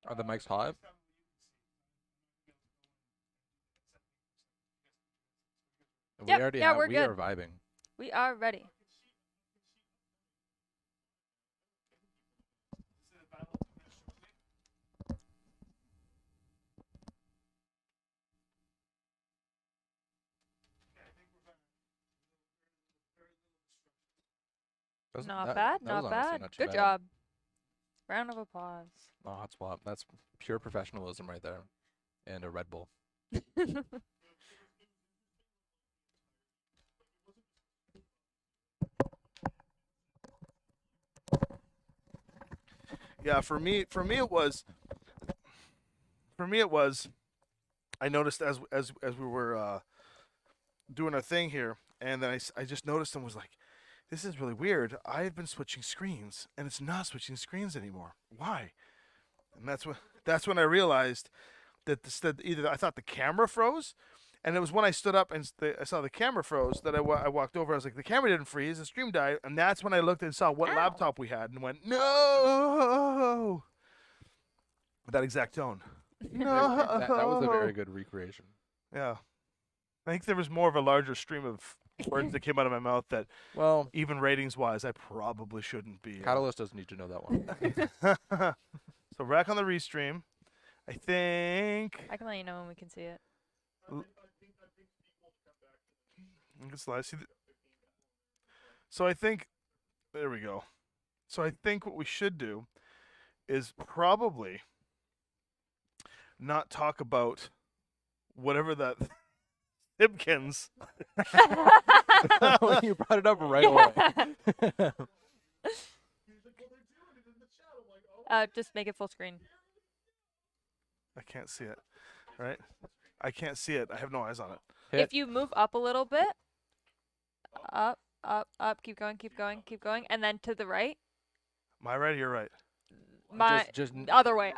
Are the mics hot? Yep, yeah, we're we good. are vibing. We are ready. Not bad, That was not honestly bad. not too Good bad. job. Round of applause. Oh, hot swap. That's pure professionalism right there. And a Red Bull. Yeah, for me it was. I noticed as we were doing our thing here, and then I just noticed and was like, this is really weird. I've been switching screens, and it's not switching screens anymore. Why? And that's when I realized that either I thought the camera froze, and it was when I stood up and I saw the camera froze that I walked over. I was like, the camera didn't freeze, the stream died, and that's when I looked and saw what Ow. laptop we had and went, no, with that exact tone. No, That was a very good recreation. Yeah, I think there was more of a larger stream of words that came out of my mouth that, Well, even ratings wise, I probably shouldn't be. Catalyst doesn't need to know that one. So back on the restream, I think. I can let you know when we can see it. So I think, there we go. So I think what we should do is probably not talk about whatever that Simpkins. You brought it up right away. Just make it full screen. I can't see it, right? I can't see it. I have no eyes on it. If you move up a little bit, up, keep going, keep going, keep going, and then to the right. Am I right? You're right. Just Other way,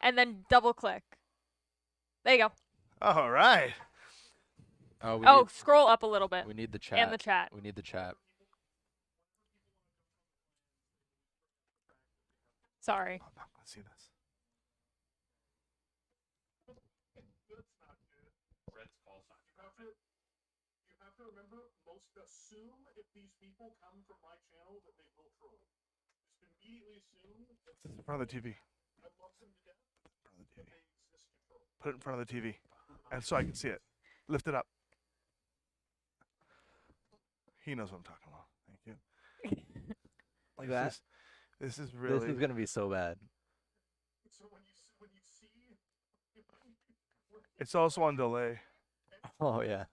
and then double click. There you go. All right. Oh, Scroll up a little bit. we need the chat. And the chat. We need the chat. Sorry. I'm not gonna see this. You have to remember, most assume if these people come from my channel that they will troll. Just immediately assume. It's in front of the TV. I love them to death. In front of the TV. Put it in front of the TV, and so I can see it. Lift it up. He knows what I'm talking about. Thank you. Like that? This is really. This is going to be so bad. So when you see, it's also on delay. Oh, yeah.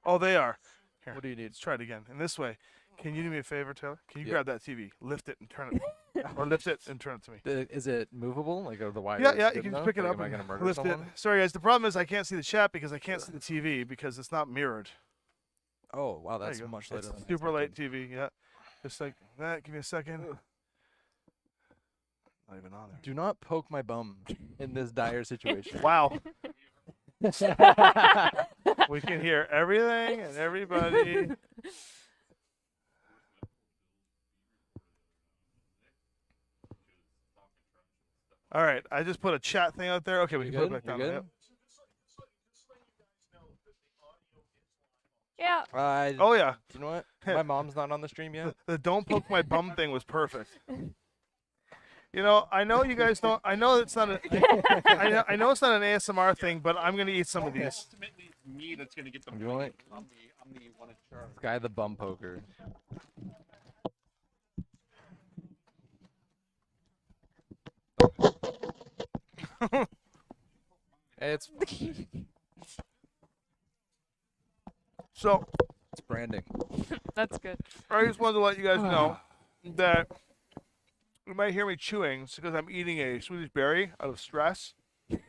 Oh, they are. Here, What do you need? let's try it again. And this way, can you do me a favor, Taylor? Can you grab that TV, lift it, and turn it, or lift it and turn it to me? Is it movable? Like, are the wires Yeah, good you can enough? just pick it Like, up am I and gonna murder lift someone? it. Sorry, guys. The problem is I can't see the chat because I can't see the TV because it's not mirrored. Oh, wow, There that's you go. much later It's than I super late expected. TV. Yeah, just like that. Give me a second. Not even on there. Do not poke my bum in this dire situation. Wow. We can hear everything and everybody. All right, I just put a chat thing out there. Okay, we You can put it good? back You down. good? Yep. Yeah. Oh yeah, You know what? My mom's not on the stream yet. the don't poke my bum thing was perfect. You know, I know you guys don't. I know it's not a. I know it's not an ASMR thing, but I'm gonna eat some of these. Ultimately, it's me that's gonna get the. You want it? I'm the one in charge. Guy the bum poker. It's So branding. That's good. I just wanted to let you guys know that you might hear me chewing. It's because I'm eating a Swedish berry out of stress.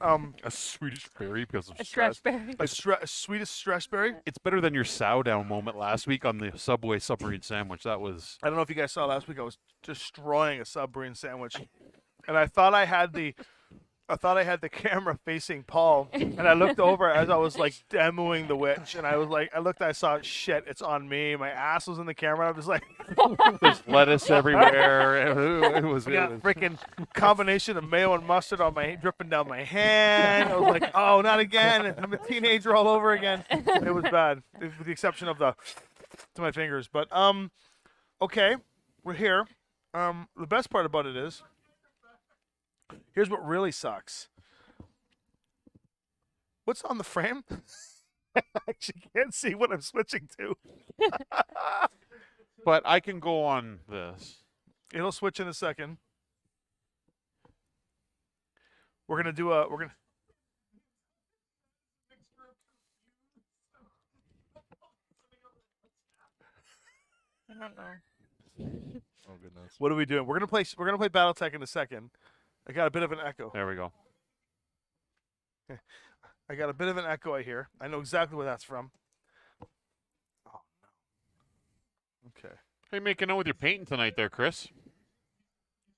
A Swedish berry because of A stress. stretchberry. A Swedish stress berry. It's better than your sow down moment last week on the Subway submarine sandwich. That was. I don't know if you guys saw last week. I was destroying a submarine sandwich, and I thought I had the I thought I had the camera facing Paul, and I looked over as I was like demoing the witch, and I was like, I saw shit. It's on me. My ass was in the camera. I was like, There's lettuce everywhere. It was. I got freaking combination of mayo and mustard on my dripping down my hand. I was like, oh, not again. I'm a teenager all over again. It was bad, with the exception of to my fingers. But okay, we're here. The best part about it is, here's what really sucks. What's on the frame? I actually can't see what I'm switching to. But I can go on this. It'll switch in a second. We're gonna do a. We're gonna. I don't know. Oh goodness. What are we doing? We're gonna play. We're gonna play BattleTech in a second. I got a bit of an echo. There we go. I got a bit of an echo. I hear. I know exactly where that's from. Oh no. Okay. How you making out with your painting tonight, there, Chris? He's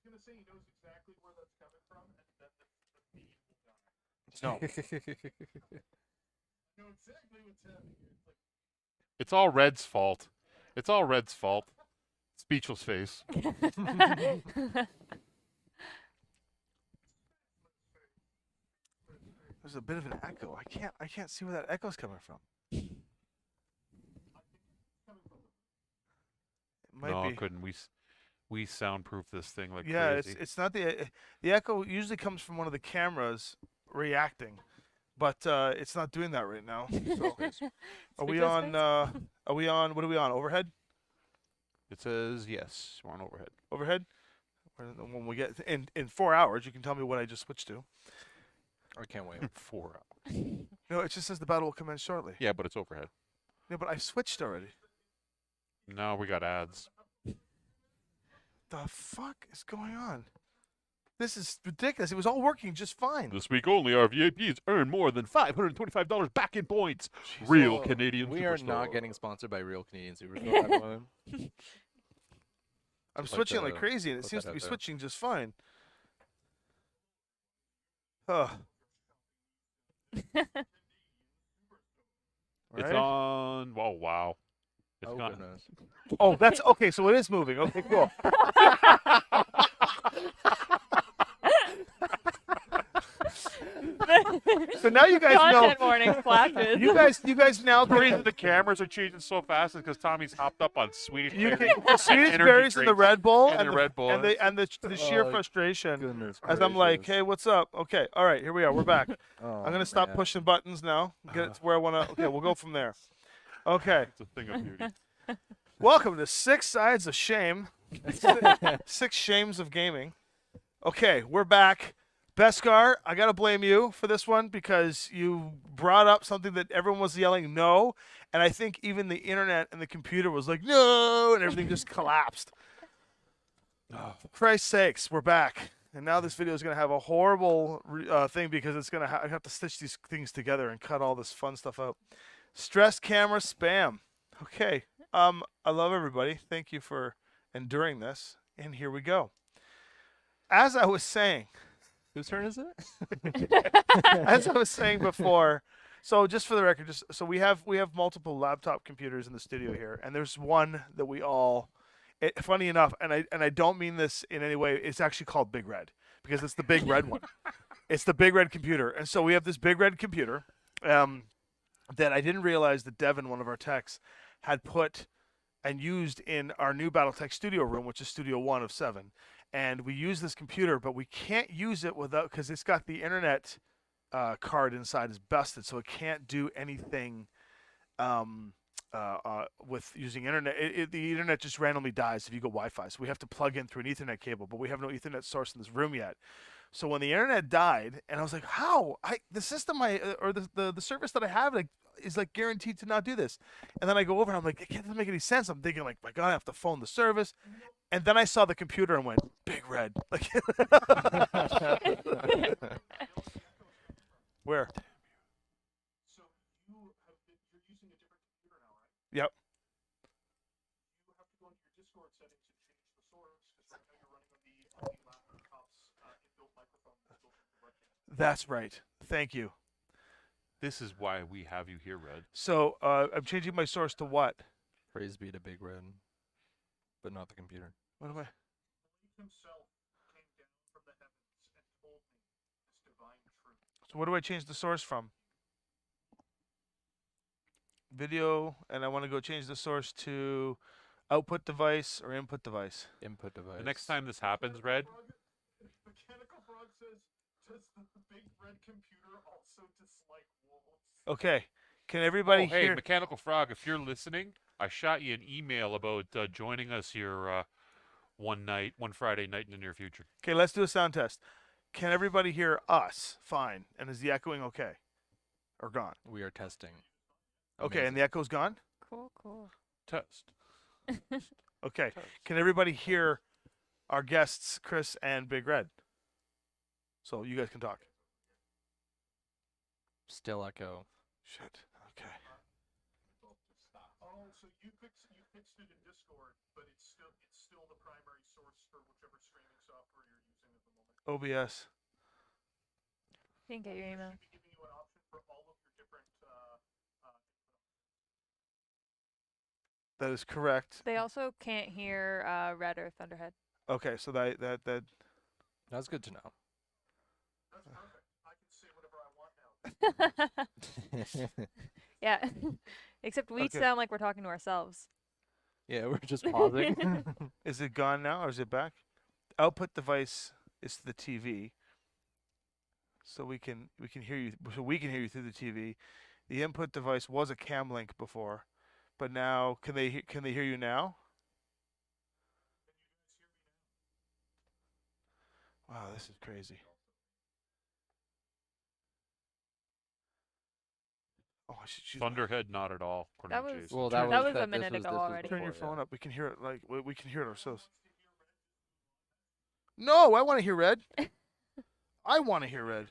gonna say he knows exactly where that's coming from, and No. know exactly what's happening. It's all Red's fault. It's all Red's fault. Speechless face. There's a bit of an echo. I can't see where that echo's coming from. It might No, be. couldn't we soundproof this thing like Yeah, crazy? it's not the echo usually comes from one of the cameras reacting, but it's not doing that right now. So are we Speechless on? face? Are we on? What are we on? Overhead? It says yes. We're on overhead. Overhead? When we get in 4 hours, you can tell me what I just switched to. I can't wait. 4 hours. No, it just says the battle will commence shortly. Yeah, but it's overhead. Yeah, but I switched already. Now we got ads. The fuck is going on? This is ridiculous. It was all working just fine. This week only, our VIPs earn more than $525 back in points. Real So, Canadian We are superstar. not getting sponsored by Real Canadian Superstar. everyone. I'm Just like switching like to crazy, and it put seems that to be out there. switching just fine. Huh. It's Right? on. Oh, wow. It's Oh gone. goodness. Oh, that's okay. So it is moving. Okay, cool. So now you guys know. Content warning flashes. You guys now. The reason the cameras are changing so fast is because Tommy's hopped up on Swedish You berries, can, the Swedish energy berries and the drinks, Red Bull and the Red Bull. and the sheer Oh, frustration Goodness. as I'm like, hey, what's up? Okay, all right, here we are. We're back. Oh, I'm gonna stop man. pushing buttons now. Get it to where I wanna. Okay, we'll go from there. Okay, It's a thing of beauty. welcome to 6 Sides of Shame. 6 Shames of Gaming. Okay, we're back. Beskar, I gotta blame you for this one because you brought up something that everyone was yelling no, and I think even the internet and the computer was like no, and everything just collapsed. For Christ's sakes, we're back, and now this video is gonna have a horrible thing because it's gonna I have to stitch these things together and cut all this fun stuff out. Stress camera spam. Okay, I love everybody. Thank you for enduring this, and here we go. As I was saying. Whose turn is it? As I was saying before, so just for the record, so we have multiple laptop computers in the studio here, and there's one that we all. Funny enough, and I don't mean this in any way. It's actually called Big Red because it's the Big Red one. It's the Big Red computer, and so we have this Big Red computer that I didn't realize that Devin, one of our techs, had put and used in our new BattleTech studio room, which is Studio 1 of 7. And we use this computer, but we can't use it without because it's got the internet card inside is busted, so it can't do anything with using internet. The internet just randomly dies if you go Wi-Fi. So we have to plug in through an Ethernet cable, but we have no Ethernet source in this room yet. So when the internet died, and I was like, "How? The system or the service that I have is like guaranteed to not do this." And then I go over, and I'm like, "It doesn't make any sense." I'm thinking like, "My God, I have to phone the service." And then I saw the computer and went, Big Red. Like, where? So you're using a different computer now, right? Yep. You have to go into your Discord settings and change the source because right now you're running on the laptop's inbuilt microphone that's built into the webcam. That's right. Thank you. This is why we have you here, Red. So I'm changing my source to what? Praise be to Big Red, but not the computer. What am I? So what do I change the source from? Video, and I want to go change the source to output device or input device. Input device. The next time this happens, Red, Mechanical Frog says, does the Big Red computer also dislike wolves? Okay. Can everybody hey, hear? Mechanical Frog, if you're listening, I shot you an email about joining us here one Friday night in the near future. Okay, let's do a sound test. Can everybody hear us? Fine. And is the echoing okay? Or gone? We are testing. Okay, and Amazing. the echo's gone? Cool, cool. Test. Okay. Test. Can everybody hear our guests, Chris and Big Red? So you guys can talk. Still echo. Shit. Okay. Oh, so you fixed it in Discord, but it's still the primary source for whichever streaming software you're using at the moment. OBS. Didn't get your email. Should be giving you an option for all of your different. That is correct. They also can't hear Red or Thunderhead. Okay, so that That's good to know. That's perfect. I can say whatever I want now. Yeah. Except we Okay. sound like we're talking to ourselves. Yeah, we're just pausing. is it gone now or is it back? Output device is the TV. So we can hear you. So we can hear you through the TV. The input device was a cam link before, but now can they hear you now? Wow, this is crazy. Oh, I should choose. Thunderhead, not at all. according That to was- Jason. Well, That was a this minute ago already. Turn your before, phone yeah. up. We can hear it. Like we can hear it ourselves. No, I want to hear Red. I want to hear Red.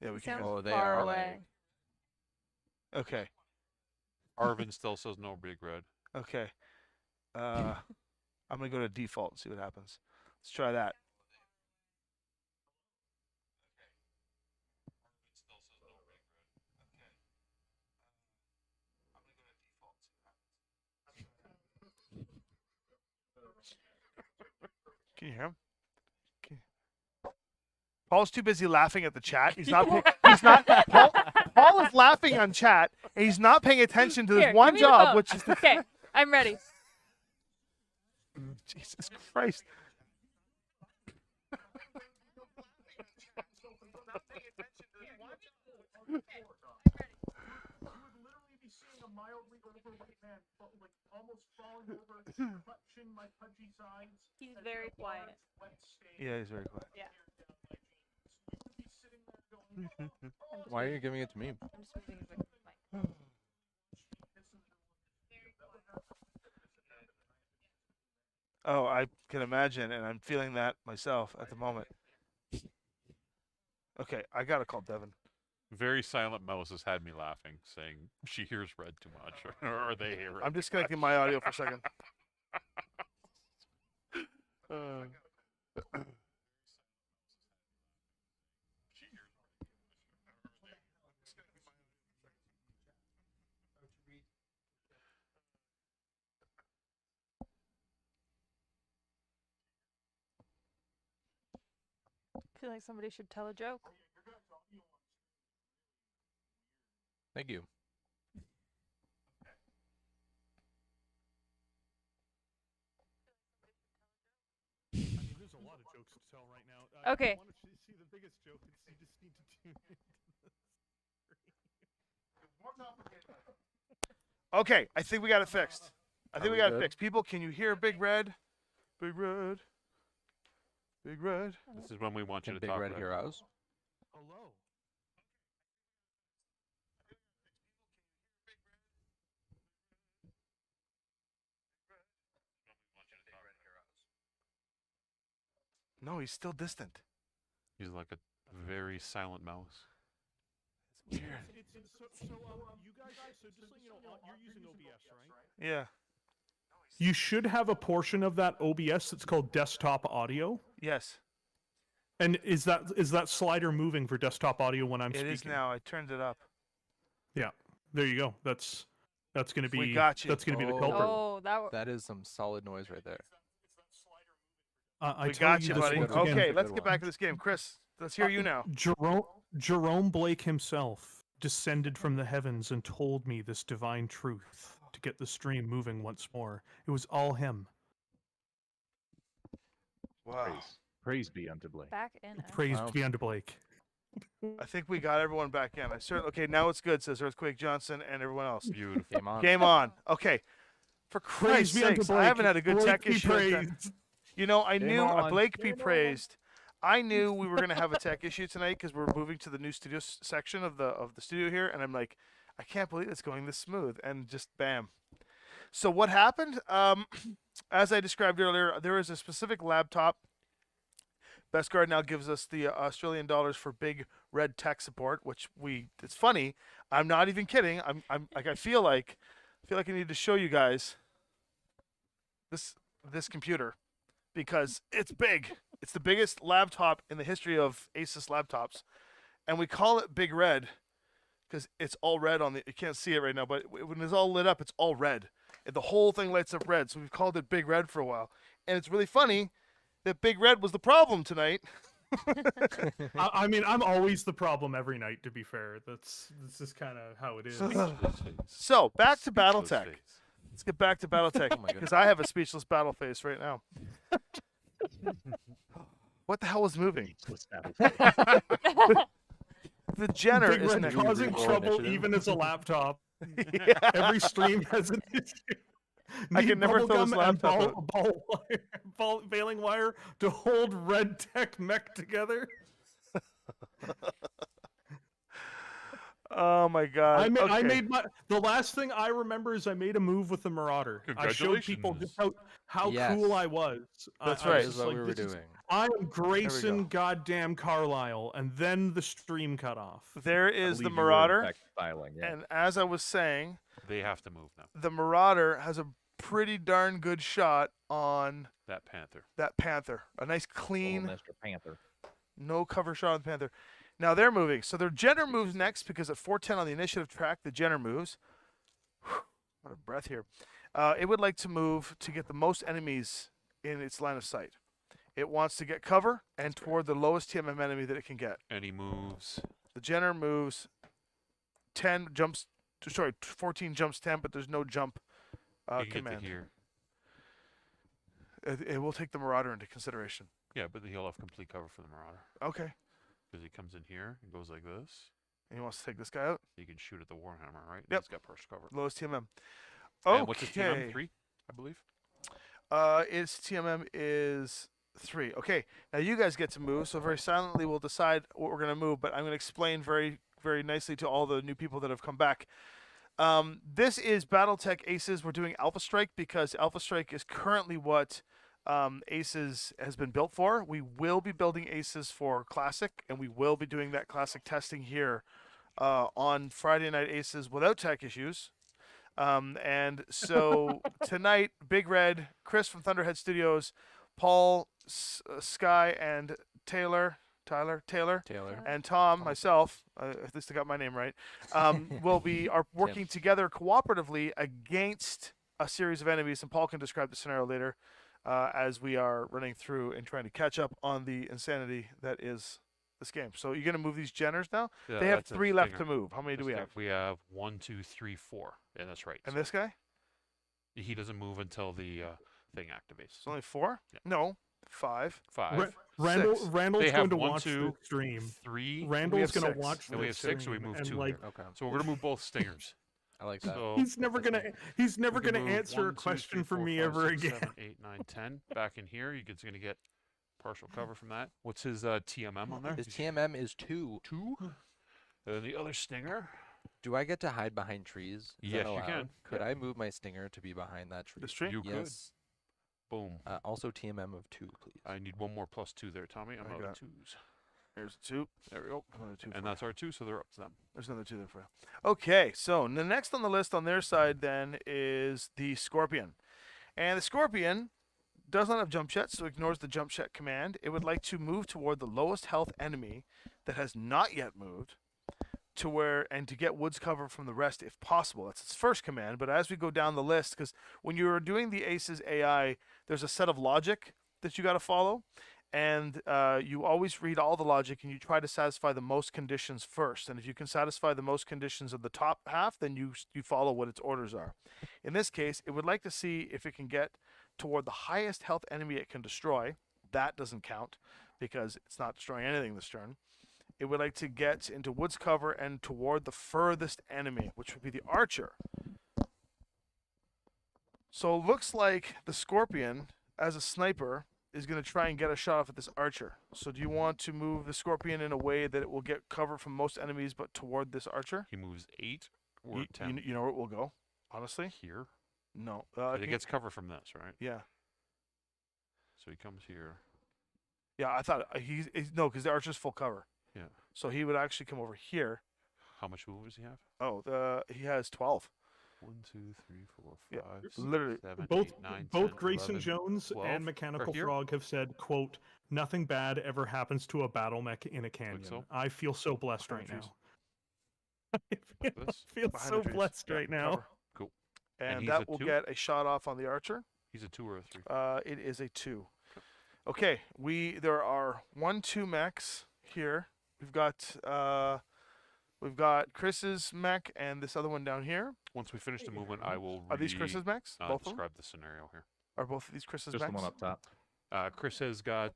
Yeah, we He can hear. sounds Oh, they far are away. Okay. Arvin still says no Big Red. Okay. I'm gonna go to default and see what happens. Let's try that. Can you hear him? Paul's too busy laughing at the chat. He's not. He's not. Paul is laughing on chat, and he's not paying attention to this Here, one give me the job, phone. which is the. Okay, I'm ready. Jesus Christ. You would literally be seeing a mildly overweight man, but like almost falling over, clutching my pudgy sides. He's as very a quiet. large, wet stain Yeah, he's very quiet. Yeah. down my jeans. You would be sitting there going, Why are you giving it to me? I'm just moving it with my mic. Oh, I can imagine, and I'm feeling that myself at the moment. Okay, I gotta call Devin. Very silent mouse has had me laughing, saying she hears Red too much, or they hear Red. I'm disconnecting my audio for a second. I feel like somebody should tell a joke. Thank you. I mean, there's a lot of jokes to tell right now. Okay. I want to see the biggest joke. You just need to tune in. Okay, I think we got it fixed. I think Are we we got it good? fixed. People, can you hear Big Red? Big Red. Big Red. This is when we want you Can to Big talk. Red Red. hear us? Hello. No, he's still distant. He's like a very silent mouse. It's weird. You guys, so just so you know, you're using OBS, right? Yeah. You should have a portion of that OBS that's called desktop audio. Yes, And is that slider moving for desktop audio when I'm it speaking? is now. I turned it up. Yeah. There you go. That's going to be We got you. That's going to be the culprit. Oh, That is some solid noise right there. I We tell got you you, this buddy. once again. Okay, Good let's one. get back to this game. Chris, let's hear you now. Jerome Blake himself descended from the heavens and told me this divine truth to get the stream moving once more. It was all him. Wow. Praise be unto Blake. back in. Praise Wow. be unto Blake. I think we got everyone back in. Okay, now it's good, says Earthquake Johnson and everyone else. Beautiful. Game on. Game on. Okay. For Praise Christ's be unto sakes, Blake. I haven't had a good Blake tech be issue. praised. You know, I Game knew on. Blake be Game on. praised. I knew we were going to have a tech issue tonight because we're moving to the new studio section of the studio here, and I'm like, I can't believe it's going this smooth, and just bam. So what happened? As I described earlier, there is a specific laptop. Bestguard now gives us the Australian dollars for big red tech support, which it's funny. I'm not even kidding. I'm like I feel like I need to show you guys this computer because it's big. It's the biggest laptop in the history of Asus laptops, and we call it Big Red because it's all red on the. You can't see it right now, but when it's all lit up, it's all red. And the whole thing lights up red. So we've called it Big Red for a while, and it's really funny that Big Red was the problem tonight. I mean, I'm always the problem every night. To be fair, that's just kind of how it is. So back to Speechless Battletech. face. Let's get back to Battletech Oh my because I have a speechless battle face right now. What the hell was moving? The Jenner Big is Red next. causing Roll trouble initiative. even as a laptop. Yeah. Every stream has an issue. I Need can never throw this bubblegum and laptop baling wire to hold red tech mech together. Oh my god. I Okay. made the last thing I remember is I made a move with the Marauder. I showed people just how Yes. cool I was. That's I right. was This is just what like, we were this is- doing. I am Grayson goddamn Carlisle, and then the stream cut off. There I is the believe you were, in Marauder, fact, styling, yeah. and as I was saying, They have to move now. the Marauder has a pretty darn good shot on That Panther. that Panther. A nice Little clean, Mr. Panther. no cover shot on the Panther. Now they're moving. So their Jenner moves next because at 410 on the initiative track, the Jenner moves. What a breath here. It would like to move to get the most enemies in its line of sight. It wants to get cover and toward the lowest TMM enemy that it can get. And he moves. The Jenner moves 10 jumps, 14 jumps 10, but there's no jump He can command. get to here. It will take the Marauder into consideration. Yeah, but he'll have complete cover for the Marauder. Okay. Because he comes in here and goes like this. And he wants to take this guy out. He can shoot at the Warhammer, right? And Yep. He's got partial cover. Lowest TMM. Okay. And what's his TMM? 3, I believe. Its TMM is 3. Okay. Now you guys get to move, so very silently we'll decide what we're going to move, but I'm going to explain very, very nicely to all the new people that have come back. This is Battletech Aces. We're doing Alpha Strike because Alpha Strike is currently what Aces has been built for. We will be building Aces for Classic, and we will be doing that Classic testing here on Friday Night Aces without tech issues. And so tonight, Big Red, Chris from Thunderhead Studios, Paul, Sky, and Taylor, and Tom, myself, at least I got my name right, are working together cooperatively against a series of enemies, and Paul can describe the scenario later as we are running through and trying to catch up on the insanity that is this game. So you're going to move these Jenners now? Yeah, They have that's a 3 left to stinger. move. How many do we have? We have 1, 2, 3, 4. And that's right. And this guy? He doesn't move until the thing activates. It's only 4? Yeah. No, 5. 5. Randall's Six. going They have to 1, watch 2, the stream. 3. Randall's have going to 6. watch And we the have 6, so we stream, move and, 2 like, here. Okay. So we're going to move both stingers. I like that. So He's never let's gonna move. he's never We can gonna move answer 1, a 2, question 3, from 4, me 5, ever 6, again. 7, 8, 9, 10. Back in here, you're going to get partial cover from that. What's his TMM on there? His TMM is 2. 2. And then the other stinger. Do I get to hide behind trees? Is Yes, that you allowed? can. Could I move my stinger to be behind that tree? This tree? You could. Yes. Boom. Also TMM of 2, please. I need 1 more +2 there, Tommy. I'm I out got of 2s. Here's a 2. There we go. Another 2. And that's our 2, so they're up to them. There's another 2 there for you. Okay, so the next on the list on their side then is the Scorpion. And the Scorpion does not have jump jet, so ignores the jump jet command. It would like to move toward the lowest health enemy that has not yet moved to where, and to get woods cover from the rest if possible. That's its first command. But as we go down the list, because when you're doing the Aces AI, there's a set of logic that you got to follow. And you always read all the logic and you try to satisfy the most conditions first. And if you can satisfy the most conditions of the top half, then you follow what its orders are. In this case, it would like to see if it can get toward the highest health enemy it can destroy. That doesn't count because it's not destroying anything this turn. It would like to get into woods cover and toward the furthest enemy, which would be the archer. So it looks like the Scorpion, as a sniper, is going to try and get a shot off at this archer. So do you want to move the Scorpion in a way that it will get cover from most enemies but toward this archer? He moves 8 or 10 You know where it will go, honestly? here. No. But it gets cover from this, right? Yeah. So he comes here. Yeah, I thought no, because the archer's full cover. Yeah. So he would actually come over here. How much movement does he have? Oh, he has 12. 1, 2, 3, 4, Yeah, 5, 6, literally. 7, Both 8, 9, both 10, Grayson 11, Jones 12, and Mechanical here? Frog have said, "quote Nothing bad ever happens to a battle mech in a canyon." so? I feel so blessed Behind right the now. I This? feel Behind so the trees. blessed Yeah, right now. cover. Cool. And he's that a will 2? get a shot off on the archer. He's a 2 or a 3. It is a 2. Okay, there are 1, 2 mechs here. We've got Chris's mech and this other one down here. Once we finish the movement, I will Are these Chris's mechs? Both of them? describe the scenario here. Are both of these Chris's Just mechs? the one up top. Chris has got,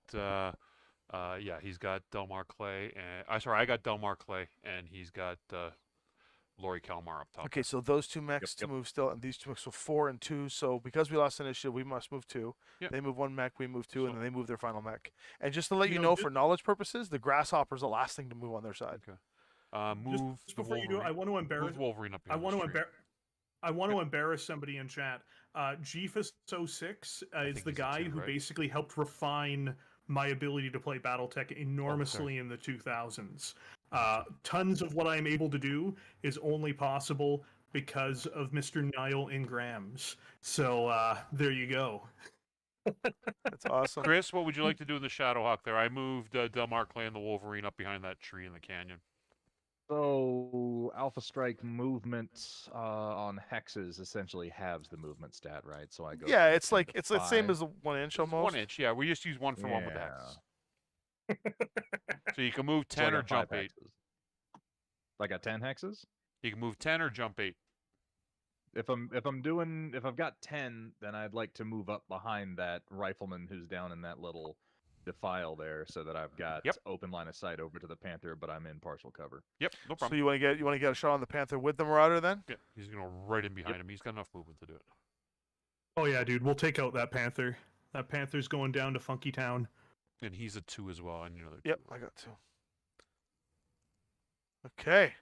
he's got Delmar Clay, and I got Delmar Clay, and he's got Lori Kalmar up top. Okay, so those 2 mechs to Yep. move still, and these 2 mechs, so 4 and 2. So because we lost initiative, we must move 2. Yep. They move 1 mech, we move 2, and So- then they move their final mech. And just to let You you know, know, ju- for knowledge purposes, the Grasshopper's the last thing to move on their side. Okay. Move Just the before you do, Wolverine. I want to embarrass. Move Wolverine up I behind want the to stream. I want to embarrass somebody in chat. Gfus06 is think the he's a guy 2, who right? basically helped refine my ability to play BattleTech enormously in the 2000s. Tons of what I'm able to do is only possible because of Mr. Niall Ingrams. So there you go. That's awesome. Chris, what would you like to do in the Shadowhawk there? I moved Delmar Clay and the Wolverine up behind that tree in the canyon. So Alpha Strike movement on hexes essentially halves the movement stat, right? So I go. Yeah, from it's 10 like to it's the same 5. as the 1 inch It's almost. 1 inch, yeah. We just use 1 for 1 with the Yeah. hexes. So you can move So I 10 or got 5 jump 8. hexes. I got 10 hexes. You can move 10 or jump 8. If I've got 10, then I'd like to move up behind that rifleman who's down in that little defile there, so that I've got Yep. open line of sight over to the Panther, but I'm in partial cover. Yep, no So problem. you want to get a shot on the Panther with the Marauder then? Yeah, he's going to right in behind him. He's got enough movement to do it. Oh yeah, dude, we'll take out that Panther. That Panther's going down to Funky Town. And he's a 2 as well. And you know, Yep, I got 2. Okay.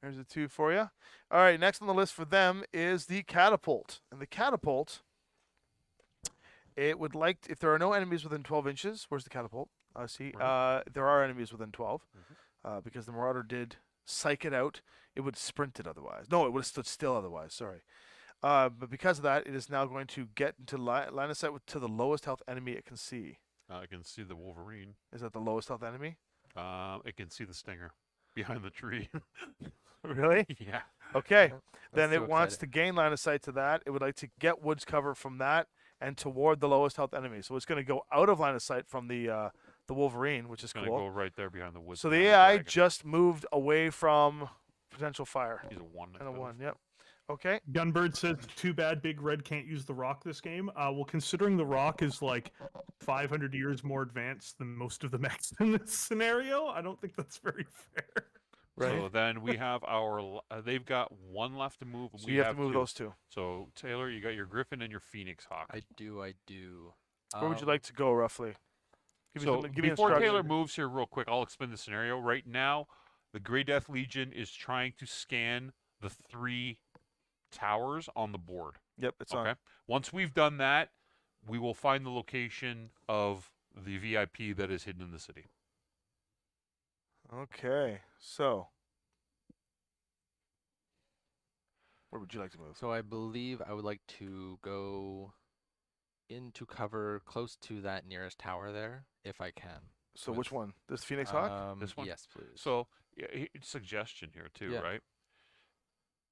There's a 2 for you. All right, next on the list for them is the Catapult. And the Catapult, it would like, if there are no enemies within 12 inches, where's the Catapult? See, there are enemies within 12, because the Marauder did psych it out. It would sprint it otherwise. No, it would have stood still otherwise, sorry. But because of that, it is now going to get into line of sight to the lowest health enemy it can see. I can see the Wolverine. Is that the lowest health enemy? It can see the Stinger behind the tree. Really? Yeah. Okay. That's Then so it wants exciting. to gain line of sight to that. It would like to get woods cover from that and toward the lowest health enemy. So it's going to go out of line of sight from the Wolverine, which is It's going to cool. go right there behind the woods. So the behind AI dragon. just moved away from potential fire. He's a 1. I And a believe. 1, yep. Okay. Gunbird says, "Too bad Big Red can't use the Rock this game." Well, considering the Rock is like 500 years more advanced than most of the mechs in this scenario, I don't think that's very fair. So then we have our. They've got 1 left to move. And So we you have to move 2. those 2. So Taylor, you got your Griffin and your Phoenix Hawk. I do. Where would you like to go roughly? Give me before Taylor instructions. moves here real quick, I'll explain the scenario. Right now, the Grey Death Legion is trying to scan the 3 towers on the board. Yep, it's Okay. on. Once we've done that, we will find the location of the VIP that is hidden in the city. Okay. So where would you like to move? So I believe I would like to go into cover close to that nearest tower there, if I can. So with- which one? This Phoenix Hawk? This one? Yes, please. So, suggestion here too, Yeah. right?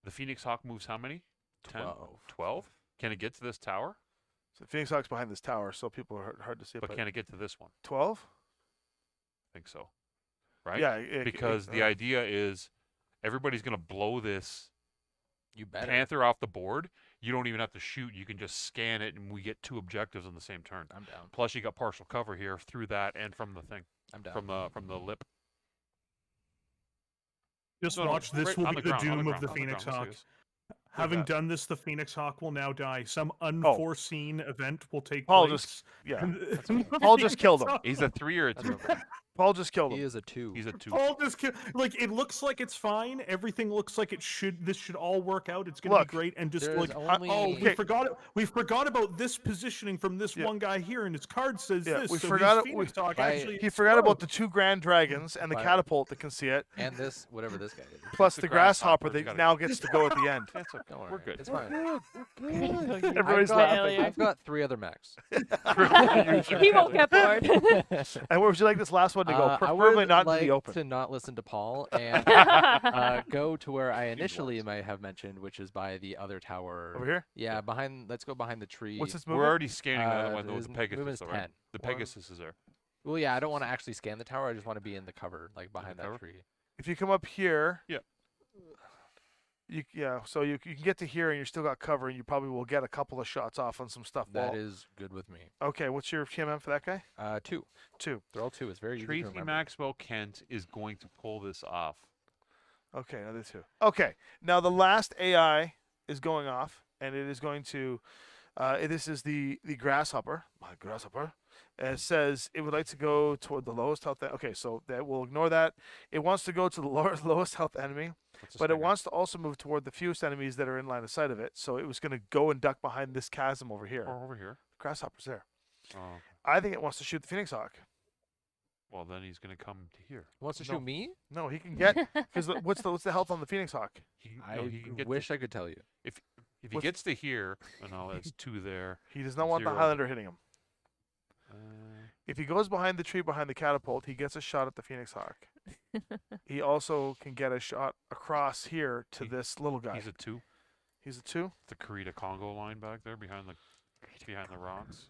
The Phoenix Hawk moves how many? 10? 12. 12? Can it get to this tower? So Phoenix Hawk's behind this tower, so people are hard to see it. But can it get to this one? 12? I think so. Right? Yeah. Because the idea is everybody's going to blow this You better. Panther off the board. You don't even have to shoot. You can just scan it, and we get 2 objectives on the same turn. I'm down. Plus, you got partial cover here through that and from the thing, I'm down. from the lip. Just No, no, watch. This right will on be the the ground, on doom the of the ground, on the Phoenix ground. Hawk. Let's see this. Having that. done this, the Phoenix Hawk will now die. Some unforeseen event will take Paul place. just yeah. and- Paul just killed him. He's a 3 or a That's 2? okay. Paul just killed He him. is a 2. He's a 2. Paul just like it looks like it's fine. Everything looks like it should. This should all work out. It's gonna Look, be great. And just There is like only oh, Okay. we forgot about this positioning from this Yeah. one guy here, and his card says Yeah, this. we so forgot his it- Phoenix Hawk By- actually He forgot about the explodes. 2 Grand Dragons and the But- catapult that can see it, And this, whatever this guy is. plus the the grasshopper, grasshopper you that gotta- now gets to go at the end. That's okay. Don't We're worry, good. It's fine. Everybody's I've got, laughing. I've got 3 other mechs. He won't get bored. And where would you like this last one to go? I Preferably would not like into the open. to not listen to Paul and go to where I initially might have mentioned, which is by the other tower. Over here? Yeah, behind. Let's go behind the tree. What's this We're movement? already scanning the other one with his the movement Pegasus, is though, right? 10. The Or- Pegasus is there. Well, yeah, I don't want to actually scan the tower. I just want to be in the cover, like behind that cover? tree. If you come up here, Yeah. So you can get to here and you still got cover, and you probably will get a couple of shots off on some stuff. That Wall. is good with me. Okay, what's your TMM for that guy? 2. 2. They're all 2. It's very easy to Tracy remember. Maxwell Kent is going to pull this off. Okay, another 2. Okay, now the last AI is going off, and it is going to. This is the grasshopper. My grasshopper. It says it would like to go toward the lowest health. Okay, so that we'll ignore that. It wants to go to the lowest health enemy, That's a but it stinger. wants to also move toward the fewest enemies that are in line of sight of it. So it was going to go and duck behind this chasm over here. Or over here. Grasshopper's there. Oh, I think it wants to shoot the Phoenix Hawk. well, then he's going to come to here. Wants to No. shoot me? No, he can get because what's the health on the Phoenix Hawk? He can get wish I could tell you. if he what's- gets to here, and all that's 2 there. He does not want the 0. Highlander hitting him. Uh, If he goes behind the tree behind the catapult, he gets a shot at the Phoenix Hawk. He also can get a shot across here to He- this little guy. he's a 2. He's a 2. The Karita Congo line back there behind the rocks.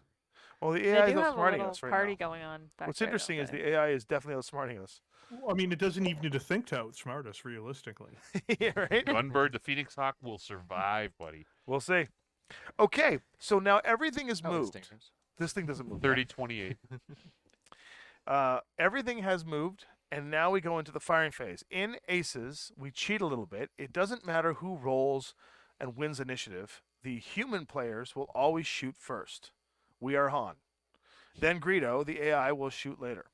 Well, the They AI is do have a outsmarting little us right party now. going on back What's there, interesting don't is they? the AI is definitely outsmarting us. I mean, it doesn't even need to think to outsmart us, realistically. Yeah, right? Gunbird, the Phoenix Hawk will survive, buddy. We'll see. Okay, so now everything is Oh, it moved. stingers. This thing doesn't move. 30-28. Everything has moved, and now we go into the firing phase. In Aces, we cheat a little bit. It doesn't matter who rolls and wins initiative. The human players will always shoot first. We are Han. Then Greedo, the AI, will shoot later.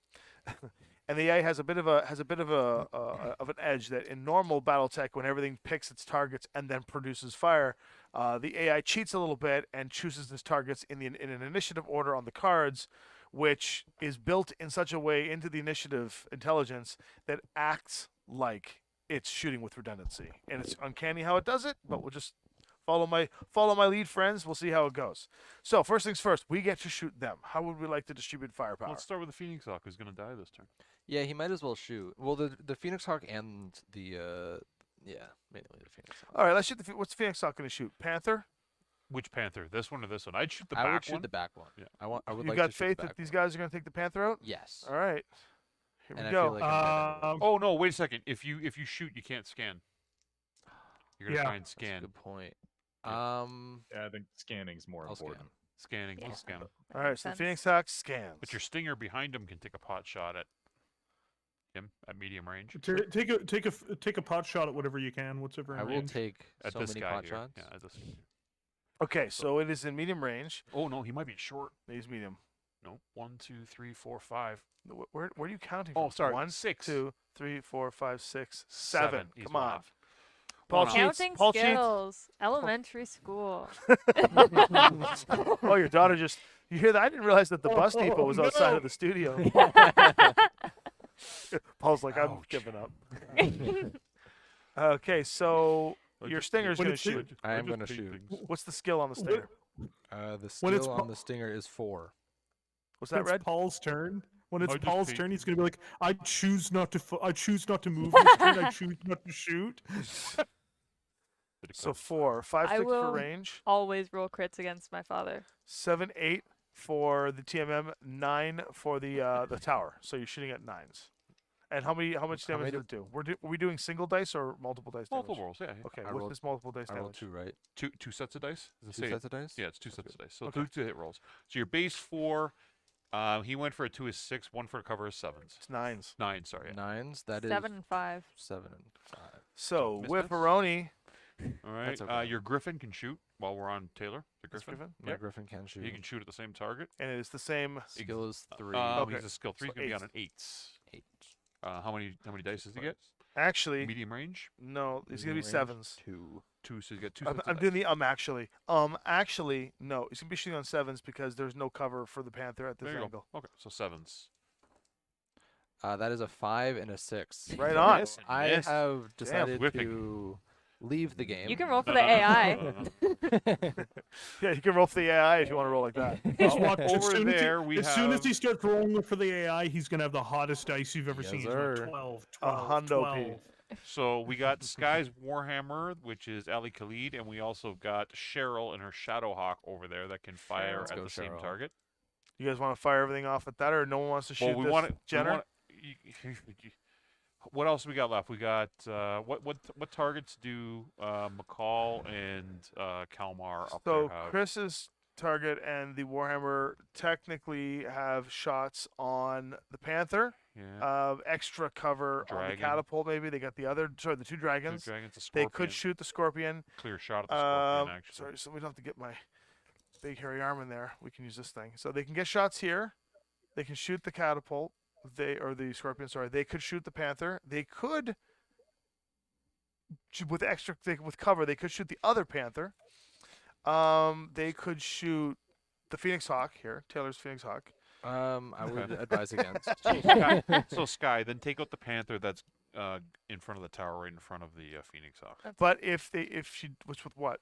And the AI has a bit of an edge that in normal BattleTech, when everything picks its targets and then produces fire, the AI cheats a little bit and chooses its targets in an initiative order on the cards, which is built in such a way into the initiative intelligence that acts like it's shooting with redundancy. And it's uncanny how it does it, but we'll just follow my lead, friends. We'll see how it goes. So first things first, we get to shoot them. How would we like to distribute firepower? Let's start with the Phoenix Hawk, who's going to die this turn. Yeah, he might as well shoot. Well, the Phoenix Hawk and the mainly the Phoenix Hawk. All right, let's shoot what's Phoenix Hawk going to shoot? Panther? Which Panther? This one or this one? I'd shoot the I back would shoot one. the back one. Yeah. I would You like got to shoot faith the that back these one. guys are going to take the Panther out? Yes. All right. Here And we I go. feel like I'm better. Oh no! Wait a second. If you shoot, you can't scan. You're gonna Yeah. try and That's a scan. good point. Yeah. Yeah, I think scanning's more I'll important. scan. Scanning. Yeah. He'll scan 'em. All right, Makes so the sense. Phoenix Hawk scans. But your stinger behind him can take a pot shot at him at medium range. Take a pot shot at whatever you can, whatever. in I will range. take At so this many guy pot here. shots. Yeah, at this. Okay, so it is in medium range. Oh no, he might be short. He's medium. No, 1, 2, 3, 4, 5. Where are you counting Oh, from? sorry, 1, 6. 2, 3, 4, 5, 6, 7. He's Come one on. off. Paul One off. cheats. Counting Paul cheats. skills. Elementary school. Oh, your daughter just. You hear that? I didn't realize that the bus Oh, depot was outside no. of the studio. Paul's like, I'm Ouch. giving up. Okay, so Your stinger's When gonna it's- shoot. I am just gonna paint shoot. things. What's the skill on the stinger? The When it's skill on po- the stinger is 4. What's When that, it's Red? Paul's turn. When it's I just Paul's paint turn, he's things. gonna be like, I choose not to move this turn. I choose not to shoot. So 4, 5, I 6 for will- range, Always roll crits against my father. 7, 8 for the TMM, 9 for the tower. So you're shooting at 9s. And how much How damage many does it do? Are we doing single dice or multiple dice Multiple damage? rolls, yeah. Okay, I what's rolled- this multiple dice I rolled damage? 2, right? Two sets of dice? Does it 2 say sets of dice? Yeah, it's 2 sets of dice. So Okay. two hit rolls. So your base 4, he went for a 2 is 6, 1 for a cover is 7s. It's 9s. 9, sorry. Yeah. 9s. That is 7 and 5. 7 and 5. So Miss Whipperoni. All right. That's okay. Your Griffin can shoot while we're on Taylor. The That's Griffin. Griffin. My Yep. griffin can shoot. He can shoot at the same target. And it is the same. Skill is 3. Okay. He's a skill 3. So He's going to be on eight. an 8. 8. How many dice does he get? Actually, Medium range? no, it's gonna be Medium range, 7s. 2. 2, so you get 2 I'm, sets I'm of doing dice. the actually. Actually, no, it's gonna be shooting on 7s because there's no cover for the Panther at this There you angle. go. Okay, so 7s. That is a 5 and a 6. Right on. Miss and I miss. have decided whipping. to leave the game. You can roll for No, the no, no, AI. no, no, no. Yeah, you can roll for the AI if you want to roll like that. Just watch, Over as soon there, we as soon as have- he starts rolling for the AI, he's gonna have the hottest dice you've ever Yes, seen. He's like sir. 12, A 12, hundo P. 12. So we got Sky's Warhammer, which is Ali Khalid, and we also got Cheryl and her Shadowhawk over there that can fire Let's at go, the same Cheryl. target. You guys want to fire everything off at that, or no one wants to shoot Well, we this want to. Jenner? What else we got left? We got what targets do McCall and Kalmar up So there have? Chris's target and the Warhammer technically have shots on the Panther. Yeah. Extra cover on the Dragon. catapult. Maybe they got the the two Two dragons. dragons, a They scorpion. could shoot the scorpion. Clear shot at the scorpion. Actually, Sorry, so we don't have to get my big hairy arm in there. We can use this thing. So they can get shots here. They can shoot the catapult. The scorpion. Sorry, they could shoot the Panther. They could with cover. They could shoot the other Panther. They could shoot the Phoenix Hawk here. Taylor's Phoenix Hawk. I would advise against. so Sky, then take out the Panther that's in front of the tower, right in front of the Phoenix Hawk. But if she which with what?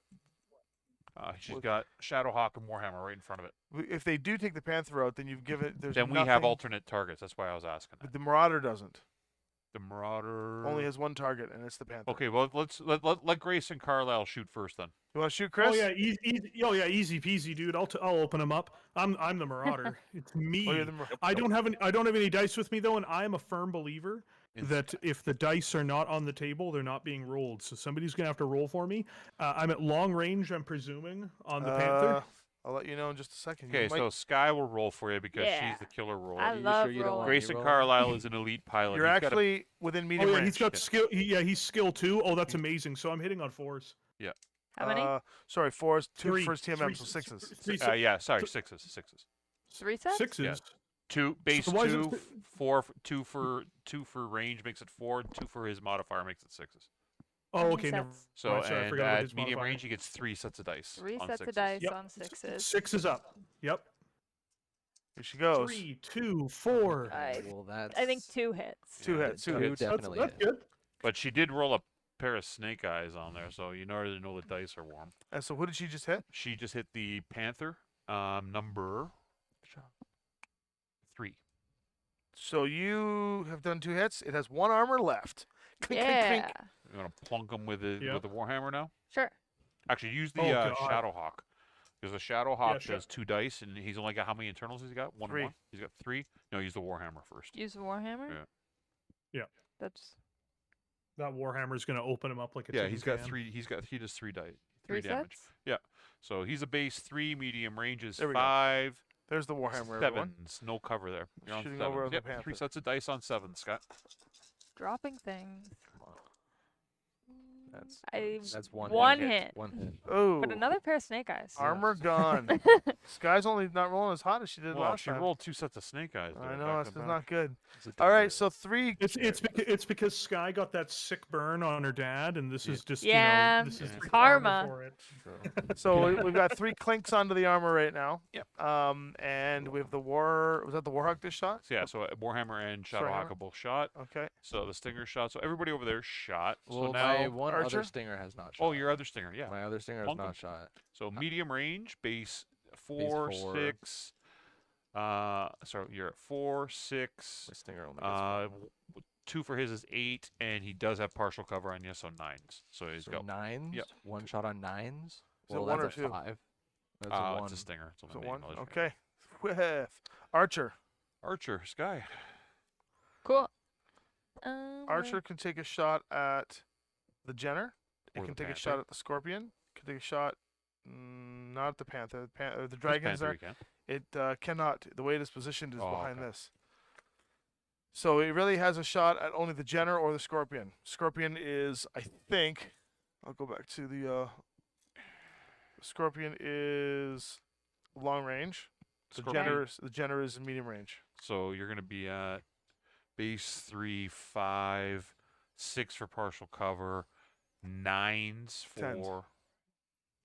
She's Well- got Shadowhawk and Warhammer right in front of it. If they do take the Panther out, then you've given there's Then we have nothing- alternate targets. That's why I was asking. But That. the Marauder doesn't. The Marauder Only has one target, and it's the Panther. Okay, well let Grace and Carlisle shoot first then. You want to shoot, Chris? Oh yeah, easy peasy, dude. I'll open him up. I'm the Marauder. It's me. Oh, you're the I don't have any dice with me though, and I am a firm believer In that if the dice are not on the table, they're not being rolled. So somebody's gonna have to roll for me. I'm at long range. I'm presuming on the Panther. I'll let you know in just a second. You Okay, might- so Sky will roll for you because Yeah. she's the killer roller. I you love sure you don't rolling. want Grace me and rolling? Carlisle is an elite pilot. you're He's got a- actually within Oh medium yeah, range. he's got skill. He's skill 2. Oh, that's amazing. So I'm hitting on 4s. How many? Sorry, 4s, 2 Three. first TMM, Three- so 6s. three- yeah, sorry, sixes. 3 sets? 6s. Yeah. Two base why is it 2, th- 4, 2 for range makes it 4, and 2 for his modifier makes it 6s. Oh, How okay. many Never. sets? So Right, sorry, I and forgot about at his medium modifier. range he gets 3 sets of dice. 3 on sets sixes. of dice Yep. on 6s. 6 is up. Yep. Here she goes. 3, 2, 4. Well, that's. I think 2 hits. Two Yeah, hits. Two Two hits. definitely That's hit. good. But she did roll a pair of snake eyes on there, so you already know the dice are warm. And so who did she just hit? She just hit the Panther, number 3. So you have done 2 hits. It has 1 armor left. Clink, clink, Yeah. clink. You want to plunk him with the Yep. Warhammer now? Sure. Actually, use the Oh, God. Shadowhawk. Because the Shadowhawk sure. does 2 dice, and he's only got how many internals has he got? 1 3. and 1? He's got 3? No, use the Warhammer first. Use the Warhammer? Yeah. Yeah. That's That Warhammer's gonna open him up like a Yeah, tin he's got can. 3. He does 3 dice. 3 damage. sets? Yeah. So he's a base 3, medium range is There we go. 5. There's the Warhammer, everyone. 7s. No cover there. You're on Shooting 7s. over on the Yep, Panther. 3 sets of dice on 7, Scott. dropping things. That's I that's one. one hit. hit. 1 hit. Oh, But another pair of snake eyes. armor gone. Sky's only not rolling as hot as she did Well, last she time. rolled 2 sets of snake eyes. I there, know, back this to is back. not good. It's a All right, double so 3. It's because Sky got that sick burn on her dad, and this is just Yeah, this is it's karma karma. for it. hit. So we've got 3 clinks onto the armor right now. Yep. And we have the was that the Warhawk this shot? So, yeah, so Warhammer and Sorry, Shadowhawk Hammer. are both shot. Okay. So the Stinger shot. So everybody over there shot. So Well, now my one Our Archer? other stinger has not shot. Oh, your other stinger, yeah. My other stinger has Plunk 'em. not shot. So medium range, base 4, four. 6. So you're at 4, 6. My stinger only gets Uh, one. 2 for his is 8, and he does have partial cover on you, so 9s. So he's So got. nines. Yep. One shot on nines. Is it Well, one that's or a two? 5. That's a 1. It's a stinger. It's So only one. military. Okay. Whiff. Archer. Archer, Sky. Cool. Archer can take a shot at the Jenner. It Or can the take a Panther. shot at the Scorpion. Can take a shot, not at the Panther. The This Dragons Panther are. you can. It cannot. The way it is positioned is Oh, behind okay. this. So it really has a shot at only the Jenner or the Scorpion. Scorpion is, I think, I'll go back to the. Scorpion is long range. Scorpion. The Jenner is medium range. So you're going to be at base 3, 5, 6 for partial cover, 9s for Tens.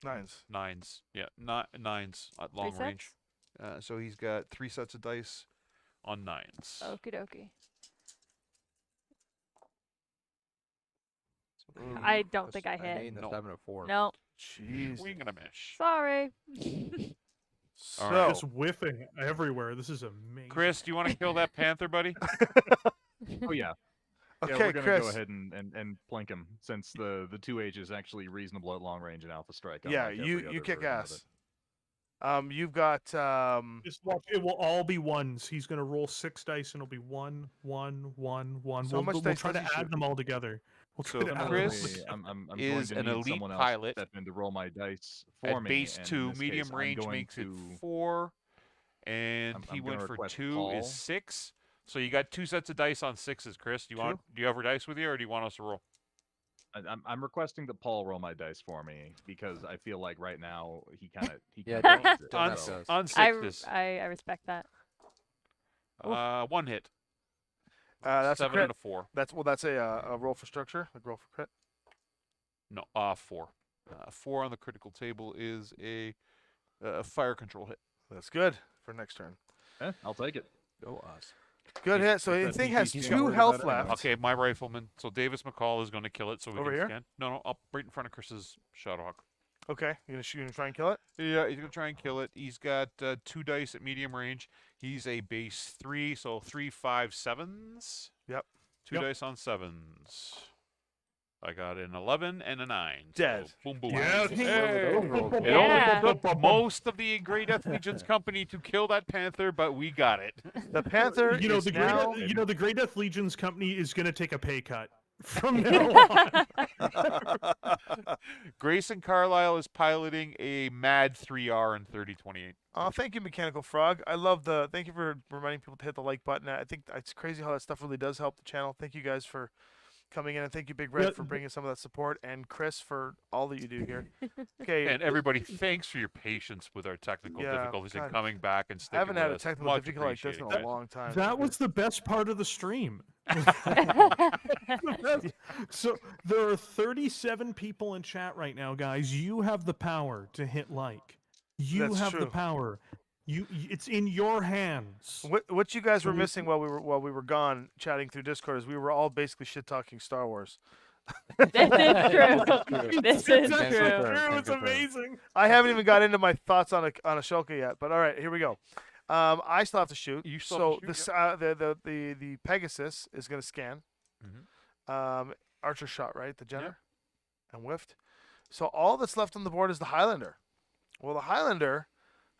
Nines. 9s. Yeah, 9s at long range. So he's got 3 sets of dice on 9s. Okie dokie. Ooh, I don't think I I hit. named the No. 7 of 4. No. Jeez. We ain't going to miss. Sorry. So, All right. Just whiffing everywhere. This is amazing. Chris, do you want to kill that Panther, buddy? Oh yeah. okay, Yeah, we're gonna Chris. go ahead and plink him since the 2H is actually reasonable at long range and Alpha Strike. Yeah, unlike every you other kick version of ass. it. You've got Just watch. It will all be ones. He's gonna roll 6 dice, and it'll be 1, 1, 1, 1. So how much we'll dice try does to he add shoot? them all together. We'll So try to add them all Chris together. I'm is going an to need elite someone else pilot to step in to roll my dice for At me. base and in 2, this medium case, I'm range going makes it to- 4, and I'm he gonna went for request 2 Paul. is 6. So you got 2 sets of dice on 6s, Chris. Do you have your dice with you, or do you want us to roll? I'm requesting that Paul roll my dice for me because I feel like right now he kind of Yeah, kinda needs it, don't On, mess so- us. on I 6s, I respect that. 1 hit. that's a 7 crit. and a 4. That's a roll for structure, like roll for crit. No, 4. 4 on the critical table is a fire control hit. That's good for next turn. I'll take it. Go us. Good He's- hit. So he's the got thing DP, has he's 2 not worried health about it anyway. left. Okay, my rifleman. So Davis McCall is going to kill it, so we Over can here? scan. No, up right in front of Chris's Shadowhawk. Okay, you gonna try and kill it? Yeah, he's gonna try and kill it. He's got 2 dice at medium range. He's a base 3, so 3, 5, 7s. Yep. 2 Yep. dice on 7s. I got an 11 and a 9. Dead. So boom, boom. Yeah, Hey! hey. It Yeah. only took most of the Great Death Legion's company to kill that Panther, but we got it. The Panther You know is the now. Great Death Legion's company is gonna take a pay cut from now on. Grayson Carlisle is piloting a MAD 3R in 3028. Oh, thank you, Mechanical Frog. I love the. Thank you for reminding people to hit the like button. I think it's crazy how that stuff really does help the channel. Thank you guys for coming in, and thank you, Big Red, Yeah, for bringing some of that support, and Chris for all that you do here. Okay, And everybody, thanks for your patience with our technical Yeah, difficulties and God. coming back and I sticking haven't had a with us. technical Much difficulty like this in appreciated, a guys. long time. That was the best part of the stream. So there are 37 people in chat right now, guys. You have the power to hit like. You That's have the true. power. It's in your hands. What you guys were So we- missing while we were gone chatting through Discord is we were all basically shit talking Star Wars. This is true. This is It's actually true. true. It's Confirm. amazing. I haven't even got into my thoughts on Ashoka yet, but all right, here we go. I still have to shoot. You still so have to this shoot, the Pegasus is going to scan. Mhm. Archer shot right the Jenner, and whiffed. So all that's left on the board is the Highlander. Well, the Highlander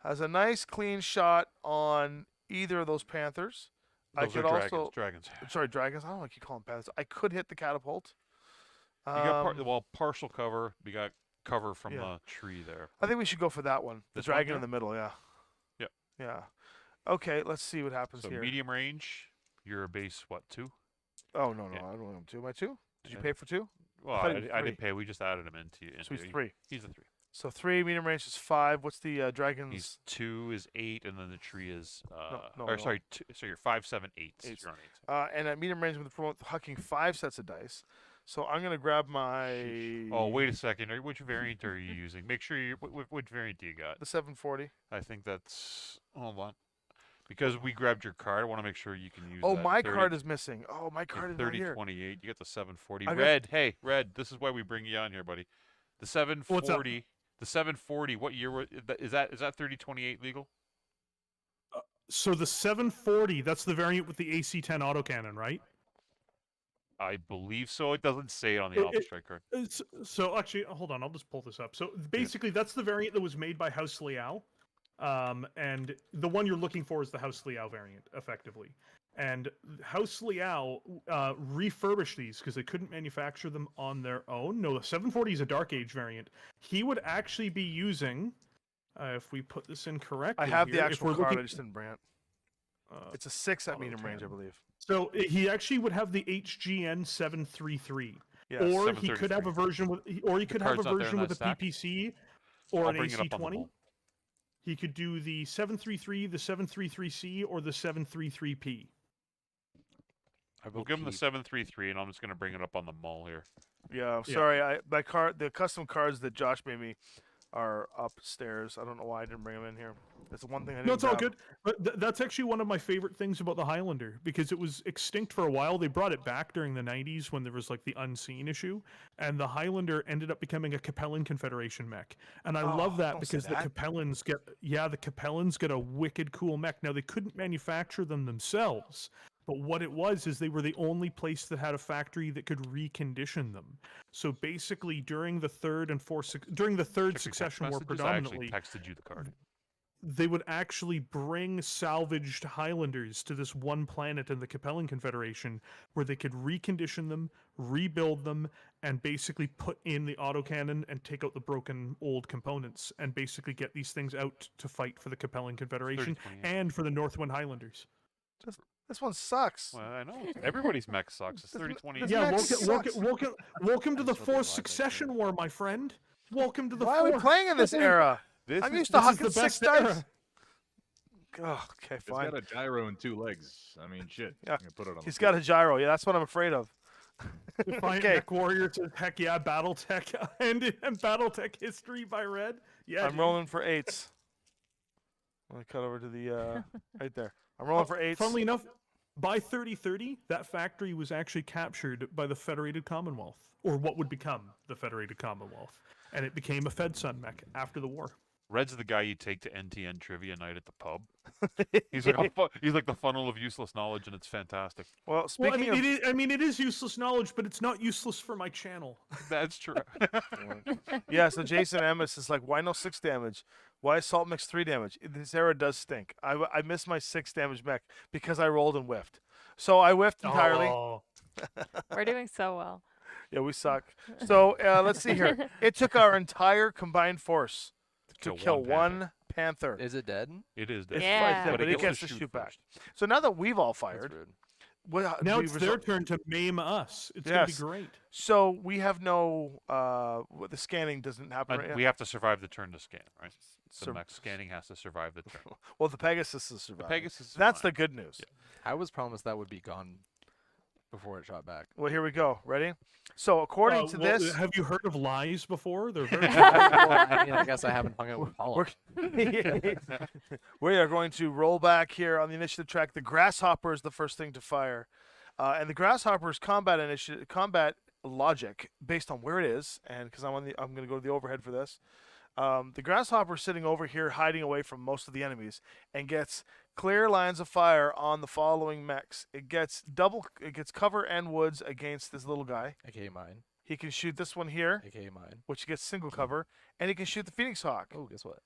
has a nice clean shot on either of those Panthers. I Those are could dragons. also Dragons. sorry dragons. I don't like you call them Panthers. I could hit the catapult. You got Um, partial cover. We got cover from Yeah. the tree there. I think we should go for that one. The This one dragon in here? the middle, yeah. Yep. Yeah. Okay, let's see what happens So here. medium range. You're a base what 2? Oh no, Yeah. I don't want 2. Am I 2? Did you Yeah. pay for 2? Well, thought I, he was I 3. didn't pay. We just added him into. So he's into- 3. He's a 3. So 3 medium range is 5. What's the dragon's? He's 2 is 8, and then the tree is no, or no. sorry, so you're 5, 7, 8. Eights. You're on 8. And at medium range with hucking 5 sets of dice. So I'm gonna grab my. Oh, wait a second. Which variant are you using? Make sure you. Which variant do you got? The 740. I think that's. Hold on. Because we grabbed your card, I want to make sure you can use Oh, that my 30 card is missing. Oh, my card is not 30, here. 28. You get the 740. I got- Red, hey, Red, this is why we bring you on here, buddy. The What's up? 740. The 740. What year is that 3028 legal? So the 740, that's the variant with the AC-10 autocannon, right? I believe so. It doesn't say it on the It- Alpha it- Strike card. So actually, hold on, I'll just pull this up. So basically, that's the variant that was made by House Liao, and the one you're looking for is the House Liao variant, effectively. And House Liao refurbished these because they couldn't manufacture them on their own. No, the 740 is a Dark Age variant. He would actually be using, if we put this in correctly, I have the here, if actual we're card. looking- I just didn't bring it. It's a 6 at medium range, I believe. So he actually would have the HGN 733. Yes. Or he could have 733. a version with, or he could have a card's not there in version with a that stack. PPC or I'll an bring it up on the AC-20. wall. He could do the 733, the 733C, or the 733P. We'll give him the 733, and I'm just going to bring it up on the mall here. Yeah, I'm Yeah. sorry. My card, the custom cards that Josh made me, are upstairs. I don't know why I didn't bring them in here. That's the one thing I didn't. No, it's all grab. good. But that's actually one of my favorite things about the Highlander because it was extinct for a while. They brought it back during the 90s when there was like the unseen issue, and the Highlander ended up becoming a Capellan Confederation mech. And I love that don't say because the that. Capellans get a wicked cool mech. Now they couldn't manufacture them themselves. But what it was is they were the only place that had a factory that could recondition them. So basically, during the third Check your text succession war, messages. predominantly, I actually texted you the card. they would actually bring salvaged Highlanders to this one planet in the Capellan Confederation where they could recondition them, rebuild them, and basically put in the autocannon and take out the broken old components and basically get these things out to fight for the Capellan Confederation 3028. and for the Northwind Highlanders. This one sucks. Well, I know. Everybody's mech sucks. It's This 3020. mech Yeah, sucks. welcome to the That's what they Fourth like, I Succession think. War, my friend. Welcome to the Why are we Fourth. playing in this era? I'm used to This is hucking the 6 best dice. era. Oh, okay, It's fine. got a gyro and 2 legs. I mean, shit. Yeah. I'm gonna put it on. He's the got a gyro. Yeah, that's what I'm afraid of. Defiant Okay. Mech Warrior says, heck yeah, Battletech and Battletech history by Red. Yeah, I'm dude. rolling for 8s. I'm gonna cut over to the right there. I'm rolling for 8s. Funnily enough, by 3030, that factory was actually captured by the Federated Commonwealth, or what would become the Federated Commonwealth, and it became a FedSun mech after the war. Red's the guy you take to NTN trivia night at the pub. He's like he's like the funnel of useless knowledge, and it's fantastic. Well, Well, speaking of it is useless knowledge, but it's not useless for my channel. That's true. yeah, so Jason Amos is like, why no 6 damage? Why Salt Mix 3 damage? This era does stink. I missed my 6 damage mech because I rolled and whiffed. So I whiffed entirely. Oh. We're doing so well. Yeah, we suck. So let's see here. It took our entire combined force to kill one panther. Is it dead? It is. It's dead. Yeah. but it gets to shoot back. So now that we've all That's fired, rude. Now we it's their result- turn to maim us. It's going to Yes. be great. So we have no the scanning doesn't happen right We have to survive the turn to scan, right? The Sur- mech scanning has to survive the turn. Well, the Pegasus is surviving. Pegasus is That's fine. the good news. I was promised that would be gone before it shot back. Well, here we go. Ready? So according to Well, this, have you heard of lies before? They're very Well, I mean, I guess I haven't hung out with Paul. we are going to roll back here on the initiative track. The Grasshopper is the first thing to fire, and the Grasshopper's combat logic based on where it is, and because I'm going to go to the overhead for this. The Grasshopper is sitting over here, hiding away from most of the enemies, and gets clear lines of fire on the following mechs. It gets cover and woods against this little guy. AKA mine. He can shoot this one here, AKA mine. which gets single cover, and he can shoot the Phoenix Hawk. Oh, guess what?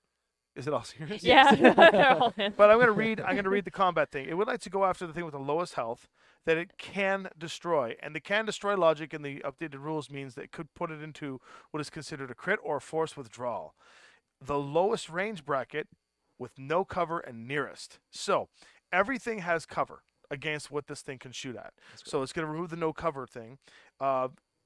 Is it all serious? Yeah. they're all in. But I'm gonna read the combat thing. It would like to go after the thing with the lowest health that it can destroy, and the can destroy logic in the updated rules means that it could put it into what is considered a crit or a forced withdrawal. The lowest range bracket with no cover and nearest. So everything has cover against what this thing can shoot at. So it's gonna remove the no cover thing.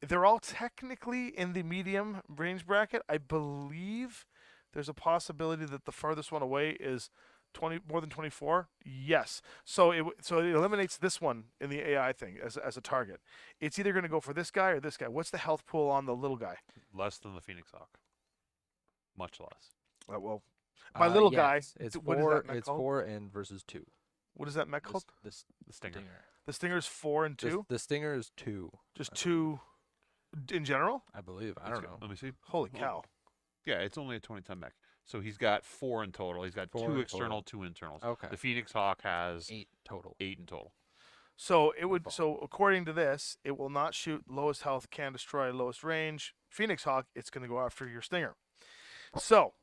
They're all technically in the medium range bracket. I believe there's a possibility that the farthest one away is more than 24. Yes. So it eliminates this one in the AI thing as a target. It's either going to go for this guy or this guy. What's the health pool on the little guy? Less than the Phoenix Hawk. Much less. Well, my little guy. yes. It's what is 4. that mech It's called? 4 and versus 2. What is that mech called? The The Stinger. The Stinger's 4 and 2. The Stinger is 2. Just 2 in general. I believe. I Let's don't go. know. Let me see. Holy Oh. cow! Yeah, it's only a 20-ton mech. So he's got 4 in total. He's got 4 2 in external, total. 2 internals. Okay. The Phoenix Hawk has 8 total. 8 in total. So it would. So according to this, it will not shoot lowest health, can destroy, lowest range. Phoenix Hawk. It's going to go after your Stinger. So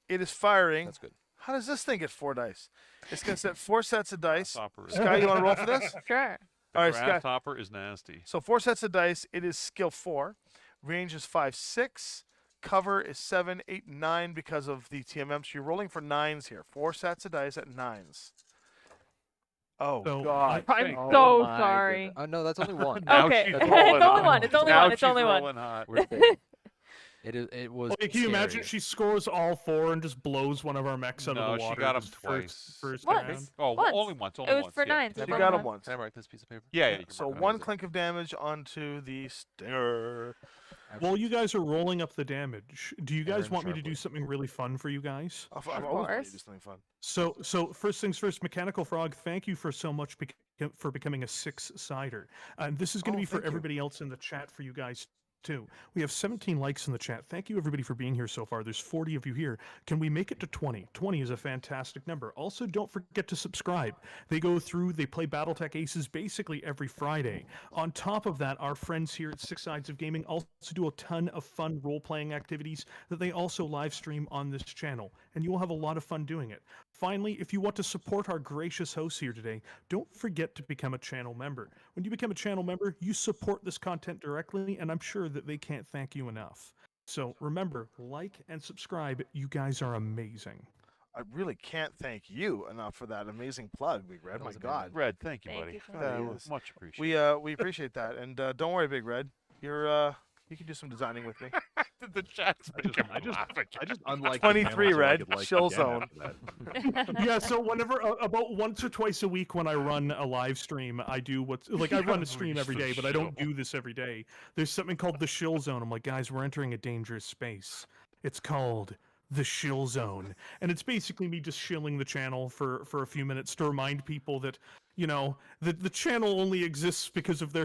it is firing. That's good. How does this thing get 4 dice? It's going to set 4 sets of dice. Grasshopper is Sky, you want to roll for this? Sure. The All right, Sky. Grasshopper is nasty. So 4 sets of dice. It is skill 4. Range is 5, 6. Cover is 7, 8, 9 because of the TMM. So you're rolling for 9s here. 4 sets of dice at 9s. Oh So, God! I'm Oh so my sorry. goodness. No, that's only one. Now Okay. she's It's rolling only hot. one. It's only Now one. It's she's only one. rolling hot. We're safe. It was. Like, can you imagine scary. she scores all 4 and just blows one of our mechs out No, of the she water? got 'em just twice. First Once. round? Oh, Once. only once. Only It was once. for yeah. 9s. She It got wasn't him one. once. Can I mark this piece of paper? Yeah, yeah. You can So mark it. 1 clink of damage onto the Stinger. While you guys are rolling up the damage, do you guys Aaron want me to do sharply. something really fun for you guys? I've Of always wanted to course. do something fun. So first things first, Mechanical Frog, thank you for so much for becoming a 6-sider. And this is going to Oh, be for thank you. everybody else in the chat for you guys too. We have 17 likes in the chat. Thank you everybody for being here so far. There's 40 of you here. Can we make it to 20? 20 is a fantastic number. Also, don't forget to subscribe. They play Battletech Aces basically every Friday. On top of that, our friends here at Six Sides of Gaming also do a ton of fun role-playing activities that they also live stream on this channel, and you will have a lot of fun doing it. Finally, if you want to support our gracious hosts here today, don't forget to become a channel member. When you become a channel member, you support this content directly, and I'm sure that they can't thank you enough. So remember, like and subscribe. You guys are amazing. I really can't thank you enough for that amazing plug, Big Red. That My was God, amazing. Red, thank you, Thank buddy. you, thank you. That was much appreciated. we appreciate that, and don't worry, Big Red. You can do some designing with me. The chat's making I me laugh again. just unlike 23 red, chill zone. Yeah, so whenever about once or twice a week when I run a live stream, I do what's like I run a stream every day, but I don't do this every day. There's something called the shill zone. I'm like, guys, we're entering a dangerous space. It's called the shill zone, and it's basically me just shilling the channel for a few minutes to remind people that the channel only exists because of their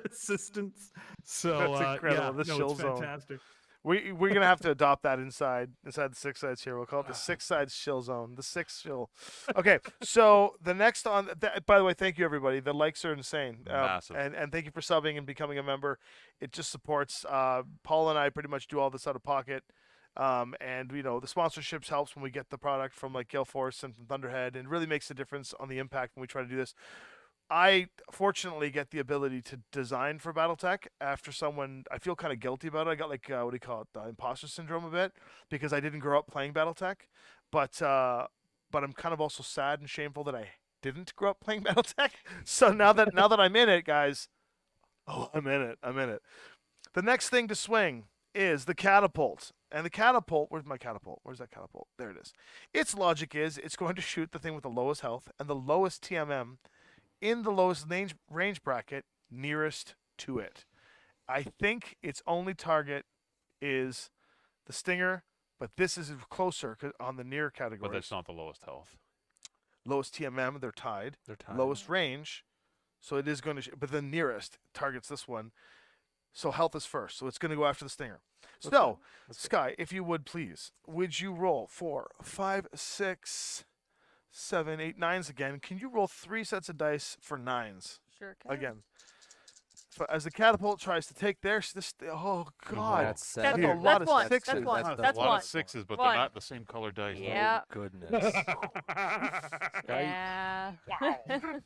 assistance. So That's incredible, yeah, the no, shill it's zone. fantastic. We're gonna have to adopt that inside the 6 sides here. We'll call it the 6 sides shill zone. The 6 shill. Okay, so the next on. By the way, thank you everybody. The likes are insane. Massive. And thank you for subbing and becoming a member. It just supports. Paul and I pretty much do all this out of pocket. And the sponsorships helps when we get the product from like Gale Force and from Thunderhead, and really makes a difference on the impact when we try to do this. I fortunately get the ability to design for Battletech after someone. I feel kind of guilty about it. I got like what do you call it, the imposter syndrome a bit, because I didn't grow up playing Battletech, but I'm kind of also sad and shameful that I didn't grow up playing Battletech. So now that I'm in it, guys, I'm in it. The next thing to swing is the catapult. And the catapult, where's my catapult? Where's that catapult? There it is. Its logic is it's going to shoot the thing with the lowest health and the lowest TMM in the lowest range bracket nearest to it. I think its only target is the Stinger, but this is closer on the near category. But that's not the lowest health. Lowest TMM, they're tied. They're tied. Lowest range, so it is going to, but the nearest targets this one. So health is first, so it's going to go after the Stinger. So, Sky, if you would please, would you roll 4, 5, 6, 7, 8, 9s again? Can you roll 3 sets of dice for 9s Sure can. again? As the catapult tries to take this, oh God, That's That's, a lot of one. sixes. That's one. That's That's a lot one. of 6s, but One. they're not the same color dice. Yeah. Goodness. Yeah. If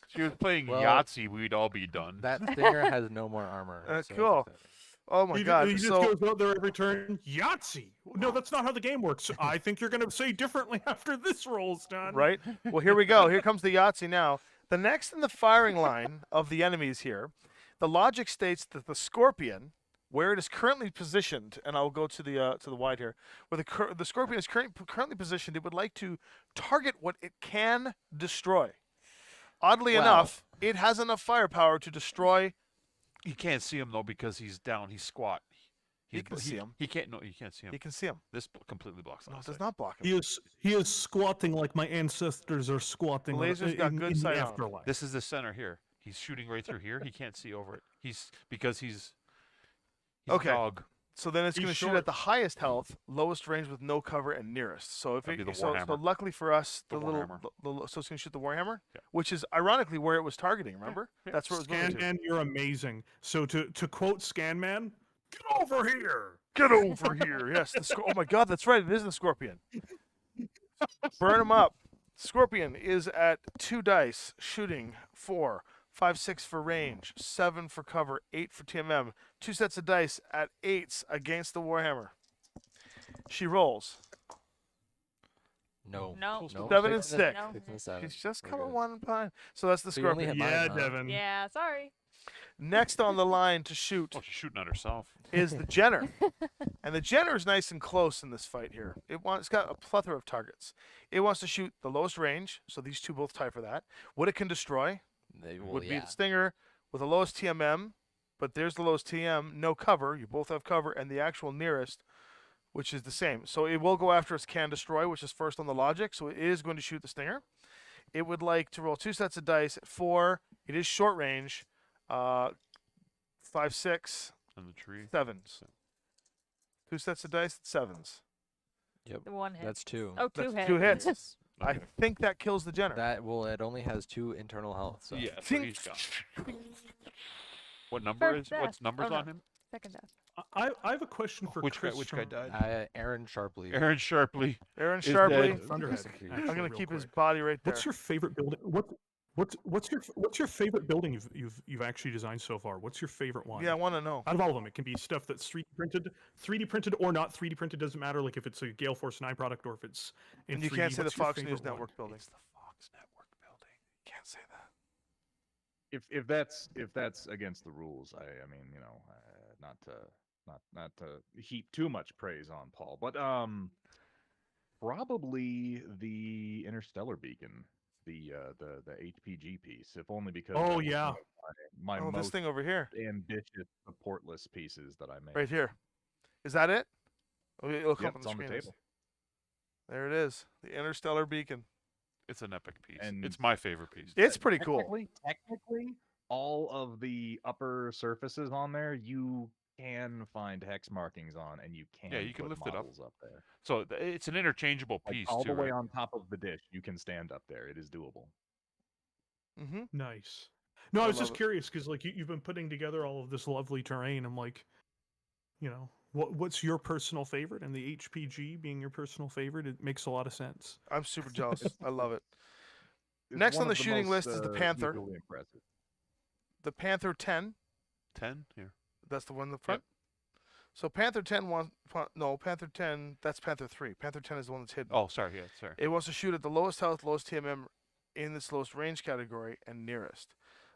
she was playing Well, Yahtzee, we'd all be done. That Stinger has no more armor. so cool. that's it. Oh my He God. just So goes out there every turn. Yahtzee. No, that's not how the game works. I think you're going to say differently after this roll's done. right? Well, here we go. Here comes the Yahtzee now. The next in the firing line of the enemies here, the logic states that the Scorpion, where it is currently positioned, and I'll go to the wide here, where the Scorpion is currently positioned, it would like to target what it can destroy. Oddly Wow. enough, it has enough firepower to destroy. You can't see him though because he's down. He's squat. He can see him. He can't. No, you can't see him. He can see him. This completely blocks. No, line it of does sight. not block him. He is squatting like my ancestors are squatting The laser's got good in sight the on him. afterlife. This is the center here. He's shooting right through here. He can't see over it. He's Okay. a dog. So then it's He's going to shoot short. at the highest health, lowest range with no cover, and nearest. So if That'd it, be the so Warhammer. luckily for us, The the little Warhammer. so it's going to shoot the Warhammer, Yeah. which is ironically where it was targeting. Remember? yeah. That's where it was moving to. Scanman, you're amazing. So to quote Scanman, get over here. Get over here! Yes. Oh my God, that's right. It is the Scorpion. Burn him up. Scorpion is at 2 dice, shooting 4, 5, 6 for range, 7 for cover, 8 for TMM. 2 sets of dice at 8s against the Warhammer. She rolls. No. No. No. 7 and 6 6. No. 6 and 7. She's just We're coming good. one behind. So that's the So you only Scorpion. hit mine, Yeah, huh? Devin. Yeah, sorry. Next on the line to shoot Oh, she's shooting at herself. is the Jenner. And the Jenner is nice and close in this fight here. It's got a plethora of targets. It wants to shoot the lowest range, so these two both tie for that. What it can destroy Well, would be yeah. the Stinger with the lowest TMM, but there's the lowest TM, no cover. You both have cover, and the actual nearest, which is the same. So it will go after its can destroy, which is first on the logic, so it is going to shoot the Stinger. It would like to roll 2 sets of dice at 4. It is short range. 5, 6, In the tree. 7s. 2 sets of dice at 7s. Yep. The one hit. That's 2. Oh, two That's hits. 2 hits. Yes. I Okay. think that kills the Jenner. That it only has 2 internal health. So Yeah, so Think- he's gone. What number First is? What's death. numbers Oh, no. on him? Second death. I have a question for Which Chris. guy from- died? Aaron Sharpley. Aaron Sharpley. Aaron is Sharpley. dead. Thunderhead. I'm I'm actually, gonna real keep his quick. body right there. What's your favorite building? What's your favorite building you've actually designed so far? What's your favorite one? Yeah, I want to know. Out of all of them, it can be stuff that's 3D printed or not 3D printed. Doesn't matter. Like if it's a Gale Force 9 product or if it's in And you 3D. can't say the what's your Fox News favorite one? Network building. It's the Fox Network building. Can't say that. If that's against the rules, I mean, you know, not to heap too much praise on Paul, but probably the Interstellar Beacon, the HPG piece, if only because Oh, that was yeah. one of my Oh, this most thing over here, ambitious supportless pieces that I made. right here. Is that it? Oh, it'll come Yep, up it's on on the the screen. table. There it is. The Interstellar Beacon. It's an epic piece. And- It's my favorite piece. It's pretty cool. Technically, all of the upper surfaces on there, you can find hex markings on, and you can you can put lift it up. models up there. So it's an interchangeable Like, piece all too. the way right? on top of the dish, you can stand up there. It is doable. Mm-hmm. Nice. No, I I was love just it. curious because like you've been putting together all of this lovely terrain. I'm like, you know, what's your personal favorite? And the HPG being your personal favorite, it makes a lot of sense. I'm super jealous. I love it. It's Next one on of the shooting most, list is the Panther. visually impressive. The Panther 10. 10 here. That's the one in the front. So Panther 10 wants no Panther 10. That's Panther 3. Panther 10 is the one that's hidden. Oh, sorry. Yeah, sorry. It wants to shoot at the lowest health, lowest TMM in its lowest range category and nearest.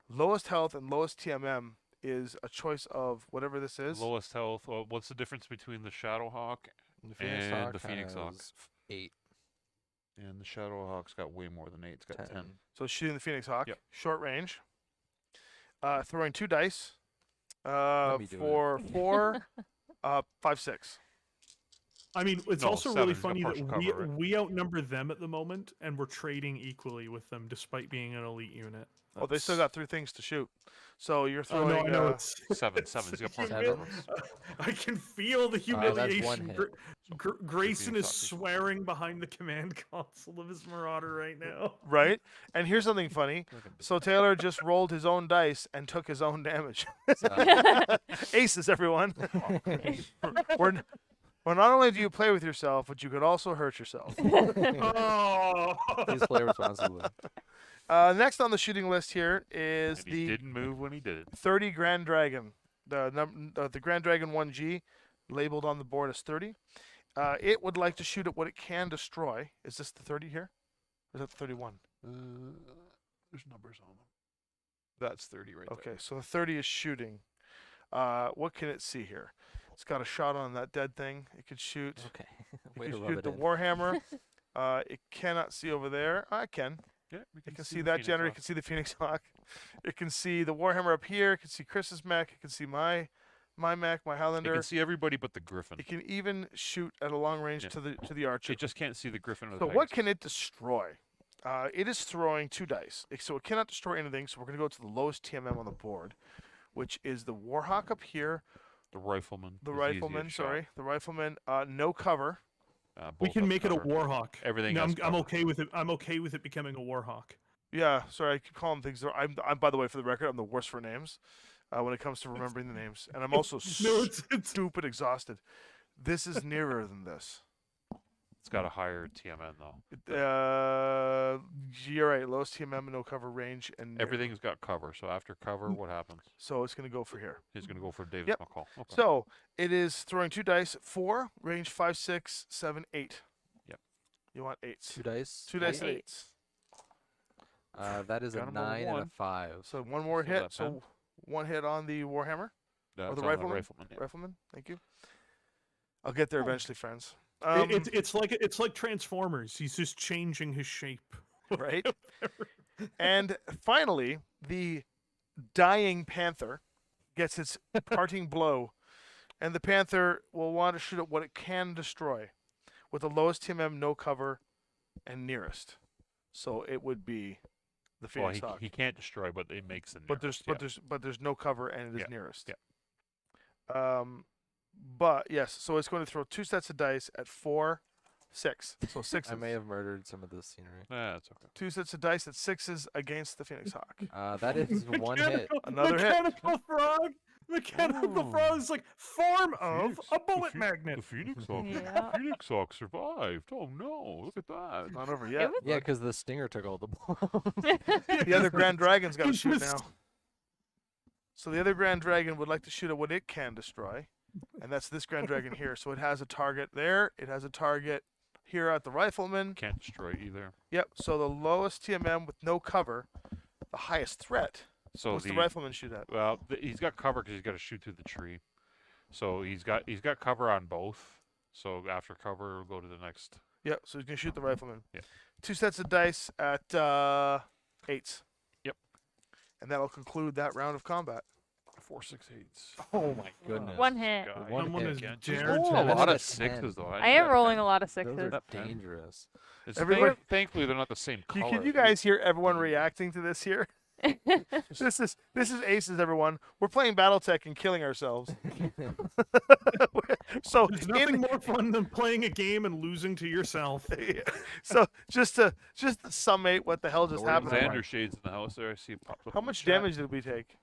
Lowest health and lowest TMM is a choice of whatever this is. Lowest health. Well, what's the difference between the Shadowhawk The Phoenix and Hawk the Phoenix Hawk? has 8. and the Shadowhawk's got way more than 8. It's got 10. So shooting the Phoenix Hawk, Yep. short range. Throwing 2 dice. me do it. For 4, 5, 6. I mean, it's No, also 7, really he's got funny that partial cover, right? we outnumber them at the moment, and we're trading equally with them despite being an elite unit. Oh, they still That's- got 3 things to shoot. So you're Oh, throwing. no, I know it's. 7. He's got You partial Seven. cover. I can feel the that's humiliation. one hit. Grayson Phoenix is Hawk. swearing behind the command console of his Marauder right now. Right? And here's something funny. Look at So Taylor just rolled his own dice and took his own damage. this. Aces, everyone. we're not only do you play with yourself, but you could also hurt yourself. Oh. Please play responsibly. Next on the shooting list here is And he the didn't move when he did it. 30 Grand Dragon. The Grand Dragon 1G, labeled on the board as 30. It would like to shoot at what it can destroy. Is this the 30 here? Or is that the 31? There's numbers on them. That's 30 right Okay, there. so the 30 is shooting. What can it see here? It's got a shot on that dead thing. It could shoot. Okay. It Way could to rub shoot it the in. Warhammer. It cannot see over there. I can. Yeah, we It can the see that Phoenix generator. It Hawk. can see the Phoenix Hawk. It can see the Warhammer up here. It can see Chris's mech. It can see my my mech, my It Highlander. can see everybody but the Griffin. It can even shoot at a long range Yeah. to the archer. It just can't see the Griffin or the So what Pegasus. can it destroy? It is throwing 2 dice, so it cannot destroy anything. So we're going to go to the lowest TMM on the board, which is the Warhawk up here, The Rifleman. the is Rifleman. easiest shot. The Rifleman. No cover. We Both can have make it a cover. Warhawk. Everything No, has I'm cover. okay with it. I'm okay with it becoming a Warhawk. Yeah, sorry, I keep calling things. I'm by the way, for the record, I'm the worst for names when it comes to remembering the names, and I'm also No, it's stupid exhausted. This is nearer than this. It's got a higher TMN though. You're right. Lowest TMM, no cover range, and near. Everything's got cover. So after cover, what happens? So it's going to go for here. He's gonna go for Davis Yep. McCall. Okay. So it is throwing 2 dice, 4, range 5, 6, 7, 8. Yep. You want 8s. 2 dice. 2 dice and Eight. 8s. That is Got a him over 9 and a one. 5. So one more So hit. that So 1 hit on the Warhammer. That's the on Rifleman? Rifleman. Yeah. Rifleman. Thank you. I'll get there eventually, friends. it's like Transformers. He's just changing his shape. Right? And finally, the dying panther gets its parting blow, and the panther will want to shoot at what it can destroy, with the lowest TMM, no cover, and nearest. So it would be the Well, Phoenix Hawk. he can't destroy, but it makes the but there's nearest, but there's no cover, and it is Yeah. nearest. Yeah. But yes, so it's going to throw 2 sets of dice at 4, 6. So 6. I may have murdered some of the scenery. That's okay. 2 sets of dice at 6s against the Phoenix Hawk. That is 1 hit. Another hit. Mechanical frog. Mechanical frog is like form of a bullet The magnet. Phoenix Hawk. Yeah. The Phoenix Hawk survived. Oh no! Look at that. Not over It yet. was- Yeah, because the stinger took all the blows. The other Grand Dragon's got to It's shoot just- now. So the other Grand Dragon would like to shoot at what it can destroy, and that's this Grand Dragon here. So it has a target there. It has a target here at the Rifleman. Can't destroy either. Yep. So the lowest TMM with no cover, the highest threat. So What's the Rifleman shoot at? Well, he's got cover because he's got to shoot through the tree. So he's got cover on both. So after cover, we'll go to the next. Yep. So he's gonna shoot the Rifleman. Yeah. 2 sets of dice at 8s. Yep. And that'll conclude that round of combat. 4, 6, 8s. Oh my goodness. 1 hit. Guy. One Someone hit. is Again. dared Oh, to- a Seven lot out of of 10. 6s though. I am rolling a lot of Those 6s. are That 10. dangerous. It's Everybody- thankfully, they're not the same color. Can you guys hear everyone reacting to this here? This is Aces, everyone. We're playing BattleTech and killing ourselves. So There's nothing more fun than playing a game and losing to yourself. so just to summate what the hell just Lord happened. Xander shades in the house there. I see. It popped up How in the much chat. damage did we take?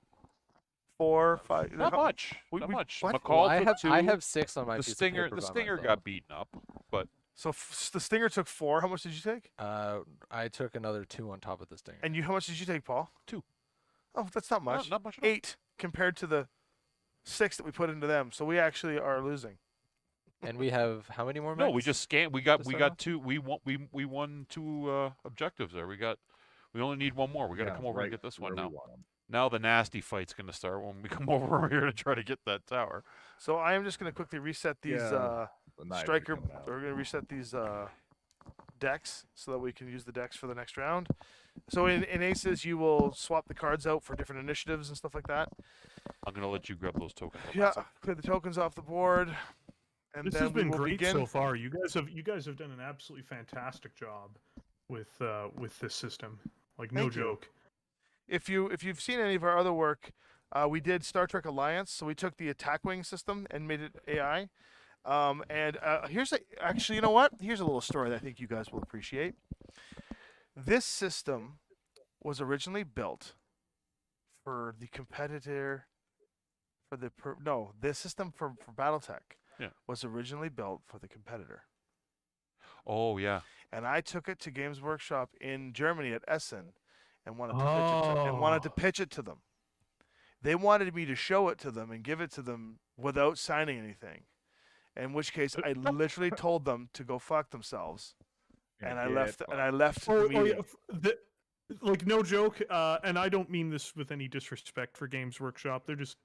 4, 5. Not how- much. we- Not we- much. what? McCall Well, I took have 2. I have 6 on my the piece of stinger. paper The by stinger myself. got beaten up, but So the Stinger took 4. How much did you take? I took another 2 on top of the stinger. And how much did you take, Paul? 2. Oh, that's not much. Not much. At all. 8 compared to the 6 that we put into them. So we actually are losing. And we have how many more? No, we mechs? just scanned. We Just got enough? 2. We won 2 objectives there. We only need 1 more. We got to Yeah, come over right and get this where one we now. want 'em. Now the nasty fight's gonna start when we come over here to try to get that tower. So I am just going to quickly reset these Yeah. The knives are striker. coming out. We're going to reset these decks so that we can use the decks for the next round. So in Aces, you will swap the cards out for different initiatives and stuff like that. I'm gonna let you grab those tokens. Hold on a Yeah, second. clear the tokens off the board. And This then has been we will great begin. so far. You guys have done an absolutely fantastic job with this system. Like no Thank you. joke. If you've seen any of our other work, we did Star Trek Alliance. So we took the attack wing system and made it AI. Actually, you know what? Here's a little story that I think you guys will appreciate. This system was originally built for the competitor. This system for BattleTech Yeah. was originally built for the competitor. Oh yeah. And I took it to Games Workshop in Germany at Essen and wanted to pitch it to them. They wanted me to show it to them and give it to them without signing anything. In which case, I literally told them to go fuck themselves, and I Get left. fucked. And I left the Oh, meeting. yeah, like no joke, and I don't mean this with any disrespect for Games Workshop. They're just,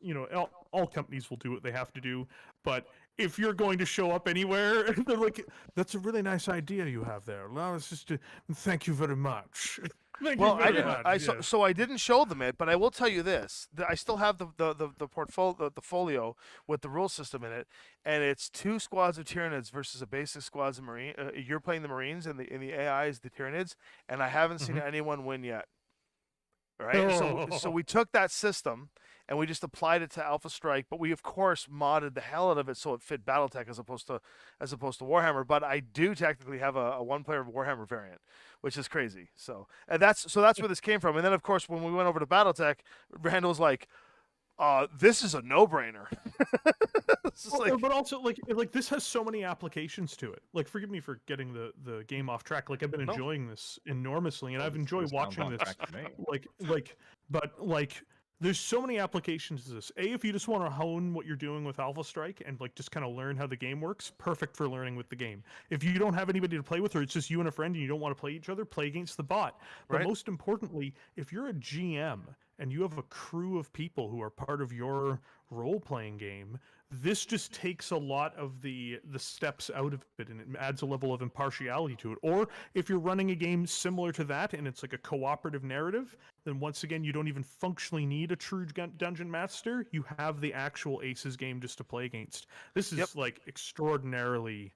all companies will do what they have to do. But if you're going to show up anywhere, they're like, "That's a really nice idea you have there. Allow us just to thank you very much." Thank Well, you I very didn't. much, So I didn't show them it, but I will tell you this: I still have the portfolio, the folio with the rule system in it, and it's 2 squads of Tyranids versus a basic squads of Marine. You're playing the Marines, and the AI is the Tyranids, and I haven't seen anyone win yet. Right? So we took that system and we just applied it to Alpha Strike, but we of course modded the hell out of it so it fit BattleTech as opposed to Warhammer. But I do technically have a 1-player Warhammer variant, which is crazy. So that's where this came from. And then of course when we went over to BattleTech, Randall's like, this is a no-brainer. It's just like, but also like this has so many applications to it. Like, forgive me for getting the game off track. Like, I've been enjoying this enormously, and I've enjoyed watching this. But there's so many applications to this. If you just want to hone what you're doing with Alpha Strike and like just kind of learn how the game works, perfect for learning with the game. If you don't have anybody to play with, or it's just you and a friend and you don't want to play each other, play against the bot. But Right. most importantly, if you're a GM and you have a crew of people who are part of your role-playing game, this just takes a lot of the steps out of it, and it adds a level of impartiality to it. Or if you're running a game similar to that and it's like a cooperative narrative, then once again you don't even functionally need a true dungeon master. You have the actual Aces game just to play against. This is like extraordinarily.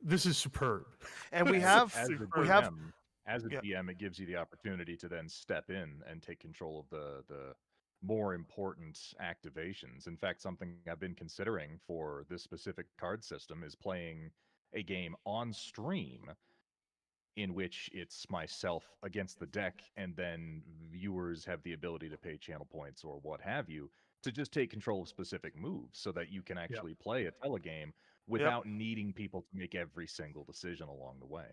This is superb. and we have as a we have GM, as a GM, it gives you the opportunity to then step in and take control of the more important activations. In fact, something I've been considering for this specific card system is playing a game on stream in which it's myself against the deck, and then viewers have the ability to pay channel points or what have you to just take control of specific moves so that you can actually play a telegame without needing people to make every single decision along the way.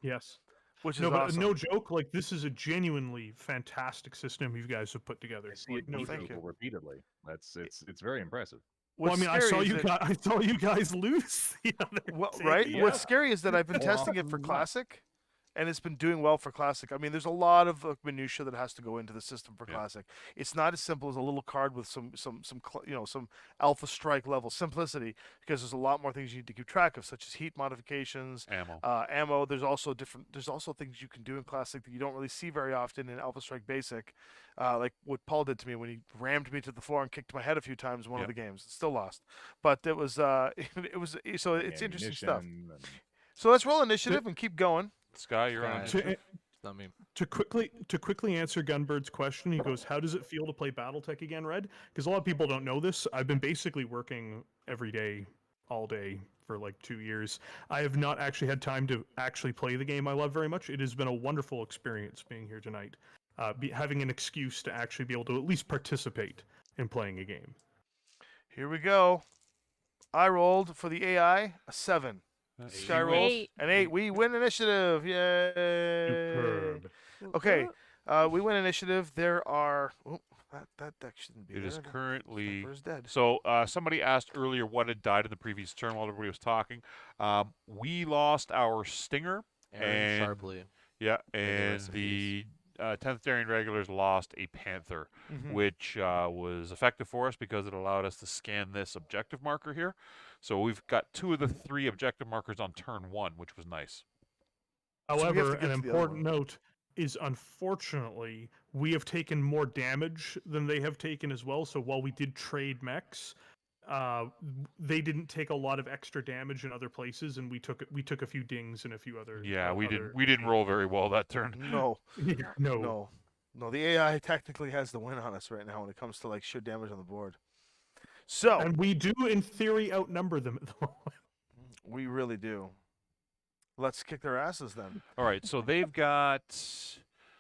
Yes. which is No, but awesome. no joke. Like, this is a genuinely fantastic system you guys have put together. I see Like, it no beat joke. people repeatedly. It's very impressive. Well, I What's mean, scary is that- I saw you guys lose the other day. right? Yeah. What's scary is that I've been More testing it often for than not. Classic, and it's been doing well for Classic. I mean, there's a lot of minutia that has to go into the system for Classic. It's not as simple as a little card with some Alpha Strike level simplicity, because there's a lot more things you need to keep track of, such as heat modifications, ammo. There's also things you can do in Classic that you don't really see very often in Alpha Strike Basic, like what Paul did to me when he rammed me to the floor and kicked my head a few times in one of the games. Still lost, but it was so it's interesting stuff. Ammunition and- So let's roll initiative and keep going. Sky, you're on. Sky. Not me. To quickly answer Gunbird's question, he goes, "How does it feel to play BattleTech again, Red?" Because a lot of people don't know this. I've been basically working every day, all day for like 2 years. I have not actually had time to actually play the game I love very much. It has been a wonderful experience being here tonight, having an excuse to actually be able to at least participate in playing a game. Here we go. I rolled for the AI a 7. Sky rolled 8. an 8. We win initiative. Yay! Superb. Okay, we win initiative. There are. Oh, that deck shouldn't be It there. is The currently. Emperor's dead. So somebody asked earlier what had died in the previous turn while everybody was talking. We lost our Stinger. Aaron And- Sharpley. Yeah, Regular and the 10th Darien Regulars lost a Panther, Mhm. which was effective for us because it allowed us to scan this objective marker here. So we've got 2 of the 3 objective markers on turn 1, which was nice. we have to However, get an to the other important one. note is, unfortunately, we have taken more damage than they have taken as well. So while we did trade mechs, they didn't take a lot of extra damage in other places, and we took a few dings and a few other. Yeah, we other didn't roll very well that turn. No, no. no. The AI technically has the win on us right now when it comes to like sheer damage on the board. So And we do, in theory, outnumber them at the moment. we really do. Let's kick their asses then. All right, so they've got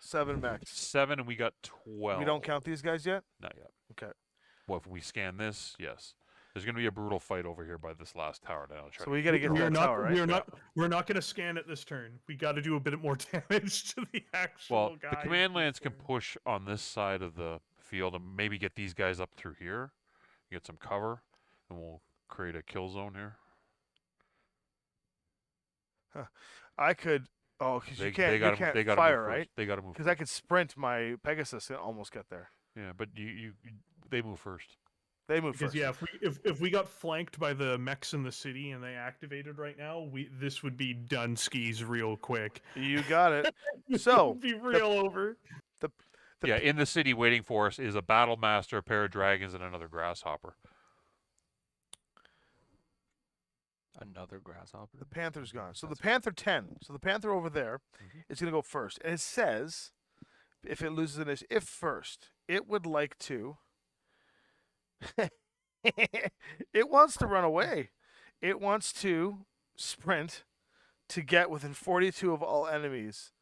7 mechs. 7 and we got 12. We don't count these guys yet. Not yet. Okay. Well, if we scan this, yes. There's going to be a brutal fight over here by this last tower now. So we got to get We to are that not. tower, right? We're not going to scan it this turn. We got to do a bit more damage to the actual Well, guys. the command lands can turn. push on this side of the field and maybe get these guys up through here, get some cover, and we'll create a kill zone here. I could. Oh, because They you can't. gotta, You can't they gotta fire, move right? First. They got to move. Because I could sprint my Pegasus and almost get there. Yeah, but they move first. They move Because first. yeah, if we got flanked by the mechs in the city and they activated right now, this would be done skis real quick. You got it. It So would be real over. the Yeah, in the city waiting for us is a battle master, a pair of dragons, and another grasshopper. Another grasshopper. the Panther's gone. So the That's- Panther 10. So the Panther over there Mhm. is going to go first. And it says, if it loses an if first, it would like to. It wants to run away. It wants to sprint to get within 42 of all enemies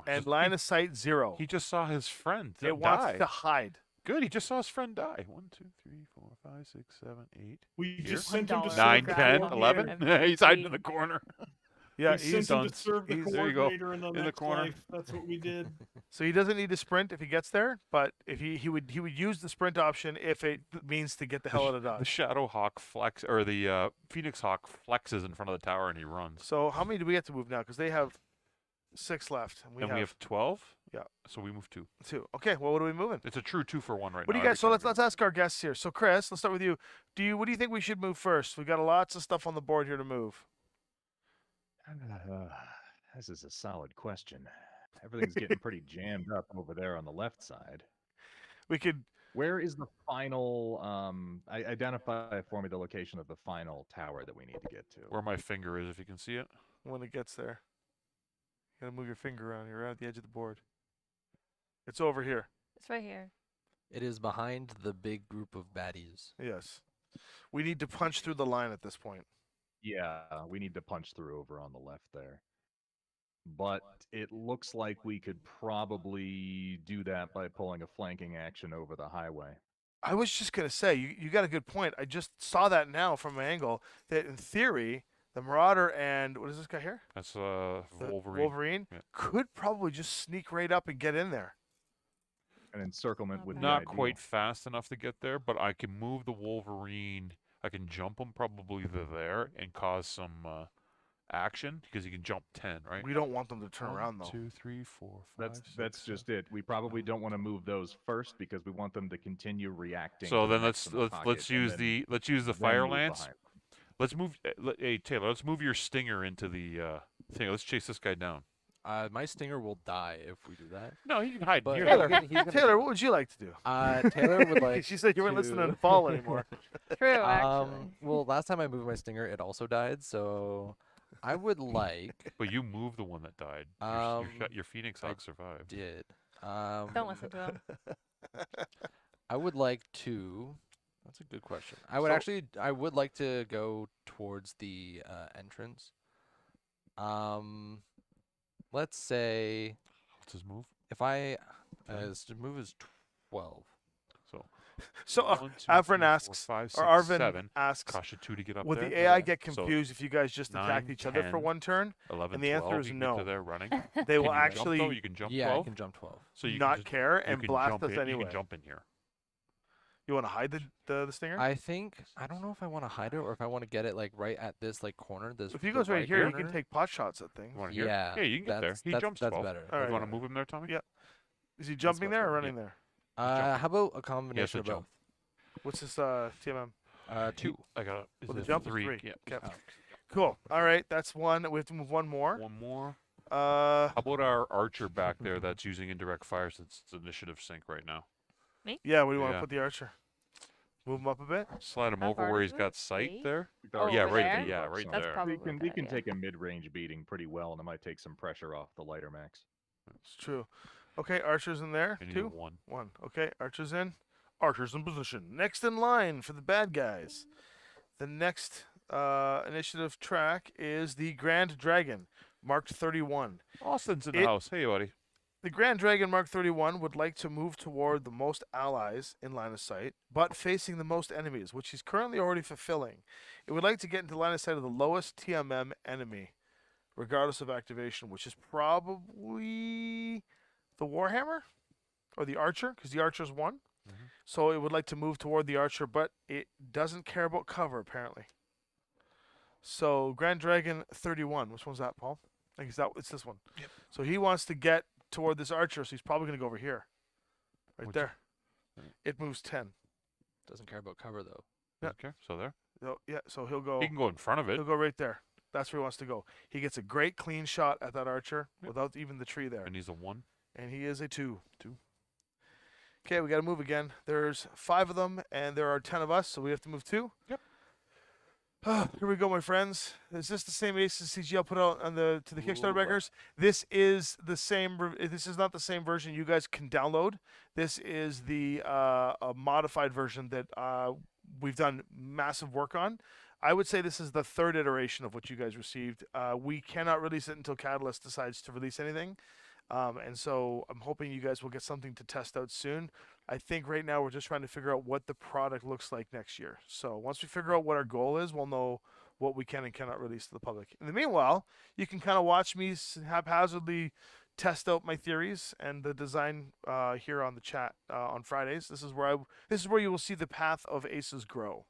and line of sight 0. He just saw his friend It die. wants to hide. Good. He just saw his friend die. 1, 2, 3, 4, 5, 6, 7, 8, We Here? just sent him to $1 serve 9, the 10, coordinator. 11. He's hiding in the corner. Yeah, We he's sent him done. to serve the He's- there you go, coordinator in the in the next corner. life. That's what we did. so he doesn't need to sprint if he gets there, but if he would use the sprint option if it means to get the hell out of The dodge. Shadow Hawk flex, or the Phoenix Hawk flexes in front of the tower and he runs. So how many do we have to move now? Because they have 6 left, and we have 12. Yeah. So we move 2. 2. Okay, well, what are we moving? It's a true 2-for-1 right What do now. you guys? every So let's time let's ask our guests here. So Chris, let's start with you. What do you think we should move first? We got lots of stuff on the board here to move. This is a solid question. Everything's getting pretty jammed up over there on the left side. We could. Where is the final? Identify for me the location of the final tower that we need to get to. Where my finger is, if you can see it. When it gets there, you gotta move your finger around. You're right at the edge of the board. It's over here. It's right here. It is behind the big group of baddies. Yes. We need to punch through the line at this point. Yeah, we need to punch through over on the left there. But it looks like we could probably do that by pulling a flanking action over the highway. I was just gonna say, you got a good point. I just saw that now from an angle that in theory, the Marauder and what is this guy here? That's The Wolverine. Yeah. could probably just sneak right up and get in there. An encirclement would be Not ideal. quite fast enough to get there, but I can move the Wolverine. I can jump him probably to there and cause some action because he can jump 10, right? We don't want them to turn around though. 2, 3, 4, 5. That's just it. We probably don't want to move those first because we want them to continue reacting. So to the then mechs in the let's pocket and use then let's use the then fire move lance. behind. Let's move. Hey Taylor, let's move your stinger into the thing. Let's chase this guy down. My stinger will die if we do that. No, he can hide But here. Taylor, he's gonna Taylor, do what would you like to do? it. Taylor would like. She said you weren't listening to- to Paul anymore. True, actually. Well, last time I moved my stinger, it also died. So I would like. But you moved the one that died. Your Phoenix I Hawk survived. Did. Don't listen to him. I would like to. That's a good question. I would So- actually. I would like to go towards the entrance. Let's say What's his move? if I his move is 12. So. So 1, 2, 3, Avrin 4, asks, 5, or 6, Arvin 7. asks, Cost you 2 to get up would there. the AI Yeah. get So, confused if you guys just attacked 9, each other for 10, one turn? 11, And the 12, answer is you can no. Get to there running. They will Can you jump, though? actually You can jump Yeah, 12. I can jump 12. So you not can just, care you and can blast jump us in, anyway. You can jump in here. You want to hide the stinger? I think I don't know if I want to hide it or if I want to get it like right at this like corner. This. if he the goes right here, he corner. can take pot shots at things. You want to hear? Yeah. Yeah, you can get there. He jumps That's 12. better. All right. You want to move him there, Tommy? Yeah. Is he jumping much there or better. running there? How about a combination of jump. both? What's this TMM? 2. I got Well, the it jump is 3. 3. Yeah. Okay. Oh. Cool. All right, that's one. We have to move one more. One more. Uh, How about our archer back there that's using indirect fire since it's initiative sync right now? yeah. Where do you want to Yeah. put the archer? Move him up a bit. Slide him How over far where is he's it? got sight 8? there. Oh, yeah, over right there? there. Yeah, right That's there. probably We can a good idea. take a mid-range beating pretty well, and it might take some pressure off the lighter mechs. It's true. Okay, archer's in there. You need 2. 1. 1. Okay, archer's in. Archer's in position. Next in line for the bad guys. The next initiative track is the Grand Dragon, marked 31. Austin's in the It- house. Hey, buddy. The Grand Dragon Mark 31 would like to move toward the most allies in line of sight, but facing the most enemies, which he's currently already fulfilling. It would like to get into line of sight of the lowest TMM enemy, regardless of activation, which is probably the Warhammer or the Archer, because the Archer's 1. Mhm. So it would like to move toward the Archer, but it doesn't care about cover, apparently. So Grand Dragon 31, which one's that, Paul? I think it's this one. Yep. So he wants to get toward this archer, so he's probably going to go over here. Right Which- there. Right. It moves 10. Doesn't care about cover though. Yeah. Okay, so there. Yeah, so he'll go. He can go in front of it. He'll go right there. That's where he wants to go. He gets a great clean shot at that archer without even the tree there. And he's a 1. And he is a 2. Okay, we got to move again. There's 5 of them, and there are 10 of us, so we have to move 2. Yep. Here we go, my friends. Is this the same Aces CGL put out on to the Kickstarter Ooh. backers? This is the same. This is not the same version you guys can download. This is the a modified version that we've done massive work on. I would say this is the 3rd iteration of what you guys received. We cannot release it until Catalyst decides to release anything. And so I'm hoping you guys will get something to test out soon. I think right now we're just trying to figure out what the product looks like next year. So once we figure out what our goal is, we'll know what we can and cannot release to the public. In the meanwhile, you can kind of watch me haphazardly test out my theories and the design here on the chat on Fridays. This is where you will see the path of Aces grow,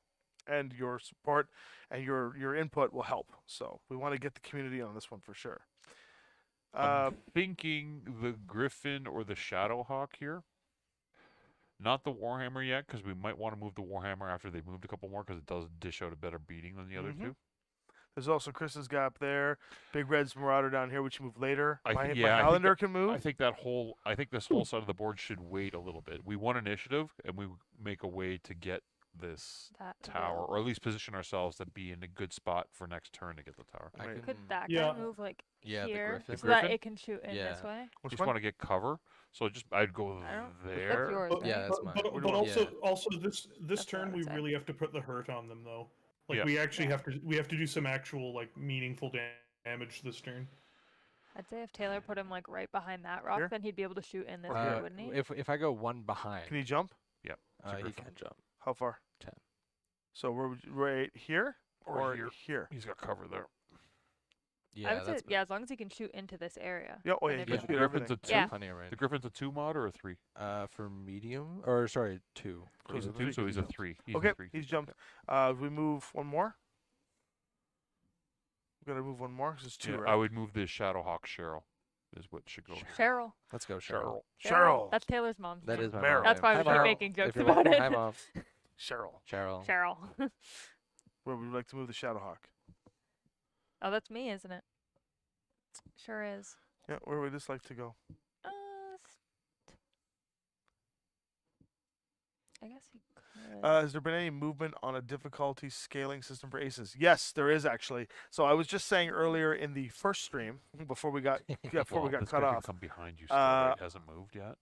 and your support and your input will help. So we want to get the community on this one for sure. I'm thinking the Griffin or the Shadowhawk here. Not the Warhammer yet, because we might want to move the Warhammer after they've moved a couple more, because it does dish out a better beating than the other 2. There's also Chris's Gap there. Big Red's Marauder down here, which you move later. I My think that- Highlander can move. I think this whole side of the board should wait a little bit. We want initiative, and we make a way to get this That tower, will- or at least position ourselves to be in a good spot for next turn to get the tower. I Right. can, Could that Yeah. guy move like Yeah, the here Griffin. so that Griffin? it can shoot in this Yeah. way? Which Just one? want to get cover, so I'd go I don't- there. That's yours, But, right? Yeah, that's but, mine. but, We're but doing- also this That's what I turn would we say. really have to put the hurt on them though. Like Yeah. we actually Yeah. have to do some actual like meaningful damage this turn. I'd say if Taylor put him like right behind that rock, Here? then he'd be able to shoot in this Or way, here? wouldn't he? if I go one behind, Can he jump? Yep. he Griffin. can jump. How far? 10. So we're right here Or or here. He's got cover there. Yeah, I would say that's yeah, as long as he can shoot into this area. Yeah, oh then yeah, it'd he be can fine. shoot Griffin's everything. a 2. Yeah. plenty of range. The Griffin's a 2 mod or a 3? For medium, or sorry, 2. So he's a three, 2, so because he's he a jumped. 3. He's Okay, a 3. he's jumped. We move one more. We're gonna move one more because it's 2, Yeah, right? I would move the Shadowhawk Cheryl. Is what should go. Cheryl. Let's go, Cheryl. Cheryl. That's Taylor's mom's That name. is my Meryl. mom. That's why Hi, we start Mom. making If jokes you're about listening, it. Hi, Mom. Cheryl. Cheryl. Cheryl. Where would you like to move the Shadowhawk? Oh, that's me, isn't it? Sure is. Yeah, where would this like to go? I guess he could. Has there been any movement on a difficulty scaling system for Aces? Yes, there is actually. So I was just saying earlier in the first stream before we got Well, cut this guy can off. come behind you still, right? It hasn't moved yet.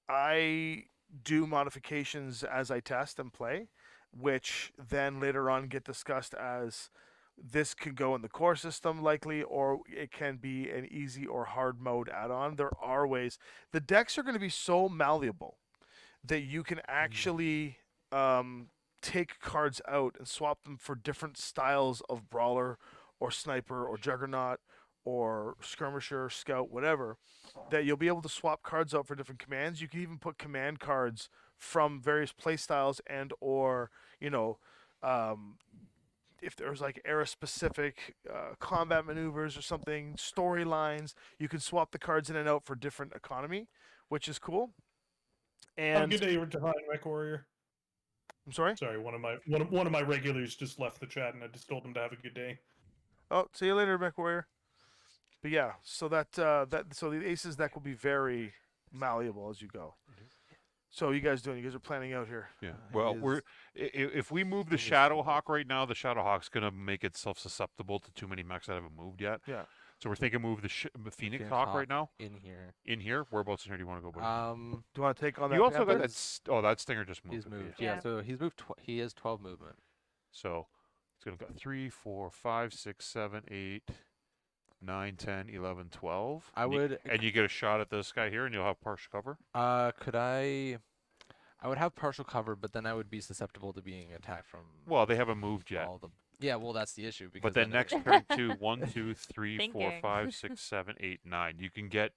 I do modifications as I test and play, which then later on get discussed as this could go in the core system likely, or it can be an easy or hard mode add-on. There are ways. The decks are going to be so malleable that you can actually take cards out and swap them for different styles of brawler or sniper or juggernaut or skirmisher, scout, whatever, that you'll be able to swap cards out for different commands. You can even put command cards from various playstyles and or, if there's like era-specific combat maneuvers or something, storylines, you can swap the cards in and out for different economy, which is cool. Have a And good day, Divine Mech Warrior. I'm sorry. Sorry, one of my regulars just left the chat, and I just told him to have a good day. Oh, see you later, Mech Warrior. But yeah, so so the Aces deck will be very malleable as you go. So you guys doing? You guys are planning out here. Yeah. Well, if we move the Shadowhawk right now, the Shadowhawk's gonna make itself susceptible to too many mechs that haven't moved yet. Yeah. So we're thinking move the Phoenix Phoenix Hawk Hawk right now. in here. In here, whereabouts in here do you want to go? Buddy? Do you want to take on that? you also got Panther? that. That Stinger just moved. He's it, moved. Yeah. Yeah, so he's moved. He has 12 movement. So it's gonna go 3, 4, 5, 6, 7, 8, 9, 10, 11, 12. I And you- would. And you get a shot at this guy here, and you'll have partial cover. Could I? I would have partial cover, but then I would be susceptible to being attacked from Well, they haven't moved yet. all the. Yeah, well, that's the issue. Because But then it- next turn, 2, 1, 2, 3, 4, Thinking. 5, 6, 7, 8, 9. You can get.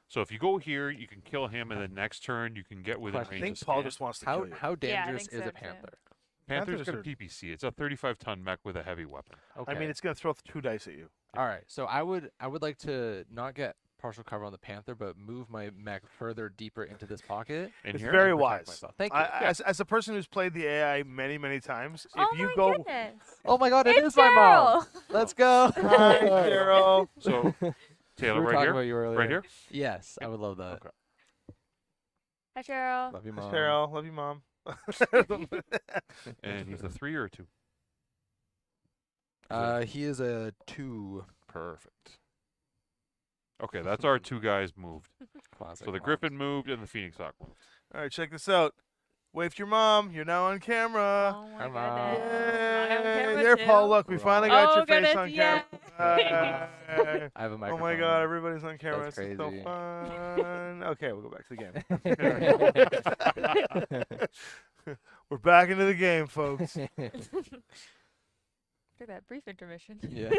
So if you go here, you can kill him, and then next turn you can get within I Question. range. think of Paul scan. just wants to how kill you. how dangerous think is so a too. panther? Panther's got a Panthers are- PPC. It's a 35-ton mech with a heavy weapon. Okay. I mean, it's gonna throw 2 dice at you. all right. So I would like to not get partial cover on the Panther, but move my mech further deeper into this pocket. In It's here? very and protect wise. myself. Thank you. As a person who's played the AI many times, if Oh you my go, goodness. Oh my God, it It's is my mom. Cheryl. Let's go. hi Daryl. So we Taylor, were right talking here. about you earlier. Right here. Yes, I would love that. Okay. Hi, Cheryl. Love you, mom. Cheryl, love you, mom. And he's a 3 or a 2. He is a 2. Perfect. Okay, that's our 2 guys moved. Classic. So the moms. Griffin moved and the Phoenix Hawk moved. All right, check this out. Wave to your mom. You're now on camera. Oh my Come goodness. on. Am I on Yay! camera There, too? Paul. Look, we We're finally all- got Oh, your face goodness, on yeah. camera. Yay. I have a Oh microphone. my God! Everybody's on camera. That's This is so crazy. fun. Okay, we'll go back to the game. We're back into the game, folks. After that brief intermission. Yeah.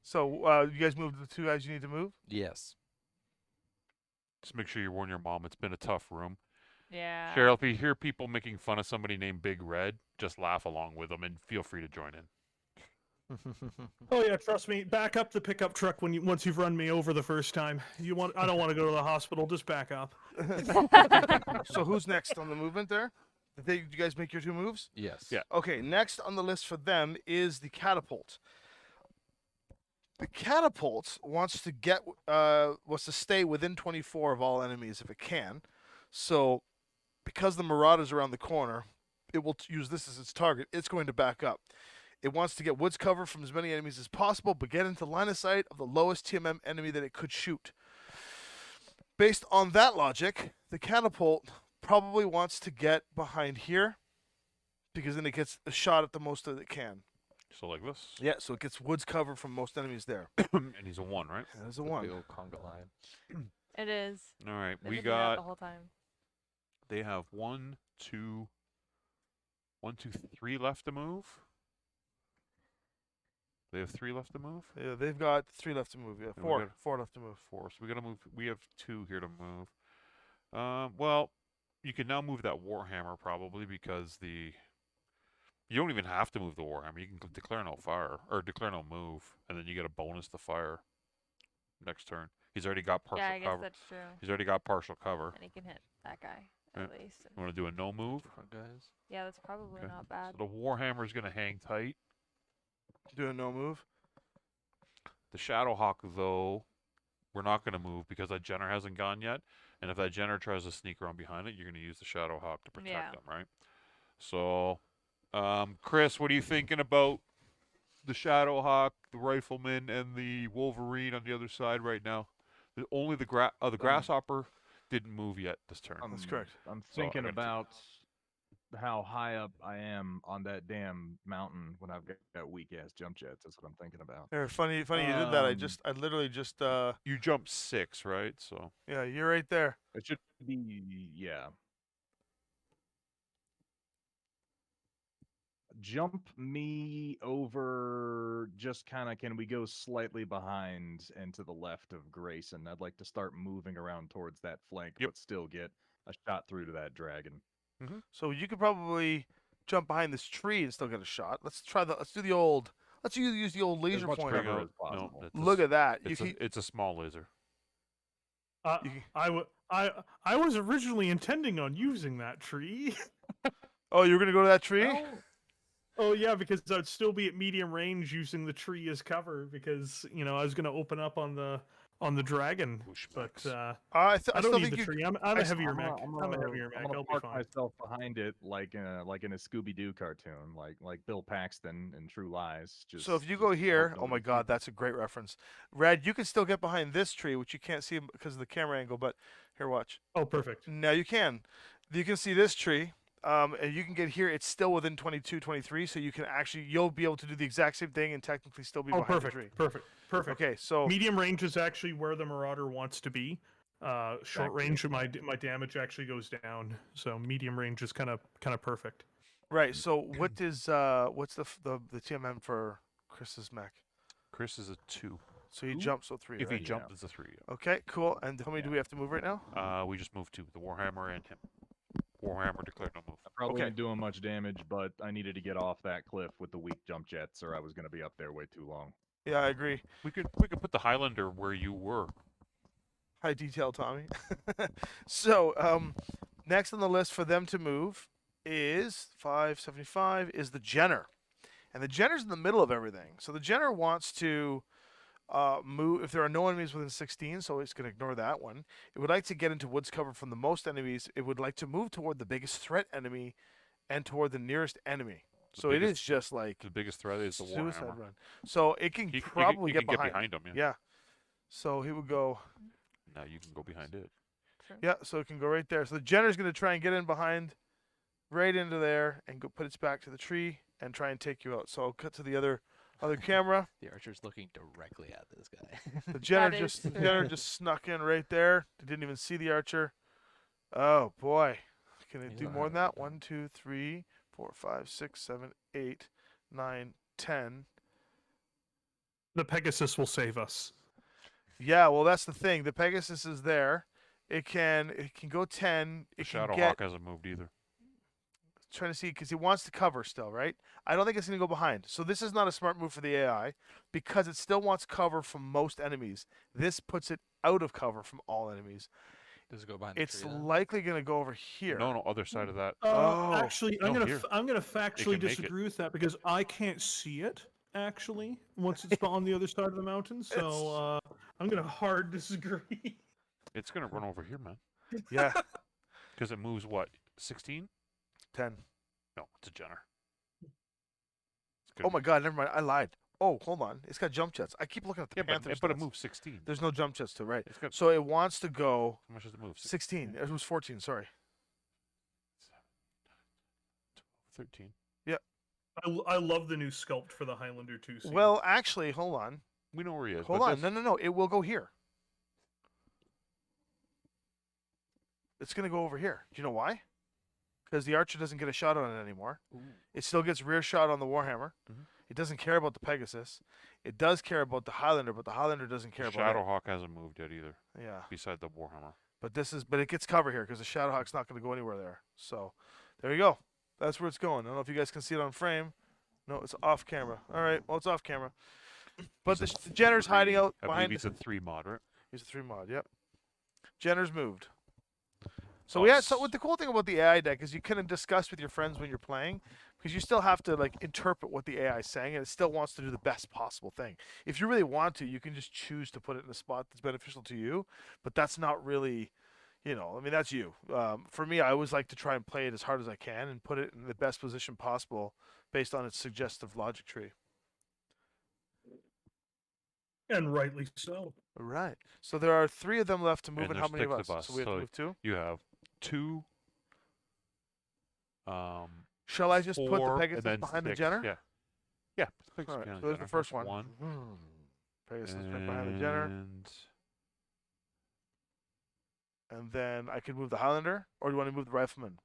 So, you guys moved the 2 guys you need to move? Yes. Just make sure you warn your mom. It's been a tough room. Yeah. Cheryl, if you hear people making fun of somebody named Big Red, just laugh along with them and feel free to join in. Oh yeah, trust me. Back up the pickup truck once you've run me over the first time. I don't want to go to the hospital. Just back up. So, who's next on the movement there? Did you guys make your 2 moves? Yes. Yeah. Okay, next on the list for them is the catapult. The catapult wants to stay within 24 of all enemies if it can. So, because the Marauder's around the corner, it will use this as its target. It's going to back up. It wants to get woods cover from as many enemies as possible, but get into line of sight of the lowest TMM enemy that it could shoot. Based on that logic, the catapult probably wants to get behind here, because then it gets a shot at the most that it can. So like this. Yeah, so it gets woods cover from most enemies there. And he's a 1, right? That is a Big 1. old conga line. It is. All right. They've We been doing that the got. whole time. They have 1, 2, 3 left to move. They have 3 left to move. Yeah, they've got 3 left to move. Yeah, we 4. got- 4 left to move. 4. So we gotta move. We have 2 here to move. Well, you can now move that Warhammer probably because you don't even have to move the Warhammer. You can declare no fire or declare no move, and then you get a bonus to fire next turn. He's already got partial Yeah, I guess cover. that's true. He's already got partial cover. And he can hit that guy Yeah. at least. You want to do a no move? Front guys. Yeah, that's probably Okay. not bad. So the Warhammer's gonna hang tight. Doing no move. The Shadowhawk, though, we're not going to move because that Jenner hasn't gone yet. And if that Jenner tries to sneak around behind it, you're going to use the Shadowhawk to protect Yeah. them, right? So, Chris, what are you thinking about the Shadowhawk, the Rifleman, and the Wolverine on the other side right now? Only the Grasshopper didn't move yet this turn. That's correct. I'm So thinking I gotta about how high up I am on that damn mountain when I've got weak ass jump jets. That's what I'm thinking about. Here, funny you did that. Um, I literally just You jumped 6, right? So yeah, you're right there. It should be, yeah. Jump me over, just kind of, can we go slightly behind and to the left of Grayson? I'd like to start moving around towards that flank, Yep. but still get a shot through to that dragon. So you could probably jump behind this tree and still get a shot. Let's do the old. Let's use the old laser much pointer. cover no, as possible. that's Look at that. it's a small laser. You can- I was originally intending on using that tree. Oh, you were gonna go to that tree? Oh yeah, because I'd still be at medium range using the tree as cover because I was going to open up on the dragon. But Pushbacks. I I still don't need think the you. tree. I'm I a s- heavier mech. I'm I'm a gonna- heavier mech. I'm gonna I'll be park fine. myself behind it like in a Scooby Doo cartoon, like Bill Paxton in True Lies. So if you just go here, hope oh my nobody God, sees that's a great reference. Red, you can still get behind this tree, which you can't see because of the camera angle. But here, watch. Oh, perfect. Now you can. You can see this tree, and you can get here. It's still within 22, 23, so you can you'll be able to do the exact same thing and technically still be Oh, behind the tree. perfect. Perfect. Okay, so Medium range is actually where the Marauder wants to be. Short Exactly. range, my damage actually goes down. So medium range is kind of perfect. right. So what is what's the TMM for Chris's mech? Chris is a 2. So he Ooh. jumps, so 3. If he right? jumped, it's a 3. Okay, cool. And how many do we have to move right now? We just moved 2. The Warhammer and him. Warhammer declared no move. I probably Okay. ain't doing much damage, but I needed to get off that cliff with the weak jump jets, or I was going to be up there way too long. Yeah, I agree. We could put the Highlander where you were. High detail, Tommy. So, next on the list for them to move is 575 is the Jenner. And the Jenner's in the middle of everything. So the Jenner wants to move if there are no enemies within 16, so it's going to ignore that one. It would like to get into woods cover from the most enemies. It would like to move toward the biggest threat enemy and toward the nearest enemy. So it is just like The biggest threat is the suicide Warhammer. run. So it can He probably can get behind. him. Yeah. Yeah. So he would go. Now you can go behind it. Yeah, so it can go right there. So the Jenner's going to try and get in behind, right into there, and go put its back to the tree and try and take you out. So I'll cut to the other camera. The archer's looking directly at this guy. The Jenner That is just snuck in right there. They didn't even see the archer. Oh boy, can it He's do not more than having that? a good 1, 2, 3, 4, 5, 6, 7, 8, 9, 10. The Pegasus will save us. Yeah, well that's the thing. The Pegasus is there. It can go 10. The It can Shadowhawk get. hasn't moved either. Trying to see because he wants to cover still, right? I don't think it's going to go behind. So this is not a smart move for the AI because it still wants cover from most enemies. This puts it out of cover from all enemies. Does it go behind the It's tree then? likely going to go over here. No, other side of that. Oh. Actually, I'm No, gonna here. I'm gonna factually can make it. disagree with that because I can't see it actually once it's on the other side of the mountain. So I'm gonna hard disagree. It's gonna run over here, man. Yeah, Because it moves what? 16? 10. No, it's a Jenner. Oh my God, never mind. I lied. Oh, hold on. It's got jump jets. I keep looking at the Yeah, Panther but it stats. moves 16. There's no jump jets to it, right? It's got So it wants to go how much does it move? 16. It was 14. Sorry. 13. I love the new sculpt for the Highlander 2 scene. Well, actually, hold on. We know where he is. Hold but on. this- No, no, no. It will go here. It's going to go over here. Do you know why? Because the archer doesn't get a shot on it anymore. Ooh. It still gets rear shot on the Warhammer. Mhm. It doesn't care about the Pegasus. It does care about the Highlander, but the Highlander doesn't care about it. Shadowhawk hasn't moved yet either, Yeah. beside the Warhammer. But it gets cover here because the Shadowhawk's not going to go anywhere there. So there you go. That's where it's going. I don't know if you guys can see it on frame. No, it's off camera. All right. Well, it's off camera. But the Jenner's hiding out I behind. believe he's a 3 mod, right? He's a 3 mod. Yep. Jenner's moved. So yeah. So what the cool thing about the AI deck is you can discuss with your friends when you're playing, because you still have to like interpret what the AI is saying, and it still wants to do the best possible thing. If you really want to, you can just choose to put it in a spot that's beneficial to you, but that's not really, I mean, that's you. For me, I always like to try and play it as hard as I can and put it in the best position possible based on its suggestive logic tree. and rightly so. All right. So there are 3 of them left to move, And and how there's many of 6 us? of us, So we have to so move 2. You have 2. Shall I just put the 4, Pegasus and then behind 6. the Jenner? Yeah. Yeah. Pegasus All right. behind So there's the Jenner. first That's one. Pegasus right behind the Jenner. And then I could move the Highlander, or do you want to move the Rifleman?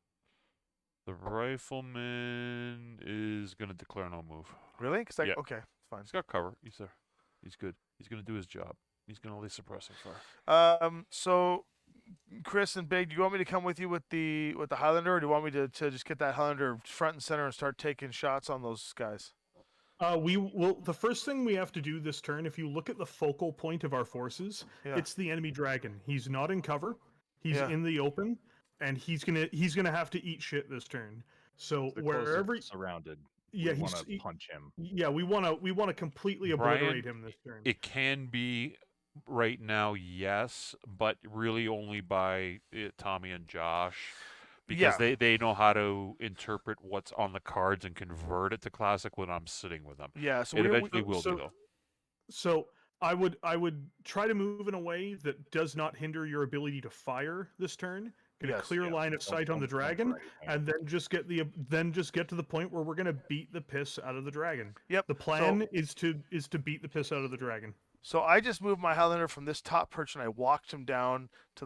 The Rifleman is going to declare no move. Really? Because Yeah. okay, fine. He's got cover. He's there. He's good. He's going to do his job. He's going to lay suppressing fire. So Chris and Big, do you want me to come with you with the Highlander, or do you want me to just get that Highlander front and center and start taking shots on those guys? We will. The first thing we have to do this turn, if you look at the focal point of our forces, Yeah. it's the enemy dragon. He's not in cover. He's Yeah. in the open, and he's gonna have to eat shit this turn. So The closest wherever, surrounded, yeah, we want he's to punch him. yeah, we wanna completely Brian, obliterate him this turn. It can be right now, yes, but really only by Tommy and Josh. Because Yeah. they know how to interpret what's on the cards and convert it to classic when I'm sitting with them. Yeah. So It we eventually will so- do, though. So I would try to move in a way that does not hinder your ability to fire this turn. Get a Yes, clear Yeah, line of sight on the don't dragon, right hand. and then just get to the point where we're gonna beat the piss out of the dragon. Yep. The plan is to beat the piss out of the dragon. So I just moved my Highlander from this top perch and I walked him down to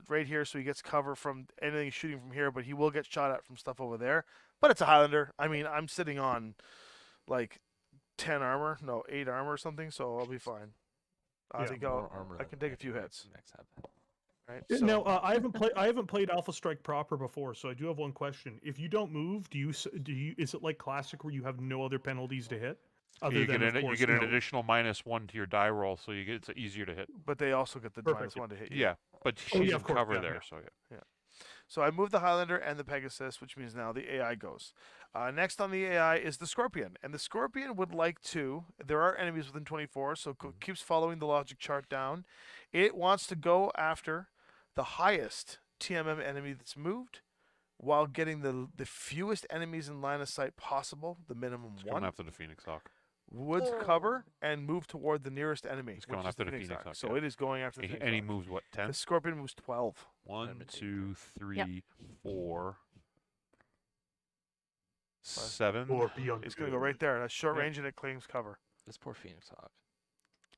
right here, so he gets cover from anything shooting from here, but he will get shot at from stuff over there. But it's a Highlander. I mean, I'm sitting on like 10 armor, no 8 armor or something, so I'll be fine. I Yeah, think More armor I than can take a few mechs hits. have that. Right? Now I haven't played Alpha Strike proper before, so I do have one question. If you don't move, is it like classic where you have no other penalties to hit? Other You than, get of an, course, you get an know, additional -1 to your die roll, so it's easier to hit. But they also get the Perfect. -1 to hit you. Yeah, but Oh, she's yeah, in of course, cover yeah, there, yeah. so yeah. So I moved the Highlander and the Pegasus, which means now the AI goes. Next on the AI is the Scorpion, and the Scorpion would like to. There are enemies within 24, so keeps following the logic chart down. It wants to go after the highest TMM enemy that's moved, while getting the fewest enemies in line of sight possible, the minimum It's one. coming after the Phoenix Hawk. Woods cover and move toward the nearest enemy. It's going which is after the Phoenix Phoenix Hawk. Hawk, So yeah. it is going after the Phoenix And he Hawk. moves what, 10? The Scorpion moves 12. 1, 2, 3, Yep. 4, 7. or beyond. It's going to go right there. That's short Yeah. range and it claims cover. This poor Phoenix Hawk.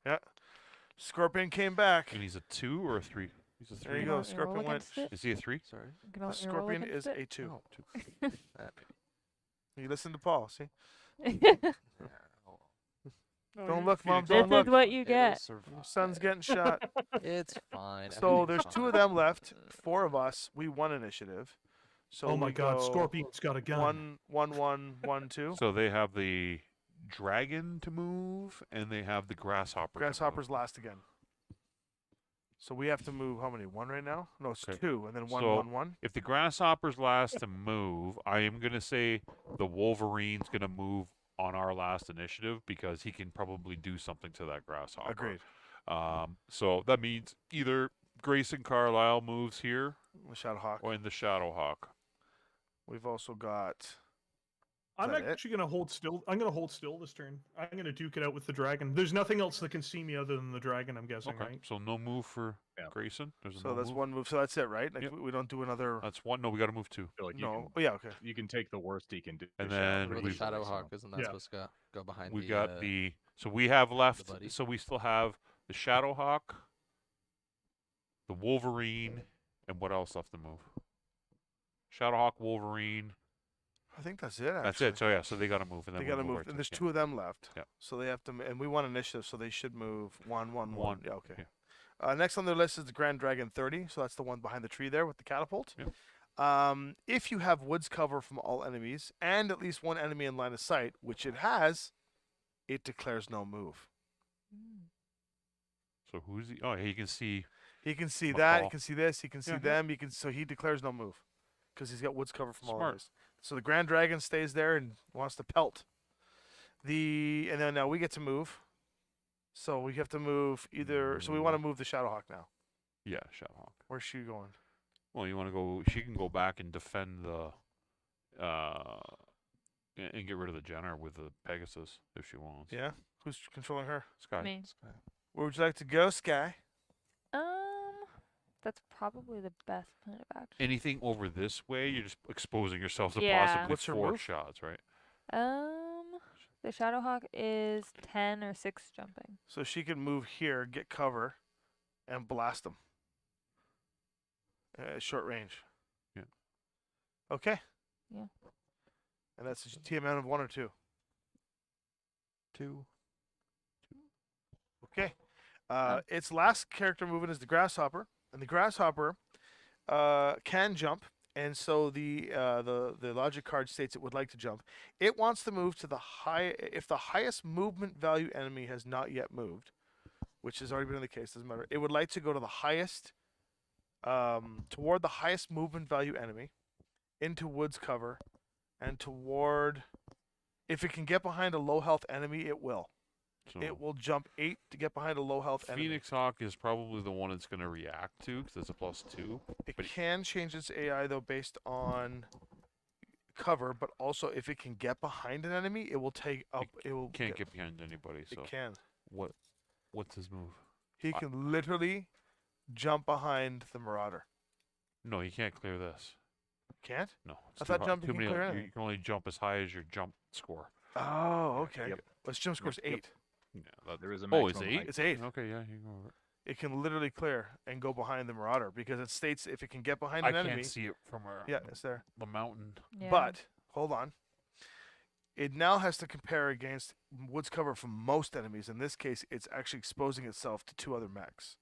Yeah. Scorpion came back. And he's a 2 or a 3? He's a 3. There you Gonna go. let me roll Scorpion went. against it? Is he a 3? Sorry. Gonna let me roll Scorpion is against a 2. Oh, that You listen to Paul, see? it? maybe. Don't look, Mom. This Don't look. is what you It'll get. survive. Son's getting shot. It's fine. So everything's there's 2 of fine. them left. 4 of us. We won initiative. So Oh my we God, go Scorpion's got a gun. 1, 2. So they have the dragon to move, and they have the grasshopper. Grasshopper's last again. So we have to move how many? 1 right now? No, it's Okay. 2, and then 1, So- 1, 1. If the grasshopper's last to move, I am going to say the Wolverine's going to move on our last initiative because he can probably do something to that grasshopper. Agreed. So that means either Grayson Carlisle moves here The Shadowhawk. or in the Shadowhawk. We've also got. I'm that it? actually gonna hold still. I'm gonna hold still this turn. I'm gonna duke it out with the dragon. There's nothing else that can see me other than the dragon. I'm guessing, Okay, right? so no move for Yeah. Grayson. There's So no that's move. 1 move. So that's it, right? Like Yep. we don't do another. That's 1. No, we got to move 2. feel like No. Oh, yeah. Okay. you can take the worst he can do. And to then Shadow What about we've- the easily, so- Shadowhawk? Isn't that Yeah. supposed to go behind We the? got the. So we have left. buddy. So we still have the Shadowhawk, the Wolverine, and what else left to move? Shadowhawk, Wolverine. I think that's it. Actually. That's it. So yeah, so they got to move, and then They we'll got to move, right and to- there's yeah. 2 of them left. Yeah. So they have to, and we won initiative, so they should move 1, 1, 1. One, Yeah. Okay. yeah. Next on their list is the Grand Dragon 30. So that's the one behind the tree there with the catapult. Yep. If you have woods cover from all enemies and at least 1 enemy in line of sight, which it has, it declares no move. So who's he? Oh, yeah, you can see. He can see that. He McCall. can see this. He can see Yeah. them. He can. So he declares no move because he's got woods cover from all Smart. enemies. So the Grand Dragon stays there and wants to pelt. And then now we get to move. So we have to move either. So we want to move the Shadowhawk now. Yeah, Shadowhawk. Where's she going? Well, you want to go? She can go back and defend the. And get rid of the Jenner with the Pegasus if she wants. Yeah. Who's controlling her? Sky. Me. Where would you like to go, Sky? That's probably the best plan of action. Anything over this way, you're just exposing yourself to Yeah. possibly What's her 4 move? shots, right? The Shadowhawk is 10 or 6 jumping. So she can move here, get cover, and blast them. Short range. Yeah. Okay. Yeah. And that's a TMN of 1 or 2. 2. Okay. Its last character movement is the Grasshopper, and the Grasshopper can jump, and so the logic card states it would like to jump. It wants to move to the if the highest movement value enemy has not yet moved, which has already been the case. Doesn't matter. It would like to go to the highest, toward the highest movement value enemy, into woods cover, and toward. If it can get behind a low health enemy, it will. So It will jump 8 to get behind a low health enemy. Phoenix Hawk is probably the one it's going to react to because it's a +2. It but- can change its AI though based on cover, but also if it can get behind an enemy, it will take up. It will Can't get behind anybody. So It can. what's his move? He can literally jump behind the Marauder. No, you can't clear this. Can't? No, it's I too thought high- jumping too can many. clear You anything. can only jump as high as your jump score. Oh, okay. Yep. Let's jump scores Yep. 8. Yeah, that, There is a oh, it's maximum 8. height. It's 8. Okay, yeah, you can go over it. It can literally clear and go behind the Marauder because it states if it can get behind I an enemy. can't see it from Yeah, it's there. the mountain. Yeah. But hold on. It now has to compare against woods cover from most enemies. In this case, it's actually exposing itself to 2 other mechs.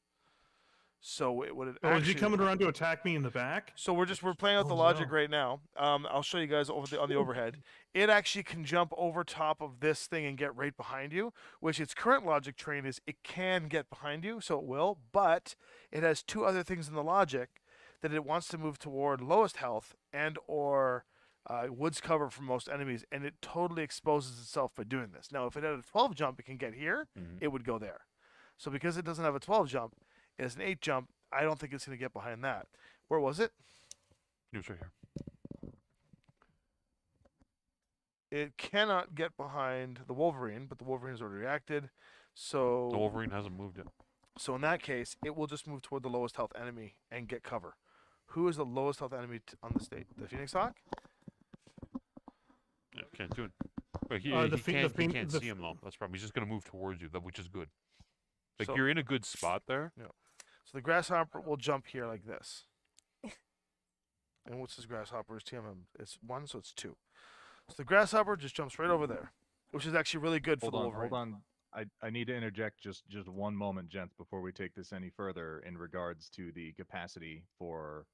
So it would Oh, actually. is he coming around to attack me in the back? So we're playing out the Oh, logic no. right now. I'll show you guys on the overhead. It actually can jump over top of this thing and get right behind you, which its current logic train is it can get behind you, so it will, but it has two other things in the logic that it wants to move toward lowest health and or woods cover for most enemies, and it totally exposes itself by doing this. Now, if it had a 12 jump, it can get here, it would go there. So because it doesn't have a 12 jump, it has an 8 jump, I don't think it's going to get behind that. Where was it? It was right here. It cannot get behind the Wolverine, but the Wolverine's already reacted. So The Wolverine hasn't moved yet. So in that case, it will just move toward the lowest health enemy and get cover. Who is the lowest health enemy on the state? The Phoenix Hawk? Yeah, can't do it. But he, The he Phe- can't, the he Phe- can't the see him though. That's the problem. He's just gonna move towards you, which is good. Like So- you're in a good spot there. So the Grasshopper will jump here like this. And what's his Grasshopper's TMM? It's 1, so it's 2. So the Grasshopper just jumps right over there, which is actually really good for the Wolverine. Hold on. I need to interject just one moment, gents, before we take this any further in regards to the capacity for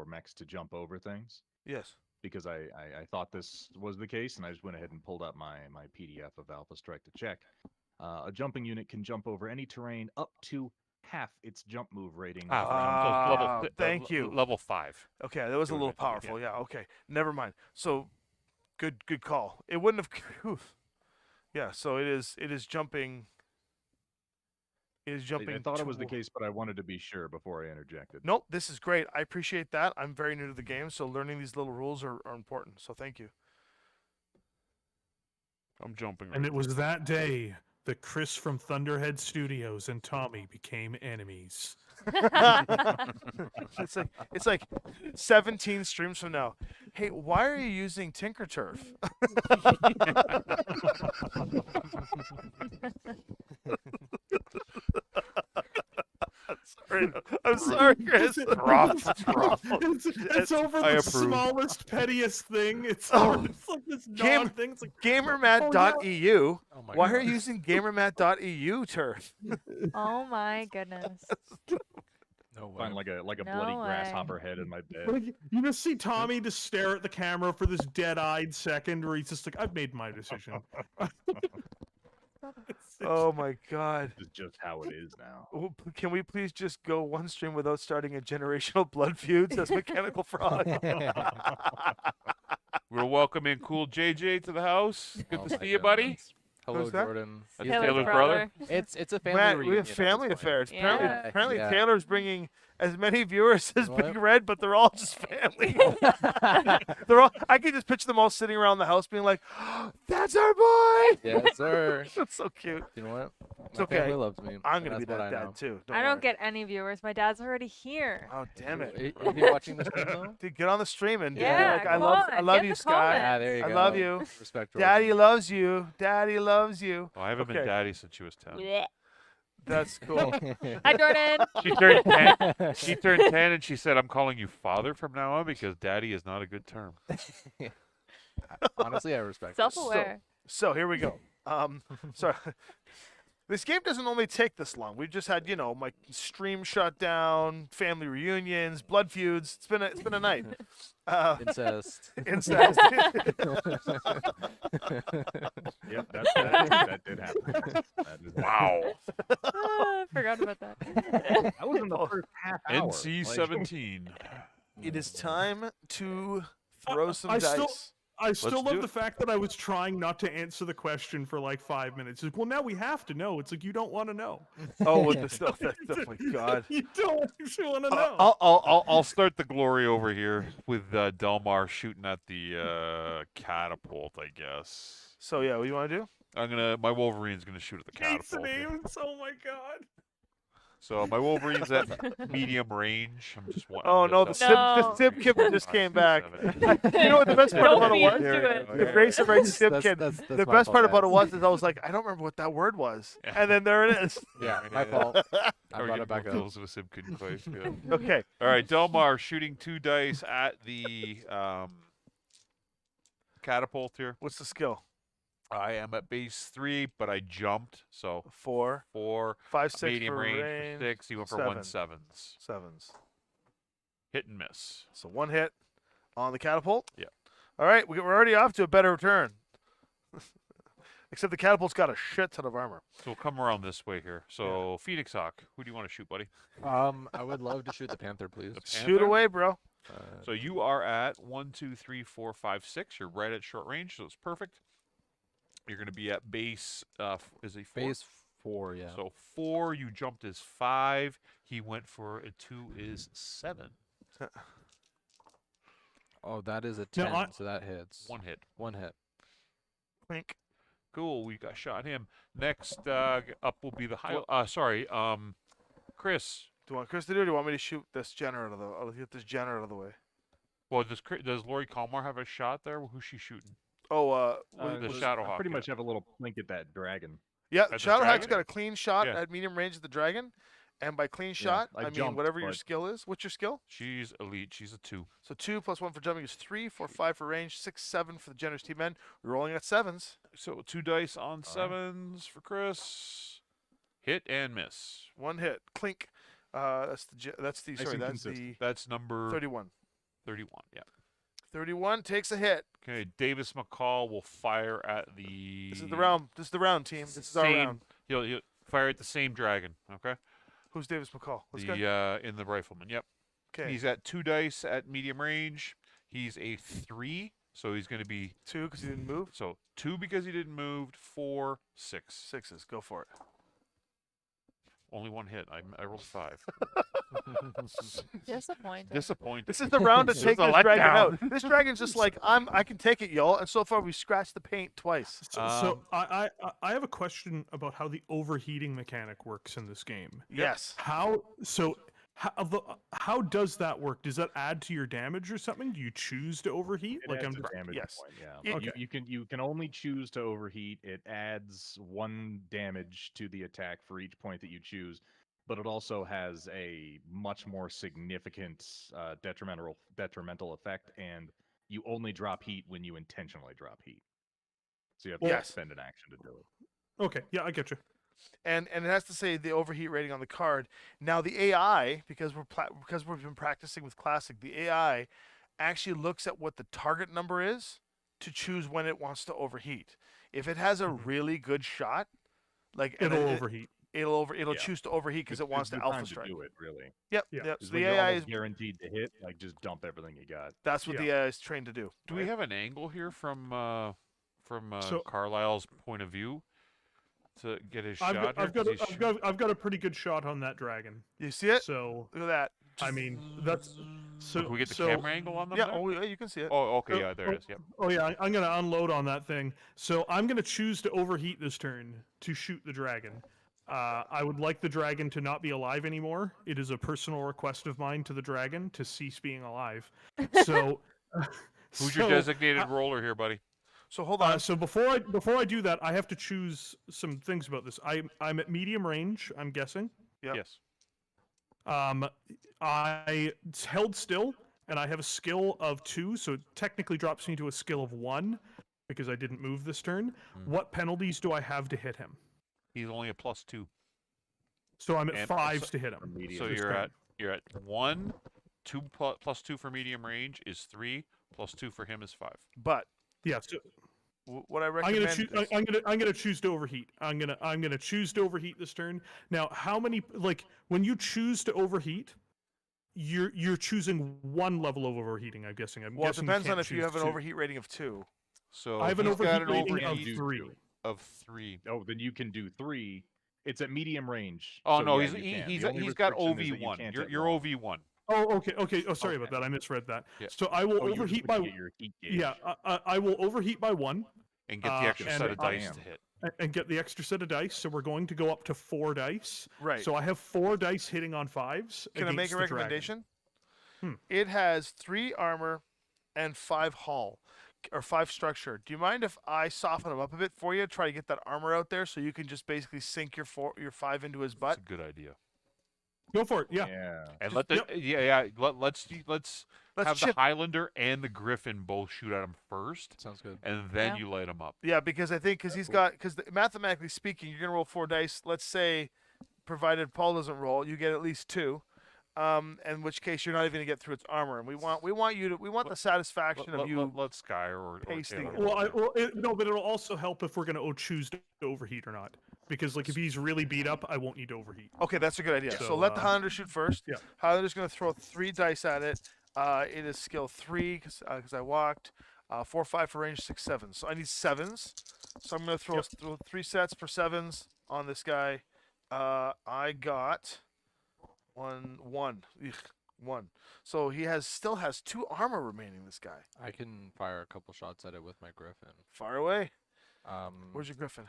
mechs to jump over things. Yes. Because I thought this was the case, and I just went ahead and pulled up my PDF of Alpha Strike to check. A jumping unit can jump over any terrain up to half its jump move rating. Ah, thank you. Level 5. Okay, that was a Doing little it, yeah. powerful. Yeah, okay. Never mind. So good call. It wouldn't have Yeah, so it is jumping I thought it was the toward- case, but I wanted to be sure before I interjected. Nope, this is great. I appreciate that. I'm very new to the game, so learning these little rules are important. So thank you. I'm jumping. And right it was that day that Chris from Thunderhead Studios and Tommy became enemies. It's like 17 streams from now. Hey, why are you using Tinker Turf? I'm sorry, Chris. It's over I the approve. smallest, pettiest thing. It's, Oh. it's like this Game- non thing. It's like, Gamermat.eu. Oh my Why God. are you using Gamermat.eu turf? Oh my goodness. No way. Find like a No bloody way. grasshopper head in my bed. like, you just see Tommy just stare at the camera for this dead-eyed second where he's just like, I've made my decision. Oh my God. This is just how it is now. Oh, can we please just go one stream without starting a generational blood feuds as Mechanical Frog? We'll welcome in Cool JJ to the house. Good Oh to my see you, buddy. goodness. Hello, Who's that? Jordan. That's Taylor's Taylor's brother. It's a family Matt, reunion. we have at this family point. affairs. Yeah. Apparently Yeah. Taylor's bringing as many viewers as What? Big Red, but they're all just family. They're all. I can just picture them all sitting around the house, being like, "That's our boy." Yes, sir. That's so cute. You know what? It's My okay. family loves me. I'm and gonna be that's what that I dad know. too. I don't worry. get any viewers. My dad's already here. Oh damn it! Are you watching the stream though? Dude, get on the stream and Yeah, like, I come love on, you, get in the Sky. comments. Ah, there you I go. love you. Respect, Jordan. Daddy loves you. Daddy loves you. Oh, I haven't Okay. been daddy since she was 10. Blech. That's cool. Hi, Jordan. She turned 10. She turned 10 and she said, "I'm calling you father from now on because daddy is not a good term." Honestly, I respect it. Self-aware. So here we go. Sorry. This game doesn't only take this long. We've just had, my stream shut down, family reunions, blood feuds. It's been a night. Incest. Incest. Yep, that did happen. That is- Wow. I forgot about that. That was in the first half hour. NC 17. It is time to throw some I dice. still do love it. the fact that I was trying not to answer the question for like 5 minutes. It's like, well, now we have to know. It's like you don't want to know. Oh, with the stuff. Oh my God. You don't actually want to know. I'll start the glory over here with Delmar shooting at the catapult, I guess. So yeah, what do you want to do? My Wolverine's gonna shoot at the Hates the catapult. here. names. Oh my god. So my Wolverine's at medium range. I'm just wa- Oh I'm no, just the No. Sib Kid just 5, came 6, back. 7. You know what the best part Don't about it be was? into it. The Grace and Right Sib That's- Kid. that's The my best fault, part about it guys. was I was like, I don't remember what that word was, and then there it is. Yeah, my Yeah. fault. I Or brought get it back more up. kills with Simkin Clay. Yeah. Okay, All right, Delmar shooting 2 dice at the catapult here. what's the skill? I am at base 3, but I jumped, so 4, 4. 5, 6 Medium for range range. for 6. He went for 7. 1 sevens. 7s. Hit and miss. So 1 hit on the catapult. Yeah. All right, we're already off to a better return. Except the catapult's got a shit ton of armor. So we'll come around this way here. So Phoenix Hawk, who do you want to shoot, buddy? I would love to shoot the panther, please. The Shoot Panther? away, bro. So you are at 1, 2, 3, 4, 5, 6. You're right at short range, so it's perfect. You're going to be at base, is he 4? Base 4, yeah. So 4, you jumped is 5. He went for a 2 is 7. Oh, that is a No, 10, I- so that hits. 1 hit. 1 hit. Clink. Cool, we got shot him. Next up will be the high. Chris. Do you want Chris to do it, or do you want me to shoot this Jenner out of the? I'll get this Jenner out of the way. Well, does Lori Kalmar have a shot there? Who's she shooting? Oh, the was- Shadow I Hawk. pretty yeah. much have a little blink at that dragon. yeah, At the Shadowhack's dragon? got a clean shot Yeah. at medium range of the dragon, and by clean shot, I I mean jumped, whatever your but- skill is. What's your skill? She's elite. She's a 2. So 2 plus 1 for jumping is 3, 4, 5 for range, 6, 7 for the generous team men. We're rolling at 7s. So 2 dice on 7s for Chris. Hit and miss. 1 hit. Clink. That's the Nice sorry, and that's consistent. That's number 31. 31. Yeah. 31 takes a hit. Okay. Davis McCall will fire at the. This is the round. This is the round, team. This is our same- round. He'll fire at the same dragon. Okay. Who's Davis McCall? Let's The go. in the rifleman. Yep. Okay. He's at 2 dice at medium range. He's a 3, so he's going to be 2 because he didn't move. so 2 because he didn't move. 4, 6. 6s. Go for it. Only 1 hit. I rolled 5. Disappointing. Disappointing. This is the round to This take is a this dragon out. letdown. This dragon's just like I can take it, y'all. And so far we scratched the paint twice. So I have a question about how the overheating mechanic works in this game. Yes. How does that work? Does that add to your damage or something? Do you choose to overheat? It like adds I'm a just, damage yes. point, yeah. Okay. You can only choose to overheat. It adds 1 damage to the attack for each point that you choose, but it also has a much more significant detrimental effect, and you only drop heat when you intentionally drop heat. So you have to Yes. spend an action to do it. okay, yeah, I get you. And it has to say the overheat rating on the card. Now the AI, because we've been practicing with Classic, the AI actually looks at what the target number is to choose when it wants to overheat. If it has a really good shot, like and It'll it- overheat. it'll Yeah. choose to overheat because it It's wants the to time alpha strike. do it, really. Yep, Yeah. yep. Is So when the you're AI almost is guaguaranteed to hit, like just dump everything you got. that's what Yeah. the AI is trained to do. Do we have an angle here from So- Carlisle's point of view to get his shot? I've got a pretty good shot on that dragon. You see it? So Look at that. I mean that's so. Can we get the so, camera angle on them? Yeah, there? oh, yeah, you can see it. Oh, okay, Oh, yeah, there it is. Yep. Oh yeah, I'm gonna unload on that thing. So I'm gonna choose to overheat this turn to shoot the dragon. I would like the dragon to not be alive anymore. It is a personal request of mine to the dragon to cease being alive. So, Who's your designated roller here, buddy? So hold on. So before I do that, I have to choose some things about this. I'm at medium range. I'm guessing. Yep. Yes. I held still, and I have a skill of 2, so it technically drops me to a skill of 1 because I didn't move this turn. What penalties do I have to hit him? He's only a +2. So I'm at And 5s so- to hit him. Immediate. So this you're at 1, 2 +2 for medium range is 3, +2 for him is 5. But Yeah. So what I I'm recommend gonna choose. is, I'm gonna choose to overheat. I'm gonna choose to overheat this turn. Now, how many when you choose to overheat, you're choosing 1 level of overheating. I'm guessing. well, it guessing depends on can't if you choose have an 2. overheat rating of 2. So I have an he's got overheat an rating of overheat 3. of 3. Oh, then you can do 3. It's at medium range. Oh so no, yeah, you can. The only he's got restriction is that you OV1. can't You're hit you're long. OV1. Oh, okay. Oh, sorry Okay. about that. I misread that. Yeah. So I will Oh, you were overheat just by. looking at your heat gauge. Yeah, I will overheat by 1 And get the extra and set of I dice am. to hit. and get the extra set of dice. So we're going to go up to 4 dice. Right. So I have 4 dice hitting on 5s. Can I make against a the dragon. recommendation? Hmm. It has 3 armor and 5 hull, or 5 structure. Do you mind if I soften them up a bit for you? Try to get that armor out there so you can just basically sink your 5 into his butt. That's a good idea. Go for it. Yeah. And Just- let the yep. let's Let's have the chip. Highlander and the Griffin both shoot at him first, Sounds good. and then Yeah. you light him up. Yeah, because I think because mathematically speaking, you're gonna roll 4 dice. Let's say, provided Paul doesn't roll, you get at least 2. In which case you're not even gonna get through its armor, and we want the satisfaction of you. Let Sky or pasting Taylor it. roll Well, here. no, but it'll also help if we're gonna choose to overheat or not. Because like if he's really beat up, I won't need to overheat. Okay, that's a good idea. So, So, let the Highlander shoot first. yeah. Highlander's gonna throw 3 dice at it. It is skill 3 because I walked. 4, 5 for range, 6, 7. So I need 7s. So I'm gonna throw 3 sets for 7s on this guy. I got 1. Ugh, 1. So he still has 2 armor remaining. This guy. I can fire a couple shots at it with my Griffin. Fire away. Um, Where's your Griffin?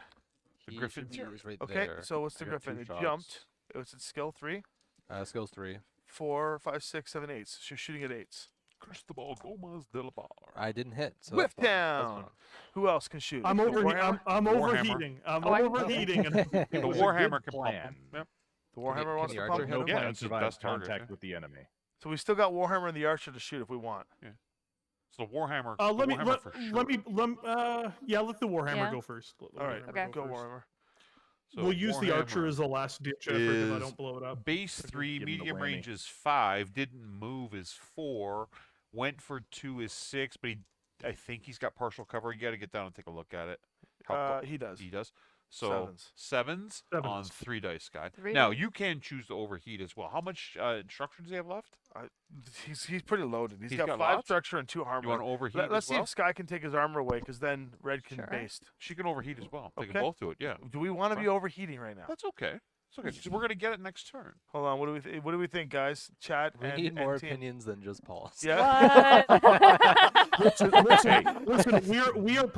The he Griffin's should be yours. right Okay, there. so what's the I got Griffin? 2 It shots. jumped. It was at skill 3. Skills 3. 4, 5, 6, 7, 8. So she's shooting at 8s. Cristobal Gomez de la Bar. I didn't hit. So Whip that's fine. That's down. fine. Who else can shoot? I'm Warhammer? I'm Warhammer. overheating. I'm Oh, I can overheating. And The It was a Warhammer good can pump plan. him. Yep. The Warhammer can wants the to archer pump hit him. him? Yeah, Plan it's his survives best target, contact yeah. with the enemy. So we still got Warhammer and the Archer to shoot if we want. So the Warhammer. let the me Warhammer let, for let me let the Warhammer Yeah. go first. Let the All right, Warhammer Okay. go first. Warhammer. So We'll use the Archer Warhammer as the last ditch effort if I is don't blow it up. Base 3, Give him the medium whammy. range is 5, didn't move is 4, went for 2 is 6, but I think he's got partial cover. You got to get down and take a look at it. He does. He does. So Sevens. sevens on Sevens. 3 dice, guy. 3 Now dice. you can choose to overheat as well. How much instructions do you have left? He's pretty loaded. He's got got 5 lots? structure and 2 armor. You want to overheat Let's as see well? if Sky can take his armor away, because then Red can Sure. baste. She can overheat as well. They Okay. can both do it. Yeah, Do we want to be overheating right now? that's okay. It's okay. 'Cause we're gonna get it next turn. Hold on. What do we think, guys? Chat. We and, need and more team. opinions than just Paul's. Yeah. Listen,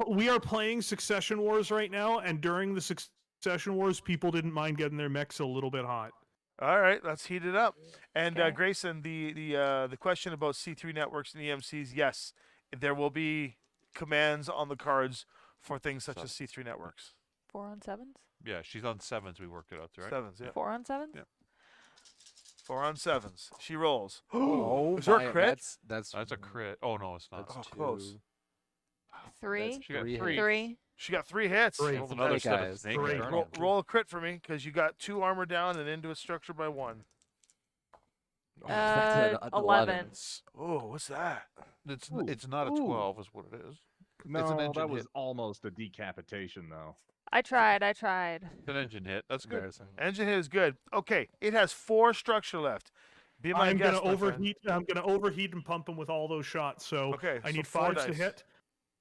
we are playing Succession Wars right now, and during the Succession Wars, people didn't mind getting their mechs a little bit hot. All right, let's heat it up. And Okay. Grayson, the question about C3 networks and EMCs, yes, there will be commands on the cards for things such as C3 networks. 4 on 7s? Yeah, she's on 7s. We worked it out, right? 7s, yeah. 4 on 7s? Yeah. 4 on 7s. She rolls. Oh, Is there a my- crit? That's That's a crit. Oh no, it's not. Oh, That's close. 2. 3? She got 3 3. 3. She got 3 hits. Three. Rolled another Hey, set guys, of snake three. eyes. Roll a crit for me, because you got 2 armor down and into a structure by 1. Oh, that's an 11. Oh, what's that? It's not a Ooh. 12, is what it is. No, It's an engine that was hit. almost a decapitation, though. I tried. It's an engine hit. That's good. Embarrassing. Engine hit is good. Okay, it has 4 structure left. Be my I'm guest, gonna my friend. overheat. I'm gonna overheat and pump him with all those shots. So Okay, I so need 4 5s to dice. hit.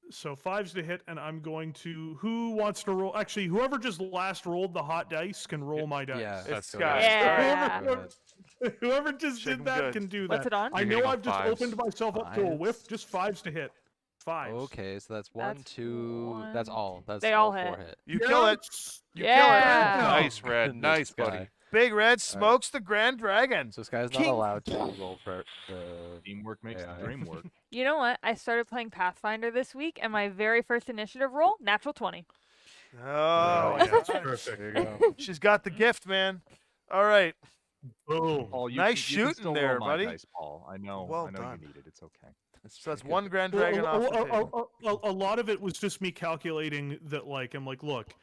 So 5s to hit, and I'm going to. Who wants to roll? Actually, whoever just last rolled the hot dice can roll my dice. Yeah, It's that's good. Sky. Yeah. Whoever just Shake 'em did that good. can do What's that. it on? I You're know hitting on I've just fives. opened myself up to a whiff. Fives? Just 5s to hit. 5s. Okay, so that's 1, That's 2. That's all. That's They all all 4 hit. hit. You kill it. You kill it. Yeah. Nice, Red. Goodness, Nice, Sky. buddy. Big Red smokes the Grand Dragon. So Sky's not King- allowed to roll for the. Teamwork makes Yeah. the dream work. You know what? I started playing Pathfinder this week, and my very first initiative roll, natural 20. Oh, yeah, that's yeah. perfect. There you go. She's got the gift, man. All right. Boom. Paul, you Nice can, you can shooting still there, roll my buddy. Dice, Paul. I know. Well I know done. you need it. It's okay. So that's 1 Grand Dragon off the table. A lot of it was just me calculating that, like, I'm like, look,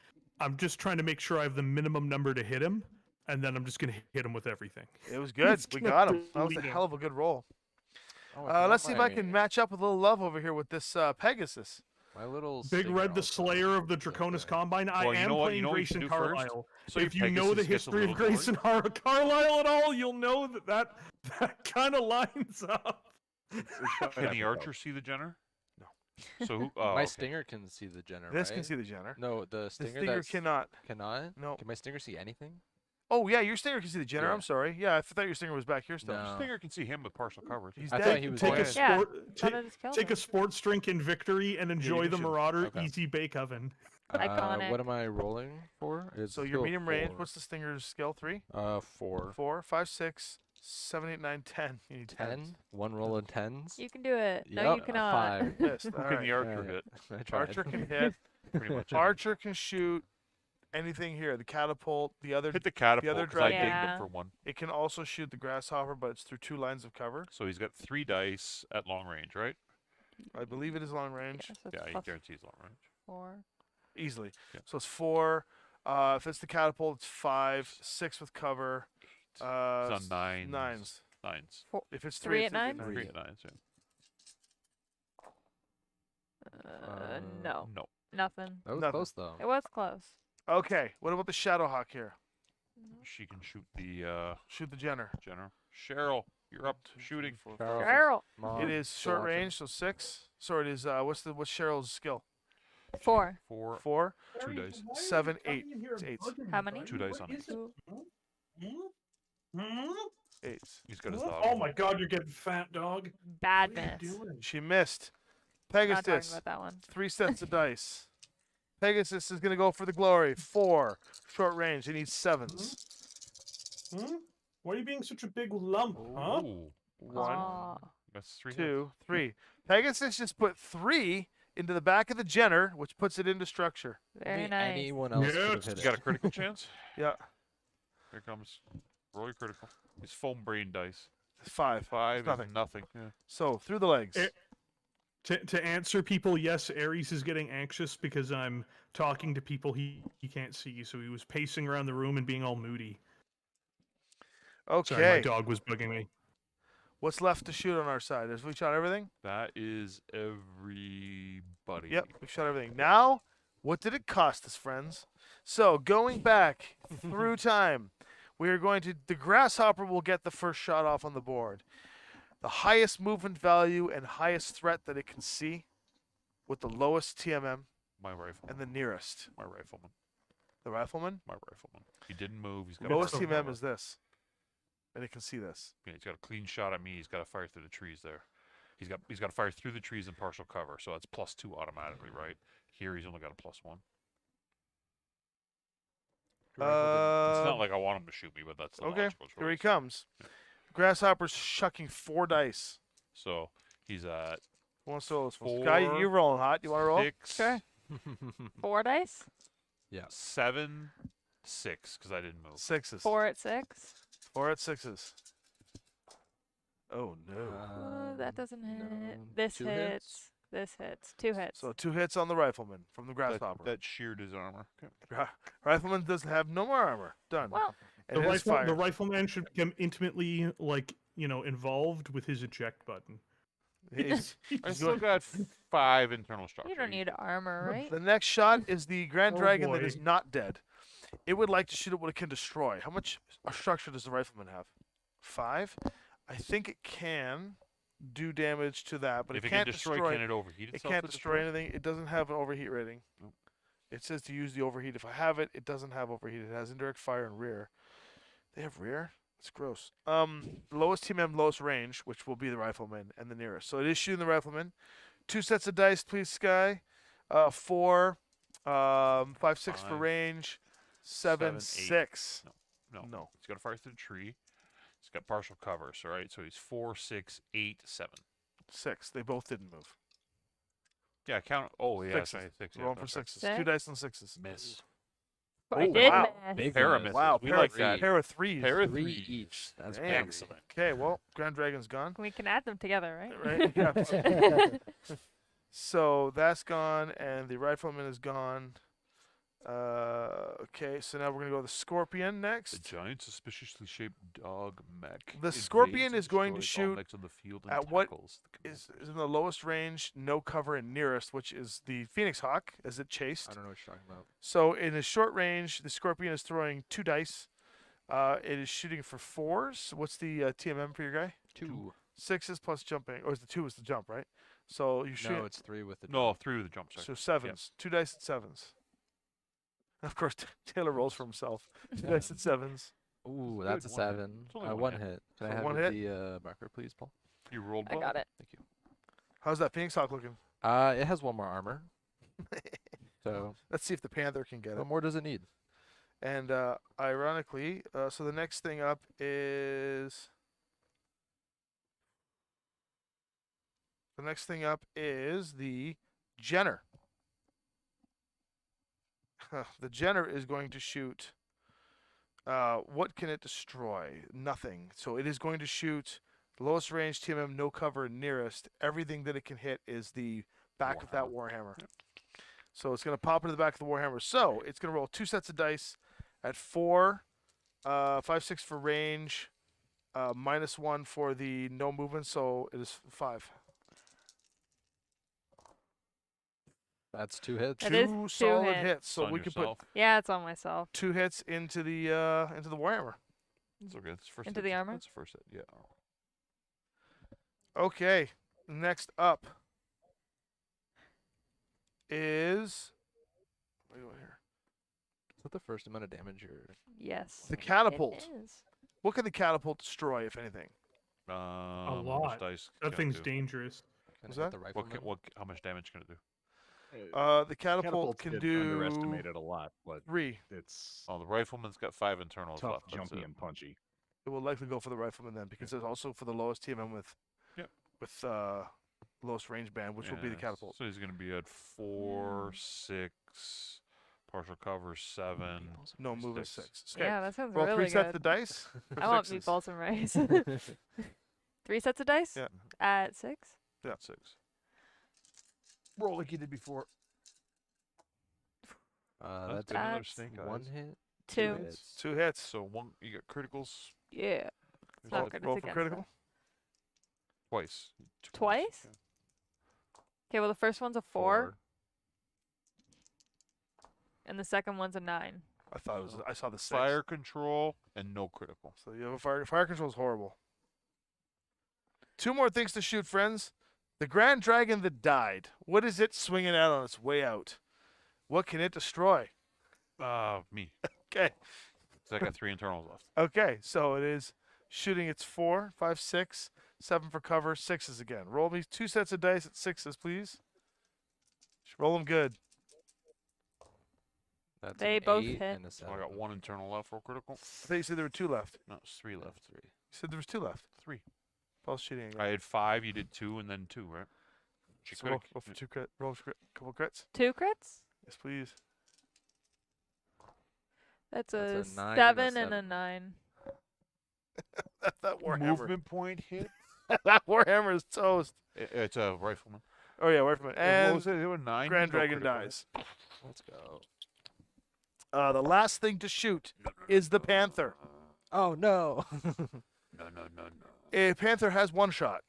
I'm just trying to make sure I have the minimum number to hit him, and then I'm just gonna hit him with everything. It was good. It's We gonna got him. That was a delete him. hell of a good roll. Oh, I forgot Let's see if I my- can match up with a little love over here with this Pegasus. My little Big stinger Red, the also. Slayer of the Draconis Combine. I Well, you am know what- playing you know what you should Grayson do first? Carlisle. So If your you know the Pegasus gets a history of little glory. Grayson Carlisle at all, you'll know that kind of lines up. Can the archer see the Jenner? No. So who? Oh, My okay. stinger can see the Jenner, This right? can see the Jenner. No, the The stinger, stinger cannot. cannot. No. Can my stinger see anything? Oh, yeah, your stinger can see the Jenner. Yeah. I'm sorry. Yeah, I thought your stinger was back here still. No. Stinger can see him with partial coverage. He's I dead. thought he was Take a dead. Yeah, sport, Thought I just killed take a him. sports drink in victory and enjoy you the should. Marauder Okay. Easy Bake Oven. Iconic. What am I rolling for? It's So your skill medium range, 4. what's the stinger's skill? 3? 4. 4, 5, 6, 7, 8, 9, 10. You need 10. One roll of 10s. You can do it. No, you Yep, cannot. 5. Missed. Who All can right. the archer Alright. hit? I tried. Archer can hit. Pretty much. Archer can shoot anything here. The catapult, the other. Hit the catapult other 'cause I dragon- dinged Yeah. him for 1. It can also shoot the grasshopper, but it's through 2 lines of cover. So he's got 3 dice at long range, right? I believe it is long range. Yeah, so it's Yeah, he plus guarantees long range. 4. Easily. Yeah. So it's 4. If it's the catapult, it's 5. 6 with cover. He's on 9s. 9s. 9s. If it's 3 3 at 9? 3 at 9s, yeah. No. No. Nothing. That was Nothing. close though. It was close. Okay. What about the Shadowhawk here? She can shoot the Shoot the Jenner. Jenner. Cheryl, you're up. 2, 3, Shooting. 4, Cheryl. 5. Cheryl. Come on, It is still short watching. range, so 6. Sorry, it is what's Cheryl's skill? 4. 4. 4. 2 dice. 7, 8. It's 8s. How many? 2 dice on it. 2. 8s. He's got his dog. Oh my god, you're getting fat, dog. Bad What are you miss. doing? She missed. Not talking Pegasus. about that one. 3 sets of dice. Pegasus is going to go for the glory. 4. Short range. He needs 7s. Hmm? Why are you being such a big lump, huh? Ooh, 1, Aw. that's 3 hits. 2, 3. Pegasus just put 3 into the back of the Jenner, which puts it into structure. Very Maybe nice. Anyone else could have Yes. hit You it. got a critical chance? Yeah. Here comes. Roll your critical. His foam brain dice. 5. 5 nothing. is nothing. Yeah. So, through the legs. Eh. To answer people, yes, Ares is getting anxious because I'm talking to people he can't see, so he was pacing around the room and being all moody. Sorry, my Okay. dog was bugging me. What's left to shoot on our side? Have we shot everything? That is everybody. Yep, we shot everything. Now, what did it cost us, friends? So, going back through time, we are going to. The grasshopper will get the first shot off on the board. The highest movement value and highest threat that it can see, with the lowest TMM My rifleman. and the nearest. My rifleman. The rifleman. My rifleman. He didn't move. He's got Lowest a partial TMM cover. is this, and it can see this. Yeah, he's got a clean shot at me. He's got to fire through the trees there. He's got to fire through the trees in partial cover, so that's +2 automatically, right? Here he's only got a +1. It's not like I want him to shoot me, but that's the Okay, logical here he choice. comes. Grasshopper's shucking 4 dice. So he's at Who wants to roll this one? Guy, you're 4, rolling hot. You want to roll? 6, Sure. 4 dice? 7, 6, because I didn't move. 6s. 4 at 6? 4 at 6s. Oh no. That doesn't hit. no. This 2 hits. hits? This hits. 2 hits. So 2 hits on the rifleman from the grasshopper. That sheared his armor. Okay. Rifleman doesn't have no more armor. Done. Well, and The it is fire. rifleman should become intimately, involved with his eject button. He's- I he's still going- got 5 internal structure. you don't need armor, right? The next shot is the Grand Oh, Dragon that boy. is not dead. It would like to shoot at what it can destroy. How much structure does the rifleman have? 5? I think it can do damage to that, but if it it can't can destroy, destroy. can it overheat It itself? can't to destroy anything. It doesn't have an overheat rating. Nope. It says to use the overheat. If I have it, it doesn't have overheat. It has indirect fire and rear. They have rear? It's gross. Lowest TMM, lowest range, which will be the rifleman and the nearest. So it is shooting the rifleman. 2 sets of dice, please, Sky. 4, 5, 6 for 5, range. 7, 7, 8. 6. No. No. He's got to fire through the tree. He's got partial cover, so right. So he's 4, 6, 8, 7. 6. They both didn't move. Yeah, count. Oh yeah, Sixes. sorry, 6. Yeah, Rolling for that's right. 6s. 2 dice and 6s. Miss. I Oh, did wow. miss. Big Pair of miss. misses. Wow, We pair like of, that. pair of 3s. Pair of 3 threes. each. That's Damn. big. Excellent. Okay, well, Grand Dragon's gone. We can add them together, right? Right? Yeah. So that's gone, and the rifleman is gone. Okay, so now we're gonna go to the scorpion The next. giant, suspiciously shaped dog mech. The invades scorpion and is going to destroys all shoot mechs on the field and at what tackles the Is commander. in the lowest range, no cover, and nearest, which is the Phoenix Hawk, as it chased. I don't know what you're talking about. So in the short range, the scorpion is throwing 2 dice. It is shooting for 4s. What's the TMM for your guy? 2. 6s plus jumping, or is the 2 is the jump, right? So you shoot. No, it's 3 with the. No, 3 with the jump. Sorry. So 7s. 2 dice at 7s. Of course, Taylor rolls for himself. 2 dice at 7s. Ooh, It's that's a good, one hit. 7. It's only one 1 hit. hit. Can I So have one the marker, please, Paul? You rolled I well. got it. Thank you. How's that Phoenix Hawk looking? It has 1 more armor. So, Let's see if the Panther can get it. what more does it need? And ironically, so the next thing up is the Jenner. the Jenner is going to shoot. What can it destroy? Nothing. So it is going to shoot the lowest range TMM, no cover, nearest. Everything that it can hit is the back of that Warhammer. So it's going to pop into the back of the Warhammer. So it's going to roll 2 sets of dice at 4, 5, 6 for range, -1 for the no movement. So it is 5. That's 2 hits. It is 2 2 solid hits. hits. So On we could yourself. Yeah, it's on myself. put 2 hits into the Warhammer. It's okay. It's first Into hit. the armor? That's the first hit. Yeah. Okay. Next up is. What are you doing here? Is that the first amount of damage you're... Yes. The catapult. It is. What can the catapult destroy, if anything? How much lot. dice That can it thing's do? dangerous. Can Was it hit that? the rifleman? How much damage can it do? The catapult Catapults can get do underestimated a lot, but 3. it's Oh, the rifleman's got 5 internals tough, left. That's jumpy, it. and punchy. It will likely go for the rifleman then, because it's also for the lowest TMM with Yep. with lowest range band, which will be the Yeah, catapult. So he's going to be at 4, 6, partial cover 7. No movement 6. 6. Okay. Yeah, that sounds Roll really 3 sets good. of dice. for I want sixes. meatballs and rice. 3 sets of dice? Yeah. At 6? Yeah. 6. Roll like you did before. That's good. Another That's snake 1 eyes. hit. 2. hits. 2 hits. So you got criticals Yeah. It's not Roll, good. roll It's for against critical. them. twice. Twice? Yeah. Okay, well, the first one's a 4, and the second one's a 9. I thought it was. I saw the 6. Fire control and no critical. So you have a fire control is horrible. 2 more things to shoot, friends. The Grand Dragon that died. What is it swinging out on its way out? What can it destroy? Me. Okay. So I got 3 internals left. Okay. So it is shooting its 4, 5, 6, 7 for cover, 6s again. Roll me 2 sets of dice at 6s, please. Roll them good. That's They an both 8 hit. and a So I 7. got 1 internal left for critical. I thought you said there were 2 left. No, it's 3 left. 3. You said there was 2 left. 3. Pulse shooting again. I had 5. You did 2, and then 2, right? She So roll, critic- roll for 2 crit. Roll for couple crits. 2 crits? Yes, please. That's That's a a 9 and a 7 and a 7. 9. that Warhammer. Movement point hit. that Warhammer is toast. It's a rifleman. Oh yeah, wait for a minute. And what And was it? There were 9. Grand no Dragon critical. dies. Let's go. The last thing to shoot is the Panther. Oh, no. No. A Panther has 1 shot,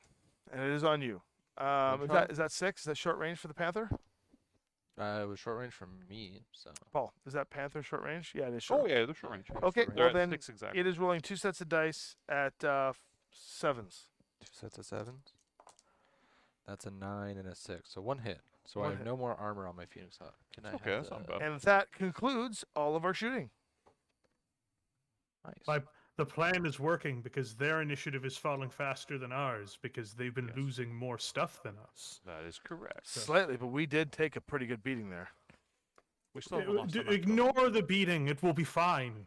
and it is on you. One Is shot? that 6? Is that short range for the Panther? It was short range from me, so... Paul, is that Panther short range? Yeah, it is short. Oh yeah, they're short range. Okay, Short They're well at then 6 exactly. it is rolling 2 sets of dice at 7s. 2 sets of 7s. That's a 9 and a 6. So 1 hit. So I 1 have hit. no more armor on my Phoenix Hawk. Can I Okay, have that's not the- bad. And that concludes all of our shooting. Nice. My- The plan is working because their initiative is falling faster than ours because they've been Yes. losing more stuff than us. That is correct. Slightly, but we did take a pretty good beating there. We still haven't lost enough, though. Ignore the beating. It will be fine.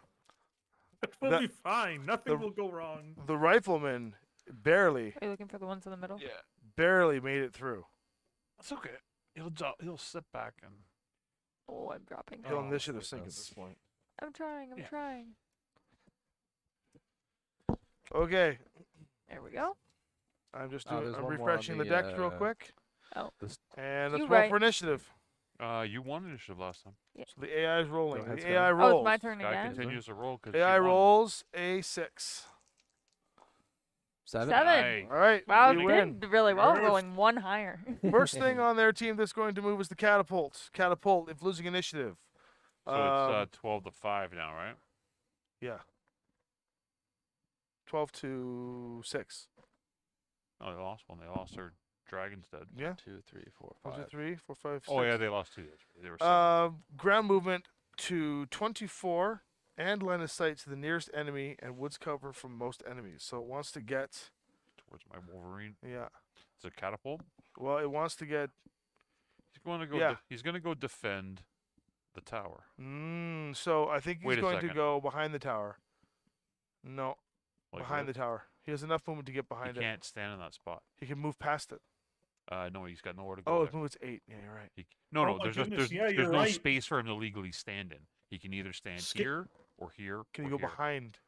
It will That- be fine. Nothing the- will go wrong. The rifleman barely, Are you looking for the ones in the middle? Yeah, barely made it through. that's okay. He'll sit back and Oh, I'm dropping. He'll Oh, initiative sync at that's- this point. I'm trying. I'm Yeah. trying. Okay, There we go. I'm just Oh, doing, there's I'm one more on refreshing the the, deck real quick. Oh. This- And let's You roll right. for initiative. you won initiative last time. So the AI is rolling. Go ahead, The Scott. AI Oh, rolls. it's my turn Guy again. continues to roll because AI rolls a 6. 7? 7. All right, Wow, we we win. did really well, First. rolling 1 higher. First thing on their team that's going to move is the catapult. Catapult, if losing initiative. So it's 12 to 5 now, right? Yeah. 12 to 6. Oh, they lost one. They lost their dragon's dead. Yeah. 2, 3, 4, 1, 2, 5. 3, 4, 5, 6. Oh yeah, they lost 2. They were 7. Ground movement to 24 and line of sight to the nearest enemy and woods cover from most enemies. So it wants to get, towards my Wolverine. yeah. It's a catapult. Well, it wants to get, He's going to go. Yeah. He's going to go defend the tower. so I think he's Wait a going to second. go behind the tower. No, Like behind the tower. He has enough movement to get He behind it. can't stand in that spot. He can move past it. No, he's got nowhere to go. Oh, there. it's moved to 8. Yeah, you're right. No, Oh no, my there's goodness, yeah, there's you're no right. space for him to legally stand in. He can either stand here or here. Can or you go here. behind?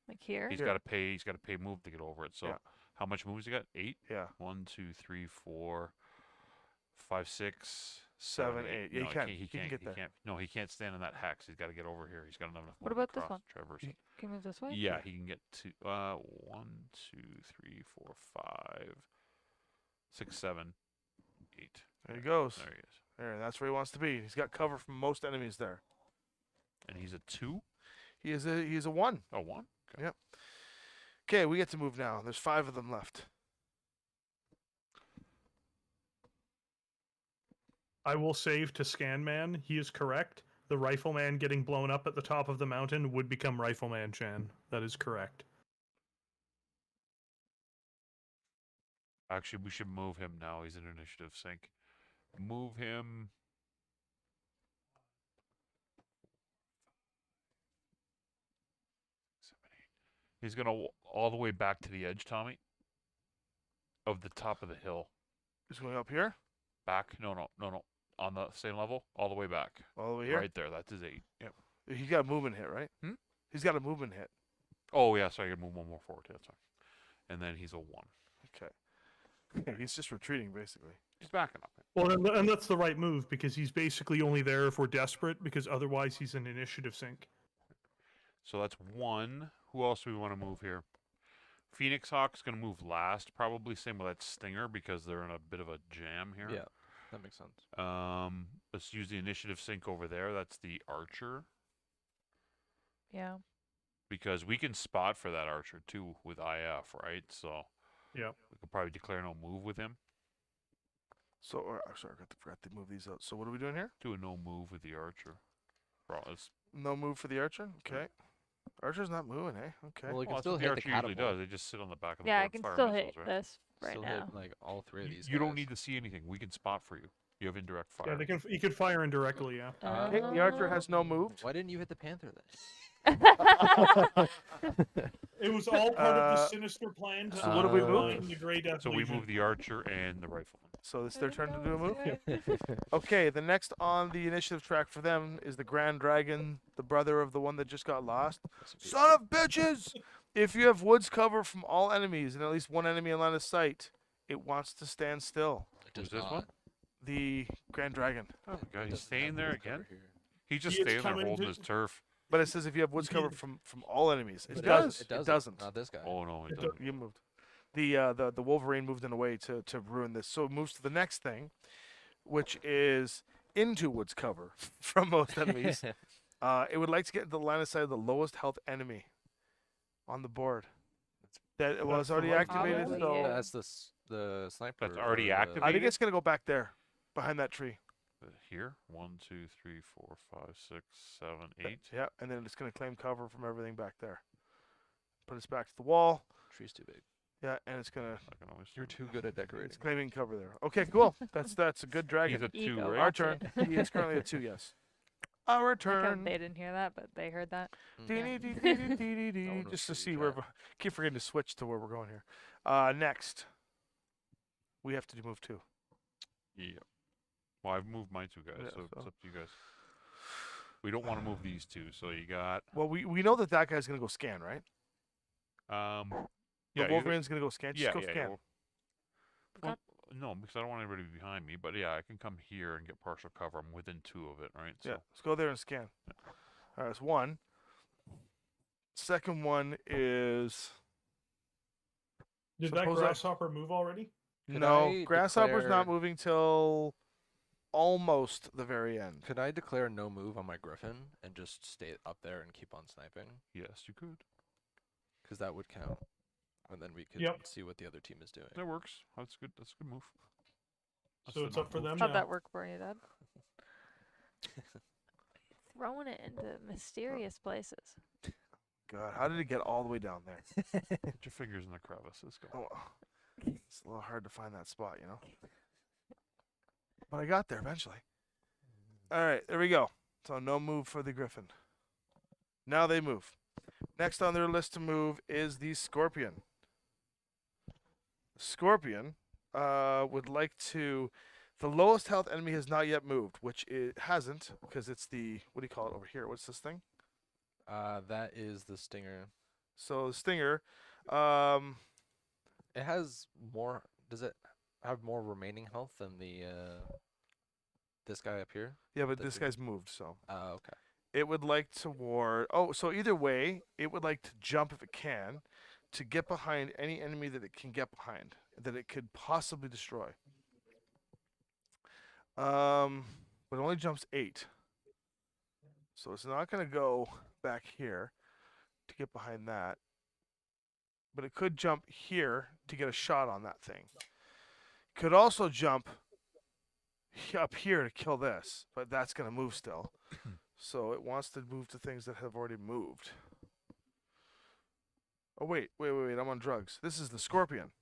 Like here. He's Here. got to pay. He's got to pay move to get over it. So, Yeah. how much moves he got? 8. Yeah. 1, 2, 3, 4, 5, 6, 7, 7, 8. Yeah, No, he can. He He can can't. get He there. can't. No, he can't stand in that hex. He's got to get over here. He's got enough. What movement about this across one? Traverse. He- Can you move this way? Yeah, he can get to 1, 2, 3, 4, 5, 6, 7, 8. There he goes. There he is. There, that's where he wants to be. He's got cover from most enemies there. And he's a 2. He is a 1. Oh, 1. Okay. Yep. Okay, we get to move now. There's 5 of them left. I will save to Scanman. He is correct. The Rifleman getting blown up at the top of the mountain would become Rifleman Chan. That is correct. Actually, we should move him now. He's in initiative sync. Move him. 7, 8. He's gonna all the way back to the edge, Tommy. Of the top of the hill. He's going up here, Back. No. On the same level, all the way back. all the way here. Right there. That's his 8. Yep. He's got a movement hit, right? Hmm? He's got a movement hit. Oh yeah, so I can move one more forward. That's fine. And then he's a 1. Okay. Yeah, he's just retreating, basically. He's backing up. Well, and that's the right move because he's basically only there if we're desperate because otherwise he's in initiative sync. So that's 1. Who else do we want to move here? Phoenix Hawk's going to move last. Probably same with that Stinger because they're in a bit of a jam here. Yeah, that makes sense. Let's use the initiative sync over there. That's the Archer. Yeah. Because we can spot for that Archer too with IF, right? So Yeah. we could probably declare no move with him. So, sorry, I forgot to move these out. So, what are we doing here? Do a no move with the Archer. Bro, it's, No move for the archer. Okay. Archer's not moving, eh? Okay. Well, you can that's still what the hit Archer the usually catapult. does. They just sit on the back of the Yeah, board I and can fire still missiles, hit right? this right Still now. hit like all 3 of these. You don't guys. need to see anything. We can spot for you. You have indirect fire. Yeah, they can. You could fire indirectly. Yeah. Okay, the archer has no move. Why didn't you hit the panther then? It was all part of the Uh, sinister plan to so what have we undermine moved? the Grey Death So we Legion. move the Archer and the Rifleman. So it's their turn to do a move. Okay, the next on the initiative track for them is the Grand Dragon, the brother of the one that just got lost. Son of bitches! If you have woods cover from all enemies and at least one enemy in line of sight, it wants to stand still. It does Who's this not. one? The Grand Dragon. Oh, It God, he's doesn't staying have there woods cover again? here. He's just It's staying there coming holding to- his turf. But it says if you have woods cover Yeah. from all enemies. It But does. It doesn't. It doesn't. Not this guy. Oh, no, it It doesn't. You moved. The Wolverine moved in a way to ruin this. So it moves to the next thing, which is into woods cover from most enemies. It would like to get the line of sight of the lowest health enemy on the board. That was That's the already right activated. Probably, So yeah. That's the sniper. That's already or the- activated? I think it's gonna go back there, behind that tree. Here, 1, 2, 3, 4, 5, 6, 7, 8. Yeah, and then it's gonna claim cover from everything back there. Put us back to the wall. Tree's too big. Yeah, and it's gonna. I can always You're too good at decorating. It's claiming cover there. Okay, cool. That's a good He's dragon. a 2, Ego. right? Our Watch turn. it. He is currently a 2. Yes. Our Like how turn. they didn't hear that, but they heard that. Mm. Just to see see where. chat. Keep forgetting to switch to where we're going here. Next, we have to do move 2. Yeah. Well, I've moved my 2 guys, Yeah, so it's so- up to you guys. We don't want to move these 2, so you got Well, we know that guy's gonna go scan, right? yeah, The Wolverine's gonna go scan. Just yeah, go yeah, scan. well, no, because I don't want anybody behind me. But yeah, I can come here and get partial cover. I'm within 2 of it, right? Yeah, let's go there and scan. All right, that's 1. Second one is Did that Suppose I- grasshopper move already? Could no I grasshopper's not declare- moving till almost the very end. Could I declare no move on my griffin and just stay up there and keep on sniping? Yes, you could. Because that would count. And then we could Yep. see what the other team is doing. That works. That's good. That's a good move. That's So the it's up no for move. them How'd now. that work for you, Dad? Throwing it into mysterious places. God, how did it get all the way down there? Put your fingers in the crevices. Go. Oh, it's a little hard to find that spot, you know. But I got there eventually. All right, there we go. So no move for the Griffin. Now they move. Next on their list to move is the Scorpion. Scorpion would like to. The lowest health enemy has not yet moved, which it hasn't because it's the what do you call it over here? What's this thing? That is the stinger. So the stinger. It has more. Does it have more remaining health than the this guy up here? Yeah, but The this green- guy's moved, so Okay. it would like to ward. Oh, so either way, it would like to jump if it can, to get behind any enemy that it can get behind, that it could possibly destroy. But it only jumps 8, so it's not gonna go back here to get behind that. But it could jump here to get a shot on that thing. Could also jump up here to kill this, but that's gonna move still. So it wants to move to things that have already moved. Oh wait, I'm on drugs. This is the scorpion.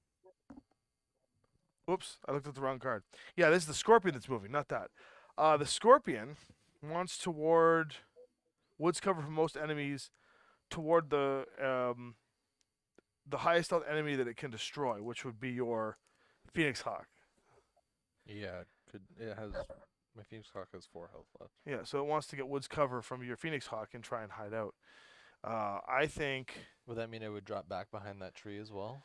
Oops, I looked at the wrong card. Yeah, this is the scorpion that's moving, not that. The scorpion wants to ward woods cover from most enemies toward the highest health enemy that it can destroy, which would be your Phoenix Hawk. Yeah. It has. My Phoenix Hawk has 4 health left. Yeah, so it wants to get woods cover from your Phoenix Hawk and try and hide out. I think Would that mean it would drop back behind that tree as well?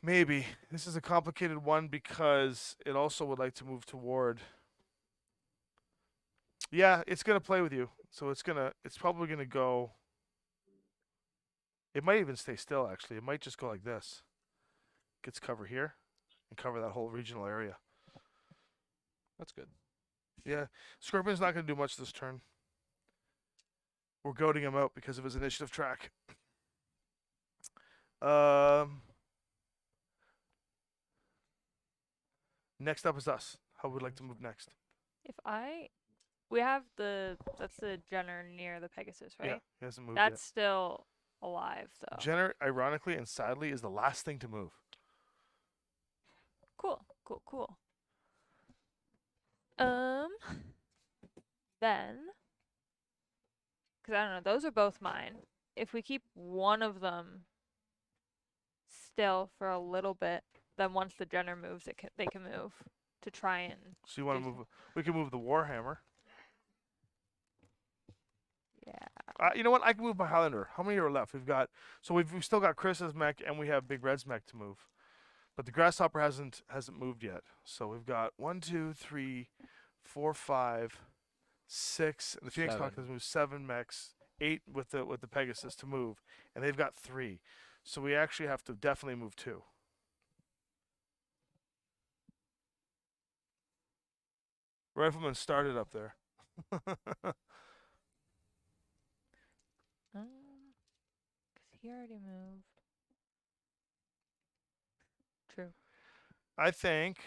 maybe this is a complicated one because it also would like to move toward. Yeah, it's gonna play with you, so it's probably gonna go. It might even stay still. Actually, it might just go like this. Gets cover here, and cover that whole regional area. That's good. Yeah, Scorpion's not gonna do much this turn. We're goading him out because of his initiative track. Next up is us. How would we like to move next? We have that's the Jenner near the Pegasus, right? Yeah, he hasn't moved That's still alive though. yet. Jenner, ironically and sadly, is the last thing to move. Cool. Then, because I don't know, those are both mine. If we keep one of them still for a little bit, then once the Jenner moves, they can move to try and. So you want to do move? We can move the Warhammer. Yeah. You know what? I can move my Highlander. How many are left? We've still got Chris's mech and we have Big Red's mech to move, but the Grasshopper hasn't moved yet. So we've got 1, 2, 3, 4, 5, 6. And the Phoenix Hawk 7. has moved 7 mechs, 8 with the Pegasus to move, and they've got 3. So we actually have to definitely move 2. Rifleman started up there. Because he already moved. True. I think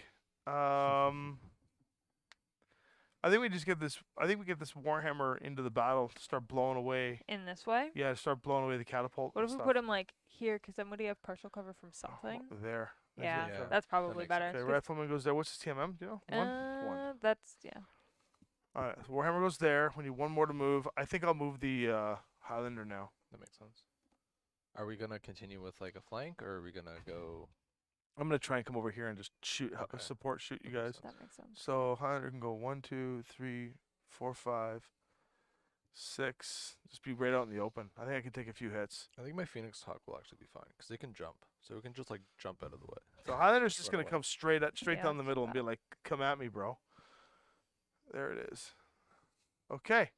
we just get this. I think we get this Warhammer into the battle to start blowing away. In this way? Yeah, to start blowing away the catapult. What and if we stuff. put him like here? Because then would he have partial cover from something? There? There's Yeah, your Yeah. cover. that's probably makes better. Okay, 'cause, Rifleman goes there. What's his TMM? Do you know? 1. That's yeah. All right, so Warhammer goes there. We need 1 more to move. I think I'll move the Highlander now. That makes sense. Are we gonna continue with like a flank, or are we gonna go? I'm gonna try and come over here and just shoot, Okay. support, shoot you guys. That makes sense. So Highlander can go 1, 2, 3, 4, 5, 6. Just be right out in the open. I think I can take a few hits. I think my Phoenix Hawk will actually be fine because they can jump, so we can just like jump out of the way. So Highlander's just Run gonna away. come straight Yeah, down the middle and that's be like, "Come at me, bro." There it is. Okay,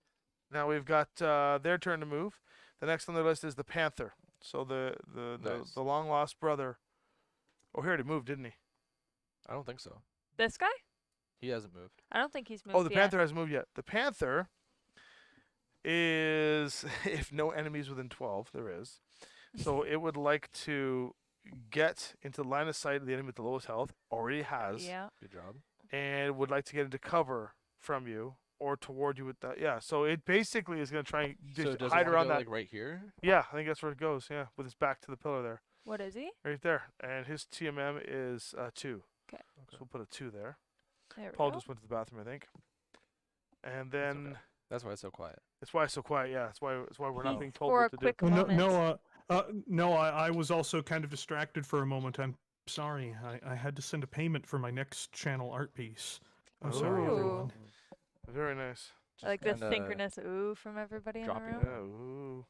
now we've got their turn to move. The next on the list is the Panther. So Nice. the long lost brother. Oh, he already moved, didn't he? I don't think so. This guy? He hasn't moved. I don't think he's moved. Oh, the yet. Panther hasn't moved yet. The Panther is if no enemies within 12, there is. So it would like to get into the line of sight of the enemy with the lowest health. Already has. Yeah. Good job. And would like to get into cover from you or toward you with that. Yeah, so it basically is going to try and So just does hide it around go, that. like right here? Yeah, I think that's where it goes. Yeah, with his back to the pillar there. What is he? Right there. And his TMM is 2. Okay. So we'll put a 2 there. There we Paul go. just went to the bathroom, I think. And then okay. That's why it's so quiet. that's why it's so quiet. Yeah, that's why we're not Oh. being told For what a to quick do. Well, moment. no, I was also kind of distracted for a moment. I'm Sorry, I had to send a payment for my next channel art piece. I'm sorry, Ooh. everyone. Very nice. I like Just the kinda synchronous ooh from everybody in the dropping room. it. Yeah, ooh.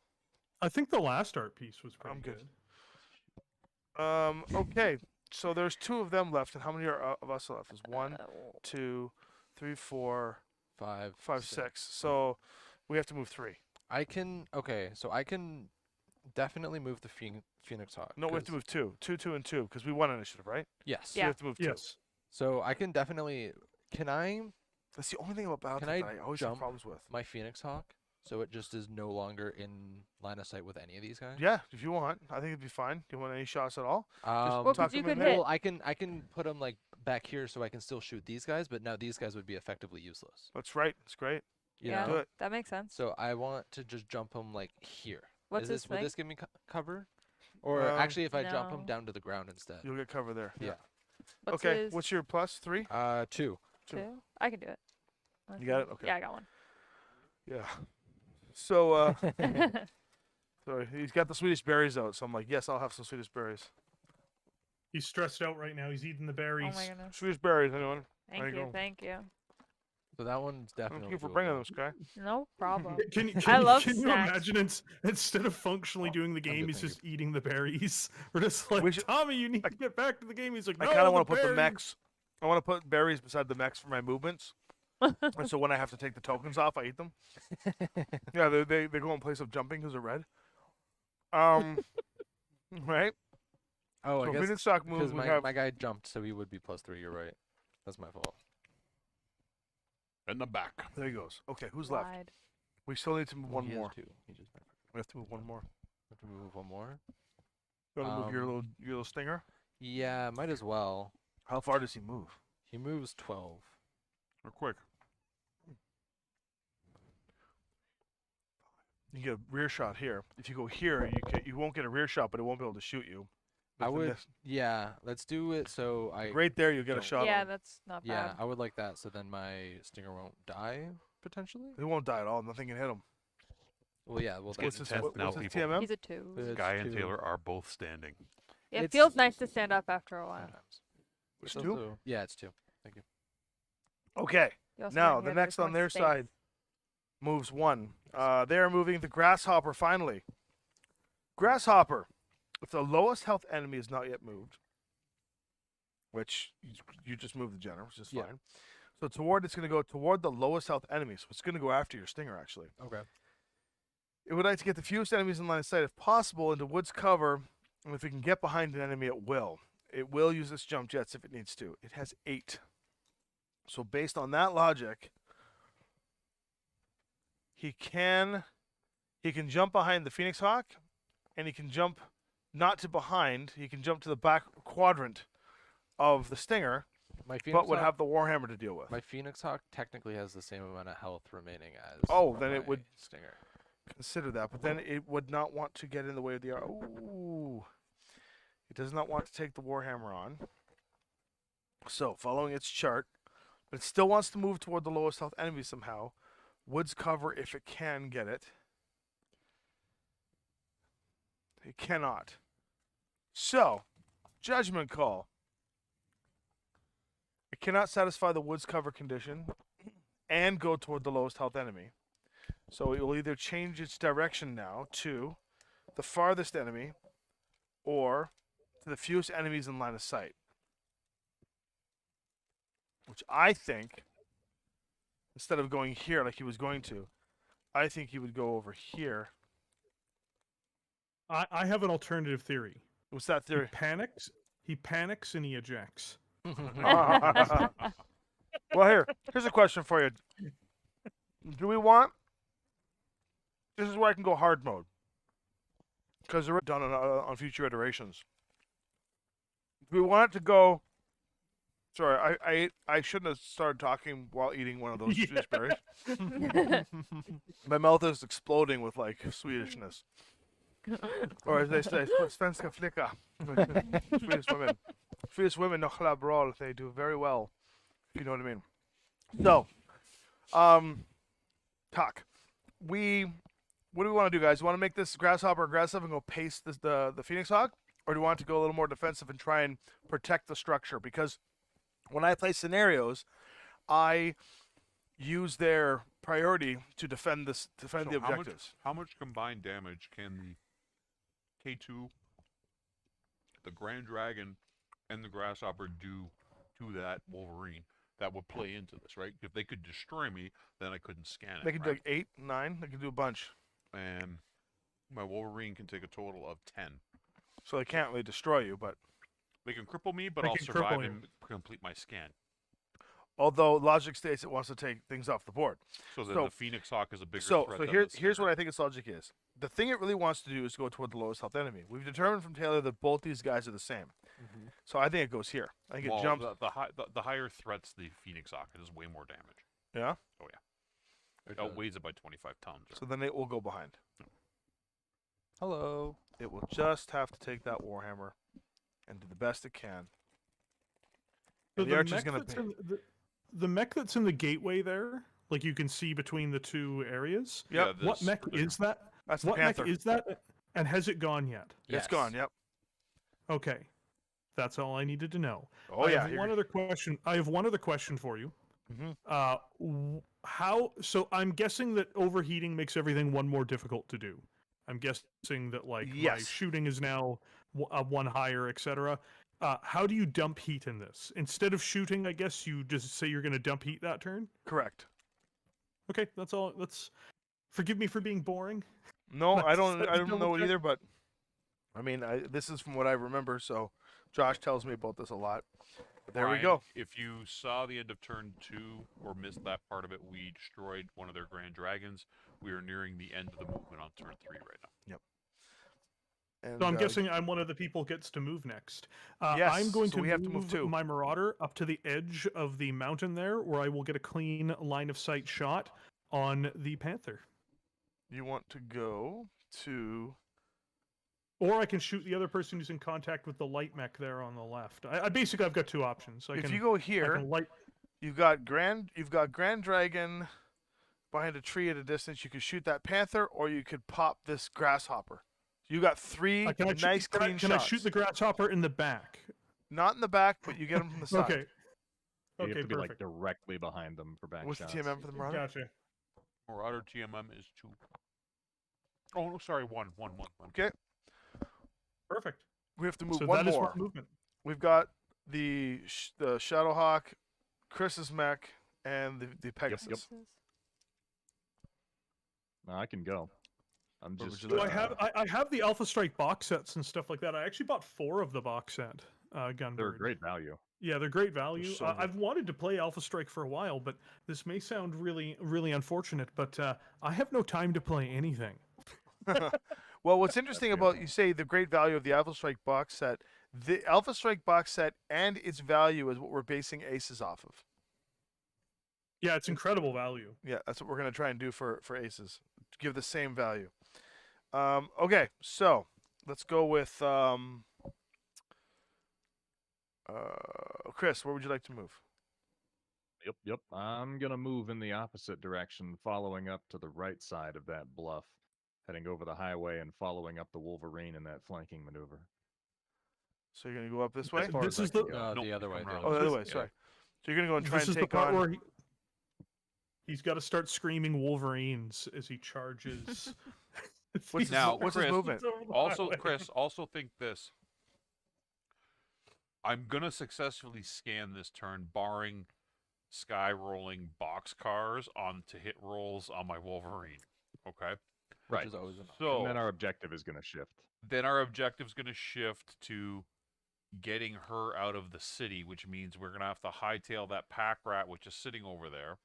I think the last art piece was pretty I'm good. good. Okay. So there's 2 of them left, and how many are of us left? Is 1, Uh, 2, 3, 4, 5, 5, 6. So we have to move 3. Okay, so I can definitely move the Phoenix Hawk. No, we have to 'cause- move 2. 2, 2, and 2, because we won initiative, right? Yes. So we Yeah. have to move 2. Yes. So I can definitely. Can I That's the only thing about Battltech Can I that I always have jump? problems with. my Phoenix Hawk so it just is no longer in line of sight with any of these guys? Yeah, if you want. I think it'd be fine. Do you want any shots at all? Um, Well, talk 'cause you to me could a minute. hit. well, I can put them like back here so I can still shoot these guys, but now these guys would be effectively useless. That's right. It's great. You yeah, know? Do it. that makes sense. So I want to just jump them like here. What's Is his this would thing? this give me cover? Or Um, actually, if I jump them No. down to the ground instead. You'll get cover there. Yeah. What's Okay. his What's your plus? 3? 2. 2? I can do it. You got it? Okay. Yeah, I got one. Yeah. So, sorry, he's got the Swedish berries out. So I'm like, yes, I'll have some Swedish berries. He's stressed out right now. He's eating the Oh berries. my goodness. Swedish berries, anyone? Thank you you, go. thank you. So that one's definitely. Thank you for bringing doable. them, Sky. No problem. Can love you snacks. imagine instead of functionally doing the game, good, he's thank just eating the berries? We're just like, We should- Tommy, you need to get back to the game. He's like, I no, kind of want to the put the berries." mechs. I want to put berries beside the mechs for my movements. And so when I have to take the tokens off, I eat them. Yeah, they go in place of jumping because they're red. Right? Oh, So I guess Phoenix Stock moves, because we my, have... my guy jumped, so he would be +3. You're right. That's my fault. In the back. There he goes. Okay, who's left? Wide. We still need to move one He has more. 2. He just We have to move one more. have to move one more. You want to move your Um, little stinger? Yeah, might as well. How far does he move? He moves 12. Real quick. You get a rear shot here. If you go here, you won't get a rear shot, but it won't be able to shoot you. I But the would. miss- Yeah, let's do it. So I. right there, you'll get a don't- shot. Yeah, on him. that's not Yeah, bad. I would like that. So then my stinger won't die potentially. He won't die at all. Nothing can hit him. Well, yeah. Well, It's that's What's getting his, intense what, now, what's his people. TMM? He's a 2. It's Guy and 2 Taylor are both standing. It it's- feels nice to stand up after a while. sometimes. It's But 2? also- Yeah, it's 2. Thank you. Okay. You also Now, might the hear next there's on more their space. side moves 1. They are moving the Grasshopper finally. Grasshopper. If the lowest health enemy is not yet moved, which you just moved the Jenner, which is Yeah. fine. So it's going to go toward the lowest health enemy. So it's going to go after your stinger, actually. Okay. It would like to get the fewest enemies in line of sight, if possible, into woods cover. And if it can get behind an enemy, it will. It will use its jump jets if it needs to. It has 8. So based on that logic, he can jump behind the Phoenix Hawk, and he can jump not to behind. He can jump to the back quadrant of the Stinger, My Phoenix but would Hawk, have the Warhammer to deal with. my Phoenix Hawk technically has the same amount of health remaining as. Oh, then it my would- stinger. Consider that, but then it would not want to get in the way of the. Ooh, it does not want to take the Warhammer on. So, following its chart, but it still wants to move toward the lowest health enemy somehow. Woods cover if it can get it. It cannot. So, judgment call. It cannot satisfy the woods cover condition and go toward the lowest health enemy. So it will either change its direction now to the farthest enemy or to the fewest enemies in line of sight. Which I think, instead of going here like he was going to, I think he would go over here. I have an alternative theory. What's that theory? He panics and he ejects. Well, here's a question for you. Do we want... This is where I can go hard mode. Because they're done on future iterations. Do we want it to go... Sorry, I shouldn't have started talking while eating one of those Yeah. Swedish berries. My mouth is exploding with, like, Swedishness. Or as they say, svenska flicka. Swedish women. Swedish women, no bra, they do very well. If you know what I mean. So, talk. What do we want to do, guys? You want to make this grasshopper aggressive and go pace the Phoenix Hawk? or do you want to go a little more defensive and try and protect the structure? Because when I play scenarios, I use their priority to defend the So objectives. How much combined damage can the K2, the Grand Dragon, and the Grasshopper do to that Wolverine? That would play into this, right? If they could destroy me, then I couldn't scan it. They can do right? like 8, 9. They can do a bunch. And my Wolverine can take a total of 10. So they can't really destroy you, but They can cripple me, but They I'll can survive cripple you. and complete my scan. although logic states it wants to take things off the board. So then So- the Phoenix Hawk is a bigger So threat. so than here, the here's what Sniper. I think its logic is. The thing it really wants to do is go toward the lowest health enemy. We've determined from Taylor that both these guys are the same. So I think it goes here. I think Well, it jumps. the higher threats the Phoenix Hawk. It does way more damage. Yeah. It outweighs it by 25 tons. So then it will go behind. Hello. It will just have to take that Warhammer and do the best it can. So And the Archer's mech gonna that's pay. the mech that's in the gateway there, like you can see between the two areas. Yep. Yeah, What this mech particular- is that? That's the What mech Panther. is that? And has it gone yet? It's gone. Yep. Okay, that's all I needed to know. Oh I yeah. have you're- one other question. I have one other question for you. Mhm. How? So I'm guessing that overheating makes everything one more difficult to do. I'm guessing that like my Yes. shooting is now one higher, etc. How do you dump heat in this? Instead of shooting, I guess you just say you're going to dump heat that turn. Correct. Okay, that's all. That's. Forgive me for being boring. No, I Let's- don't. let's I don't know double it check. either. But I mean, this is from what I remember. So Josh tells me about this a lot. But there we Ryan, go. If you saw the end of turn 2 or missed that part of it, we destroyed one of their Grand Dragons. We are nearing the end of the movement on turn 3 right now. And, So I'm guessing I'm one of the people gets to move next. Yes, I'm going so to we have to move too. my Marauder up to the edge of the mountain there, where I will get a clean line of sight shot on the Panther. you want to go to. Or I can shoot the other person who's in contact with the light mech there on the left. I basically I've got two options. If you go I here, can light. you've got Grand Dragon behind a tree at a distance. You could shoot that Panther, or you could pop this Grasshopper. You got three Can I nice shoot, clean can shots. I shoot the Grasshopper in the back? Not in the back, but you get them from the side. Okay. You Okay, have to be like perfect. directly behind them for back What's the shots. TMM for the Marauder? Gotcha. Marauder TMM is 2. Oh, no, sorry, 1. Okay, Perfect. we have to move So one that is more. one movement. We've got the Shadowhawk, Chris's mech, and the Pegasus. No, I can go. I'm What just. would you So like? I have the Alpha Strike box sets and stuff like that. I actually bought 4 of the box set. Gunbird. They're great value. Yeah, they're great value. so good. I've wanted to play Alpha Strike for a while, but this may sound really, really unfortunate. But I have no time to play anything. Well, what's interesting That's about beautiful. you say the great value of the Alpha Strike box set, the Alpha Strike box set and its value is what we're basing Aces off of. Yeah, it's incredible value. Yeah, that's what we're gonna try and do for Aces. Give the same value. Okay, so let's go with Chris. Where would you like to move? Yep. I'm gonna move in the opposite direction, following up to the right side of that bluff, heading over the highway and following up the Wolverine in that flanking maneuver. So you're gonna go up this way? As far This as I is can the- go. Nope, The other way. come the around. Oh, the other other way. way. Sorry. So you're gonna go and try This and is the take part on. where he's got to start screaming Wolverines as he charges. What's Now, what's his Chris, movement? Also, Chris, also think this. I'm going to successfully scan this turn, barring sky rolling box cars onto hit rolls on my Wolverine. Okay? Which Right. is always an So And then our objective is gonna shift. then our objective's going to shift to getting her out of the city, which means we're going to have to hightail that pack rat, which is sitting over there,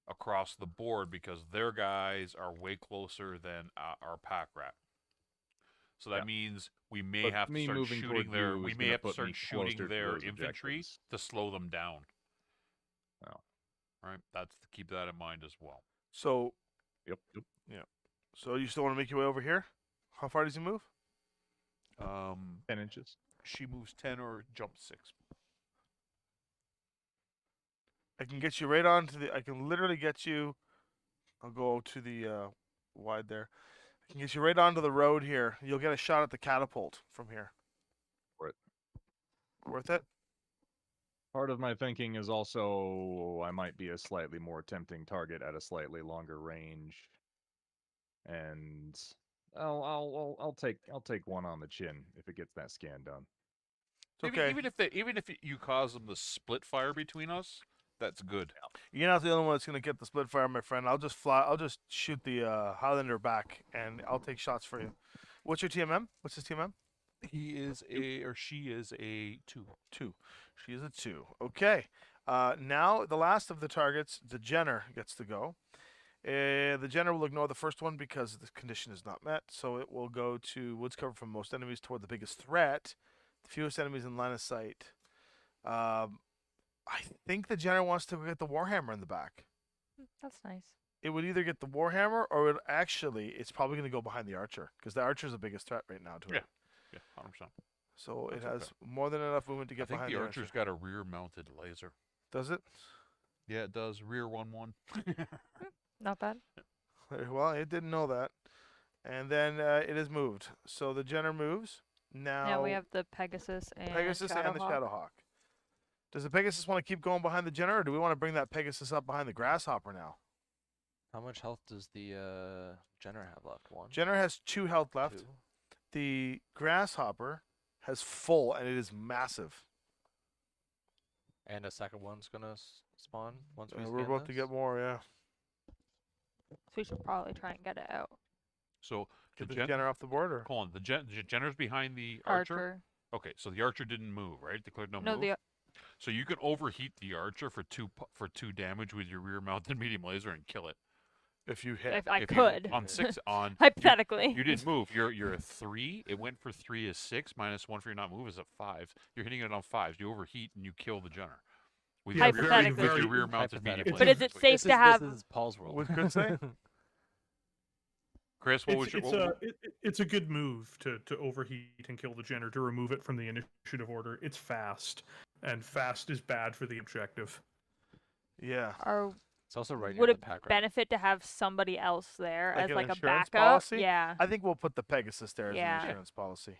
across the board because their guys are way closer than our pack rat. So that Yeah. means we may But have to me start moving shooting toward their. you We is may gonna have to put me start shooting closer to their those infantry objectives. to slow them down. Oh. Right. That's keep that in mind as well. So Yep. so you still want to make your way over here? How far does he move? 10 inches. She moves 10 or jumps 6. I can get you right onto the. I can literally get you. I'll go to the wide there. I can get you right onto the road here. You'll get a shot at the catapult from here. Worth it? Part of my thinking is also I might be a slightly more tempting target at a slightly longer range, and I'll take one on the chin if it gets that scan done. It's Even, okay. even if you cause them to split fire between us, that's good. You're not the only one that's gonna get the split fire, my friend. I'll just fly. I'll just shoot the Highlander back, and I'll take shots for you. What's your TMM? What's his TMM? He is a or she is a 2. 2. She is a 2. Okay. Now the last of the targets, the Jenner gets to go. The Jenner will ignore the first one because the condition is not met, so it will go to woods cover from most enemies toward the biggest threat, the fewest enemies in line of sight. I think the Jenner wants to get the Warhammer in the back. That's nice. It would either get the Warhammer or it's probably going to go behind the Archer because the Archer is the biggest threat right now to it. Yeah, 100%. So it That's has more than enough movement to I get think behind the the Archer's got a rear-mounted laser. Does it? Yeah, it does. Rear 1-1. Not bad. Well, it didn't know that. And then it is moved. So the Jenner moves. Now we have the Pegasus and Pegasus and the Shadowhawk. Shadowhawk. Does the Pegasus want to keep going behind the Jenner, or do we want to bring that Pegasus up behind the Grasshopper now? How much health does the Jenner have left? 1? Jenner has 2 health left. 2? The Grasshopper has full, and it is massive. And a second one's gonna spawn once we We're scan about to get this? more, yeah. So we should probably try and get it out. So Get the Jen- Jenner off the board, or? hold on, the Jenner's behind the Archer? Archer. Okay, so the Archer didn't move, right? Declared no No, move? the So you can overheat the Archer for 2 damage with your rear-mounted medium laser and kill it. If you hit. if I If you- could. on 6 on Hypothetically. You didn't move. You're a 3. It went for 3 is 6 minus 1 for your not move is a 5. You're hitting it on 5s. You overheat and you kill the Jenner. With Yeah, your very, with very your rear-mounted medium hypothetical. But laser. is it safe to have? This is Paul's world. What could say? Chris, what was your It's a good move to overheat and kill the Jenner, to remove it from the initiative order. It's fast, and fast is bad for the objective. Yeah. Or It's also right would near it the pack rat. benefit to have somebody else there Like as an like a insurance backup? policy? Yeah. I think we'll put the Pegasus there as Yeah. an insurance policy.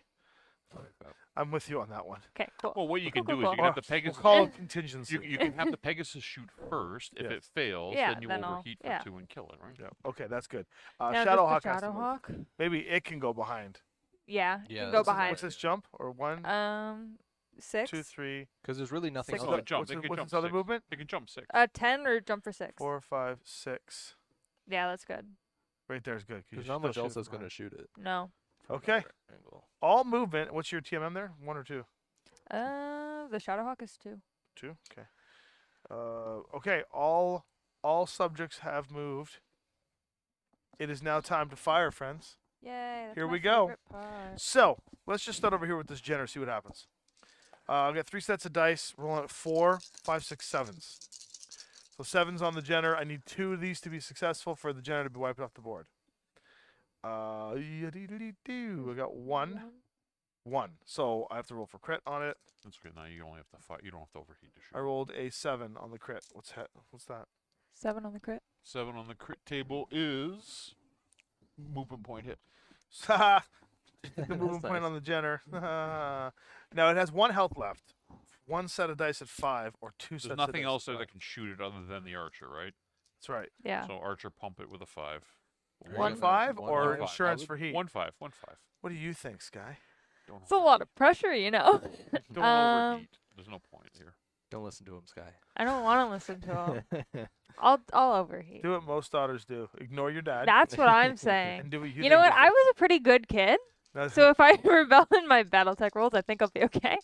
I'm with you on that one. Okay. Cool. Well, what you can Cool, do cool, is you can cool. have the Pegasus. We'll call it contingency. You can have the Pegasus shoot first. If Yes. it fails, Yeah, then you then I'll- overheat for yeah. 2 and kill it, right? Yeah. Okay, that's good. Now, does Shadowhawk the has to move. Shadowhawk? Maybe it can go behind. Yeah. Yeah, can go this is- behind. What's this jump? Or 1, 6. 2, 3. Because there's really nothing Six. else. Oh, they that- jump. What's, They this, can what's jump this other 6. movement? They can jump 6. 10 or jump for 6. 4, 5, 6. Yeah, that's good. Right there is good. 'cause you There's should not much still else shoot it that's behind. gonna shoot it. No. Okay. Angle. All movement. What's your TMM there? 1 or 2? The Shadowhawk is 2. 2. Okay. Okay. All subjects have moved. It is now time to fire, friends. Yay. That's Here my we go. favorite part. So let's just start over here with this Jenner. See what happens. I've got 3 sets of dice. Rolling at 4, 5, 6, 7s. So 7s on the Jenner. I need 2 of these to be successful for the Jenner to be wiped off the board. I got 1. So I have to roll for crit on it. That's good. Now you only have to fight. You don't have to overheat to shoot. I rolled a 7 on the crit. What's that? 7 on the crit. 7 on the crit table is movement point hit. the That's movement point nice. on the Jenner. Now it has 1 health left. 1 set of dice at 5 or 2 sets There's of nothing dice else at there 5. that can shoot it other than the Archer, right? That's right. Yeah. So Archer pump it with a 5. There you 1 go. 5 One or five. insurance for heat. 1 5. 1 5. What do you think, Sky? Don't It's a lot of pressure, you know. Don't overheat. There's no point here. Don't listen to him, Sky. I don't want to listen to him. I'll overheat. Do what most daughters do. Ignore your dad. That's what I'm and saying. do what you You think know what? is I right. was a pretty good kid. That's- So if I rebel in my Battletech rolls, I think I'll be okay.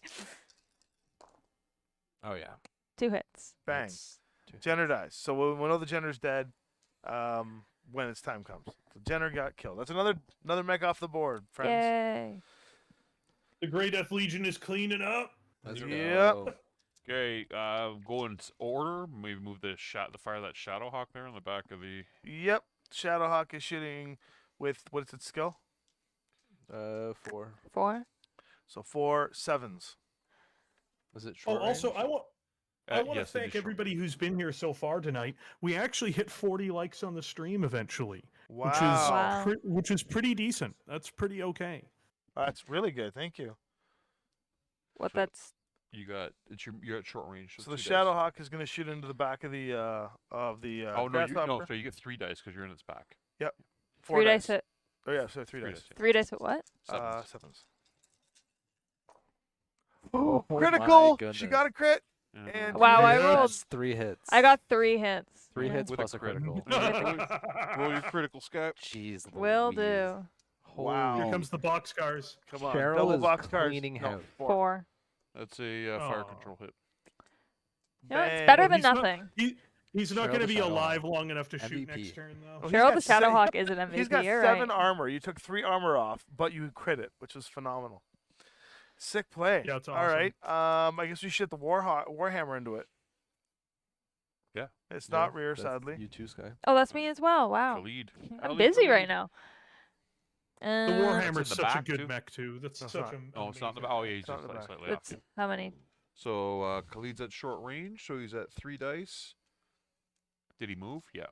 Oh yeah. 2 hits. Bang. That's Jenner dies. So we know the Jenner's dead when its time comes. So Jenner got killed. That's another mech off the board, friends. Yay. The Grey Death Legion is cleaning up. Let's Yep. go. Okay, go in order. Maybe move the fire that Shadowhawk there in the back of the. Yep. Shadowhawk is shooting with, what is its skill? 4. 4. So 4 7s. Was it Oh, short also, range? I want to yes, it is thank short. everybody who's been here so far tonight. We actually hit 40 likes on the stream eventually, Wow. Wow. which is pretty decent. That's pretty okay. That's really good. Thank you. What So- that's You're at short range. So the 2 dice. Shadowhawk is going to shoot into the back of the Oh no, grasshopper. so you get 3 dice because you're in its back. 4 3 dice at Oh yeah, so 3 dice. three dice at what? Sevens. Sevens. Oh my Critical. She goodness. got a crit. Yeah. And Wow, I you- rolled. That's 3 hits. I got 3 hits. 3 Yeah. hits With a plus a crit. critical. Roll your critical, Scott. Jeez. Will Louise. do. Wow. Here comes the boxcars. Come on, Cheryl double is box cards. cleaning No, house. 4. That's a fire Aw. control hit. You know, it's Bang. better Oh, than he's not- nothing. He's not Cheryl going to the be Shadowhawk. alive long enough to shoot MVP. next turn, though. Oh, he's Cheryl the got se- Shadowhawk is an MVP. He's got you're 7 right. armor. You took 3 armor off, but you crit it, which was phenomenal. Sick play. Yeah, it's All awesome. right. I guess we should the Warhammer into it. Yeah. It's Yeah, not rear, that's sadly. You too, Sky. Oh, that's me as well. Wow. Khalid. I'm Khalid, busy right Khalid. now. The Uh, in Warhammer's the such a back, good too? mech, too. That's No, it's such not. a. Oh, it's not in the amazing- Oh, yeah, he's It's not just in the back. slightly off. that's how many? So Khalid's at short range, so he's at 3 dice. Did he move? Yeah.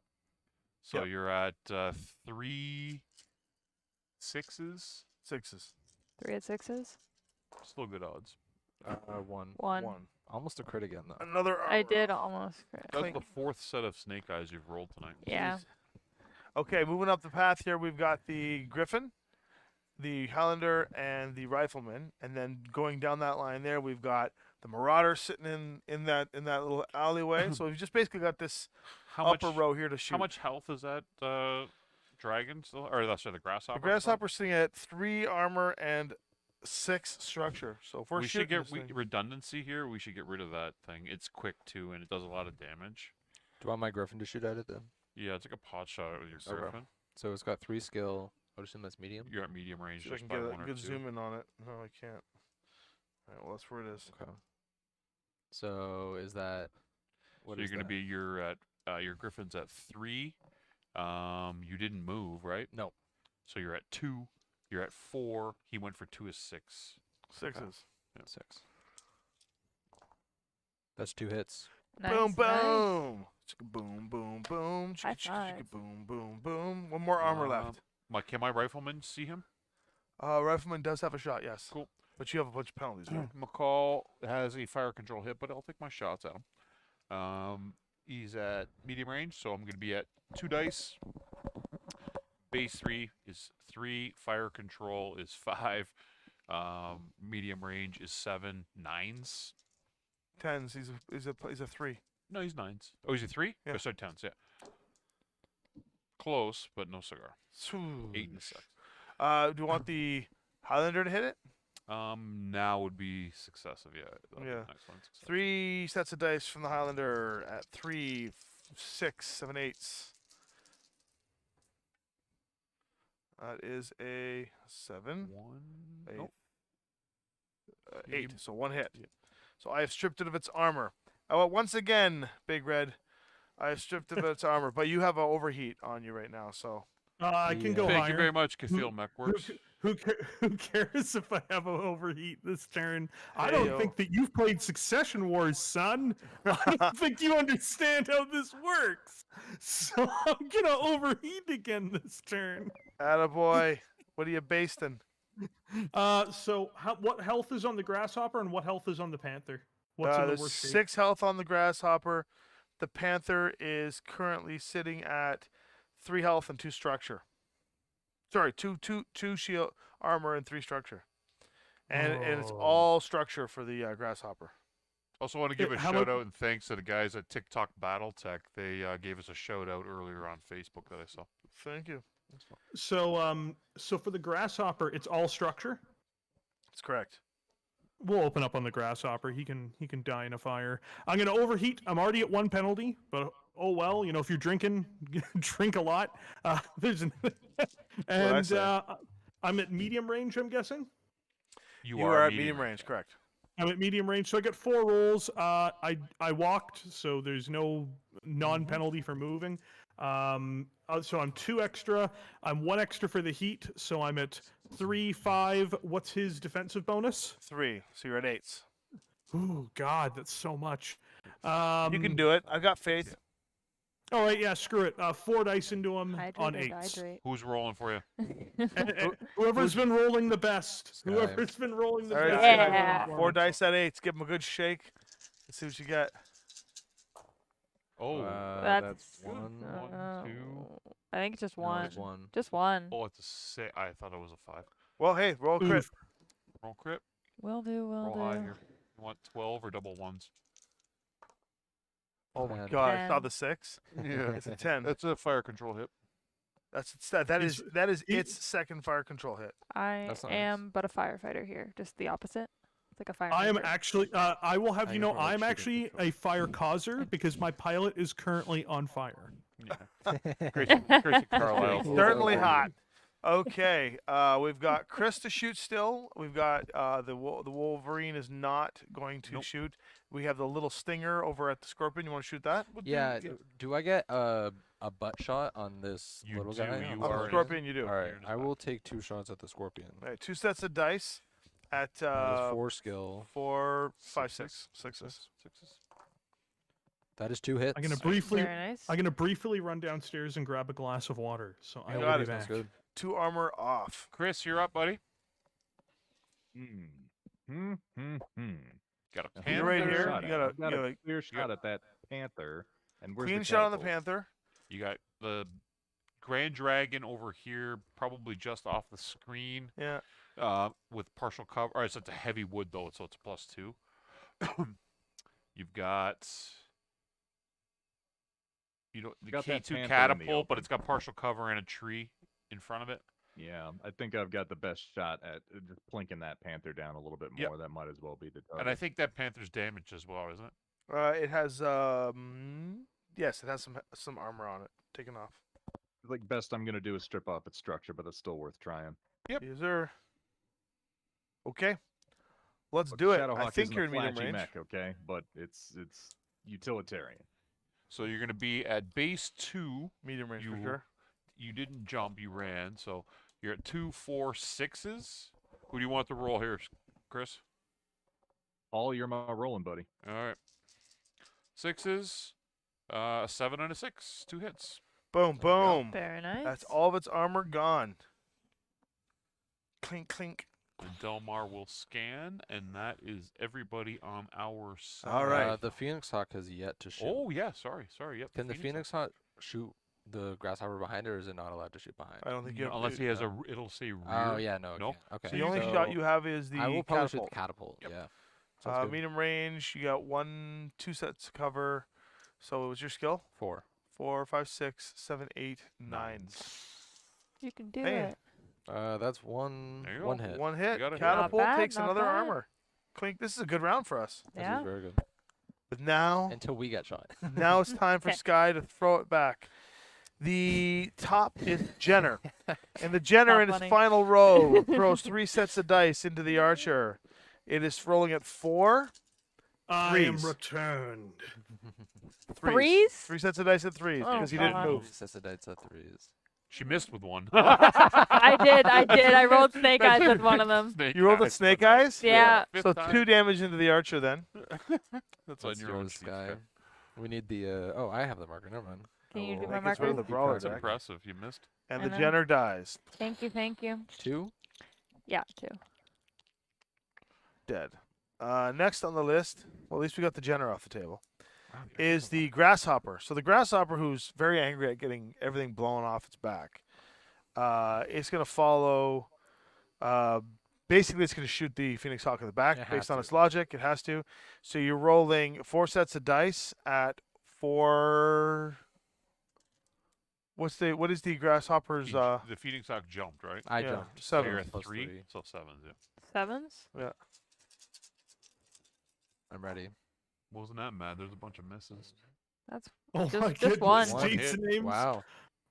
So Yep. you're at 3 6s. 6s. 3 at 6s. Still good odds. 1. 1. Almost a crit again, though. Another armor. I did almost. crit. That's Clink. the 4th set of snake eyes you've rolled tonight. Yeah. Jeez. Okay, moving up the path here, we've got the Griffin, the Highlander, and the Rifleman, and then going down that line there, we've got the Marauder sitting in that little alleyway. So we've just basically got this How upper much? row here to shoot. How much health is that dragon still? Or that's the grasshopper. The Grasshopper's sitting at 3 armor and 6 structure. So if we're We should shooting get this thing- redundancy here. We should get rid of that thing. It's quick too, and it does a lot of damage. Do you want my Griffin to shoot at it then? Yeah, it's like a pot shot with your Okay. griffin. So it's got 3 skill. I would assume that's medium. You're at medium range. see if I Just can by get 1 a or good 2. zoom in on it. No, I can't. All right, well, that's where it is. Okay. So is that? What So you're is gonna that? be your griffin's at 3. You didn't move, right? No. So you're at 2. You're at 4. He went for 2 is 6. 6s. 6. That's 2 hits. Nice. Boom, nice. boom. Chicka boom, boom, boom. High Chicka, chicka, chicka, five. boom, boom, boom. One more armor left. Can my rifleman see him? Rifleman does have a shot, yes. Cool. But you have a bunch of penalties. Right? McCall has a fire control hit, but I'll take my shots at him. He's at medium range, so I'm going to be at 2 dice. Base 3 is 3. Fire control is 5. Medium range is 7. 9s. 10s. He's a 3. No, he's 9s. Oh, he's a 3? Yeah. Oh, sorry, 10s, yeah. Close, but no cigar. 8 and 6. Do you want the Highlander to hit it? Now would be successive, yeah. That'll be the Yeah. next one, successive. 3 sets of dice from the Highlander at 3, 6, 7, 8s. That is a 7, 1. 8, Nope. 8. You- So 1 hit. Yeah. So I have stripped it of its armor. Once again, Big Red, I have stripped it of its armor, but you have an overheat on you right now. So I can go Thank higher. you very much, Cathil Mechworks. Who cares if I have an overheat this turn? I don't Heyo. think that you've played Succession Wars, son. I don't think you understand how this works. So I'm gonna overheat again this turn. attaboy. What are you basting? So what health is on the Grasshopper and what health is on the Panther? What's in the There's worst shape? 6 health on the Grasshopper. The Panther is currently sitting at 3 health and 2 structure. Sorry, two shield armor and 3 structure, and it's Oh. all structure for the Grasshopper. Also want to give a how shout mu- out and thanks to the guys at TikTok Battletech. They gave us a shout out earlier on Facebook that I saw. Thank you. So for the Grasshopper, it's all structure. That's correct. We'll open up on the Grasshopper. He can die in a fire. I'm gonna overheat. I'm already at 1 penalty, but oh well. You know, if you're drinking, drink a lot. There's I and say. I'm at medium range. I'm guessing. You are at medium range, correct? I'm at medium range, so I get 4 rolls. I walked, so there's no non-penalty for moving. So I'm 2 extra. I'm 1 extra for the heat, so I'm at 3, 5. What's his defensive bonus? 3. So you're at 8s. Ooh, God, that's so much. You can do it. I've got faith. All right, yeah, screw it. 4 dice into him Hydrate on or 8s. dehydrate. Who's rolling for you? And whoever's been rolling the best. Sky. Whoever's been rolling the All right, best. Sky. is rolling Yeah. for 4 him. dice at 8s. Give them a good shake. Let's see what you got. Oh, That's That's one. One, two. I think it's just No, one. it's one. Just one. Oh, it's a 6. I thought it was a 5. Well, hey, roll a crit. Oof. Roll crit. Will do. Will Roll do. high here. You want 12 or double ones? Oh my 10. god, I saw 10. the 6. Yeah, It's a 10. That's a fire control hit. That is he- its second fire control hit. I That's nice. am but a firefighter here. Just the opposite. It's like a fire. I am ranger. actually. I will have I you got know, more like I'm shooting actually control. a fire causer because my pilot is currently on fire. Yeah. Gracie Carlisle. Cool. Certainly over. hot. Okay, we've got Chris to shoot still. We've got the Wolverine is not going to Nope. shoot. We have the little stinger over at the Scorpion. You want to shoot that? Yeah. Do I get a butt shot on this You little do, guy? you On On the the are- Scorpion, you do. All right. You're in his I back. will take 2 shots at the scorpion. All right, 2 sets of dice at That is 4 skill. 4, 5, Sixes. 6, 6s. Sixes. That is 2 hits. I'm gonna briefly. Very nice. I'm gonna briefly run downstairs and grab a glass of water. So I You will got be it. Sounds back. good. 2 armor off. Chris, you're up, buddy. Hmm. Got a Now, panther. You're right here. Shot You at- got a- I've got you a got a clear shot at that panther. And where's Clean the shot on the catapult? Panther. You got the Grand Dragon over here, probably just off the screen, Yeah. with partial cover. All right, so it's a heavy wood though, so it's +2. You've got, the Got that K2 panther in the catapult, but open. it's got partial cover and a tree in front of it. Yeah, I think I've got the best shot at just plinking that panther down a little bit Yep. more. That might as well be the target. And I think that panther's damaged as well, isn't it? It has yes, it has some armor on it taken off. Like best I'm gonna do is strip off its structure, but it's still worth trying. Yep. Yes, sir. Okay. Let's Look, do it. Shadowhawk I think isn't you're a in medium flashy range. mech, okay, but it's utilitarian. So you're going to be at base 2. Medium range for You- sure. You didn't jump, you ran. So you're at 2, 4, 6s. Who do you want to roll here, Chris? All you're my rolling, buddy. All right. 6s, a 7 and a 6. 2 hits. Boom, boom. Very nice. That's all of its armor gone. Clink, clink. And Delmar will scan, and that is everybody on our side. All right. The Phoenix Hawk has yet to shoot. Oh, yeah, sorry. Yep. Can the Phoenix Hawk shoot the grasshopper behind, or is it not allowed to shoot behind? I don't think you have Unless he has it'll say rear. Oh yeah, no. it No? can't. Okay. So the only shot you have is the I will probably shoot catapult. the catapult. Yep. Yeah. Sounds good. Medium range, you got 1, 2 sets of cover. So it was your skill? 4. 4, 5, 6, 7, 8, 9. You can do Man. it. That's one There you go. one hit. One hit. got it. Catapult Not bad, takes not another bad. armor. Clink. This is a good round for us. This Yeah. is very good. But now, Until we get shot. now it's time for Okay. Sky to throw it back. The top is Jenner. And the Jenner Not in its funny. final row throws 3 sets of dice into the archer. It is rolling at 4. I am Threes. returned. Threes? 3 sets of dice at 3s Oh, because he didn't God. move. Cecidites at 3s. She missed with one. I did. I rolled snake eyes with one of them. Snake You rolled with eyes. snake eyes? Yeah. Fifth So time. 2 damage into the archer then. That's on Let's your do own this sheet, guy. Sky. We need the. Oh, I have the marker. Never mind. Can you do Oh, my I think it's one of marker? the brawler That's deck. impressive. You missed. And I the know. Jenner dies. Thank you. Thank you. 2. Yeah, two. Dead. Next on the list, well, at least we got the Jenner off the table, Wow, is the Grasshopper. So the Grasshopper, who's very angry at getting everything blown off its back, it's going to follow. Basically, it's going to shoot the Phoenix Hawk in the back It based has on to. its logic. It has to. So you're rolling 4 sets of dice at 4. What is the Grasshopper's? The Phoenix Hawk jumped, right? I Yeah, jumped. so So you're Sevens at plus 3, 3. so 7s. Yeah. Sevens? I'm ready. Wasn't that mad? There's a bunch of misses. That's Oh Just- my just goodness. one. One Jake's hit. names. Wow.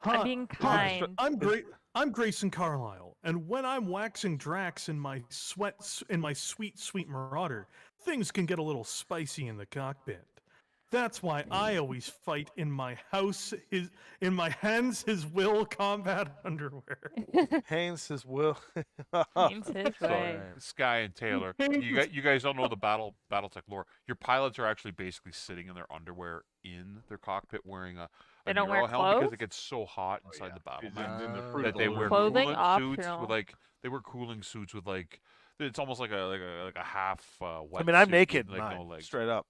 I'm Huh. being Hi, kind. I'm Grayson Carlisle, and when I'm waxing Drax in my sweet Marauder, things can get a little spicy in the cockpit. That's why I always fight in my his will combat underwear. Haynes says, "Will." Seems his So, way. Sky and Taylor, you guys don't know the Battletech lore. Your pilots are actually basically sitting in their underwear in their cockpit wearing They a don't wear Neuro helm because clothes? it gets so hot Oh, inside yeah. the battle It's map in the Uh, fruit of that they the wear loom. Clothing coolant suits optional. with like they wear cooling suits with like it's almost like a half wet. I mean, I'm suit naked, with, like mine, no legs. straight up.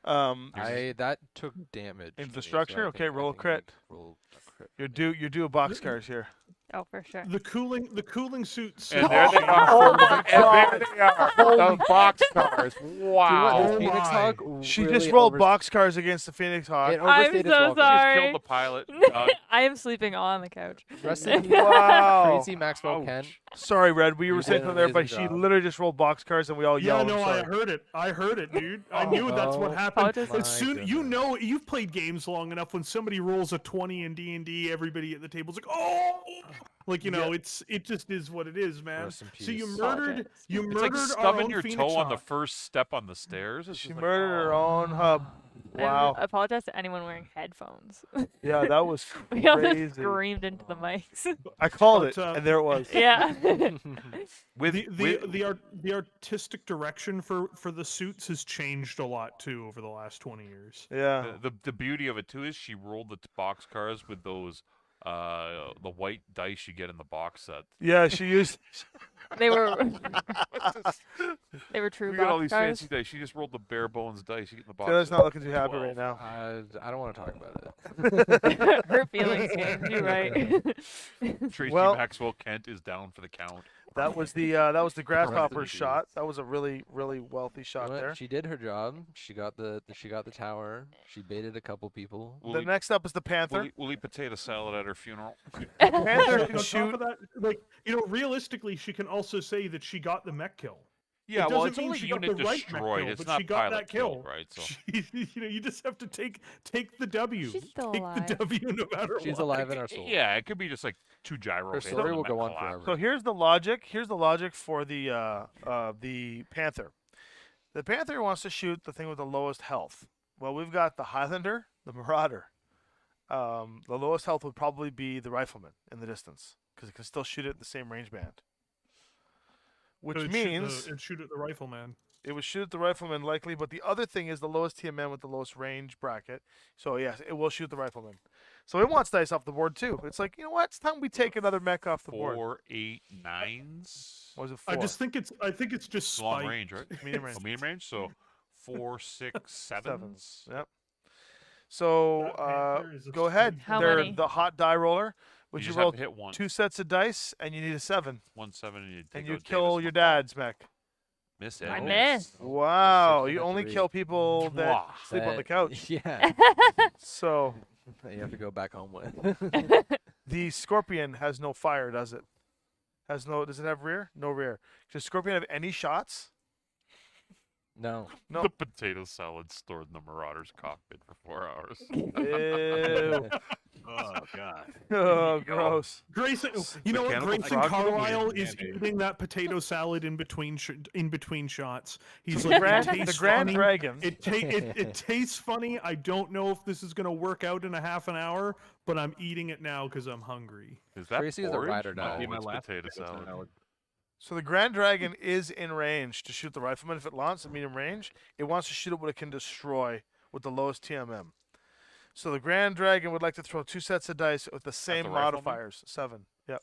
that took damage. to me, so I Infrastructure? Okay, think- I roll a think crit. you roll a crit. You're due a boxcars here. Oh, for sure. The cooling suits. And there they are. Oh my And there they are. Those boxcars. Do you know what? Wow. The Oh Phoenix my. Hawk She really just rolled overs- boxcars against the Phoenix Hawk. It I'm overstayed its so welcome. sorry. Just killed the pilot. Done. I am sleeping on the couch. Rest in peace, Wow. Crazy Maxwell Kent. Sorry, Red. We You were did saying an something there, but amazing she job. literally just rolled boxcars and we all Yeah, yelled. no, I'm I sorry. heard it. I heard it, dude. I knew that's what Oh, happened. apologize. As soon My you goodness. know, you've played games long enough. When somebody rolls a 20 in D&D, everybody at the table's like, "Oh!" Like it just is what it is, man. Rest in So you peace. murdered, you It's like murdered our stubbing own your Phoenix toe on the Hawk. first step on the stairs. It's She just like, murdered her oh. own hub. Wow. I apologize to anyone wearing headphones. Yeah, that was We all just crazy. screamed into the mics. I called But, it, and there it was. Yeah. With, The artistic direction for the suits has changed a lot too over the last 20 years. Yeah. the beauty of it too is she rolled the box cars with those the white dice you get in the box set. Yeah, she used. They were they were true We got all these boxcars. fancy dice. She just rolled the bare bones dice you get in the box. Taylor's set. not looking too happy 12. right now. I don't want to talk about it. Her feelings, James. You're right. Tracy Well- Maxwell Kent is down for the count. That was the grasshopper peace. shot. That was a really wealthy You shot know what? there. She did her job. She got the tower. She baited a couple people. We'll The eat, next up is the Panther. we'll eat potato salad at her funeral. Panther And can on top shoot. of that, realistically, she can also say that she got the mech kill. Yeah, It well, doesn't it's mean only she got unit the right mech destroyed. kill, It's but not she got pilot that kill. killed, right? So You just have to take the W. She's still take alive. the W no matter what. She's alive in our soul. yeah, it could be just like two gyro Her hits story and will the go mech on collapse. forever. So here's the logic. Here's the logic for the Panther. The Panther wants to shoot the thing with the lowest health. Well, we've got the Highlander, the Marauder. The lowest health would probably be the Rifleman in the distance because it can still shoot it at the same range band. Which It'd means shoot at the rifleman. it would shoot at the Rifleman likely, but the other thing is the lowest TMM with the lowest range bracket. So yes, it will shoot the Rifleman. So it wants dice off the board too. It's like, you know what? It's time we take another mech off the board. 4, 8, 9s. What was it? 4? I think it's just It's long spite. range, right? Medium range. Oh, medium range. So 4, 6, 7s. Yep. So That Panther is a go ahead. How They're many? the hot die roller, which You you just roll have to hit one. 2 sets of dice and you need a 7, 1, 7, and you take and you out kill Davis your McCall. dad's mech. Miss I and missed. Wow, six you and a only 3. kill people that Mwah. sleep on the couch. Yeah. So That you have to go back home with. the Scorpion has no fire, does it? Does it have rear? No rear. Does Scorpion have any shots? No. No. The potato salad stored in the Marauder's cockpit for 4 hours. Ew. Oh god. Oh, go. gross. Grayson, you know what? Mechanical Grayson frog Carlisle with a is Band-Aid. eating that potato salad in between shots. He's The like, Grand, it the tastes Grand funny. Dragon. It tastes funny. I don't know if this is gonna work out in a half an hour, but I'm eating it now because I'm hungry. Is that Tracy is a porridge? ride or die. No, Be my it's last potato salad. So the Grand Dragon is in range to shoot the Rifleman. If it launches at medium range, it wants to shoot it what it can destroy with the lowest TMM. So the Grand Dragon would like to throw 2 sets of dice with the same the Rifleman? modifiers. 7. Yep.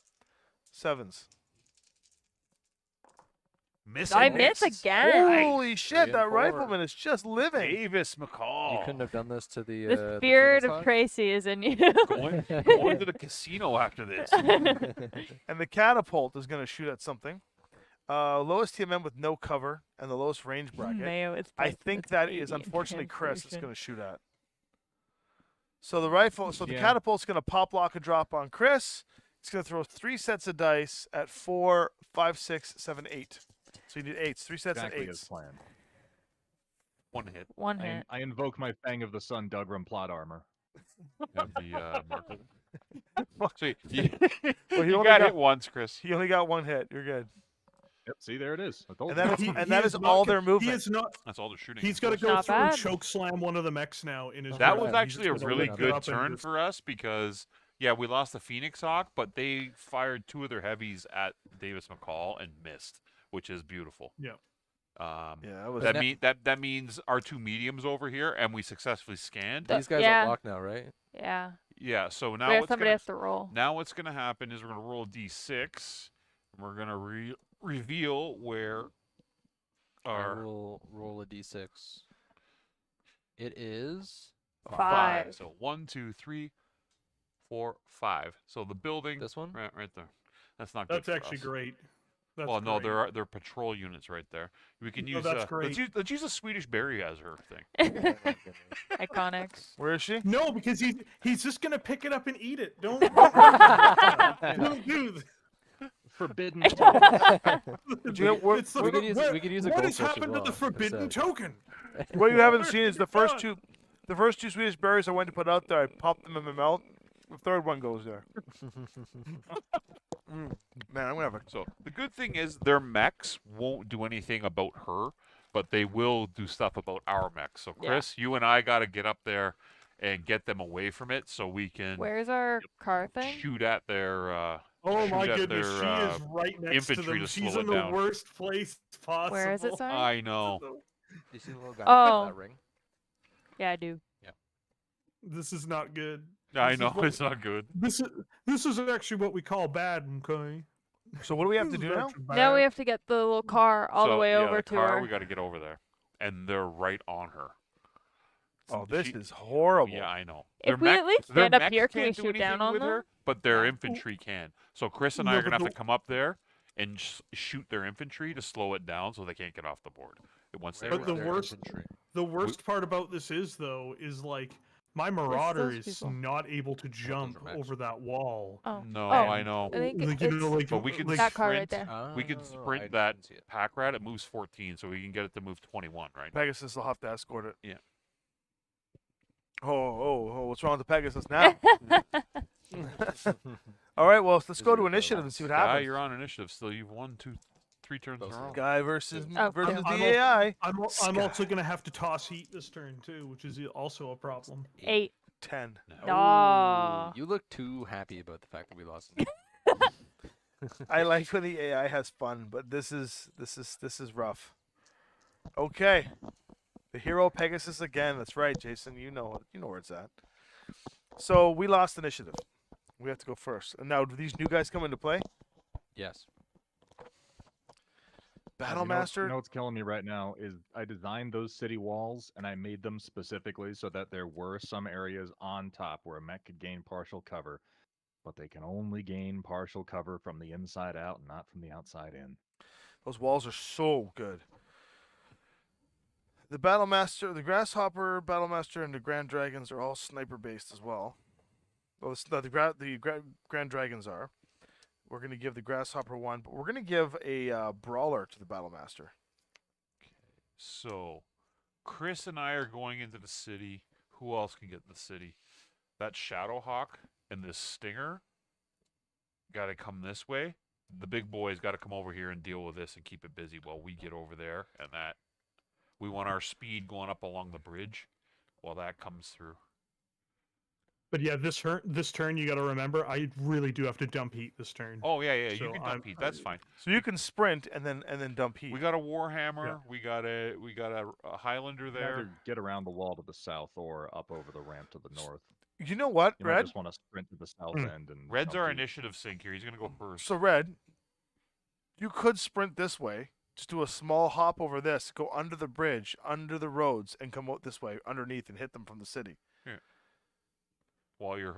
7s. Miss I and miss miss. again. Holy shit, and that 4. Rifleman is just living. Davis McCall. You couldn't have done this to the. The spirit Phoenix of Hawk? Tracy is in you. going to the casino after this. And the Catapult is going to shoot at something. Lowest TMM with no cover and the lowest range bracket. Mayo, it's I like think this that baby is in unfortunately Chris it's translation. going to shoot at. So the the Yeah. Catapult's going to pop lock a drop on Chris. It's going to throw 3 sets of dice at 4, 5, 6, 7, 8. So you need 8s, 3 sets Exactly of as 8s. planned. One hit. One I, hit. I invoke my Fang of the Sun Dugram plot armor. Have the Markle. So you, Well, he you only got got- hit once, Chris. He only got 1 hit. You're good. Yep, see there it is. I told And you. that is, He- and he that is not all co- their He movement. is not. That's all the shooting. He's is. got to go Not through and bad. choke slam one of the mechs now in his. That grip. was He's actually a just gonna really lift it good up and turn just- for us because, yeah, we lost the Phoenix Hawk, but they fired 2 of their heavies at Davis McCall and missed, which is beautiful. Yeah. Yeah, that was. That means our 2 mediums over here, and we successfully scanned. The- These guys yeah. are locked now, right? Yeah. Yeah. So now Where what's somebody gonna has to roll. now what's gonna happen is we're gonna roll a d6, and we're gonna reveal where I our will roll a d6. It is 5. So 1, 2, 3, 4, 5. So the building. this one. Right there. That's not good. That's for actually us. great. That's Well, no, great. there are patrol units right there. We can No, use. that's great. Let's use a Swedish berry as her thing. Iconic. Where is she? No, because he's just gonna pick it up and eat it. Don't do that. Forbidden. You know, what- It's the- we could use what- we could use a What goldfish has as happened well, to the forbidden instead. token? What you haven't seen is the What first have you two. The first two Swedish berries I went to put out there, I popped them in my mouth. The third one goes there. Man, I'm gonna have a. So the good thing is their mechs won't do anything about her, but they will do stuff about our mechs. So Yeah. Chris, you and I got to get up there and get them away from it so we can Where's our car thing? shoot at their. Oh my shoot at goodness, their, she is right next to infantry them. to She's slow in it the down. worst place possible. Where is it, sorry? I know. You see the little guy Oh. with that ring? Yeah, I do. This is not good. I This is know what- it's not good. This is actually what we call bad, okay? So what do we have to This do is now? actually Now we bad. have to get the little car all the So, way yeah, over the to car, her. we got to get over there, and they're right on her. Oh, this She- is horrible. Yeah, I know. If we at least their stand up mechs here, can we can't do shoot down anything on with them? her, but their infantry can. So Chris and I No, are gonna but have to come up there and shoot their infantry to slow it down so they can't get off the board. Once they're But the Their worst- infantry. The worst part about this is though, is like my Marauder those is people. not able to jump are max. over that wall. Oh. No, Oh. I know. I think Like, it's But we can that car right sprint. there. We can Oh, sprint I that didn't see it. pack rat. It moves 14, so we can get it to move 21, right? Pegasus will have to escort it. Yeah. Oh, what's wrong with the Pegasus now? All right, well, let's Is go it to the initiative and see what Guy, happens. you're on initiative still. You've won 3 turns in a Both row. Guy versus Oh, versus cool. the I'm AI. I'm Sky. also gonna have to toss heat this turn too, which is also a problem. 8. 10. Aw. You look too happy about the fact that we lost. I like when the AI has fun, but this is rough. Okay. The hero Pegasus again. That's right, Jason. You know where it's at. So we lost initiative. We have to go first. And now do these new guys come into play? Yes. Battlemaster. You know what's killing me right now is I designed those city walls and I made them specifically so that there were some areas on top where a mech could gain partial cover, but they can only gain partial cover from the inside out, not from the outside in. Those walls are so good. The Battlemaster, the Grasshopper, Battlemaster, and the Grand Dragons are all sniper based as well. Well, the Grand Dragons are. We're going to give the Grasshopper one, but we're going to give a Brawler to the Battlemaster. So, Chris and I are going into the city. Who else can get in the city? That Shadowhawk and this Stinger got to come this way. The big boys got to come over here and deal with this and keep it busy while we get over there. And that we want our speed going up along the bridge while that comes through. But yeah, this turn you got to remember, I really do have to dump heat this turn. Oh yeah, you So can I'm- dump heat. That's fine. So you can sprint and then dump heat. We got a Warhammer. We got a Highlander there. Either get around the wall to the south or up over the ramp to the north. You know what, You might Red? just want to sprint to the south Mm. end and Red's dump our heat. initiative sync here. He's gonna go first. So Red, you could sprint this way. Just do a small hop over this, go under the bridge, under the roads, and come out this way underneath and hit them from the city. while you're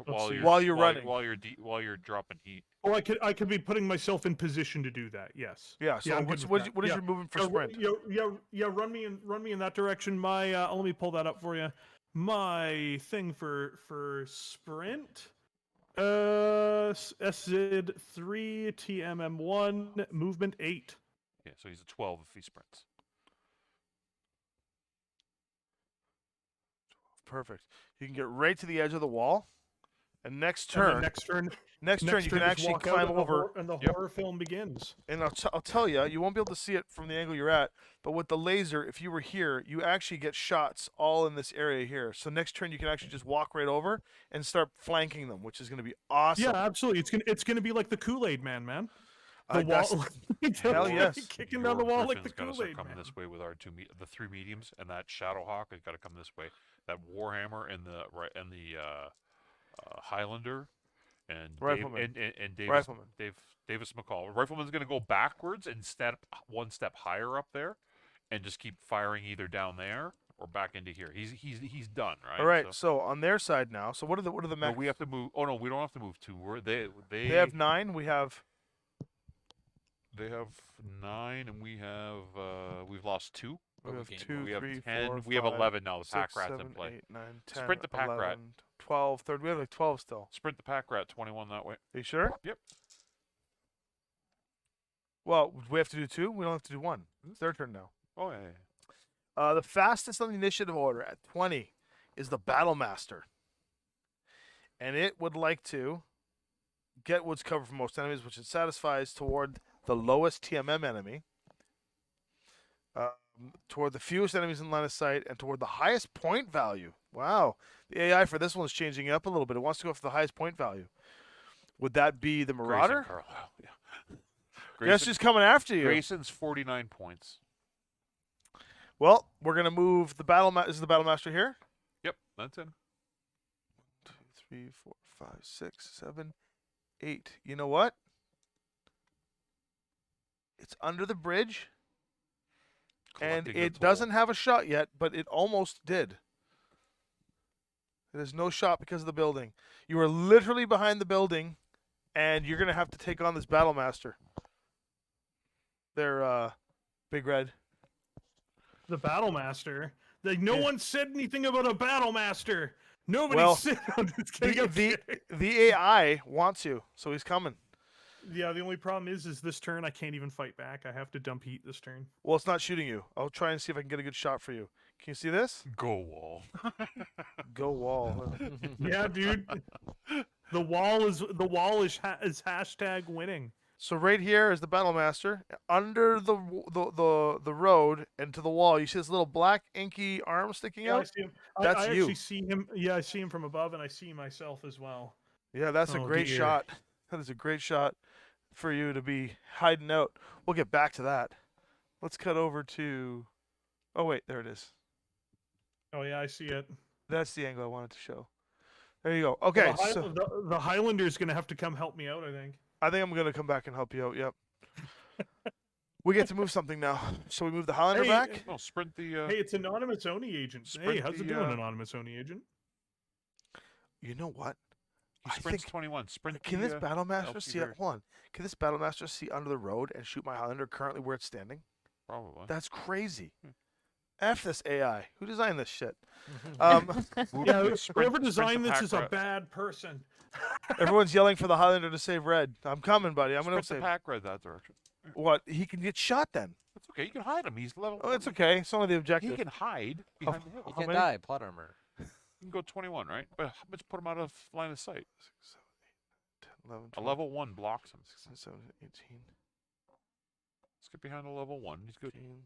running. while you're dropping heat. Oh, I could be putting myself in position to do that. Yes. Yeah. So I'm good what's, with what, that. what is Yeah. your movement for Yeah, sprint? Yeah. Run me in that direction. My let me pull that up for you. My thing for sprint. SZ 3 TMM 1 movement 8. Yeah, so he's a 12 if he sprints. Perfect. You can get right to the edge of the wall, and next And then turn, next turn, next turn you can just actually walk out climb and the over. and the Yep. horror film begins. And I'll tell you, you won't be able to see it from the angle you're at, but with the laser, if you were here, you actually get shots all in this area here. So next turn you can actually just walk right over and start flanking them, which is going to be awesome. Yeah, absolutely. It's gonna be like the Kool-Aid Man, man. The that's- wall, hell yes. kicking down the wall like the Griffin's gotta start Kool-Aid coming Man. this way with our the 3 mediums, and that Shadowhawk has got to come this way. That Warhammer and the Highlander, and Rifleman. and Davis, Rifleman. Davis McCall. Rifleman's going to go backwards and one step higher up there, and just keep firing either down there or back into here. He's done, right? All right. So on their side now. So what are the No, mechs? we have to move. Oh no, we don't have to move 2. They have 9. We have. They have 9, and we have we've lost 2. We have gained 2, We have 3, 10. 4, We have 5, 11 now. The 6, pack rat's 7, in play. 8, 9, 10, Sprint the pack 11, rat. 12, 13. We have like 12 still. Sprint the pack rat. 21 that way. Are you sure? Yep. Well, we have to do 2. We don't have to do 1. It's their turn now. Oh yeah. The fastest on the initiative order at 20 is the Battlemaster. And it would like to get what's covered from most enemies, which it satisfies toward the lowest TMM enemy, toward the fewest enemies in line of sight, and toward the highest point value. Wow. The AI for this one is changing it up a little bit. It wants to go for the highest point value. Would that be the Marauder? Grayson Carlisle. Yeah. Guess who's coming after you? Grayson's 49 points. Well, we're going to move the Battlemaster. Is the Battlemaster here? Yep, that's him. 2, 3, 4, 5, 6, 7, 8. You know what? It's under the bridge, and Collecting the it toll. doesn't have a shot yet, but it almost did. There's no shot because of the building. You are literally behind the building, and you're going to have to take on this Battlemaster. They're Big Red. The Battlemaster. Like, no Yeah. one said anything about a Battlemaster. Nobody Well, said on this game. The AI wants you, so he's coming. Yeah, the only problem is this turn I can't even fight back. I have to dump heat this turn. Well, it's not shooting you. I'll try and see if I can get a good shot for you. Can you see this? Go wall. Go wall. Yeah, dude. The wall is hashtag winning. So right here is the Battlemaster. Under the road and to the wall, you see this little black inky arm sticking Yeah, I out? see him. That's I you. actually see him. Yeah, I see him from above, and I see myself as well. Yeah, that's a Oh, great dear. shot. That is a great shot for you to be hiding out. We'll get back to that. Let's cut over to... Oh, wait, there it is. Oh yeah, I see it. That's the angle I wanted to show. There you go. Okay, so The Highlander's gonna have to come help me out, I think. I think I'm going to come back and help you out. Yep. We get to move something now. So we move the Highlander Hey, back. Oh, sprint the. Hey, it's Anonymous Oni Agent. Hey, Sprint how's it the, doing, Anonymous Oni Agent? You know what? He I sprints think- 21. Sprint. Can the, this Battlemaster see? LT Hold on. Can this Battlemaster see under the road and shoot my Highlander currently where it's standing? Probably. That's crazy. F this AI. Who designed this shit? Move Yeah, the- sprint- whoever sprint designed the this pack is a rat. bad person. Everyone's yelling for the Highlander to save Red. I'm coming, buddy. I'm gonna Sprint the save. pack red that direction. What? He can get shot then. That's okay. You can hide him. He's level. Oh, it's okay. It's only the He objective. can hide behind the hill. He How can many? die. Plot armor. You can go 21, right? But let's put him out of line of sight. 6, 7, 8, 10, 11, A 12, level 1 blocks him. 16, 17, 18, Let's get behind a level 1. He's good. 19,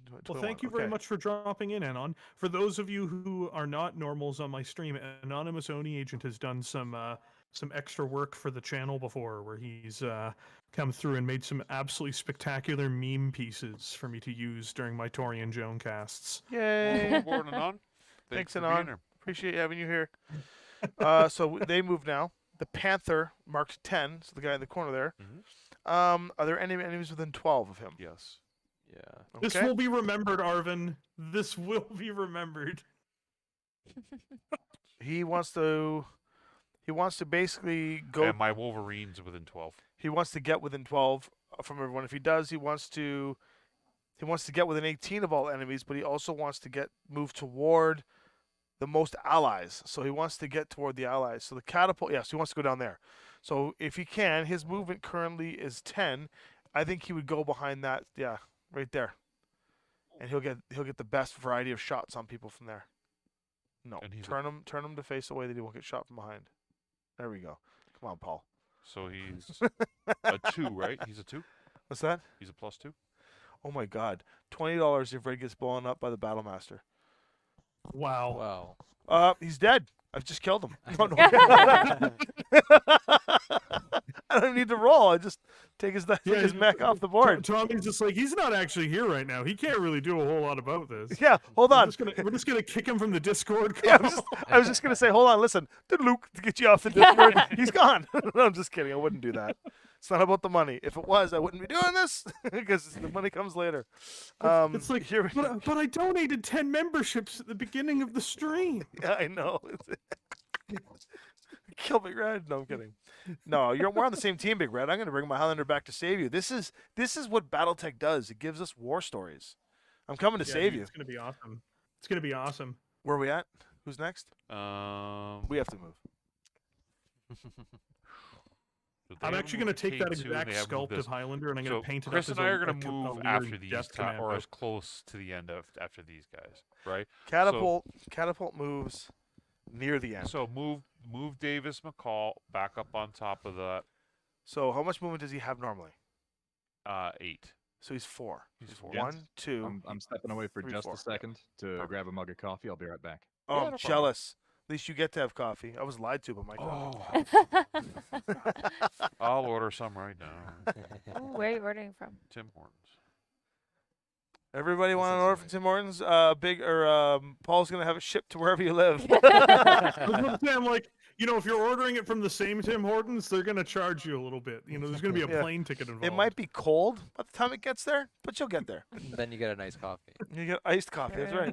20, Well, 21. thank you very Okay. much for dropping in, Anon. For those of you who are not normals on my stream, Anonymous Oni Agent has done some extra work for the channel before, where he's come through and made some absolutely spectacular meme pieces for me to use during my Torian Joan casts. Yay. Welcome aboard, Anon. Thanks, for being Anon. here. Appreciate having you here. So they move now. The Panther marked 10, so the guy in the corner there. Mhm. Are there any enemies within 12 of him? Yes. Yeah. This Okay. will be remembered, Arvin. This will be remembered. He wants to basically go. And my Wolverine's within 12. He wants to get within 12 from everyone. If he does, he wants to get within 18 of all enemies, but he also wants to move toward the most allies. So he wants to get toward the allies. So the catapult, yes, he wants to go down there. So if he can, his movement currently is 10. I think he would go behind that, yeah, right there. And he'll get the best variety of shots on people from there. No, And he's a- turn him to face away that he won't get shot from behind. There we go. Come on, Paul. So he's a 2, right? He's a 2? What's that? He's a +2? Oh my God, $20 if Red gets blown up by the Battlemaster. Wow. Wow. He's dead. I've just killed him. No, no. I don't need to roll. I just take his mech off the board. Tommy's just like, he's not actually here right now. He can't really do a whole lot about this. Yeah, hold on. We're just gonna kick him from the Discord. Yeah, I was just gonna say, hold on, listen, Luke, to get you off the Discord. He's gone. No, I'm just kidding. I wouldn't do that. It's not about the money. If it was, I wouldn't be doing this because the money comes later. It's like, but I donated 10 memberships at the beginning of the stream. Yeah, I know. Kill Big Red. No, I'm kidding. No, we're on the same team, Big Red. I'm gonna bring my Highlander back to save you. This is what BattleTech does. It gives us war stories. I'm coming to save you. It's gonna be awesome. It's gonna be awesome. Where are we at? Who's next? We have to move. So I'm they actually have going to take that K2 and exact they have moved sculpt of this. Highlander and I'm going So to paint it Chris up and as I are going gonna to move after these or as close to the end of after these guys, right? Catapult moves near the end. So move Davis McCall back up on top of that. So how much movement does he have normally? 8. So he's 4. He's 4. 1, 2. I'm stepping away for 3, just 4. a second to grab a mug of coffee. I'll be right back. Oh, Yeah, I'm no problem. jealous. At least you get to have coffee. I was lied to by my coffee. Oh, I'll order some right now. Ooh, where are you ordering from? Tim Hortons. Everybody want an is order from Tim Hortons? Paul's gonna have it shipped to wherever you live. I'm like, if you're ordering it from the same Tim Hortons, they're going to charge you a little bit. There's going to be a Yeah. plane ticket involved. It might be cold by the time it gets there, but you'll get there. Then you get a nice coffee. You get iced coffee. That's Sure.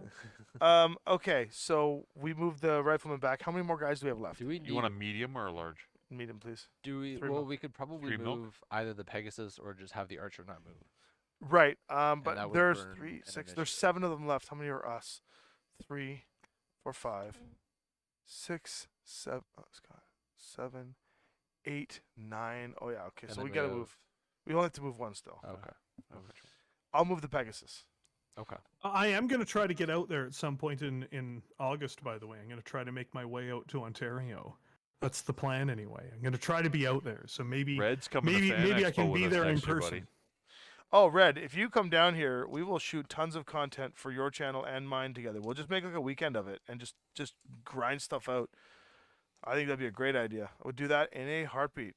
right. Okay, so we moved the rifleman back. How many more guys do we have left? Do we need? You want a medium or a large? Meet him, please. Do we? 3 Well, milk. we could probably 3 milk? move either the Pegasus or just have the Archer not move. Right. that But would there's burn 3, an 6. There's initiative. 7 of them left. How many are us? 3, 4, 5, 6, 7. Oh, Scott. 7, 8, 9. Oh yeah. Okay. And So then we we gotta have- move. We only have to move one still. Okay. I'll move the Pegasus. Okay. I am going to try to get out there at some point in August, by the way. I'm going to try to make my way out to Ontario. That's the plan anyway. I'm going to try to be out there. So maybe Red's coming to Fan maybe I Expo can with be us there in next year, person. buddy. Oh, Red, if you come down here, we will shoot tons of content for your channel and mine together. We'll just make like a weekend of it and just grind stuff out. I think that'd be a great idea. I would do that in a heartbeat.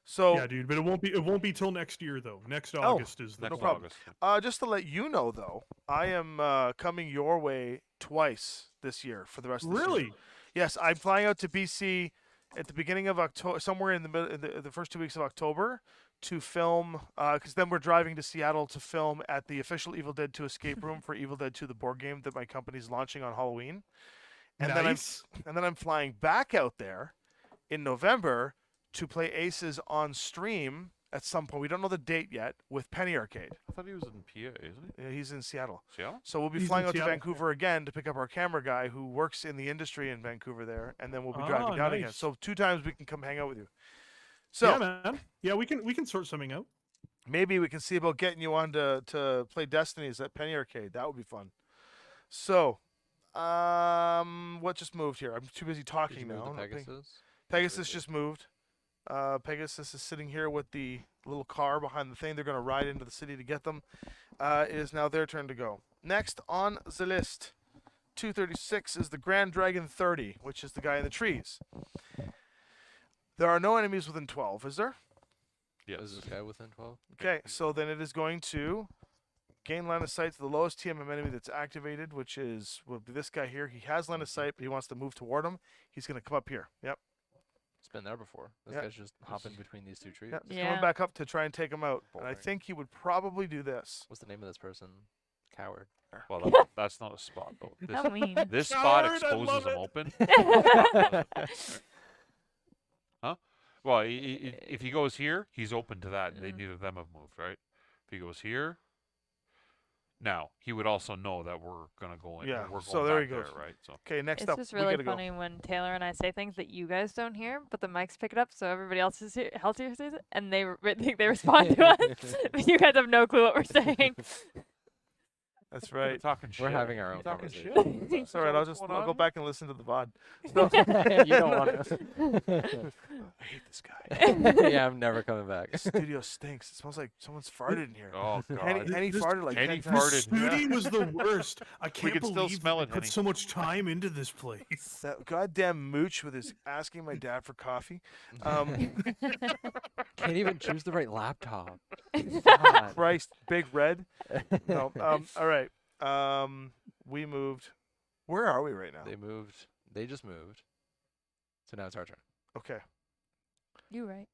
So, Yeah, dude, but it won't be till next year though. Next Oh, August is the Next No problem. August. just to let you know, though, I am coming your way twice this year for the rest of the Really? season. Yes, I'm flying out to BC at the beginning of October, somewhere in the middle, the first 2 weeks of October, to film. Because then we're driving to Seattle to film at the official Evil Dead 2 escape room for Evil Dead 2, the board game that my company's launching on Halloween. And Nice. then I'm flying back out there in November to play Aces on stream at some point. We don't know the date yet with Penny Arcade. I thought he was in PA, isn't he? Yeah, he's in Seattle. Seattle? So we'll be He's flying in out to Seattle. Vancouver again to pick up our camera guy who works in the industry in Vancouver there, and then we'll be Ah, driving down again. nice. So 2 times we can come hang out with you. So Yeah, man. Yeah, we can sort something out. maybe we can see about getting you on to play Destinies at Penny Arcade. That would be fun. So, what just moved here? I'm too busy Did talking you now. move I'm the not paying- Pegasus? Pegasus just moved. Pegasus is sitting here with the little car behind the thing. They're going to ride into the city to get them. It is now their turn to go. Next on the list, 236 is the Grand Dragon 30, which is the guy in the trees. There are no enemies within 12, is there? Yes. Is this guy within 12? Okay, so then it is going to gain line of sight to the lowest TMM enemy that's activated, which will be this guy here. He has line of sight, but he wants to move toward him. He's going to come up here. Yep. It's been there before. This Yeah. guy's just hopping between these 2 trees. Yep. He's Yeah. coming back up to try and take him out. And I Boring. think he would probably do this. What's the name of this person? Coward. Well, that's not a spot, though. How mean. This spot Coward, I love exposes him it. open. Huh? Well, if he goes here, he's open to that. They Mm. neither of them have moved, right? If he goes here, now he would also know that we're gonna go in. Yeah, We're going so there back he goes. there, right? So Okay, next It's up, just we really gotta funny when Taylor and I say things that you guys don't hear, but the mics pick it up, so everybody else is here, healthier says it, and they think they respond to us, but you guys have no clue what we're saying. That's We're right. talking shit. We're having our You own talking conversation. shit? It's all right. I'll go back and listen to the VOD. So, You don't want to. I hate this guy. Yeah, I'm never coming back. The studio stinks. It smells like someone's farted in here. Oh Henny, god. Henny This- farted like Henny 10 times. This farted. studio was the worst. I can't could still believe smell they it, put Henny. so much time into this place. That goddamn mooch with his asking my dad for coffee. Um, Can't even choose the right laptop. God. Christ, Big Red. No. All right. We moved. Where are we right now? They moved. They just moved. So now it's our turn. Okay. You right.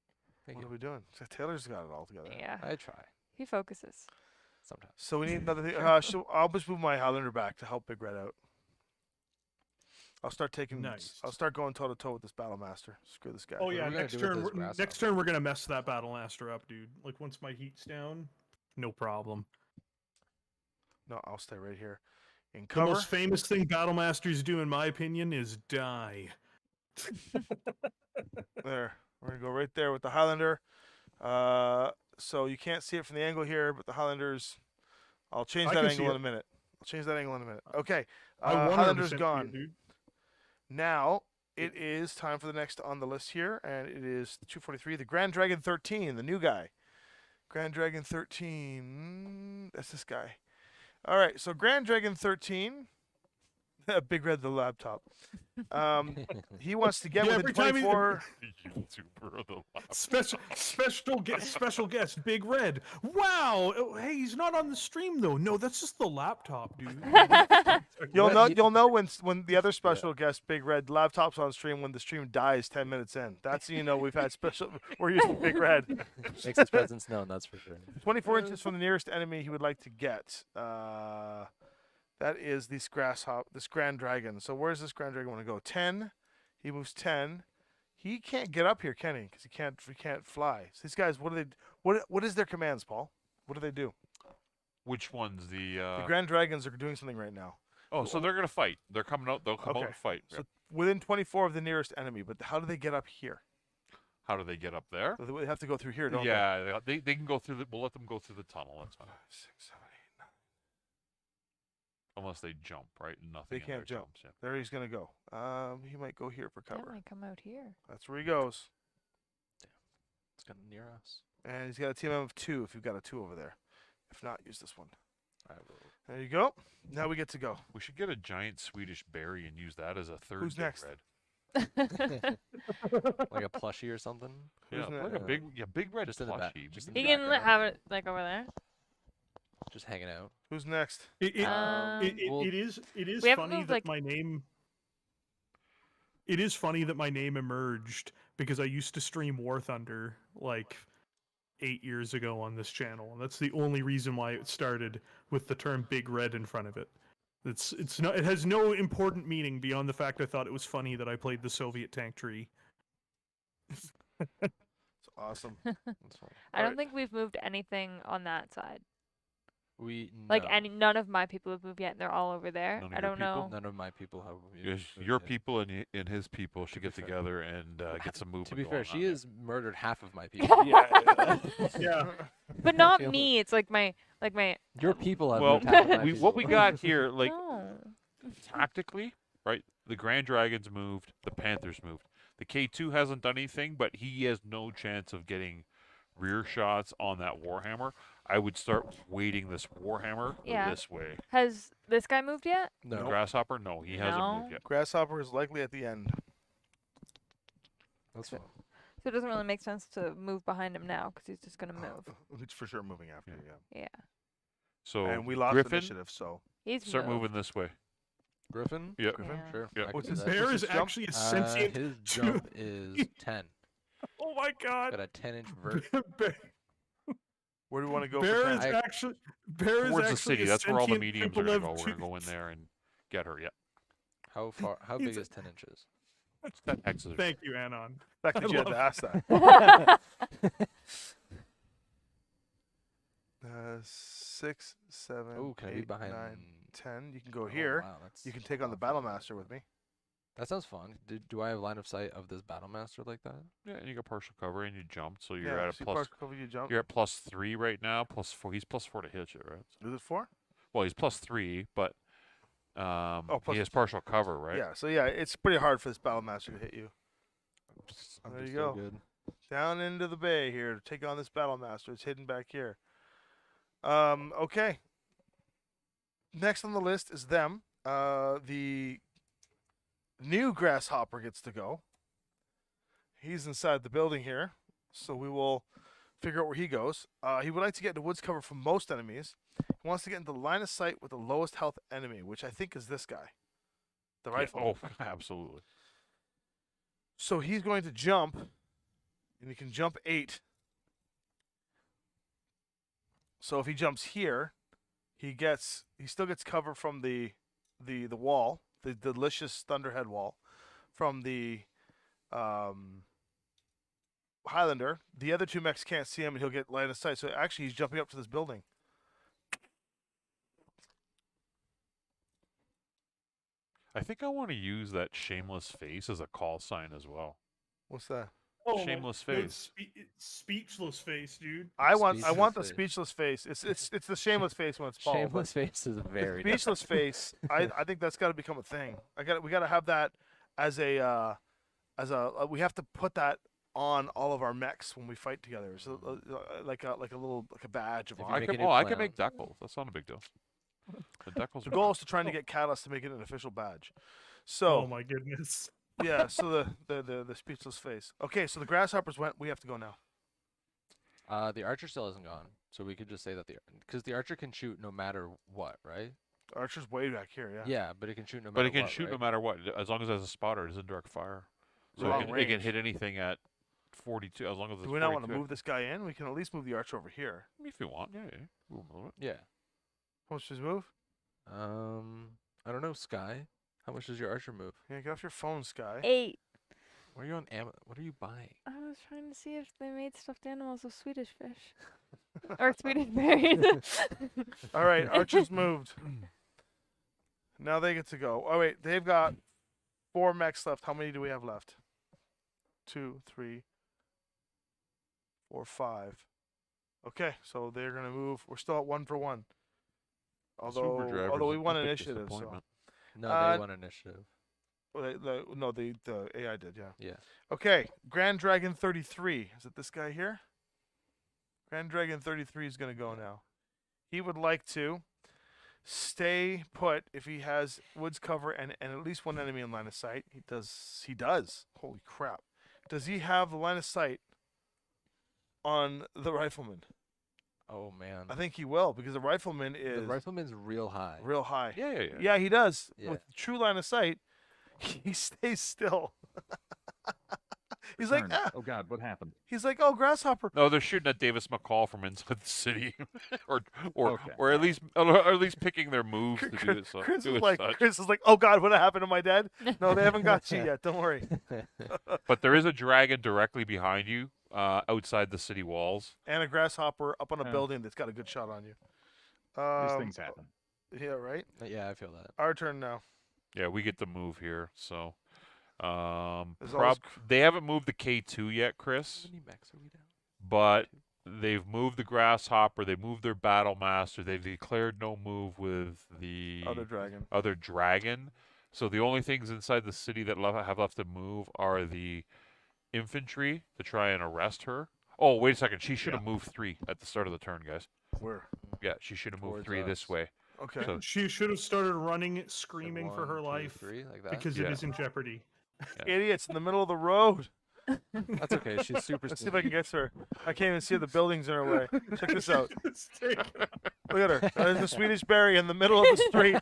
Thank What you. are we doing? So Taylor's got it all together. Yeah. I try He focuses. sometimes. So we need another thing. I'll just move my Highlander back to help Big Red out. I'll start taking. Nice. I'll start going toe to toe with this Battle Master. Screw this guy. Oh What yeah, are we gonna next do with turn. this Next grasshopper? turn we're gonna mess that battle master up, dude. Like once my heat's down, no problem. No, I'll stay right here. In The cover. most famous thing battle masters do, in my opinion, is die. There. We're gonna go right there with the Highlander. So you can't see it from the angle here, but the Highlanders. I'll change I that can see angle in it. a minute. I'll change that angle in a minute. Okay. I 100% Highlander's see it, gone. dude. Now it is time for the next on the list here, and it is 243, the Grand Dragon 13, the new guy. Grand Dragon 13. That's this guy. All right, so Grand Dragon 13. Big Red the laptop. He wants to get Yeah, within every time he- 24. YouTuber of the lap. Special guest, Big Red. Wow. Oh, hey, he's not on the stream though. No, that's just the laptop, dude. You'll What? know. He- You'll know when the other special guest, Big Red, laptop's on stream when the stream dies 10 minutes in. That's we've had special. We're using Big Red. Makes his presence known, that's for sure. 24 inches from the nearest enemy he would like to get. That is this Grand Dragon. So where's this Grand Dragon want to go? 10. He moves 10. He can't get up here, can he? Because he can't fly. So these guys, what is their commands, Paul? What do they do? Which one's the? The Grand Dragons are doing something right now. Oh, so they're gonna fight. They're coming out. They'll come out Okay. and fight. So within 24 of the nearest enemy, but how do they get up here? How do they get up there? They have to go through here, don't they? Yeah, they can go through the. We'll let them go through the tunnel. That's fine. 5, 6, 7, 8, 9. Unless they jump, right? Nothing. They in can't there jump. jumps, yeah. There he's gonna go. He might go here for That cover. might come out here. That's where he goes. It's kind of near us. And he's got a TMM of 2 if you've got a 2 over there. If not, use this one. I will. There you go. Now we get to go. We should get a giant Swedish berry and use that as a third. Who's Big next? Red. Like a plushie or something. Yeah, Who's like a next? big, big red Just in the back- plushie. just in He the can background. have it like over there. Just hanging out. Who's next? It Um, Well, is we haven't funny moved, that like- my name. It is funny that my name emerged because I used to stream War Thunder like 8 years ago on this channel, and that's the only reason why it started with the term Big Red in front of it. It's not. It has no important meaning beyond the fact I thought it was funny that I played the Soviet tank tree. It's awesome. That's fine. I don't Alright. think we've moved anything on that side. No. None of my people have moved yet, and they're all over there. None of I your don't people? know. None of my people have. Yes, moved your yet. people and his people should be get fair. together and get some movement. To be going fair, on she there. has murdered half of my people. Yeah. But not feel- me. It's like my Your people have Well, moved half of my what we people. got here, like no. tactically, right? The Grand Dragons moved, the Panthers moved. The K2 hasn't done anything, but he has no chance of getting rear shots on that Warhammer. I would start weighting this Warhammer Yeah. this way. Has this guy moved yet? The No. Grasshopper, no, he hasn't No. moved yet. Grasshopper is likely at the end. That's fine. So it doesn't really make sense to move behind him now because he's just gonna move. It's for sure moving after, Yeah. yeah. Yeah. So And we lost Griffin, initiative, so. He's start moved. moving this way. Griffin? Yep. Griffin? Yeah. Sure. Yeah. I can What's do his that. Bear What's is his jump? actually a sentient. His jump is 10. Oh my Got god. a 10-inch vert. Bear, Where do we want to go Bear for is 10? actually Bear is Towards the actually city. a That's where all the sentient mediums are going to go. Tupolev We're going to two- go in there and get her. Yeah. How big He's a- is 10 inches? That X's. Thank you, Anon. The fact I that you had to love- ask that. 6, 7, Oh, can I be 8, behind? 9, 10. You can go Oh, here. wow, that's You can take on the awful. Battle Master with me. That sounds fun. Do I have line of sight of this battle master like that? Yeah, and you got partial cover and you jumped, so you're Yeah, at a so you plus. cover, you jump. You're at +3 right now. +4. He's +4 to hit you, right? Is it 4? Well, he's +3, but plus he has partial cover, right? Yeah, so yeah, it's pretty hard for this Battlemaster to hit you. I'm There just you so go. good. Down into the bay here to take on this Battlemaster. It's hidden back here. Okay. Next on the list is them. The new Grasshopper gets to go. He's inside the building here, so we will figure out where he goes. He would like to get into woods cover from most enemies. He wants to get into line of sight with the lowest health enemy, which I think is this guy, the Yeah, rifle. oh, absolutely. So he's going to jump, and he can jump 8. So if he jumps here, he still gets cover from the wall, the delicious Thunderhead wall, from the Highlander. The other 2 mechs can't see him, and he'll get line of sight. So actually, he's jumping up to this building. I think I want to use that shameless face as a call sign as well. What's that? Oh, Shameless no, face. speechless face, dude. I want Speechless the face. speechless face. It's the shameless face when it's Paul. but Shameless face is very speechless face. I think that's got to become a thing. We got to have that as a we have to put that on all of our mechs when we fight together. So like a badge of If you honor. I make can, a new I can clown. make decals. That's not a big deal. The decals The are goal fine. is to try to get Catalyst to make it an official badge. So Oh my goodness. yeah, so the speechless face. Okay, so the grasshoppers went. We have to go now. The archer still isn't gone, so we could just say that because the archer can shoot no matter what, right? Archer's way back here. Yeah. Yeah, but it can shoot no matter But it can what, shoot no right? matter what, as long as it has a spotter. It is indirect fire, so Long it can range. hit anything at 42, as long as it's Do we not want to 42. move this guy in? We can at least move the archer over here. If you want, yeah, we'll move it. Yeah. How much does he move? I don't know, Sky. How much does your archer move? Yeah, get off your phone, Sky. 8. What are you on What are you buying? I was trying to see if they made stuffed animals of Swedish fish. Or Swedish berries. All right, archers moved. Now they get to go. Oh wait, they've got 4 mechs left. How many do we have left? 2, 3, 4, 5. Okay, so they're gonna move. We're still at 1 for 1. Although we won Epic initiative, so disappointment. No, Uh, they won initiative. well, the AI did, yeah. Yeah. Okay, Grand Dragon 33. Is it this guy here? Grand Dragon 33 is gonna go now. He would like to stay put if he has woods cover and at least 1 enemy in line of sight. He does. Holy crap. Does he have the line of sight on the rifleman? Oh man. I think he will, because the rifleman the is rifleman's real high. real high. Yeah. Yeah, he does. Yeah. With true line of sight, he stays still. He's like, Darn it. Oh God, what happened? he's like, oh, grasshopper. No, they're shooting at Davis McCall from inside the city, or Okay. at least picking their moves to do it. So, Chris do is as like, such. oh God, what happened to my dad? No, they haven't got you yet. Don't worry. But there is a dragon directly behind you, outside the city walls. And a grasshopper up on a Yeah. building that's got a good shot on you. These things happen. Yeah, right. Yeah, I feel that. Our turn now. Yeah, we get the move here. So, There's always they haven't moved the K2 yet, How Chris, many mechs are we down? but they've moved the Grasshopper. They moved their Battle Master. They've declared no move with the other dragon. So the only things inside the city that have left to move are the infantry to try and arrest her. Oh, wait a second. She should have moved 3 at the start of the turn, guys. Where? Yeah, she should have moved Towards 3 this us. way. Okay. So She should have started running, screaming Like for her 1, 2, life 3, like that. because Yeah. it is in jeopardy. Idiots in the middle of the road. That's okay. She's super. Let's see if I can get to her. I can't even see the buildings in her way. Check this out. Look at her. There's the Swedish berry in the middle of the street.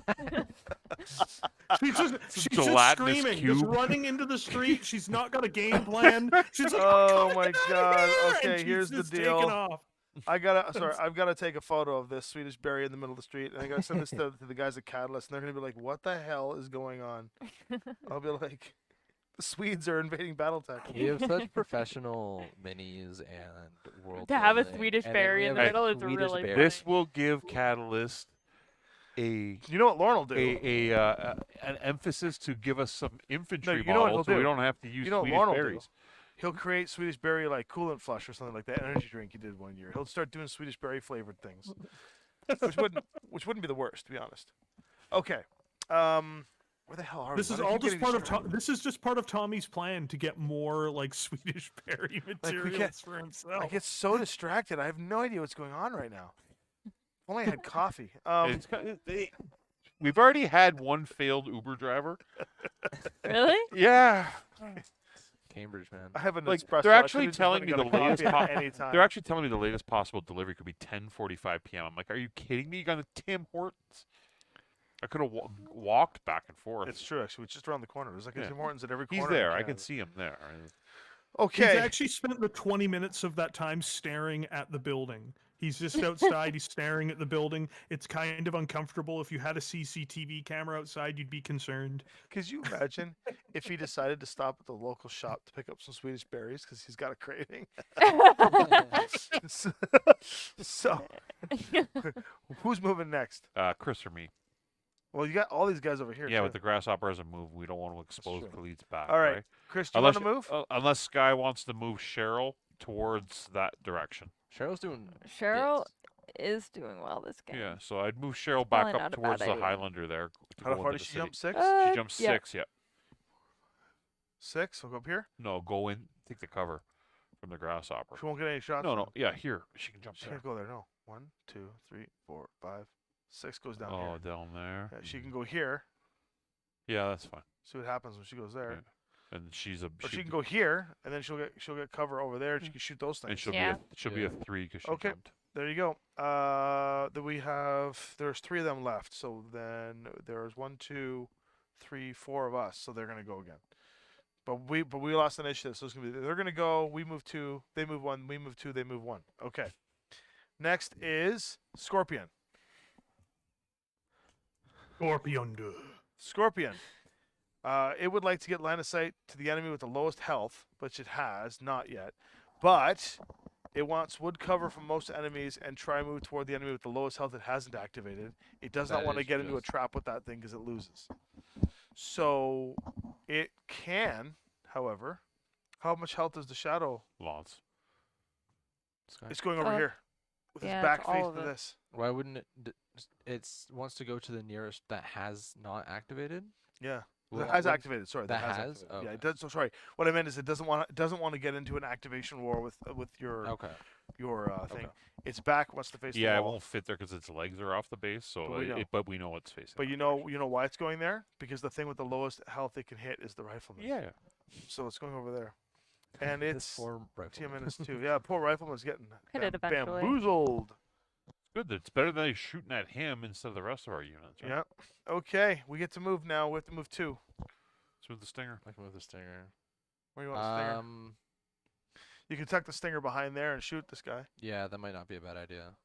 She's just gelatinous screaming, cube. just running into the street. She's not got a game plan. She's like, Oh "I'm my coming out of God. here!" And Okay, she's here's the just deal. taking off. I've got to take a photo of this Swedish berry in the middle of the street, and I got to send this to the guys at Catalyst, and they're gonna be like, "What the hell is going on?" I'll be like, "The Swedes are invading BattleTech." We have such professional minis and world. To have a building, Swedish and then berry we in the have a middle is Swedish really berry. funny. This will give Catalyst a You know what Lauren will do? an emphasis to give us some infantry you know what models, so he'll we do? don't have to use You know what Swedish Lauren will do? berries. He'll create Swedish berry like coolant flush or something like that energy drink he did one year. He'll start doing Swedish berry flavored things. which wouldn't be the worst, to be honest. Okay. Where the hell are This we? is Why do I all keep just getting part of shut this is just part of Tommy's plan to get more like Swedish berry we materials get- for himself. I get so distracted. I have no idea what's going on right now. If only I had coffee. It's we've already had one failed Uber driver. Really? Yeah. Cambridge, man. I have an Like, espresso. they're I actually could've just telling went me and the got a latest coffee at po- any time. They're actually telling me the latest possible delivery could be 10:45 p.m. I'm like, are you kidding me? You got a Tim Hortons? I could have walked back and forth. It's true, actually. It's just around the corner. There's like a Yeah. Tim Hortons at every He's corner. in there. I can Canada. see him there. He's Okay. actually spent the 20 minutes of that time staring at the building. He's just outside. He's staring at the building. It's kind of uncomfortable. If you had a CCTV camera outside, you'd be concerned. Could you imagine if he decided to stop at the local shop to pick up some Swedish berries because he's got a craving? so, who's moving next? Chris or me? Well, you got all these guys over here. Yeah, too. with the grasshopper as a move, we don't want to expose true. Khalid's back. All right, Chris, do you Unless want to move? unless Sky wants to move Cheryl towards that direction. Cheryl's doing. Cheryl bits. is doing well this game. Yeah, so I'd move Cheryl back probably up not a towards bad the idea. Highlander there. To How go far into did the she city. jump? 6? She jumps yeah. 6. Yeah. 6? We'll go up here. No, go in. Take the cover from the grasshopper. She won't get any shots. No, then. no. Yeah, here. She can jump She there. can't go there. No. 1, 2, 3, 4, 5, 6 goes down Oh, here. down there. Yeah, she can go here. Yeah, that's fine. See what happens when she goes there. Yeah. And she's a. Or she can go here, and then she'll get cover over there. And she can shoot those And things. she'll Yeah. be a Yeah. 3 because she Okay. jumped. There you go. Then we have. There's 3 of them left. So then there's 1, 2, 3, 4 of us. So they're gonna go again. But we lost initiative. So it's gonna be. They're gonna go. We move 2. They move 1. We move 2. They move 1. Okay. Next is Scorpion. Scorpion. Scorpion. It would like to get line of sight to the enemy with the lowest health, which it has not yet. But it wants wood cover from most enemies and try and move toward the enemy with the lowest health it hasn't activated. It does not That want to is get into a just- trap with that thing because it loses. So it can, however. How much health does the shadow? Lots. Sky? It's going over Oh, here with yeah, its back it's all face of to it. this. Why wouldn't it? It wants to go to the nearest that has not activated. Yeah. Well, That has what- activated. Sorry, that has. has? Activated. Oh, Yeah, okay. it does. So sorry. What I meant is it doesn't want to get into an activation war with your Okay. thing. Okay. Its back wants to face Yeah, the it wall. won't fit there because its legs are off the base. So, But we know. but we know it's facing. But that you know why it's going there? Because the thing with the lowest health it can hit is the rifleman. direction. Yeah. So it's going over there. And This it's poor T rifleman. minus 2. Yeah, poor rifleman's getting Hit it eventually. bamboozled. Good. It's better than shooting at him instead of the rest of our units. Right? Yeah. Okay, we get to move now. We have to move 2. Let's move the stinger. I can move the stinger. Where do you want the stinger? You can tuck the stinger behind there and shoot this guy. Yeah, that might not be a bad idea.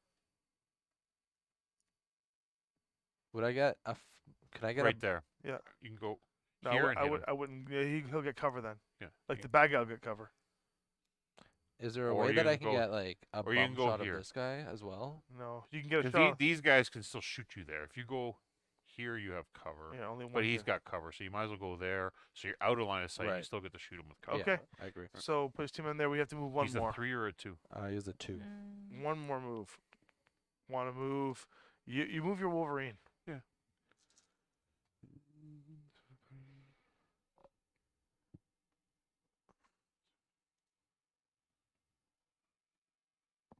Would I get a? Could I get Right there. Yeah. You can go No, here and I hit would. him. I wouldn't. Yeah, he'll get cover then. Yeah. Like yeah. the bad guy will get cover. Is there a Or way you that I can can go- get like a or you can bum go shot here. of this guy as well? No, you can get a 'Cause shot. these guys can still shoot you there. If you go here, you have cover. Yeah, only one. But he's here. got cover, so you might as well go there. So you're out of line of sight. You Right. still get to shoot him with cover. Okay. Yeah, I agree. So put his team in there. We have to move one He's more. a 3 or a 2. I use a 2. Mm. One more move. Want to move? You move your Wolverine.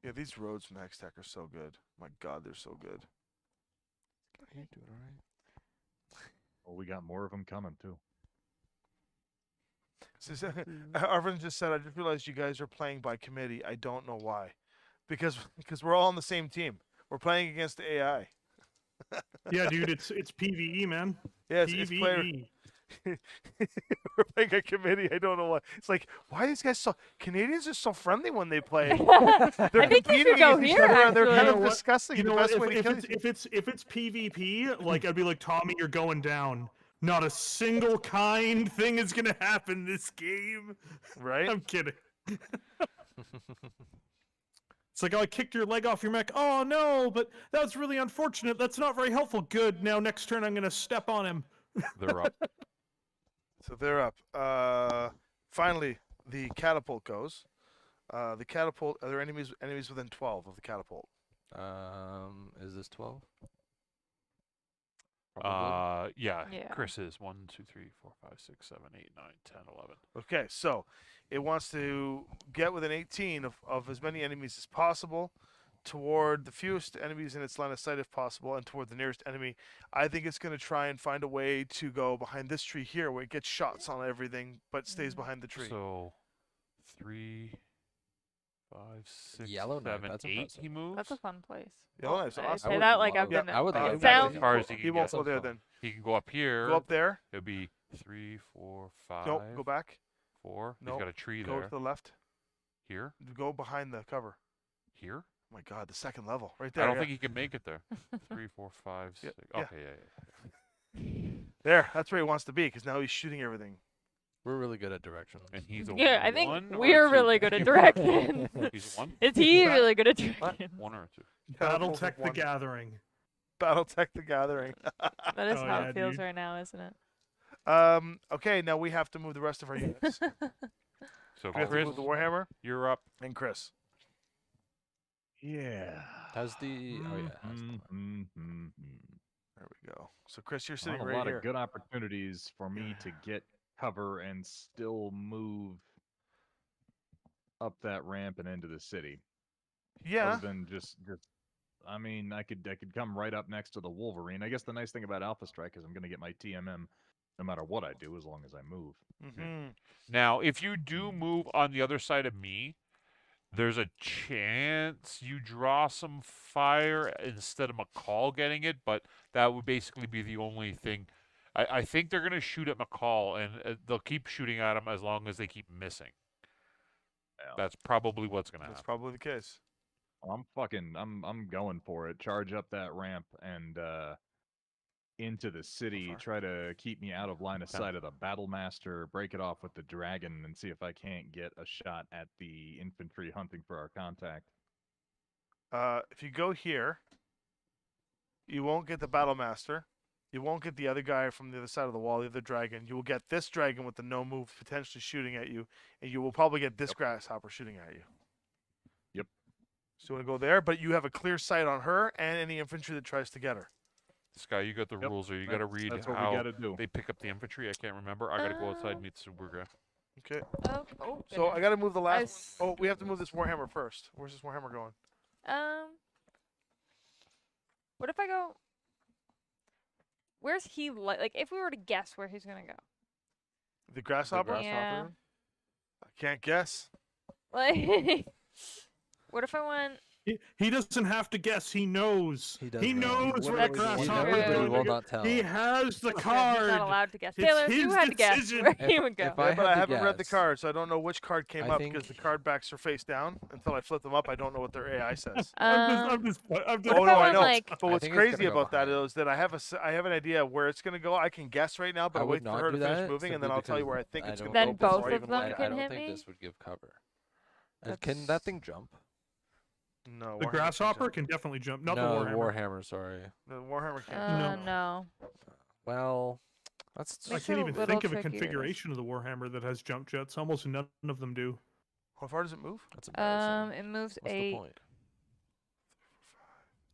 Yeah, these roads from Hextech are so good. My God, they're so good. You doing all right? Well, we got more of them coming too. Arvin just said, I just realized you guys are playing by committee. I don't know why. Because we're all on the same team. We're playing against the AI. Yeah, dude, it's PVE, man. Yes, it's player. PVE. We're playing a committee. I don't know why. It's like, why are these guys so... Canadians are so friendly when they play. They're I think we competing should go against each here, other and they're actually. kind You of know what? discussing You the know what? best way to If kill it's, each if it's PvP, like I'd be like, Tommy, you're going down. Not a single kind thing is gonna happen this game. right? I'm kidding. It's like, oh, I kicked your leg off your mech. Oh no, but that was really unfortunate. That's not very helpful. Good. Now next turn I'm gonna step on him. They're up. So they're up. Finally, the catapult goes. The catapult. Are there enemies within 12 of the catapult? Is this 12? Probably. Yeah. Yeah. Chris is 1, 2, 3, 4, 5, 6, 7, 8, 9, 10, 11. Okay, so it wants to get within 18 of as many enemies as possible, toward the fewest enemies in its line of sight if possible, and toward the nearest enemy. I think it's going to try and find a way to go behind this tree here where it gets shots on everything but stays behind the tree. So 3, 5, 6, Yellow Knight, 7, that's 8 impressive. he moves. That's a fun place. Yellow Knight's I awesome. say would that like love I've been. it. I would like, love it that. sounds As far as cool. he He can won't get. go there then. He can go up here. Go up there. It'll be 3, 4, 5. Nope, go back. 4. Nope. He's got a tree Go there. to the left. Here. Go behind the cover. Here. Oh my God, the second level right there. I don't yeah. think he can make it there. 3, 4, 5, 6. yeah. Okay, yeah. There, that's where he wants to be because now he's shooting everything. We're really good at directions. And he's a Yeah, I 1 think or a we're 2? really good at directions. He's a 1? Is he really good at directions? 1 or a 2? Battletech the Gathering. Battletech the Gathering. That is Oh, how yeah, it feels dude. right now, isn't it? Okay, now we have to move the rest of our units. So We have to Chris, move the Warhammer you're up. and Chris. Yeah. Has the oh yeah, has the Mm-hmm. There we go. So Chris, you're A sitting lot right here. of good opportunities for me to get cover and still move up that ramp and into the city. Yeah. Other than just I mean, I could come right up next to the Wolverine. I guess the nice thing about Alpha Strike is I'm going to get my TMM no matter what I do as long as I move. Mm-hmm. Now, if you do move on the other side of me, there's a chance you draw some fire instead of McCall getting it, but that would basically be the only thing. I think they're going to shoot at McCall, and they'll keep shooting at him as long as they keep missing. Yeah. That's probably what's going to That's happen. probably the case. I'm going for it. Charge up that ramp and into the city. far? Try to keep me out of line of sight of the battle master. Break it off with the dragon and see if I can't get a shot at the infantry hunting for our contact. If you go here, you won't get the battle master. You won't get the other guy from the other side of the wall, the other dragon. You will get this dragon with the no move potentially shooting at you, and you will probably get this grasshopper shooting at you. Yep. So you want to go there, but you have a clear sight on her and any infantry that tries to get her. Sky, you got the Yep, rules, or you got to read That's what we how got to do. they pick up the infantry. I can't remember. I got to go outside and meet the super guy. Okay. Oh, So I got to move the last s- one. Oh, we have to move this Warhammer first. Where's this Warhammer going? What if I go? Where's he? Like, if we were to guess where he's gonna go, The grasshopper? Yeah. I can't guess. like, what if I went? He doesn't have to guess. He knows. He does He know. knows He where the literally He knows. grasshopper knows, is but he going will to go. not tell. He has the Yeah, he's card. not allowed to guess. It's Taylor, you his had to guess decision. where he would go. if I Yeah, but had I to haven't read the guess, card, so I don't know which card came I up because the think- card backs are face down. Until I flip them up, I don't know what their AI says. I'm just Oh if no, I I went, know. like- But I what's think it's crazy gonna go about that behind. is that I have an idea where it's gonna go. I can guess right now, but I I'll would wait for not her to do finish that moving, and then simply I'll tell you because where I think I it's don't gonna Then go both before I of even them look I at can it. don't hit think me? this would give cover. Can that thing jump? No, The Warhammer grasshopper can't can definitely jump. Not no, the Warhammer. Sorry. jump. The Warhammer can't. No. Well, that's I Makes can't it a even little think of a trickier to- configuration of the Warhammer that has jump jets. Almost none of them do. How far does it move? that's embarrassing. It moves What's the 8. point?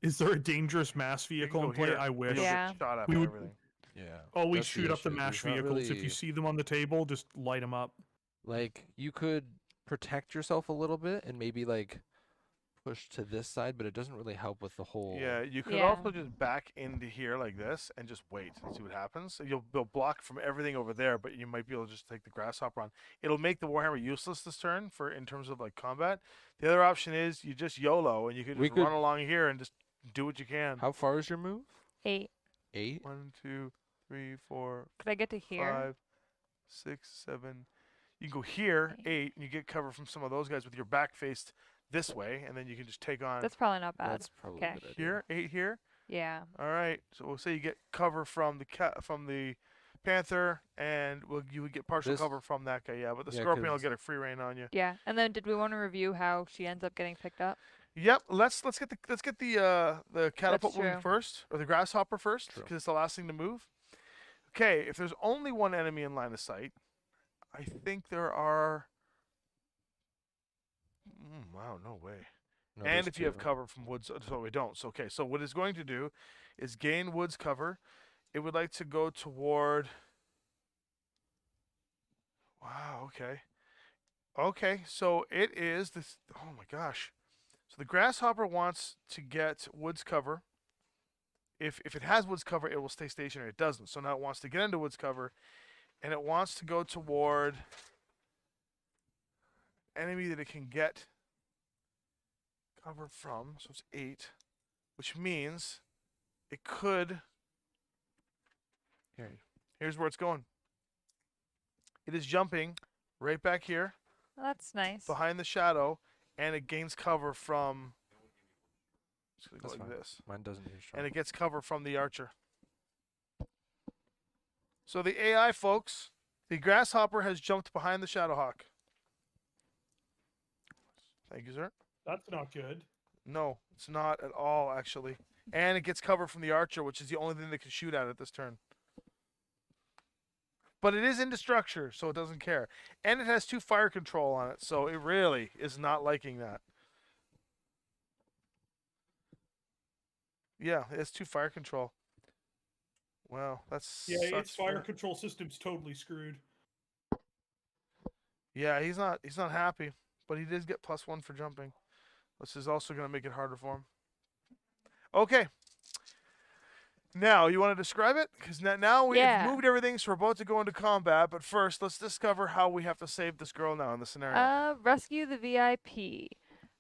Is there a dangerous mass You vehicle can in go play? here, I and wish. you'll get Yeah. shot at We by would- everything. Yeah. Always that's the shoot up the issue. mass There's not vehicles. If you really- see them on the table, just light them up. Like, you could protect yourself a little bit and maybe, like, push to this side, but it doesn't really help with the whole... Yeah, you could Yeah. also just back into here like this and just wait and see what happens. So you'll block from everything over there, but you might be able to just take the grasshopper on. It'll make the Warhammer useless this turn in terms of like combat. The other option is you just YOLO and you can We just could- run along here and just do what you can. How far is your move? 8. 8? 1, 2, 3, 4, Could I get to here? 5, 6, 7. You can go here, 8, and you get cover from some of those guys with your back faced this way, and then you can just take on That's probably not bad. That's probably Okay. a good idea. here, 8 here. Yeah. All right. So we'll say you get cover from the Panther, and you would get partial This- cover from that guy. Yeah, but the Yeah, Scorpion will 'cause- get a free reign on you. Yeah. And then did we want to review how she ends up getting picked up? Yep. Let's get the catapult moving true. first, or the grasshopper first, True. because it's the last thing to move. Okay. If there's only one enemy in line of sight, I think there are. Wow. No way. No, and there's if you have two. cover from woods, so we don't. So okay, so what it's going to do is gain woods cover. It would like to go toward. Wow. Okay. Okay. So it is this. Oh my gosh. So the grasshopper wants to get woods cover. If it has woods cover, it will stay stationary. It doesn't. So now it wants to get into woods cover, and it wants to go toward enemy that it can get cover from. So it's 8, which means it could. Here's where it's going. It is jumping right back here Well, that's nice. behind the shadow, and it gains cover from. It's gonna go That's like fine. this, Mine doesn't use and it strong. gets cover from the archer. So the AI, folks, the grasshopper has jumped behind the shadowhawk. Thank you, sir. That's not good. No, it's not at all, actually. And it gets cover from the archer, which is the only thing that can shoot at it this turn. But it is into structure, so it doesn't care. And it has 2 fire control on it, so it really is not liking that. Yeah, it has 2 fire control. Well, that's Yeah, its fire control system's totally screwed. Yeah, he's not happy, but he did get +1 for jumping. This is also going to make it harder for him. Okay. Now, you want to describe it? Because now we've moved everything, so we're about to go into combat. But first, let's discover how we have to save this girl now in the scenario. Rescue the VIP.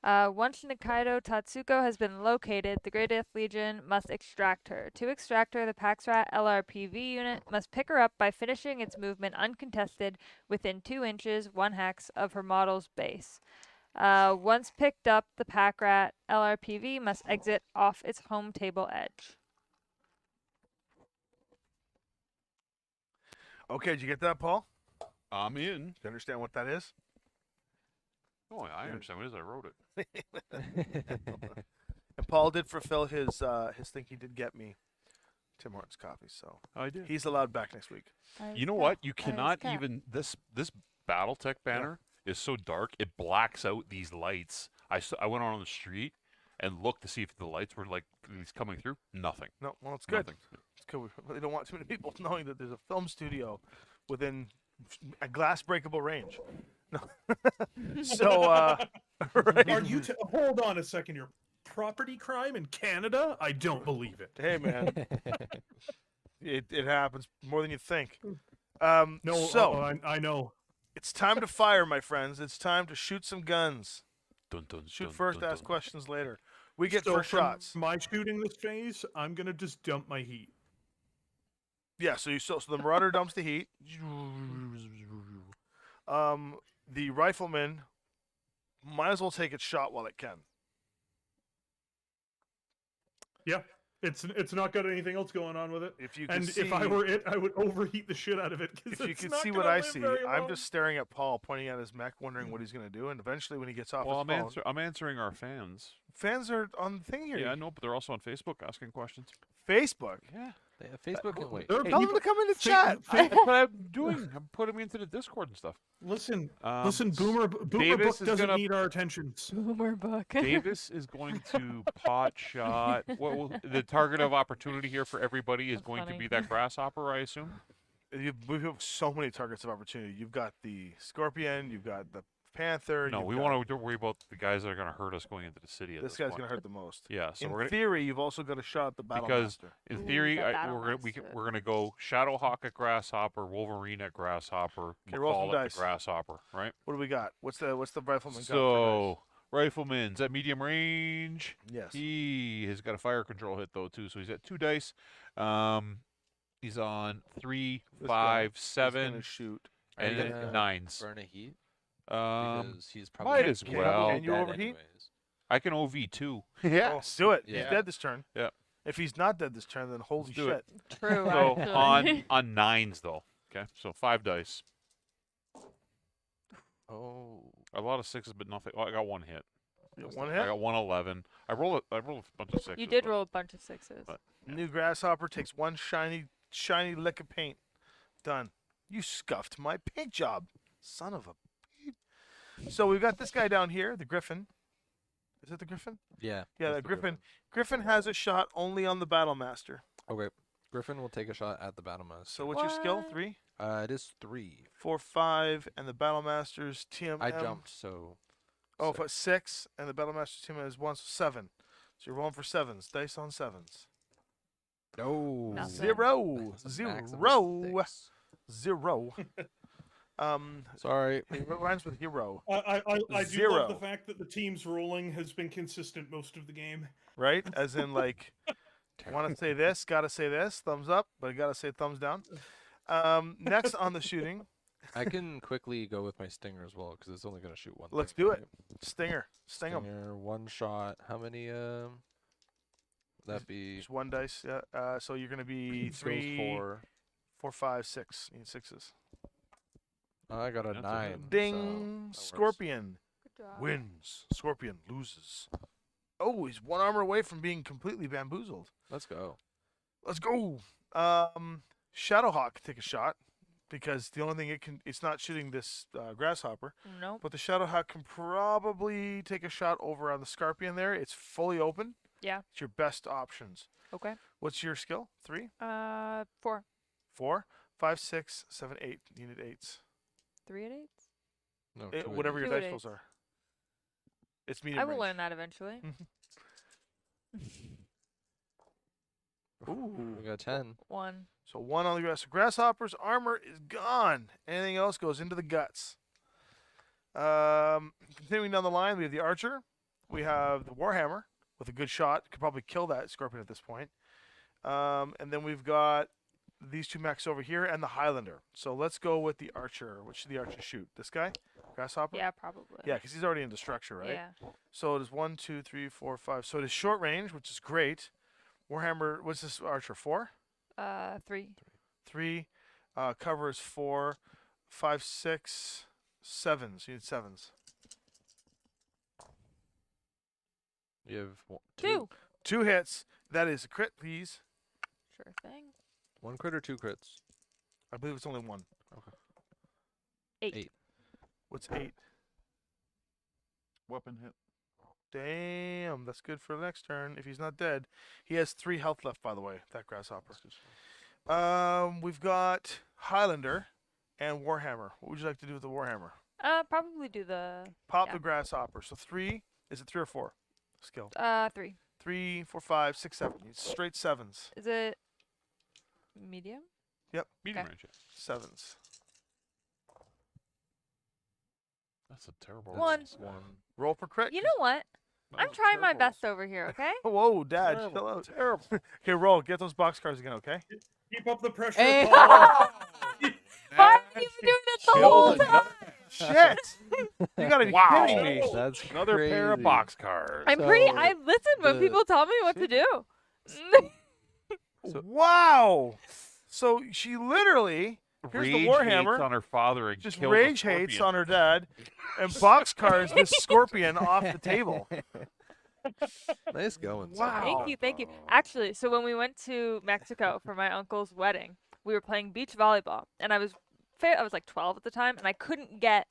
Once Nikaido Tatsuko has been located, the Grey Death Legion must extract her. To extract her, the Pax Rat LRPV unit must pick her up by finishing its movement uncontested within 2 inches, 1 hex of her model's base. Once picked up, the Pack Rat LRPV must exit off its home table edge. Okay, did you get that, Paul? I'm in. Do you understand what that is? Oh, I understand what it is. I wrote it. And Paul did fulfill his thing. He did get me Tim Hortons coffee, so I did. he's allowed back next week. You know what? You cannot even this BattleTech banner is so dark it blacks out these lights. I went on the street and looked to see if the lights were like these coming through. Nothing. No, well, it's good. Nothing. It's good. We really don't want too many people knowing that there's a film studio within a glass breakable range. No. So, right. Are you? Hold on a second. Your property crime in Canada? I don't believe it. Hey, man. It happens more than you think. No, So I know. it's time to fire, my friends. It's time to shoot some guns. Dun, dun, Shoot dun, first, dun, ask dun. questions later. We get So first from shots. my shooting this phase, I'm gonna just dump my heat. Yeah, so the Marauder dumps the heat. The Rifleman might as well take its shot while it can. Yeah, it's not got anything else going on with it. If you can And see, if I were it, I would overheat the shit out of it. if you can see what I see, I'm just staring at Paul, pointing at his mech, wondering what he's going to do. And eventually, when he gets off Well, his phone, I'm answering our fans. fans are on the thing here. Yeah, I know, but they're also on Facebook asking questions. Facebook. Yeah. Facebook can wait. There are Tell them people- to come into Fa- chat. fa- That's what I'm doing. I'm putting me into the Discord and stuff. Listen, Um, Boomer Davis Book is doesn't gonna- need our attentions. Boomer book. Davis is going to pot shot. The target of opportunity here for everybody is That's going to funny. be that grasshopper, I assume. We have so many targets of opportunity. You've got the Scorpion. You've got the Panther. No, you've we got- want to worry about the guys that are going to hurt us going into the city. At This this guy's point. going to hurt the most. Yeah, so In we're gonna, theory, you've also got a shot at the Battle because Master. in Ooh, theory, the we're gonna go Shadowhawk at Grasshopper, Wolverine at Grasshopper, Okay, roll some McCall at dice. the Grasshopper, right? What do we got? What's the Rifleman got? for So Rifleman's at medium range. dice? Yes. He has got a fire control hit though too, so he's at 2 dice. He's on 3, This 5, He's 7, gonna shoot. Are you and gonna then 9s. burn a heat? Um, Because he's probably might gonna as get well. Can you dead overheat? anyways. I can OV too. Oh, do it. He's Yeah. dead this turn. Yeah. If he's not dead this turn, then holy Let's do shit. it. True. So actually. on 9s though. Okay, so 5 dice. Oh. A lot of 6s, but nothing. Well, I got 1 hit. You got one I hit. got 111. I rolled a bunch of 6s. You did but- roll a bunch of 6s. but- New Grasshopper takes one shiny lick of paint. Done. You scuffed my paint job, son of a. So we've got this guy down here, the Griffin. Is it the Griffin? Yeah. Yeah, that's the the Griffin. Griffin has a shot only on the Battlemaster. Okay. Griffin will take a shot at the Battlemaster. So what's your skill? What? 3, It is 3. 4, 5, and the Battlemaster's TMM. I jumped, so. Oh, six. 6, and the Battlemaster's TMM is 1, so 7. So you're rolling for 7s. Dice on 7s. No. Nothing. 0. That's a max of a 0. 6. 0. Sorry. It rhymes with hero, I do love the Zero. fact that the team's rolling has been consistent most of the game. right? As in, like, want to say this, gotta say this, thumbs up, but gotta say thumbs down. Next on the shooting, I can quickly go with my stinger as well because it's only going to shoot one. let's thing, do right? it. Stinger. Sting 'em. Stinger, one shot. How many? Would that be? Just one dice. Yeah. So you're gonna be Goes 3, for. 4, 5, 6. You need 6s. I got a That's a 9. hit. Ding. so that works. Scorpion Good job. wins. Scorpion loses. Oh, he's 1 armor away from being completely bamboozled. Let's go. Let's go. Shadowhawk can take a shot because the only thing it's not shooting this grasshopper. Nope. But the Shadowhawk can probably take a shot over on the Scorpion there. It's fully open. Yeah. It's your best options. Okay. What's your skill? 3, 4. 4, 5, 6, 7, 8. You need 8s. 3 at 8. No, Whatever your Two dice at rolls eights. are. It's medium I will range. learn that eventually. Ooh. We got 10. 1. So 1 on the grass. So Grasshopper's armor is gone. Anything else goes into the guts. Continuing down the line, we have the Archer. We have the Warhammer with a good shot. Could probably kill that Scorpion at this point. And then we've got these 2 mechs over here and the Highlander. So let's go with the Archer. Which should the Archer shoot? This guy? Grasshopper? Yeah, probably. Yeah, because he's already into structure, right? Yeah. So it is 1, 2, 3, 4, 5. So it is short range, which is great. Warhammer, what's this Archer? 4? 3. 3. Cover is 4, 5, 6, 7s. You need 7s. You have 2. 2 hits. That is a crit, please. Sure thing. 1 crit or 2 crits? I believe it's only 1. 8. 8. What's 8? Weapon hit. Damn, that's good for the next turn. If he's not dead, he has 3 health left. By the way, that grasshopper. We've got Highlander and Warhammer. What would you like to do with the Warhammer? Probably do the Pop Yeah. the grasshopper. So 3. Is it 3 or 4? Skill. 3. 3, 4, 5, 6, 7. You need straight 7s. Is it medium? Medium Okay. range hit. 7s. That's a terrible One. roll. 1. Roll for crit. You know what? I'm trying my best over here, okay? Whoa, Dad, Terrible, chill out. terrible. Okay, roll. Get those boxcars again, okay? Keep up the pressure. Hey! Paul. Why are you doing this the whole time? Shit! You gotta be Wow. kidding me. That's Another pair of crazy. box cars. I'm I listen when the- people tell me what to do. So- Wow! So she literally here's Rage the Warhammer. hates on her father and Just kills rage a hates scorpion. on her dad, and boxcars this Scorpion off the table. Nice going. Wow. Thank you, thank you. Actually, so when we went to Mexico for my uncle's wedding, we were playing beach volleyball, and I was like 12 at the time, and I couldn't get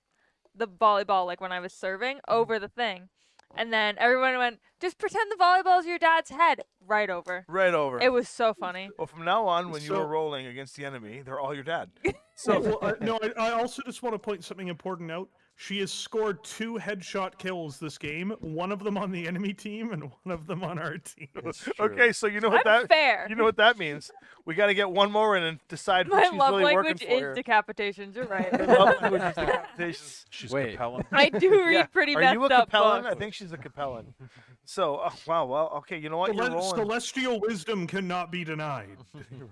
the volleyball like when I was serving over the thing, and then everyone went, "Just pretend the volleyball's your dad's head." Right over. Right over. It was so funny. Well, from now on, when you So- are rolling against the enemy, they're all your dad. So, no, I also just want to point something important out. She has scored 2 headshot kills this game, one of them on the enemy team and one of them on our team. Okay, so you know what I'm that fair. you know what that means. We got to get one more in and decide who My she's love really working language for. is here. decapitations. You're right. Her love language is decapitations. She's Wait. compelling. I do read Yeah. pretty Are messed you a up Capellan? books. I think she's a Capellan. So, wow, well, okay, you know what? You're rolling. Celestial wisdom cannot be denied.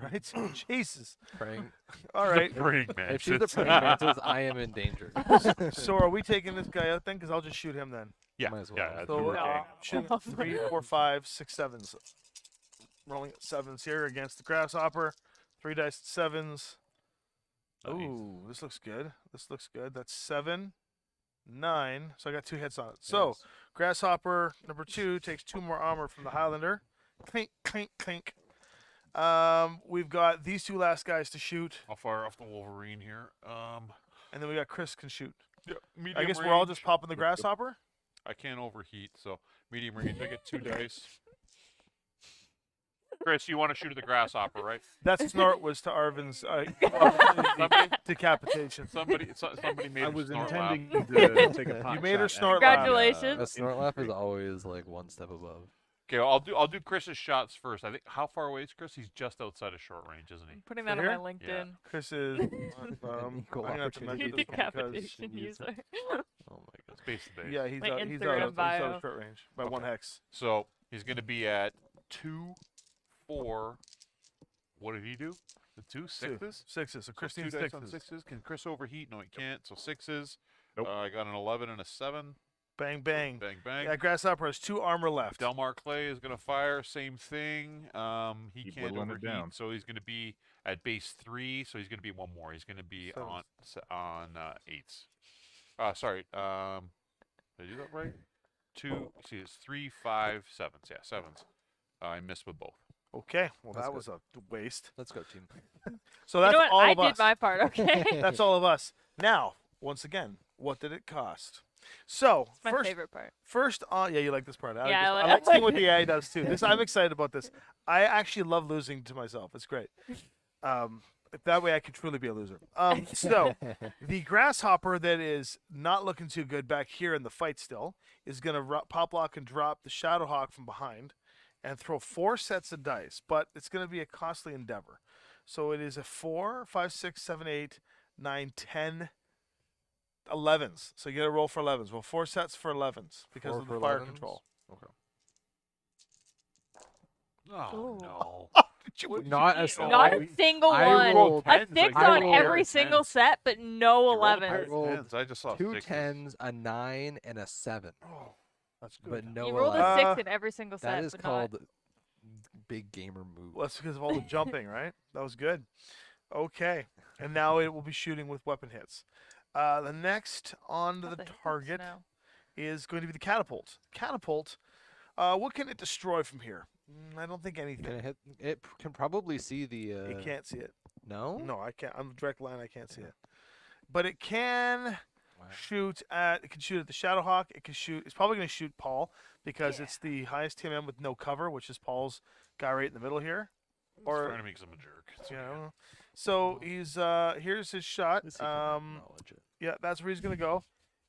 Right? Jesus. Praying. All right. Praying If she's the mantis. praying mantis, I am in danger. So are we taking this guy out then? Because I'll just shoot him then. Yeah, Might as well. yeah. That's So what we're uh, doing. shooting 3, 4, 5, 6, 7s. Rolling at 7s here against the grasshopper. 3 dice at 7s. Nice. Ooh, this looks good. This looks good. That's 7, 9. So I got 2 hits on it. So Yes. grasshopper number 2 takes 2 more armor from the Highlander. Clink, clink, clink. We've got these 2 last guys to shoot, I'll fire off the Wolverine here. and then we got Chris can shoot. Yeah, I guess we're all just popping the grasshopper. I can't overheat, so medium range. I get 2 dice. Chris, you want to shoot at the grasshopper, right? That snort was to Arvin's Somebody, decapitation. somebody made I him was snort intending laugh. to take a pot You made her shot at snort the, laugh. Congratulations. A snort laugh is always like one step above. Okay, I'll do Chris's shots first. I think how far away is Chris? He's just outside of short range, isn't he? I'm putting For that on here? my LinkedIn. Chris is. Equal I'm gonna have to opportunity measure this one because Decapitation user. Oh my god. Base to base. yeah, he's My out Instagram of bio. short range by Okay. 1 hex. So he's going to be at 2, 4. What did he do? The 2 sixes. Sixes. So So Christine 2 dice on sixes. 6s. Can Chris overheat? No, he can't. So 6s. Nope. I got an 11 and a 7. Bang bang. Bang bang. Yeah, Grasshopper has 2 armor left. Delmar Clay is going to fire. Same thing. He Keep can't whittling it overheat, down. so he's going to be at base 3. So he's going to be 1 more. He's going to be on 8s. Sorry. Did I do that right? 2. See, it's 3, 5, 7s. Yeah, 7s. I missed with both. Okay, well That's that good. was a waste. Let's go, team. So You that's know what? all I of us. did my part, okay? That's all of us. Now, once again, what did it cost? So It's my first, favorite part. yeah, you like this part. I Yeah, like, I I like seeing what the AI does too. I'm excited about this. I actually love losing to myself. It's great. That way I can truly be a loser. So the grasshopper that is not looking too good back here in the fight still is going to pop lock and drop the Shadowhawk from behind and throw 4 sets of dice, but it's going to be a costly endeavor. So it is a 4, 5, 6, 7, 8, 9, 10, 11s. So you got to roll for 11s. Well, 4 sets for 11s because 4 of the for fire 11s? control. Okay. Oh, Ooh. no. Not a Oh, Not I- a single I one. rolled A 10s, 6 I on rolled every 10s. single set, but no You rolled a 11s. pair of rolled 10s. I just saw 2 6s. 10s, a 9, and a 7. Oh, that's good. But no You rolled 11. a 6 in every single set, That is but called big gamer move. Well, that's because of all the jumping, right? That was good. Okay. And now it will be shooting with weapon hits. The next on not. the What hiccups target now? is going to be the catapult. Catapult, what can it destroy from here? I don't think anything. Can it hit? It can probably see the. You can't see it. No. No, I can't. I'm direct line. I can't see it. But it can Wow. shoot at. It can shoot at the Shadowhawk. It can shoot. It's probably going to shoot Paul because Yeah. it's the highest TMM with no cover, which is Paul's guy right in the middle here. He's Or trying to make him a jerk. It's yeah, I okay. don't know. So he's here's his shot. Let's see if I can acknowledge it. Yeah, that's where he's gonna go.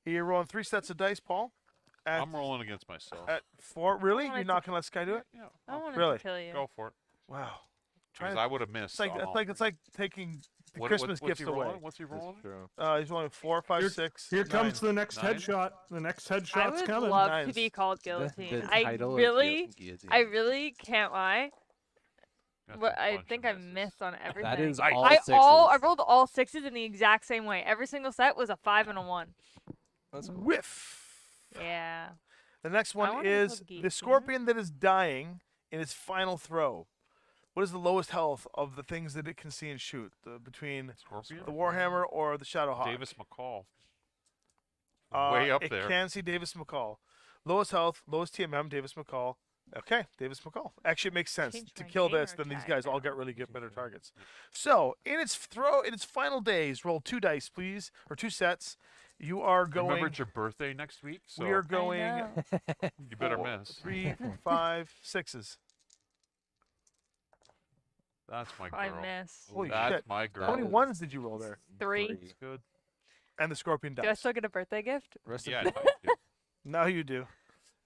You're rolling 3 sets of dice, Paul. At, I'm rolling against myself. at 4. Really? wanted You're to- not gonna let this guy do it? Yeah, I wanted Really? to kill you. go for it. Wow. Because I would have missed. It's like it's like taking the Christmas what's gifts he away. rolling? What's he rolling? That's true. He's rolling 4, 5, Here- 6. Here 9. comes the next 9? headshot. The next I headshot's would coming. love Nice. to be called The guillotine. title I is really can't lie. Got But some I bunch think of I misses. missed on everything. That is Nice. all I sixes. I rolled all 6s in the exact same way. Every single set was a 5 and a 1. That's cool. Whiff. Yeah. The next I one wanna be is called the guillotine. scorpion that is dying in its final throw. What is the lowest health of the things that it can see and shoot? Between Scorpion? the Warhammer or the Shadowhawk? Davis McCall. Uh, Way up it there. can see Davis McCall. Lowest health, lowest TMM, Davis McCall. Okay, Davis McCall. Actually, it makes sense Change to my kill gamer this. Then these tag guys all now. get really good, better targets. So in its final days, roll 2 dice, please, or 2 sets. You are going. Remember, it's your birthday next week, so we are going. know. you better 4, miss. 3, 5, 6s. That's my girl. I missed. Holy That's shit. my girl. How many That is- ones did you roll there? 3. It's good. And the scorpion Do I dies. still get a birthday gift? Rest in Yeah, peace. I do. Now you do.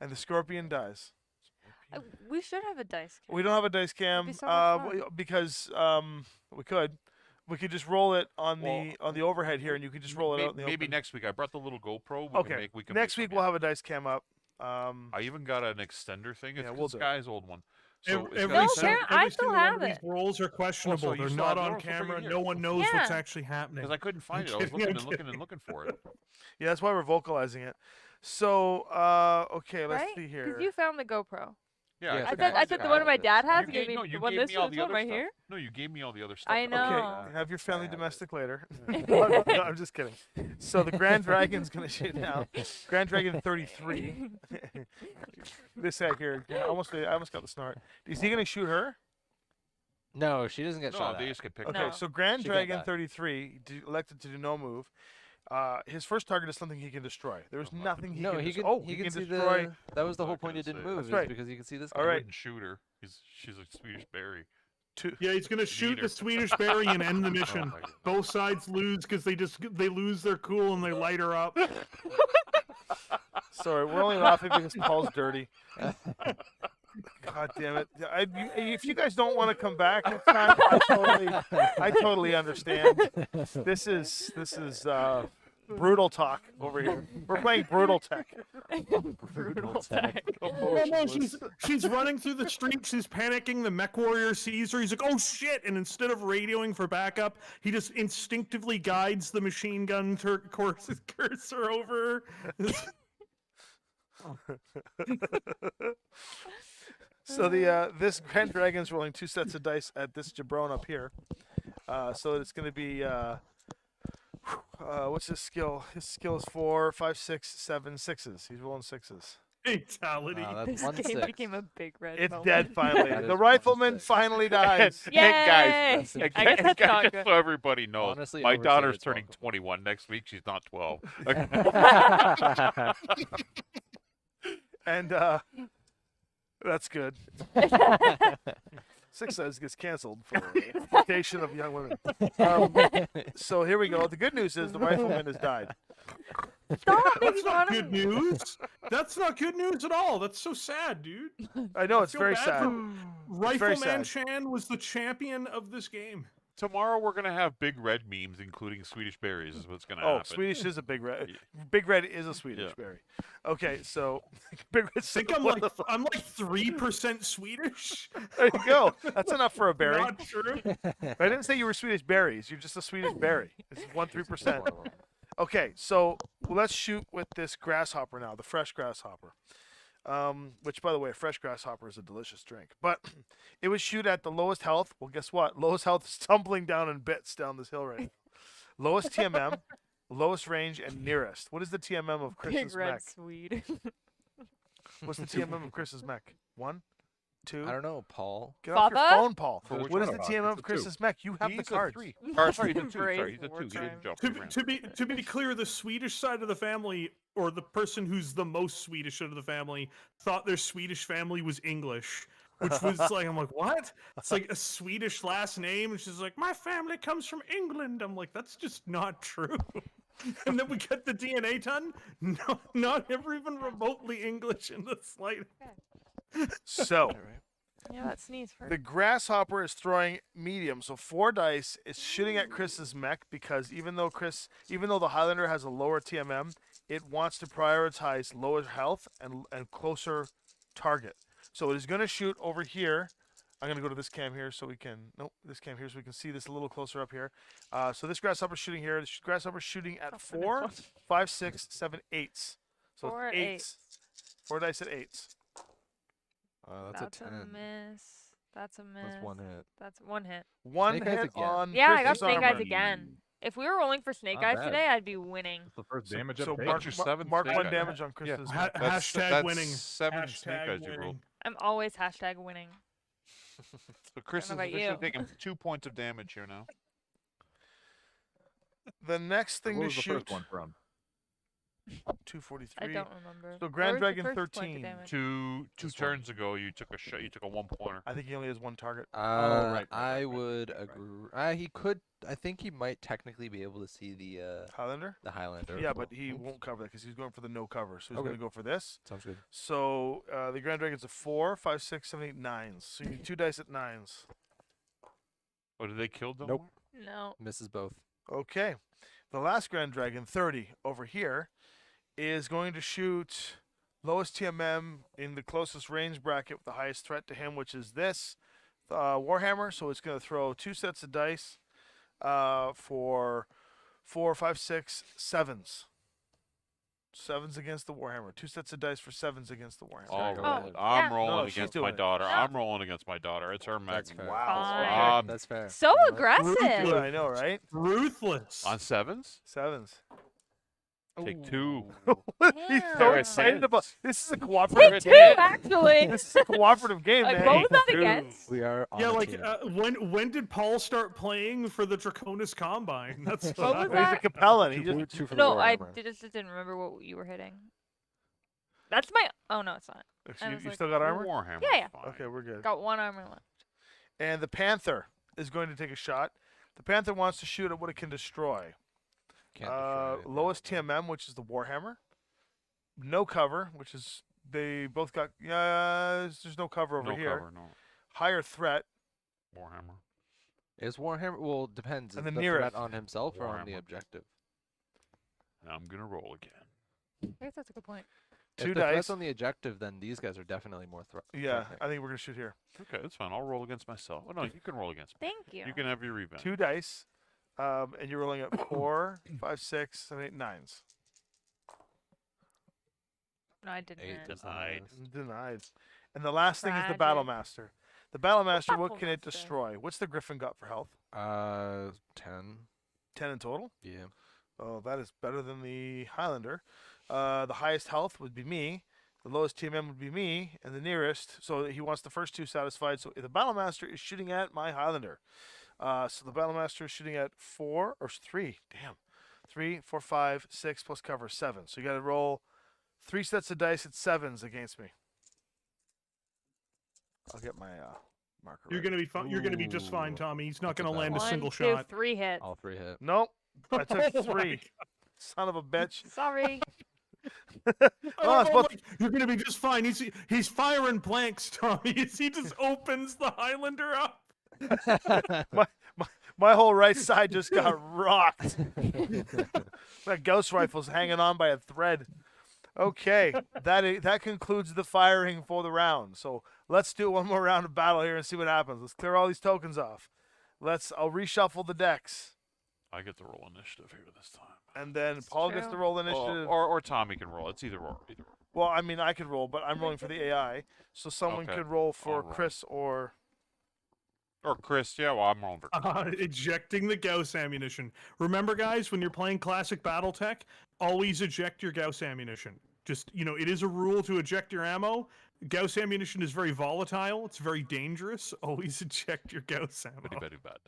And the scorpion dies. We should have a dice. We don't have a dice cam be so much fun. because we could. We could just roll it on Well, the overhead here, and you could just roll it out in the Maybe open. next week. I brought the little GoPro. Okay. We can Next make week some, we'll yeah. have a dice cam up. I even got an extender thing. It's Yeah, yeah, we'll this do it. guy's old one. So it's Every got a No, sin- Karen, every I still single one have of these it. rolls are questionable. you They're still not have on yours? Well, bring it camera. here. No one knows what's Yeah. actually happening. Because I couldn't find it. I was kidding, looking I'm and looking kidding. and looking for it. Yeah, that's why we're vocalizing it. So okay, let's Right? see here. Because you found the GoPro. Yeah, Yeah, I okay. said I said the one my dad has. You Gave gave, me no, the you one gave this me all one, the this one other right stuff. here. No, you gave me all the other stuff. I that was know. like Okay, have your family have it. domestic later. No, I'm just kidding. So the Grand Dragon's gonna shoot now. Grand Dragon 33. This guy here, I almost got the snort. Is he gonna shoot her? No, she doesn't get No, shot they at. just get picked Okay, No. up. so Grand She can't Dragon die. 33 elected to do no move. his first target is something he can destroy. There's nothing he No, can he destroy. can. Oh, he he can see destroy. That was the I'm whole not point. He gonna didn't say move. That's Is right. because he can see this. All guy. right. Wouldn't shoot her. She's a Swedish berry. Yeah, he's gonna shoot her. the Swedish berry and end the mission. my goodness. Both sides lose because they lose their cool and they light her up. Sorry, we're only laughing because Paul's dirty. God damn it! If you guys don't want to come back next time, I totally understand. This is brutal talk over here. We're playing brutal tech. Brutal tech. Oh, no, she's running through the street. She's panicking. The mech warrior sees her. He's like, "Oh shit!" And instead of radioing for backup, he just instinctively guides the machine gun cursor over her. So this Grand Dragon's rolling 2 sets of dice at this jabron up here. So it's going to be what's his skill? His skill is 4, 5, 6, 7, 6s. He's rolling 6s. Fatality. That's This 1 game 6. became a big red It's moment. dead finally. That is The 1 rifleman 6. finally dies. Yay! guys, That's I guess that's not just good. so everybody knows, Honestly, my overseer daughter's is turning welcome. 21 next week. She's not 12. And that's good. 6 says gets canceled for exploitation of young women. So here we go. The good news is the rifleman has died. Stop That's making not fun good of me. news. That's not good news at all. That's so sad, dude. I know it's feel very bad sad. for- very Rifleman sad. Chan was the champion of this game. Tomorrow we're gonna have big red memes, including Swedish berries. Is what's gonna Oh, happen. Swedish is a big red. Yeah. Big red is a Swedish Yeah. berry. Okay, so big red. I think I'm like 3% Swedish. There you go. That's enough for a berry. Not true. I didn't say you were Swedish berries. You're just a Swedish berry. It's 1-3%. Okay, so let's shoot with this grasshopper now, the fresh grasshopper. Which, by the way, fresh grasshopper is a delicious drink. But it would shoot at the lowest health. Well, guess what? Lowest health is tumbling down in bits down this hill right now. Lowest TMM, lowest range, and nearest. What is the TMM of Big Chris's red mech? Swede. What's the TMM of Chris's mech? 1, 2. I don't know, Paul. Get off your Father? phone, Paul. For which What is one? the TMM It's of a 2. Chris's mech? You have the He's cards. a 3. Or, sorry, he's a 2. Brave Sorry, he's a 2. He wartime. didn't jump. To he be, ran. to be clear, the Swedish side of the family, or the person who's the most Swedish of the family, thought their Swedish family was English, which was like, I'm like, what? It's like a Swedish last name, and she's like, my family comes from England. I'm like, that's just not true. And then we get the DNA ton, no, not ever even remotely English in the slightest. So. Yeah, that sneeze hurt. The grasshopper is throwing medium, so 4 dice is shooting at Chris's mech because even though the Highlander has a lower TMM, it wants to prioritize lower health and closer target. So it is going to shoot over here. I'm going to go to this cam here so we can this cam here so we can see this a little closer up here. So this grasshopper shooting here. This grasshopper shooting at 4, 5, 6, 7, 8s. So 4 it's 8s. 4 dice at 8s. That's a 10. miss. That's a miss. That's 1 hit. That's 1 hit. 1 Snake eyes hit again. on Yeah, I got Chris's snake armor. eyes again. If we were rolling for snake Not eyes bad. today, I'd be winning. That's the first So, damage so update. mark, your mark, seventh mark snake 1 eye. damage on Yeah. Chris's. Ha- mech. hashtag winning. 7 snake eyes you rolled. I'm always hashtag winning. So Chris is about officially you. taking 2 points of damage here now. The next thing What to was the shoot. first one from? 243. I don't remember. So Where Grand was the Dragon first point of 13. damage? Two This one. turns ago, you took a shot. You took a 1-pointer. I think he only has 1 target. right, I right. would agree. He could. I think he might technically be able to see the Highlander? Highlander. Yeah, but he won't cover that because he's going for the no cover. So he's Okay. going to go for this. Sounds good. So the Grand Dragon's a 4, 5, 6, 7, 8, 9s. So you need 2 dice at 9s. Oh, did they kill them? Nope. No. Misses both. Okay. The last Grand Dragon, 30, over here, is going to shoot lowest TMM in the closest range bracket with the highest threat to him, which is this Warhammer. So it's going to throw 2 sets of dice for 4, 5, 6, 7s. 7s against the Warhammer. 2 sets of dice for 7s against the Warhammer. All go right. ahead. I'm Yeah. rolling No, she's against doing my it. daughter. No. I'm rolling against my daughter. It's her mech. That's fair. Fine. That's fair. So Alright. aggressive. Yeah, I know, right? Ruthless. On 7s? 7s. Take 2. He's so Yeah. excited about this. Is a Take cooperative 2, game. actually. This is a cooperative game, Like, man. what was that Two. against? We are on Yeah, a like team. when did Paul start playing for the Draconis Combine? That's What what was Well, he's a that? Capellan. He Two, just two for the No, I Warhammer. just didn't remember what you were hitting. That's my. Oh no, it's not. I you, was you like, still got armor. Warhammer. Yeah, yeah. Okay, we're good. Got 1 armor left. And the Panther is going to take a shot. The Panther wants to shoot at what it can destroy. Can't destroy it, Lowest yeah. TMM, which is the Warhammer. No cover, which is they both got. There's no cover over No here. cover, no. Higher threat. Warhammer. Is Warhammer? Well, it depends. And Is the the nearest. threat on himself or on the Warhammer. objective? Now I'm gonna roll again. I guess that's a good point. If 2 the dice. threat's on the objective, then these guys are definitely more Yeah, threatening. I think we're gonna shoot here. Okay, that's fine. I'll roll against myself. Oh no, you can roll against me. Thank you. You can have your revenge. 2 dice, and you're rolling at 4, 5, 6, 7, 8, 9s. No, I didn't. 8 is the Denied. highest. Denied. And the last thing is the Tragic. Battle Master. The Battle Master, what can it Battlemaster. destroy? What's the Griffin got for health? 10. 10 in total? Yeah. Oh, that is better than the Highlander. The highest health would be me. The lowest TMM would be me, and the nearest. So he wants the first 2 satisfied. So the Battle Master is shooting at my Highlander. So the Battle Master is shooting at 4 or 3. Damn, 3, 4, 5, 6 plus cover 7. So you got to roll 3 sets of dice at 7s against me. I'll get my marker. You're ready. gonna be fine. You're gonna be just fine, Ooh. Tommy. He's not That's a gonna bad land a one. single 1, 2, shot. 3 hits. All 3 hit. Nope. I took Oh my 3. Son of a bitch. Sorry. Oh, it's both- You're gonna be just fine. He's firing blanks, Tommy. As he just opens the Highlander up. My whole right side just got rocked. My ghost rifle's hanging on by a thread. Okay, that concludes the firing for the round. So let's do one more round of battle here and see what happens. Let's clear all these tokens off. I'll reshuffle the decks, I get to roll initiative here this time. and then Paul gets to true. roll initiative. Or Tommy can roll. It's either or. Either or. Well, I mean, I could roll, but I'm rolling for the AI, so someone Okay, could roll for I'll roll. Chris or. Or Chris. Yeah, well, I'm rolling for Chris. Ejecting the Gauss ammunition. Remember, guys, when you're playing classic BattleTech, always eject your Gauss ammunition. Just, it is a rule to eject your ammo. Gauss ammunition is very volatile. It's very dangerous. Always eject your Gauss ammo. Very, very bad.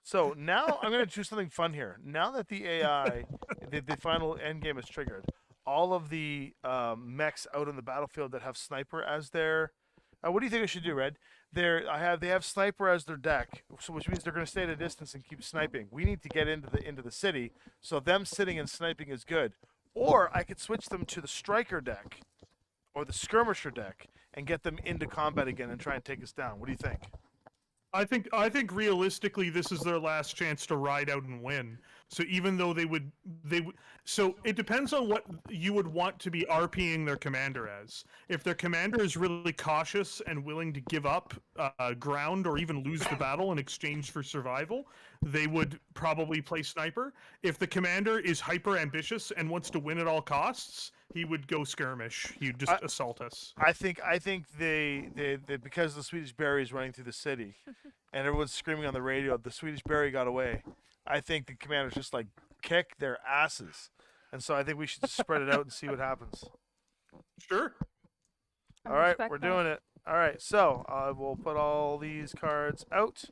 So now I'm going to do something fun here. Now that the AI, the final endgame is triggered, all of the mechs out on the battlefield that have sniper as their, what do you think I should do, Red? They have sniper as their deck, so which means they're going to stay at a distance and keep sniping. We need to get into the city, so them sitting and sniping is good. Or I could switch them to the striker deck or the skirmisher deck and get them into combat again and try and take us down. What do you think? I think realistically this is their last chance to ride out and win. So even though they would so it depends on what you would want to be RPing their commander as. If their commander is really cautious and willing to give up ground or even lose the battle in exchange for survival, they would probably play sniper. If the commander is hyper ambitious and wants to win at all costs, he would go skirmish. He'd just assault us. I think they because the Swedish Berry is running through the city, and everyone's screaming on the radio, the Swedish Berry got away. I think the commanders just like kick their asses, and so I think we should just spread it out and see what happens. Sure. All right, we're doing it. All right, so we'll put all these cards out.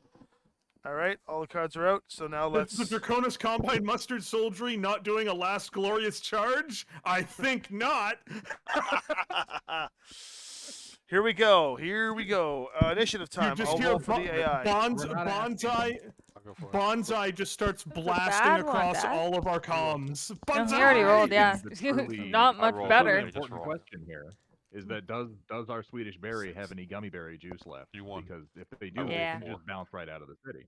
All right, all the cards are out. So now let's. The Draconis Combine Mustard Soldiery not doing a last glorious charge? I think not. Here we go. Initiative time. You just I'll hear roll for the AI. Bonsai just starts a blasting bad one, across Dad. all of our comms. No, Bonsai! he already rolled, yeah. The truly- Not I much rolled better. something. important roll. question here is that does our Swedish berry have any gummy berry juice left? You won. Because if they I do, rolled they Yeah. can just bounce right out of the city.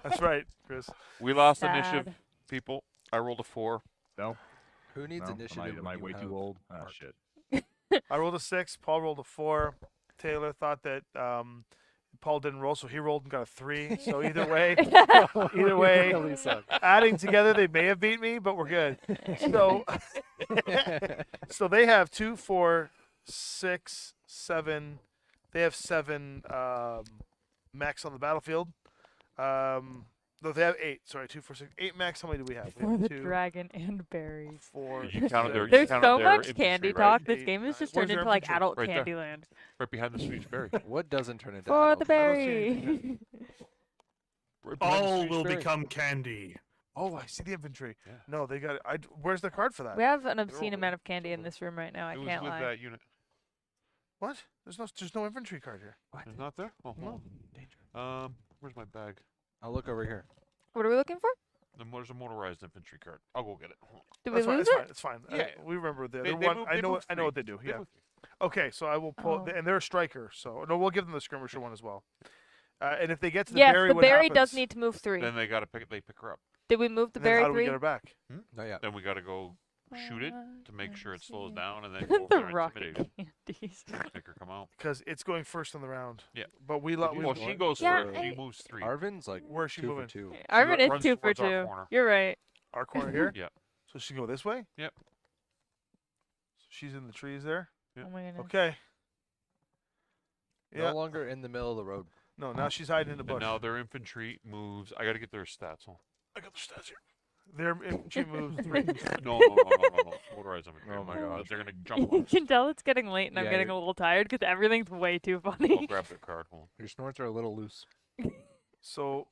That's right, Chris. We lost Sad. initiative, people. I rolled a 4. No, Who needs no? initiative? Am I when you way too have old? Ah, Mark? shit. I rolled a 6. Paul rolled a 4. Taylor thought that Paul didn't roll, so he rolled and got a 3. So either way, Really suck. adding together, they may have beat me, but we're good. So, so they have 2, 4, 6, 7. They have 7 mechs on the battlefield. The No, they have 8. Sorry, 2, 4, 6, 8 max. How many do we have? We For have the 2, dragon and berries. 4. You counted their. There's you counted so their much infantry, candy right? talk. This 8, game has 9. just Where's turned their into like infantry? adult Right there. Candyland. Right behind the Swedish berry. What doesn't turn into For adult? the I don't see anything berry. Right behind the All Swedish will berry. become candy. Oh, I see the infantry. Yeah. No, they got it. Where's the card for that? We have an obscene over. amount of candy It's in over. this room right now. I It was can't with lie. that unit. What? There's no infantry card here. It's not there. Oh, No. hold on. Where's my bag? I'll look over here. What are we looking for? There's a motorized infantry card. I'll go get it. Hold on. Did we That's fine. lose It's it? fine. It's fine. Yeah. We remember They they're one. moved- I they know. moved I know what they three. do. They Yeah. moved three. Okay, so I will pull, Oh. and they're a striker. So no, we'll give them the skirmisher one as well. And if they get to the Yes, berry, the what berry happens? does need to move 3. Then they gotta pick. They pick her up. Did we move the And then berry how do we 3? get her back? Not yet. Then we gotta go shoot it to make sure it slows down, and then go over the there and rocket intimidate it. candies. Make her come out. Because it's going first in the round. Yeah. But we Well, let. she goes Yeah, first. She moves 3. Arvin's like Where's she 2 moving? for 2. Arvin is runs 2 for towards our 2. corner. You're right. Our corner here. Yeah. So she can go this way. Yep. So she's in the trees there. Yeah. Oh my goodness. Okay. Yeah. No longer in the middle of the road. No, now she's hiding in the And bush. now their infantry moves. I gotta get their stats. Hold I got the stats here. Their infantry moves 3. on. No. Motorized infantry. Oh my But gosh. They're gonna jump You on us. can tell it's getting late and I'm Yeah, getting you're- a little tired because everything's way too I'll funny. grab their card. Hold on. Your snorts are a little loose. So,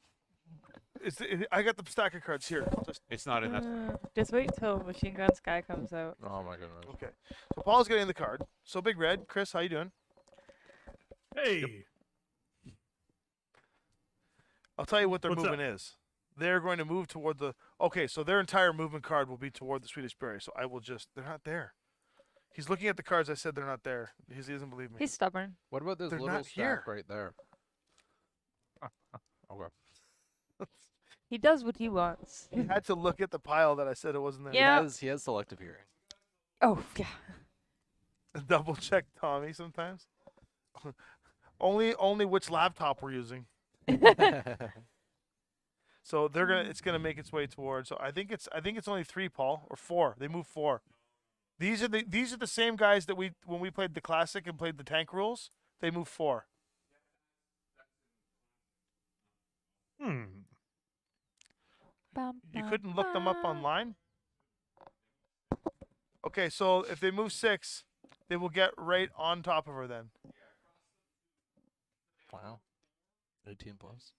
I got the stack of cards here. It's not in that. Just wait till Machine Gun Sky comes out. Oh my goodness. Okay. So Paul's getting the card. So Big Red, Chris, how you doing? Hey, I'll tell you what their What's up? movement is. They're going to move toward the. Okay, so their entire movement card will be toward the Swedish berry. So I will just. They're not there. He's looking at the cards. I said they're not there. He doesn't believe me. He's stubborn. What about this They're little not stack here. right there? Okay. He does what he wants. He had to look at the pile that I said it wasn't there. Yeah. He has selective hearing. Oh, yeah. Double check Tommy sometimes. only which laptop we're using. So they're gonna. It's gonna make its way towards. So I think it's only 3, Paul, or 4. They move 4. These are the same guys that when we played the classic and played the tank rules. They move 4. You couldn't look them up online. Okay, so if they move 6, they will get right on top of her then. Wow. 18 plus.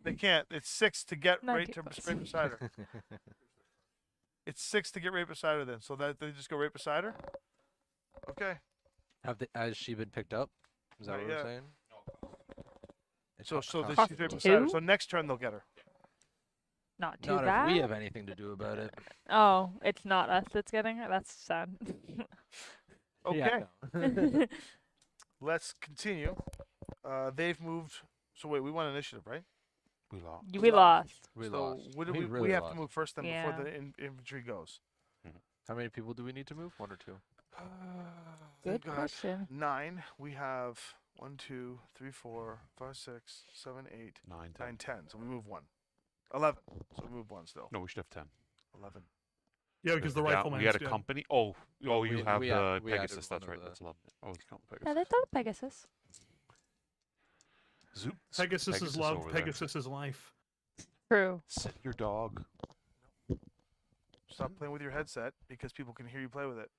They can't. It's 6 to get right 19 to plus. right beside her. It's 6 to get right beside her then. So that they just go right beside her. Okay. Has she been picked up? Is that Not what we're yet. saying? It's So not- so not- that she's right beside her. 2? So next turn they'll get her. Not too not bad. if we have anything to do about it. Oh, it's not us that's getting it? That's sad. Okay. Yeah, no. Let's continue. They've moved. So wait, we won initiative, right? We lost. We lost. We so lost. what do We we really have lost. to move first then Yeah. before the infantry goes. How many people do we need to move? 1 or 2? Good God. question. 9. We have 1, 2, 3, 4, 5, 6, 7, 8, 9, 9, 10. 10. So we move 1. 11. So we move 1 still. No, we should have 10. 11. yeah, because the Yeah, rifleman. we had a company. Oh, you we- have we the add- we added Pegasus. one That's of right. the- That's 11. Oh, it's called Yeah, Pegasus. they thought Pegasus. Zoop. Pegasus is love. over there. Pegasus is life. True. Send your dog. Stop playing with your headset because people can hear you play with it.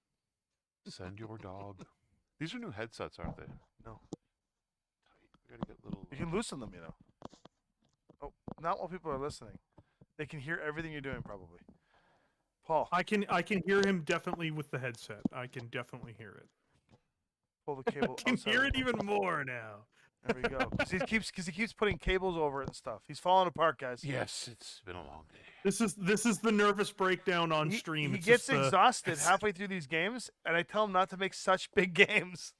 Send your dog. These are new headsets, aren't they? No. We gotta get little. You can loosen them, you know. Oh, not while people are listening. They can hear everything you're doing, probably. Paul, I can hear him definitely with the headset. I can definitely hear it. pull the cable. I can outside hear of it the- even more now. There we go. Because he keeps putting cables over it and stuff. He's falling apart, guys. Yes, it's been a long day. This is the nervous breakdown on He, stream. he It's gets just the- exhausted halfway through these games, and I tell him not to make such big games.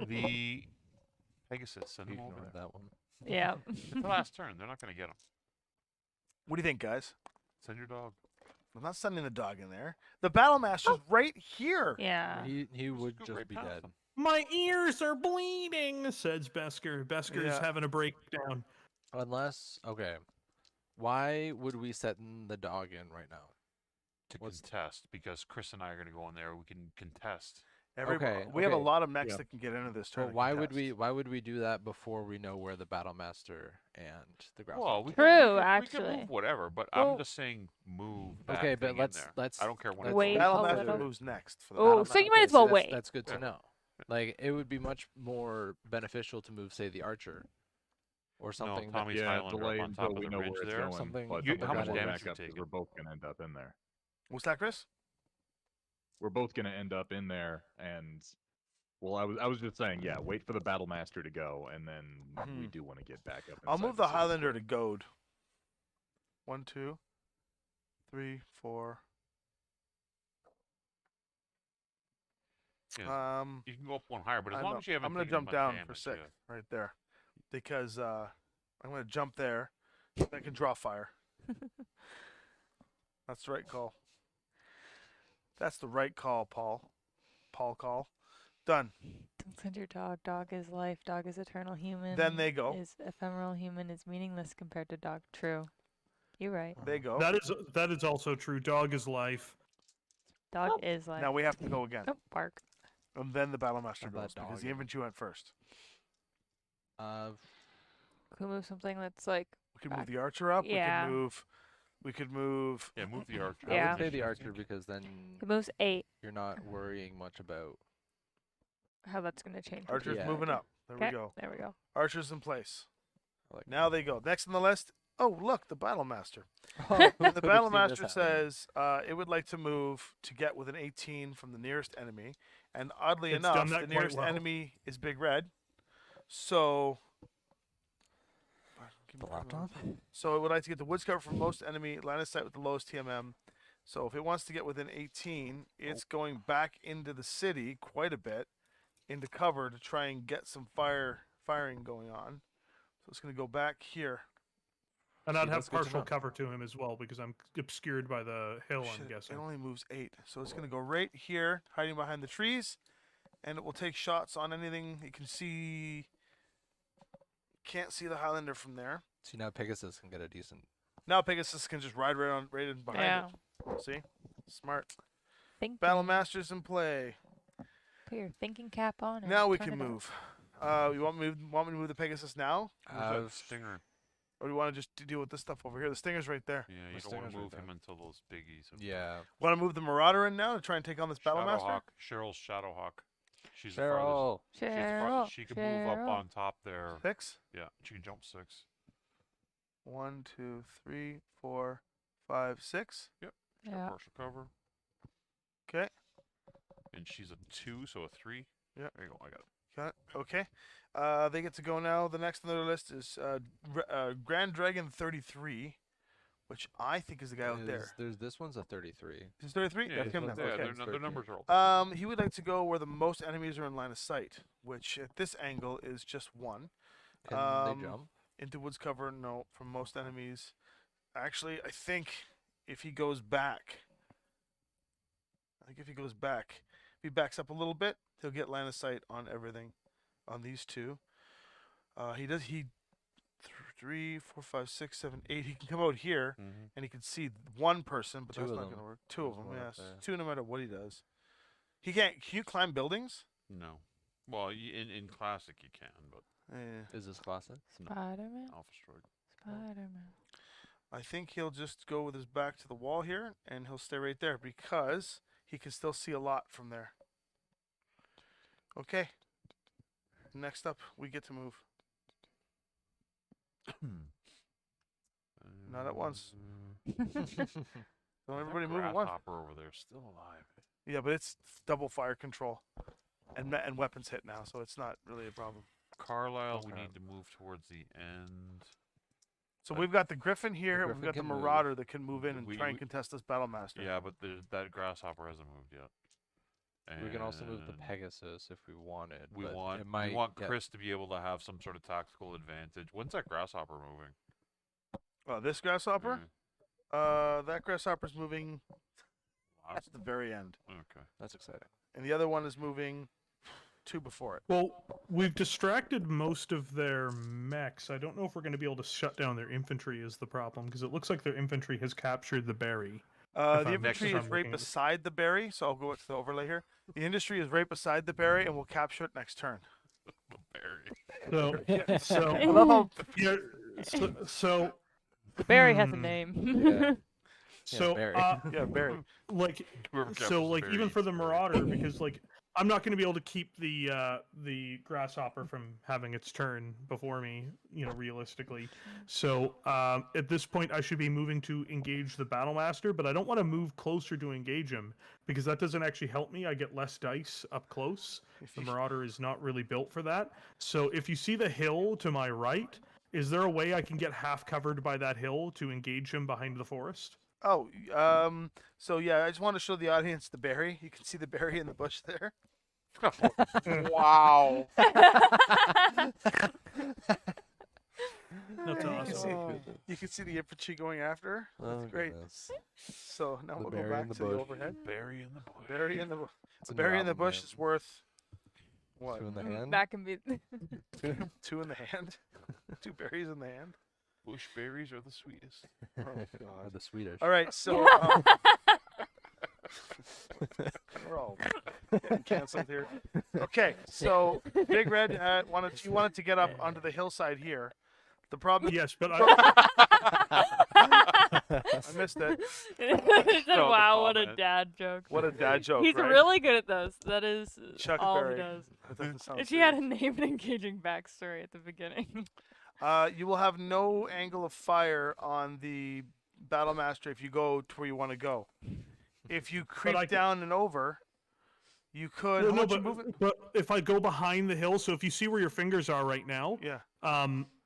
The Pegasus. Send them over Ignore there. that one. Yeah. It's the last turn. They're not gonna get them. What do you think, guys? Send your dog. I'm not sending the dog in there. The Battle Master's right here. Yeah. He would Go just right be past dead. them. My ears are bleeding, says Besker. Besker's Yeah. having a breakdown. Unless, okay. Why would we set the dog in right now? To What's- contest, because Chris and I are gonna go in there. We can contest. We have a okay. lot of mechs Yeah. that can get into this turn. But and why would we? contest. Why would we do that before we know where the Battlemaster and the Grasshopper? Well, we True, can, we actually. can move whatever, but Well- I'm just saying move that Okay, thing but in let's there. let's I don't care when let's it's Wait a Battlemaster little. moves next. For the Oh, so you might as so well that's, wait. That's good to Yeah. know. Like it would be much more beneficial to move, say, the Archer, or something. No, Tommy's Yeah, Highlander delay up on until top of we the know ridge where it's there. going. something- but You- something how much will damage back you up 'cause taking? we're both gonna end up in there. What's that, Chris? We're both gonna end up in there, and well, I was just saying, yeah, wait for the Battlemaster to go, and then we Mhm. do want to get back up. I'll inside move the city. Highlander to goad. 1, 2, 3, 4. Yeah, you can go up one higher, but as I long know. as you haven't I'm gonna taken jump much down damage, for 6 yeah. right there, because I'm gonna jump there. I can draw fire. That's the right call. That's the right call, Paul. Paul call. Done. Don't send your dog. Dog is life. Dog is eternal. Human. Then they go. Is ephemeral. Human is meaningless compared to dog. True. You're right. They go. That is also true. Dog is life. Dog is life. Now we have to go again, Oh, bark. and then the Battlemaster Have that goes because dog the in. infantry went first. Can we move something that's like We could move Back. the Archer up. Yeah. We could move. Yeah, move the Archer. I Yeah. would say the Initiative, I Archer think. because then it moves 8? you're not worrying much about. How that's gonna change? Archer's Yeah. moving up. There we Okay, go. there we go. Archer's in place. Like, Now they go. Next on the list. Oh, look, the Battlemaster. Oh, And the who could've seen this Battlemaster happen? says it would like to move to get within 18 from the nearest enemy. And oddly It's enough, done that the quite nearest well. enemy is Big Red. So. The laptop? So it would like to get the woods cover from most enemy line of sight with the lowest TMM. So if it wants to get within 18, it's going back into the city quite a bit, into cover to try and get some firing going on. So it's going to go back here. And See, I'd that's have good to partial know. cover to him as well because I'm obscured by the hill, I'm Shit, guessing. it only moves 8. So it's going to go right here, hiding behind the trees, and it will take shots on anything you can see. Can't see the Highlander from there. See, now Pegasus can get a decent. Now Pegasus can just ride right in behind Yeah. it. See? Smart. Thinking. Battlemaster's in play. Put your thinking cap on. And Now we turn can it up. move. You want me to move the Pegasus now? Where's that Stinger? Or do you want to just deal with this stuff over here? The Stinger's right there. Yeah, you The don't want Stinger's to right move there. him until those biggies. and Yeah. Want to move the Marauder in now to try and take on this Battlemaster? Shadowhawk. Cheryl's Shadowhawk. She's the farthest. Cheryl. She's the Cheryl. farthest. She can move up Cheryl. on top there. 6. Yeah, she can jump 6. 1, 2, 3, 4, 5, 6. Got Yeah. partial cover. 'Kay. And she's a 2, so a 3. Yeah. There you go. I got it. Got it. Okay. They get to go now. The next on their list is Grand Dragon 33, which I think is the guy out there. There's this one's a 33. Is 33? Yeah, That's him that's then. what Okay. I'm saying. their numbers are all. He would like to go where the most enemies are in line of sight, which at this angle is just 1. Can they jump? Into woods cover, no, from most enemies. Actually, I think if he goes back, if he backs up a little bit, he'll get line of sight on everything, on these 2. He 3, 4, 5, 6, 7, 8. He can come out here Mm-hmm. and he can see 1 person, but 2 that's of not them. going to work. 2 of There's them, one up yes. there. 2 no matter what he does. He can't. Can you climb buildings? No. Well, in classic you can, but Eh. Is this classic? Spider-Man. Alpha Stroid. Spider-Man. I think he'll just go with his back to the wall here, and he'll stay right there because he can still see a lot from there. Okay. Next up, we get to move. Not at once. Don't everybody move at once. Grasshopper over there, still alive. Yeah, but it's double fire control, and weapons hit now, so it's not really a problem. Carlisle, we Okay. need to move towards the end. So we've got the Griffin here, and we've Griffin got the can move. Marauder that can move in and We- try and we- contest this Battlemaster. Yeah, but that grasshopper hasn't moved yet. We can also move the And Pegasus if we wanted. We but want it might we want get- Chris to be able to have some sort of tactical advantage. When's that grasshopper moving? This Grasshopper? Yeah. That Grasshopper's moving Last- at the very end. Okay. That's exciting. And the other one is moving 2 before it. Well, we've distracted most of their mechs. I don't know if we're going to be able to shut down their infantry is the problem, because it looks like their infantry has captured the berry. The I'm- infantry if is I'm right looking at this. beside the berry, so I'll go to the overlay here. The industry is right beside the berry, and we'll capture it next turn. Barry. So I love how yeah, so The berry has a Hmm. name. Yeah. so Barry. yeah, berry. like Whoever so captures like Barry even for eats the Barry. marauder because like I'm not going to be able to keep the grasshopper from having its turn before me, realistically. So at this point I should be moving to engage the battlemaster, but I don't want to move closer to engage him because that doesn't actually help me. I get less dice up close. The marauder is not really built for that. So if you see the hill to my right, is there a way I can get half covered by that hill to engage him behind the forest? Oh, so yeah, I just want to show the audience the berry. You can see the berry in the bush there. Wow. That's And awesome. You can see the infantry going after her. Oh, That's great. goodness. So now The we'll go berry back in the to the bush. overhead. Barry in the bush. Berry in the It's a new berry in the album bush name. is worth what? 2 in the hand. That can be. 2 in the hand. 2 berries in the hand. Bush berries are the sweetest. Oh Or god. the Swedish. All right, so we're all getting canceled here. Okay, so Big Red wanted to get up onto the hillside here. The problem Yes, but I missed it. He said, No, the wow, what a comment. dad joke. What a dad joke, He's right? really good at those. That is Chuck all Berry. he does. That doesn't sound If she had a serious. name and engaging backstory at the beginning. You will have no angle of fire on the Battlemaster if you go to where you want to go. If you creep I can- down and over, you could. Well, how no, much you moving? but if I go behind the hill, so if you see where your fingers are right now, Yeah.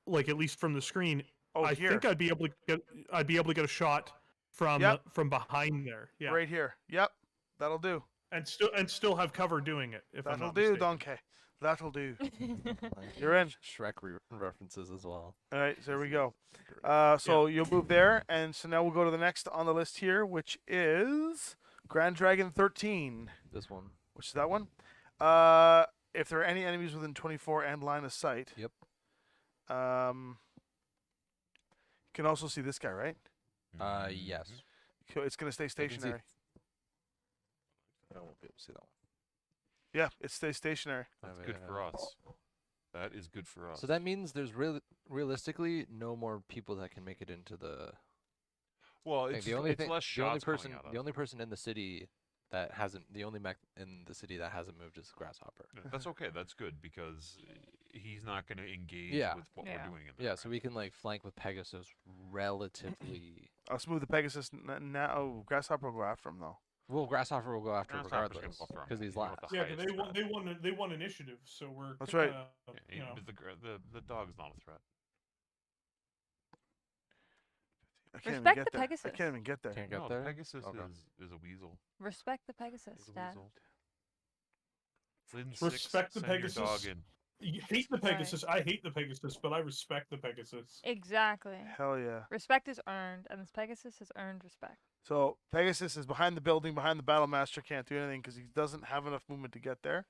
like at least from the screen, Oh, I here. think I'd be able to get a shot from Yep. from behind there. Yeah, Right here. Yep. That'll do. and still have cover doing it. If I'm That'll not do, mistaken. Donkey. That'll do. Like You're in. Shrek references as well. All right, so there we go. So you'll move there, and so now we'll go to the next on the list here, which is Grand Dragon 13. This one. Which is that one? If there are any enemies within 24 and line of sight. Yep. You can also see this guy, right? Yes. It's going to stay I can see- stationary. I won't be able to see that one. Yeah, it stays stationary. That's Oh, good yeah. for us. That is good for us. So that means there's realistically no more people that can make it into the. well, Like, it's, the only it's thing, less the only shots coming person, out of the it. only person in the city that hasn't, the only mech in the city that hasn't moved is Grasshopper. Yeah, that's okay. That's good because he's not going to engage Yeah. with what Yeah. we're doing in there. Yeah, so we can like flank with Pegasus relatively. I'll smooth the Pegasus now. Oh, Grasshopper will go after him, though. Well, Grasshopper will go after Grasshopper's gonna regardless go for him, because he's you know, last. with the Yeah, 'cause highest threat. they won initiative, so we're. That's right. Yeah, but the dog's not a threat. I can't Respect even the get there. I Pegasus. can't even get there. Can't No, get the there. Pegasus Okay. is a weasel. Respect the Pegasus, He's a Dad. weasel. Lynn Respect the send your dog Pegasus. in. You hate the Pegasus. I hate the Pegasus, but I respect the Pegasus. Exactly. Hell yeah. Respect is earned, and this Pegasus has earned respect. So Pegasus is behind the building, behind the Battlemaster. Can't do anything because he doesn't have enough movement to get there,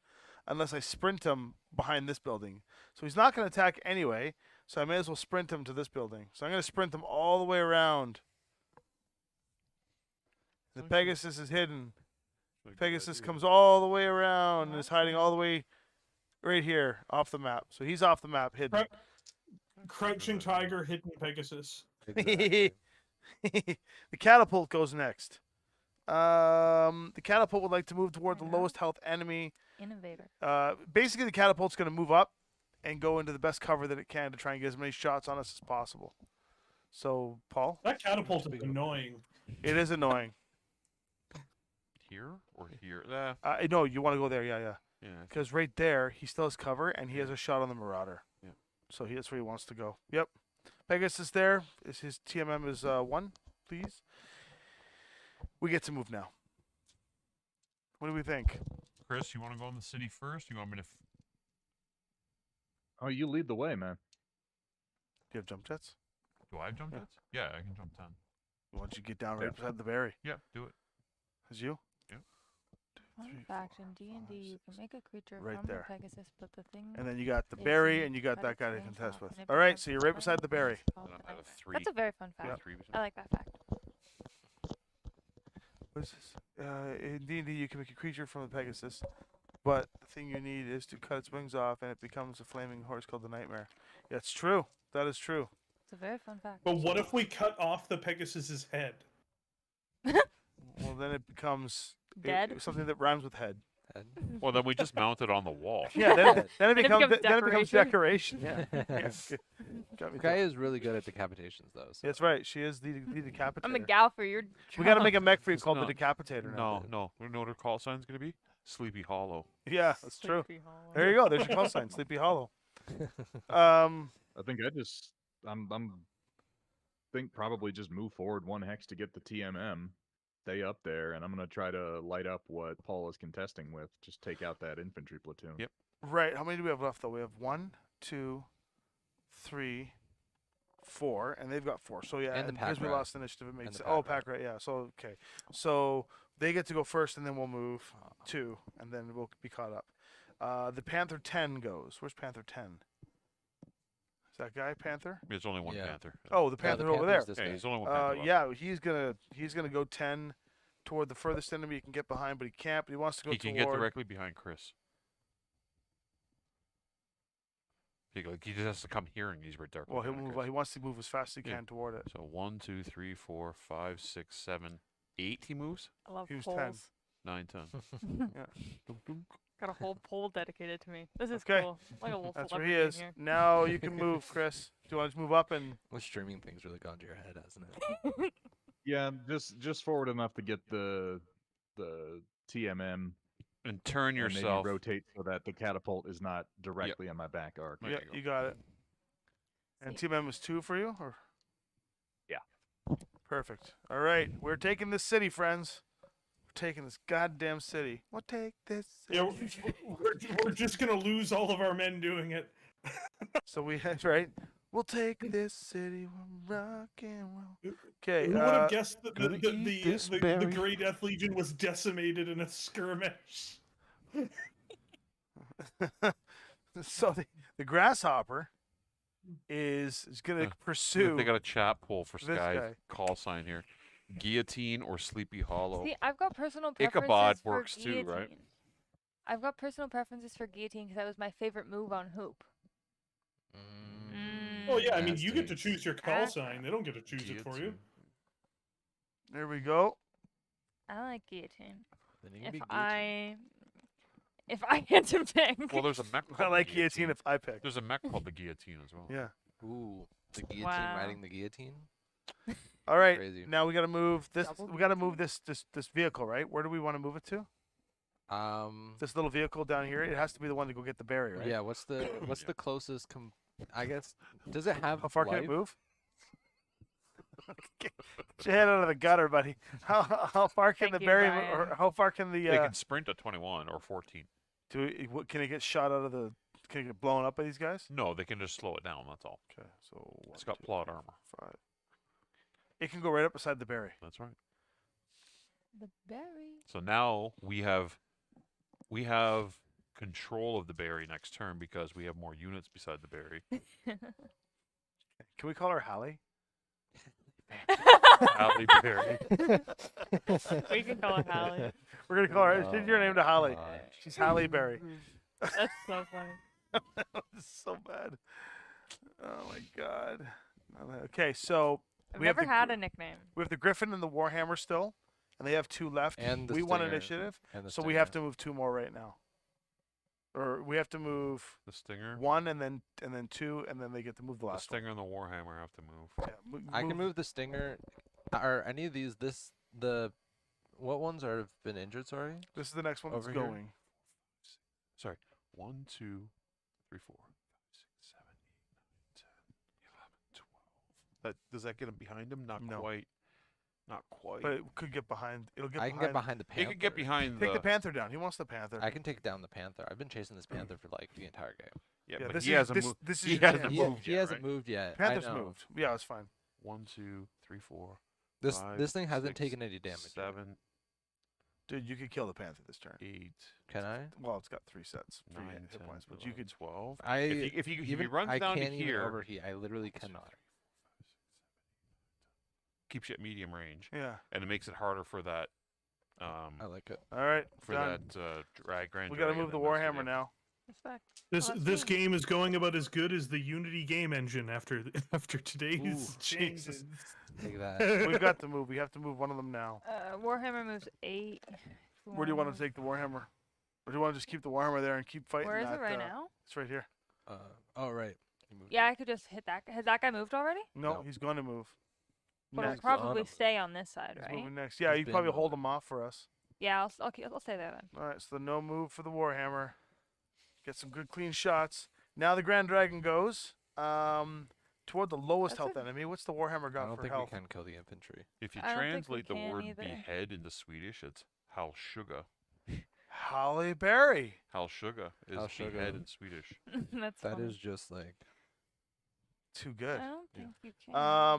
unless I sprint him behind this building. So he's not going to attack anyway. So I may as well sprint him to this building. So I'm going to sprint him all the way around. The Okay. Pegasus is hidden. Like, Pegasus idea. comes all the way around and is Awesome. hiding all the way right here off the map. So he's off the map, hidden. Crouching tiger, hidden Pegasus. Exactly. The catapult goes next. The catapult would like to move toward the Why not? lowest health enemy. Innovator. Basically, the catapult's going to move up and go into the best cover that it can to try and get as many shots on us as possible. So, Paul, That catapult is annoying. it is annoying. Here or here? No, you want to go there, yeah. Yeah. Because right there, he still has cover and he has a shot on the Marauder. Yeah. So that's where he wants to go. Yep. Pegasus there. His TMM is 1, please. We get to move now. What do we think? Chris, you want to go in the city first? You want me to? Oh, you lead the way, man. Do you have jump jets? Do I have jump Yeah. jets? Yeah, I can jump 10. Why don't you get down right Yeah. beside the berry? Yeah, do it. Is you? Fun three, fact, four, in D&D, you can make a creature Right from there. the Pegasus, but the thing... And then you got the is berry unique, and you got but that its guy to range contest off, with. and it All right, becomes so you're right part beside of the the berry. base called Then the I have a Nightmare. 3. That's a very fun I have fact. 3 I like that fact. What's this? In D&D, you can make a creature from the Pegasus, but the thing you need is to cut its wings off, and it becomes a flaming horse called the Nightmare. Yeah, it's true. That is true. It's a very fun fact. But what if we cut off the Pegasus's head? Well, then it becomes Dead? something that rhymes with head. Head. Well, then we just mount it on the wall. Yeah, then it becomes becomes decoration. Yeah. Got me Guy too. is really good at decapitations, though. So. That's right. She is the decapitator. I'm a gal for your. We got to make a mech for you It's called not- the Decapitator now. No. You know what her call sign's gonna be? Sleepy Hollow. Yeah, that's true. Sleepy Hollow. There you go. There's your call sign, Sleepy Hollow. I think I'm think probably just move forward one hex to get the TMM, stay up there, and I'm gonna try to light up what Paul is contesting with. Just take out that infantry platoon. Yep. Right. How many do we have left, though? We have 1, 2, 3, 4, and they've got 4. So yeah, And the because we pack rat. lost initiative, it makes the oh pack pack rat. Yeah. So okay. So they get to go first, and then we'll move 2, and then we'll be caught up. The Panther 10 goes. Where's Panther 10? Is that guy Panther? There's only one Yeah. panther. Oh, the Yeah, Panther the over there. Panther's this Yeah, guy. he's only one panther. left. Yeah, he's gonna go 10 toward the furthest enemy he can get behind, but he can't. But he wants to go He can toward. get directly behind Chris. He just has to come here, and he's right there. Well, he'll move. He wants to move as fast as he Yeah. can toward it. So 1, 2, 3, 4, 5, 6, 7, 8. He moves. I love He was 10. poles. 9, 10. Got a whole pole dedicated to me. This is Okay. cool. Like a little That's where he celebrity in is. here. Now you can move, Chris. Do you want to move up and? Well, streaming thing's really gone to your head, hasn't it? Yeah, just forward enough to get the TMM, And turn and maybe yourself. rotate so that the catapult is not directly on my back arc. There Yeah, you go. you got it. And See. Team M is 2 for you, or? Yeah. Perfect. All right, we're taking this city, friends. We're taking this goddamn city. We'll take this. City. Yeah, we're just gonna lose all of our men doing it. So we have right. We'll take this city. We'll rock and roll. Okay. Who would have guessed that gonna eat this the berry. Grey Death Legion was decimated in a skirmish? So the grasshopper is gonna pursue. They got a chat poll for this Sky's guy. call sign here: guillotine or Sleepy Hollow. See, I've got personal preferences Ichabod for works too, guillotine. right? I've got personal preferences for guillotine because that was my favorite move on Hoop. Oh yeah, I mean That you get to stinks. choose your call Ah. sign. They don't get to choose it for you. Guillotine. There we go. I like guillotine. Then you can If be guilty. I had to pick. Well, there's a mech. I called the like guillotine if I pick. There's a mech called the guillotine as well. Yeah. Ooh, the guillotine Wow. riding the guillotine. All right. Crazy. Now we got to move this. Double We got to move this vehicle, right? Where do we want to move it to? This little vehicle down here. It has to be the one to go get the berry, right? Yeah. What's the Yeah. closest? I guess. Does it have? How far can life? it move? Get your head out of the gutter, buddy. How far can Thank the you, berry? Brian. Or how far can the? They can sprint at 21 or 14. Can it get shot out of the? Can it get blown up by these guys? No, they can just slow it down. That's all. Okay, so It's got plot armor. 5. It can go right up beside the berry. That's right. The berry. So now we have control of the berry next turn because we have more units beside the berry. Can we call her Hallie? Halle Berry. We can call her Hallie. We're gonna call her. Change your name to Holly. God. She's Halle Berry. That's so funny. This is so bad. Oh my god. Okay, so I've We have never the had gr- a nickname. we have the Griffin and the Warhammer still, and they have 2 left. And the we won Stinger. initiative, And the so we have Stinger. to move 2 more right now. Or we have to move The Stinger. 1 and then 2, and then they get to move the The last one. Stinger and the Warhammer have to move. Yeah, I can move the Stinger. Are any of these what ones have been injured? Sorry. This is the next one that's over here. going. Sorry. 1, 2, 3, 4, 5, 6, 7, 8, 9, 10, 11, 12. Does that get him behind him? Not No. quite. Not quite. But it could get behind. It'll get I can behind. get behind the It panther. could get behind Take the Panther down. He wants the Panther. I can take down the panther. I've been chasing this panther for like the entire game. Yeah, Yeah, but this he is- hasn't this- moved. this is he your hasn't chance. moved he yet, hasn't right? moved yet. Panther's I know. moved. Yeah, it's fine. 1, 2, 3, 4, This 5, this thing hasn't 6, taken any damage. yet. 7, Dude, you could kill the Panther this turn. 8, Can I? Well, it's got 3 sets. 3 9, hit 10, points, but you 11, could. 12. I If he even runs I down to can't even here, overheat. I literally cannot. keeps you at medium range, Yeah. and it makes it harder for that I like it. All right, for done. that Grand We got to Dragon, move the and that's what Warhammer you- now. Respect. This Well, that's this good. game is going about as good as the Unity game engine after after today's Ooh, changes. Take that. We've got to move. We have to move one of them now. Warhammer moves 8. if we Where do you wanna want to take the Warhammer? Or do you want to just keep the Warhammer there and keep fighting Where is that? it right now? It's right here. Oh right. You moved Yeah, I could just hit that. Has that guy moved already? No, No. he's going to move. But I'll Next. probably on him. stay on this side, He's right? moving next. Yeah, He's you been probably hold moving. him off for us. Yeah, I'll stay there then. All right, so the no move for the Warhammer. Get some good clean shots. Now the Grand Dragon goes toward the lowest That's health a- enemy. What's the Warhammer I got don't for think health? we can kill the infantry. If you I don't think we translate the can word either. behead into Swedish, it's Halshuga. Halle Berry. Halshuga is Halshuga. behead in Swedish. That's That funny. is just like Too good. I don't think you can. I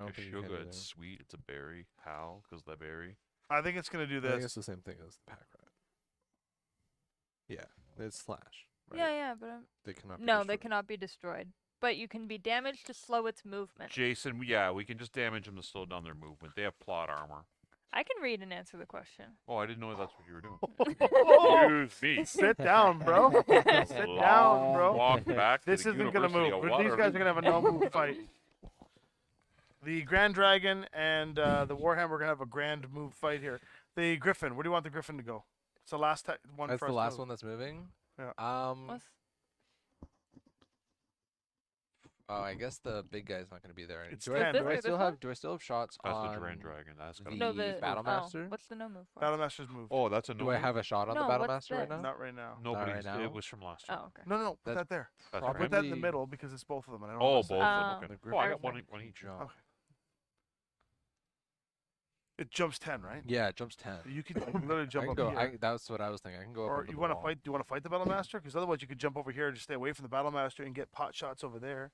don't think you can Kashuga, either. it's sweet. It's a berry. Hal, because the berry. I think it's going to do I think this. it's the same thing as the pack rat. Yeah, it's slash. Right? Yeah, but They cannot. Be no, they destroyed. cannot be destroyed. But you can be damaged to slow its movement. Jason, yeah, we can just damage them to slow down their movement. They have plot armor. I can read and answer the question. Oh, I didn't know that's what you were doing. Oh, Excuse me. sit down, bro. Sit down, bro. Walk back to This the isn't going to University move. of But these guys are Waterloo. going to have a no-move fight. The Grand Dragon and the Warhammer are going to have a grand move fight here. The Griffin. Where do you want the Griffin to go? It's the last one. That's for the us to last move. one that's moving. Yeah. What's Oh, I guess the big guy's not going to be there. It's Do I, 10, do right? I This still one? have? Do I still have shots That's on the Grand Dragon. That's gotta no the the Battlemaster? what's the no move for? Battlemaster's moved. Oh, that's a no. Do I move? have a shot on No, the what's Battlemaster right this? now? Not right now. No, but right now? it was from last year. Oh, okay. No, put That's that there. That's I'll right. put that in the Probably- middle because it's both of them. And I don't Oh, want both to of Uh, them. Okay. The Oh, I got Griffin. one each. Jump. Okay. It jumps 10, right? Yeah, it jumps 10. You can literally I jump can up go. here. That's what I was thinking. I can go up Or over you the want to wall. fight? Do you want to fight the Battlemaster? Because otherwise, you could jump over here and just stay away from the Battlemaster and get pot shots over there.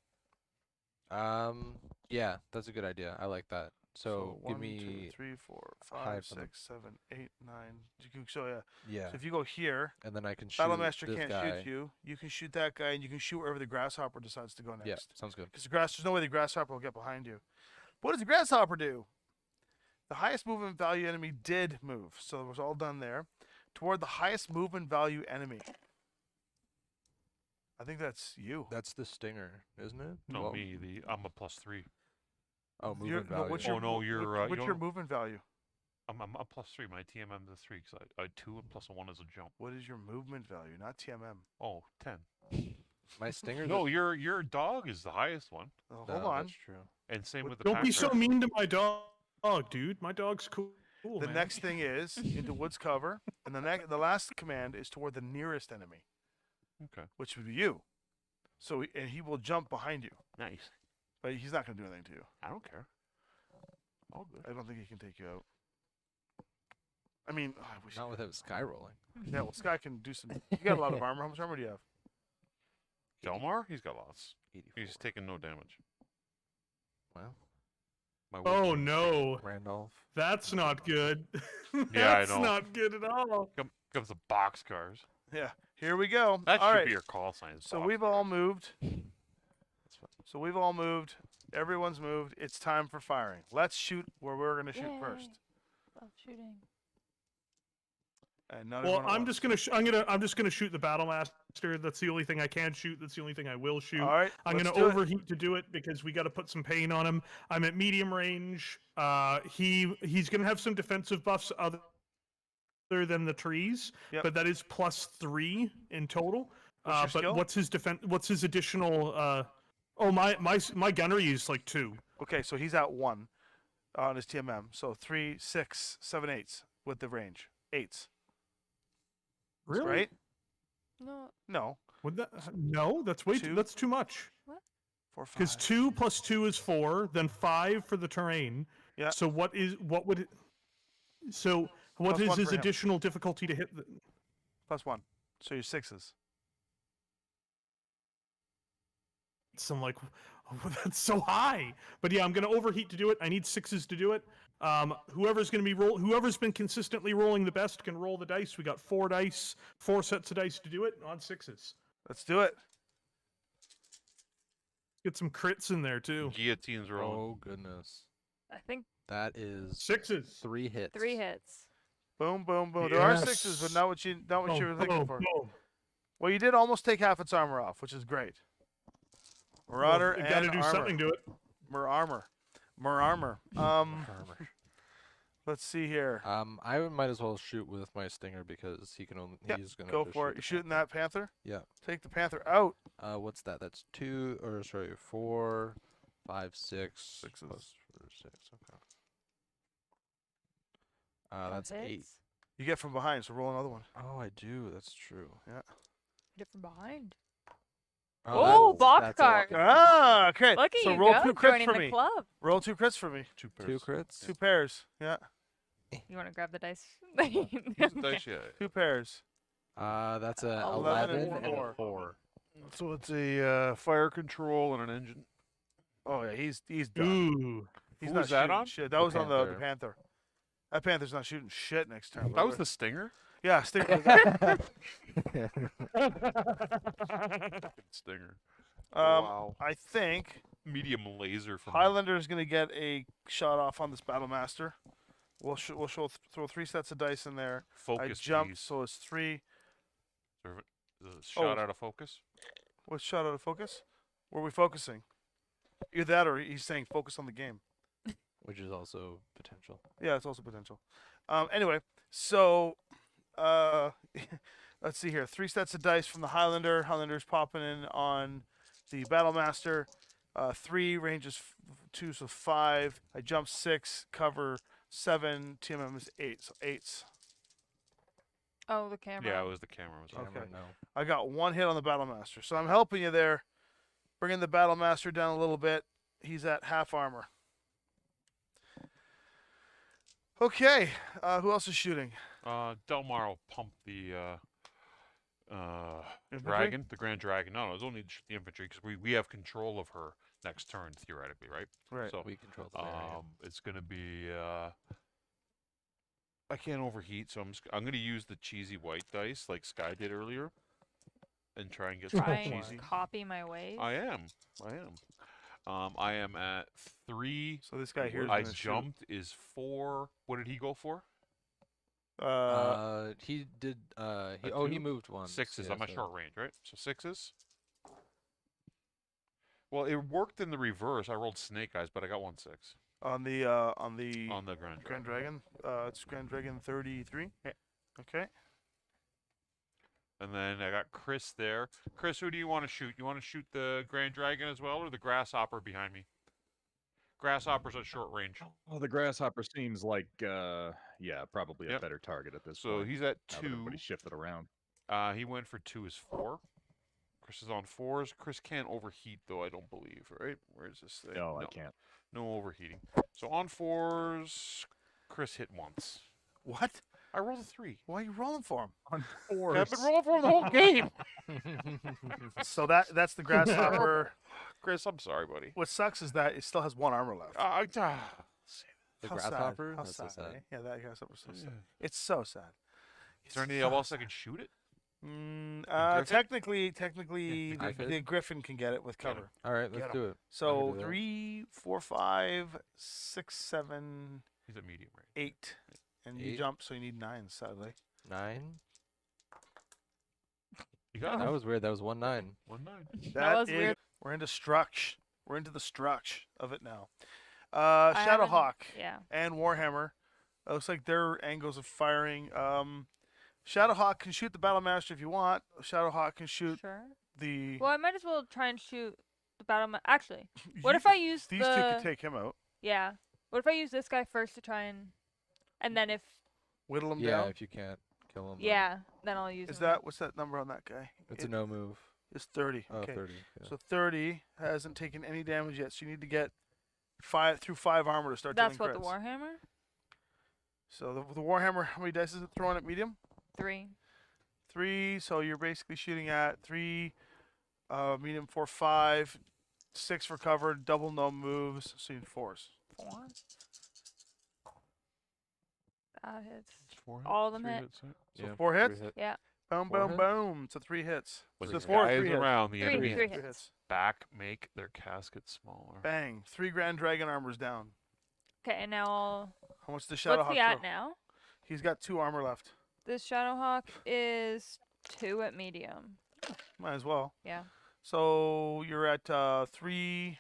Yeah, that's a good idea. I like that. So, give 1, me 2, 3, 4, 5, hide from the- 6, 7, 8, 9. So yeah. yeah, So if you go here, and then I can shoot Battlemaster this can't guy. shoot you. You can shoot that guy, and you can shoot wherever the Grasshopper decides to go Yeah, next. sounds good. Because there's no way the Grasshopper will get behind you. What does the Grasshopper do? The highest movement value enemy did move, so it was all done there. Toward the highest movement value enemy. I think that's you. That's the stinger, isn't it? No, Well, me. I'm a +3. Oh, You're- movement no, value. what's Oh, your, no, what- you're, what- you what's your don't- movement value? I'm a +3. My TMM is 3 because I had 2 and +1 is a jump. What is your movement value? Not TMM. Oh, 10. My stinger. No, your dog is the highest one, Oh, no, hold on. That's true. and same What- with the Don't be pack so rat. mean to my dog, dude. My dog's cool. The man. next thing is into woods cover, and the last command is toward the nearest enemy, Okay. which would be you. So and he will jump behind you, Nice. but he's not going to do anything to you. I don't care. All good. I don't think he can take you out. I mean, I wish. Not without sky rolling. Yeah, well, Sky can do some. You got a lot of armor. How much armor do you have? Delmar, he's got lots. 84. He's taking no damage. Well, My Oh wolf- no, Randolph. that's not good. Yeah, I That's know. not good at all. Comes the boxcars. Yeah. Here we go. That all should right. be your call sign. is So we've all boxcars. moved. That's fine. So we've all moved. Everyone's moved. It's time for firing. Let's shoot where we're going to shoot first. Love shooting. And not Well, everyone at I'm once. just gonna shoot the Battlemaster. That's the only thing I can shoot. That's the only thing I will shoot. All right. I'm let's gonna do it. overheat to do it because we got to put some pain on him. I'm at medium range. He's gonna have some defensive buffs other than the trees, Yep. but that is +3 in total. What's your But skill? what's his defense? What's his additional? Oh, my gunnery is like 2. Okay, so he's at 1 on his TMM. So 3, 6, 7, 8s with the range. 8s. Really? Right? No, No. Would that? No, that's way. Two. That's too much. 4, 5. Because 2 + 2 is 4, then 5 for the terrain. Yeah. So what would it? So what Plus is 1 his for him. additional difficulty to hit? +1. So you're 6s. So I'm like, oh, that's so high. But yeah, I'm gonna overheat to do it. I need 6s to do it. Whoever's been consistently rolling the best can roll the dice. We got 4 dice, 4 sets of dice to do it on 6s. Let's do it. Get some crits in there too. Guillotines rolling. Oh goodness. I think That is 6s. 3 hits. 3 hits. Boom, boom, boom. There are 6s, but Yes. not what you were looking Boom, for. boom. Well, you did almost take half its armor off, which is great. Marauder Well, you and gotta do armor. something to it. Armor. Armor. Let's see here. I might as well shoot with my stinger because he can only. Yeah, He's gonna go just for shoot it. the You shooting panther. that panther? Yeah. Take the panther out. What's that? That's 4, 5, 6. Sixes. Plus 6. Okay. Five That's 8. hits. You get from behind, so roll another one. Oh, I do. That's true. Hit from behind. Oh, Oh, box that's a lot. card. Ah, okay. Look at so you roll go, 2 crits joining for the me. club. Roll 2 crits for me. 2 pairs. 2 crits. 2 pairs. Yeah. You want to grab the dice? Use the dice, yeah. 2 pairs. That's a 11 11 and and four. a 4. So it's a fire control and an engine. Oh yeah, he's done. Ooh. He's Who not was that shooting on? shit. That The was on the panther. panther. That panther's not shooting shit next turn. That was the stinger? Yeah, stick with that. Stinger. Um, Wow. I think Medium laser from Highlander is going to get a shot off on this Battlemaster. We'll throw 3 sets of dice in there. focus. I jumped, please. so it's 3. Serve it. Is it shot out of focus? What's shot out of focus? Where are we focusing? Either that or he's saying focus on the game. Which is also potential. Yeah, it's also potential. Anyway, so let's see here. 3 sets of dice from the Highlander. Highlander's popping in on the Battlemaster. 3 ranges 2, so 5. I jump 6, cover 7. TMM is 8, so 8s. Oh, the camera. Yeah, it was the camera. Was on. Camera, Okay. no. I got 1 hit on the Battlemaster, so I'm helping you there. Bringing the Battlemaster down a little bit. He's at half armor. Okay, who else is shooting? Delmar will pump the Infantry? dragon, the Grand Dragon. No, it's only the infantry because we have control of her next turn theoretically, right? Right. So We control the variant. it's gonna be. I can't overheat, so I'm gonna use the cheesy white dice like Sky did earlier, and try and get some Try and cheesy. copy my ways. I am. I am at 3. So this guy here is I gonna shoot. jumped is 4. What did he go for? He did. He 2? moved one. 6s. I'm at short range, right? So 6s. Well, it worked in the reverse. I rolled snake eyes, but I got 1 6 on the on the Grand Dragon. Grand Dragon. It's Grand Dragon 33. Yeah. Okay. And then I got Chris there. Chris, who do you want to shoot? You want to shoot the Grand Dragon as well, or the Grasshopper behind me? Grasshoppers at short range. Oh, the grasshopper seems like, yeah, probably a Yep. better target at this So point. he's at now that 2. everybody's shifted around. He went for 2 is 4. Chris is on 4s. Chris can't overheat though, I don't believe, right? Where is this thing? No, I can't. No overheating. So on 4s, Chris hit once. What? I rolled a 3. Why are you rolling for him? On I've fours. been rolling for him the whole game. So that's the Grasshopper. Chris, I'm sorry, buddy. What sucks is that it still has 1 armor left. The How sad. grasshopper. How That's so sad. eh? Yeah, that Grasshopper's so sad. Yeah. It's so sad. Is there anything else I can shoot it? Technically, I the could. Griffin can get it with Get him. cover. All right, Get let's 'em. do it. So do that. 3, 4, 5, 6, 7, He's at medium range. 8, and you 8. jump, so you need 9. Sadly. 9. You got That him. was weird. That was 1-9. 1-9. That was weird. We're into structure. We're into the structure of it now. I haven't- Shadowhawk Yeah. and Warhammer. It looks like their angles of firing. Shadowhawk can shoot the Battlemaster if you want. Shadowhawk can shoot Sure. the. Well, I might as well try and shoot the battle. Actually, what You- if I use these the? 2 could take him out. Yeah. What if I use this guy first to try and then if Whittle him Yeah, down. if you can't kill him. then yeah, then I'll use. Is him. that what's that number on that guy? It's a no move. It's 30. Oh, Okay. 30. Yeah. So 30 hasn't taken any damage yet. So you need to get 5 armor to start That's taking what the crits. Warhammer. So the Warhammer, how many dice is it throwing at medium? 3. 3. So you're basically shooting at 3, medium 4, 5, 6 for cover, double no moves. So you need 4s. 4. That hits. 4 All of them 3 hit. hits, right? So Yeah, 4 three hits? hit. Yeah. Boom, 4 boom, hits? boom. So 3 hits. With So the 4 guys 3 hits. around the Three, enemy three Three hits. back make their casket smaller. Bang. 3 Grand Dragon armors down. Okay, and now How much does what's Shadowhawk he at throw? now? He's got 2 armor left. This Shadowhawk is 2 at medium. Might as well. Yeah. So you're at 3,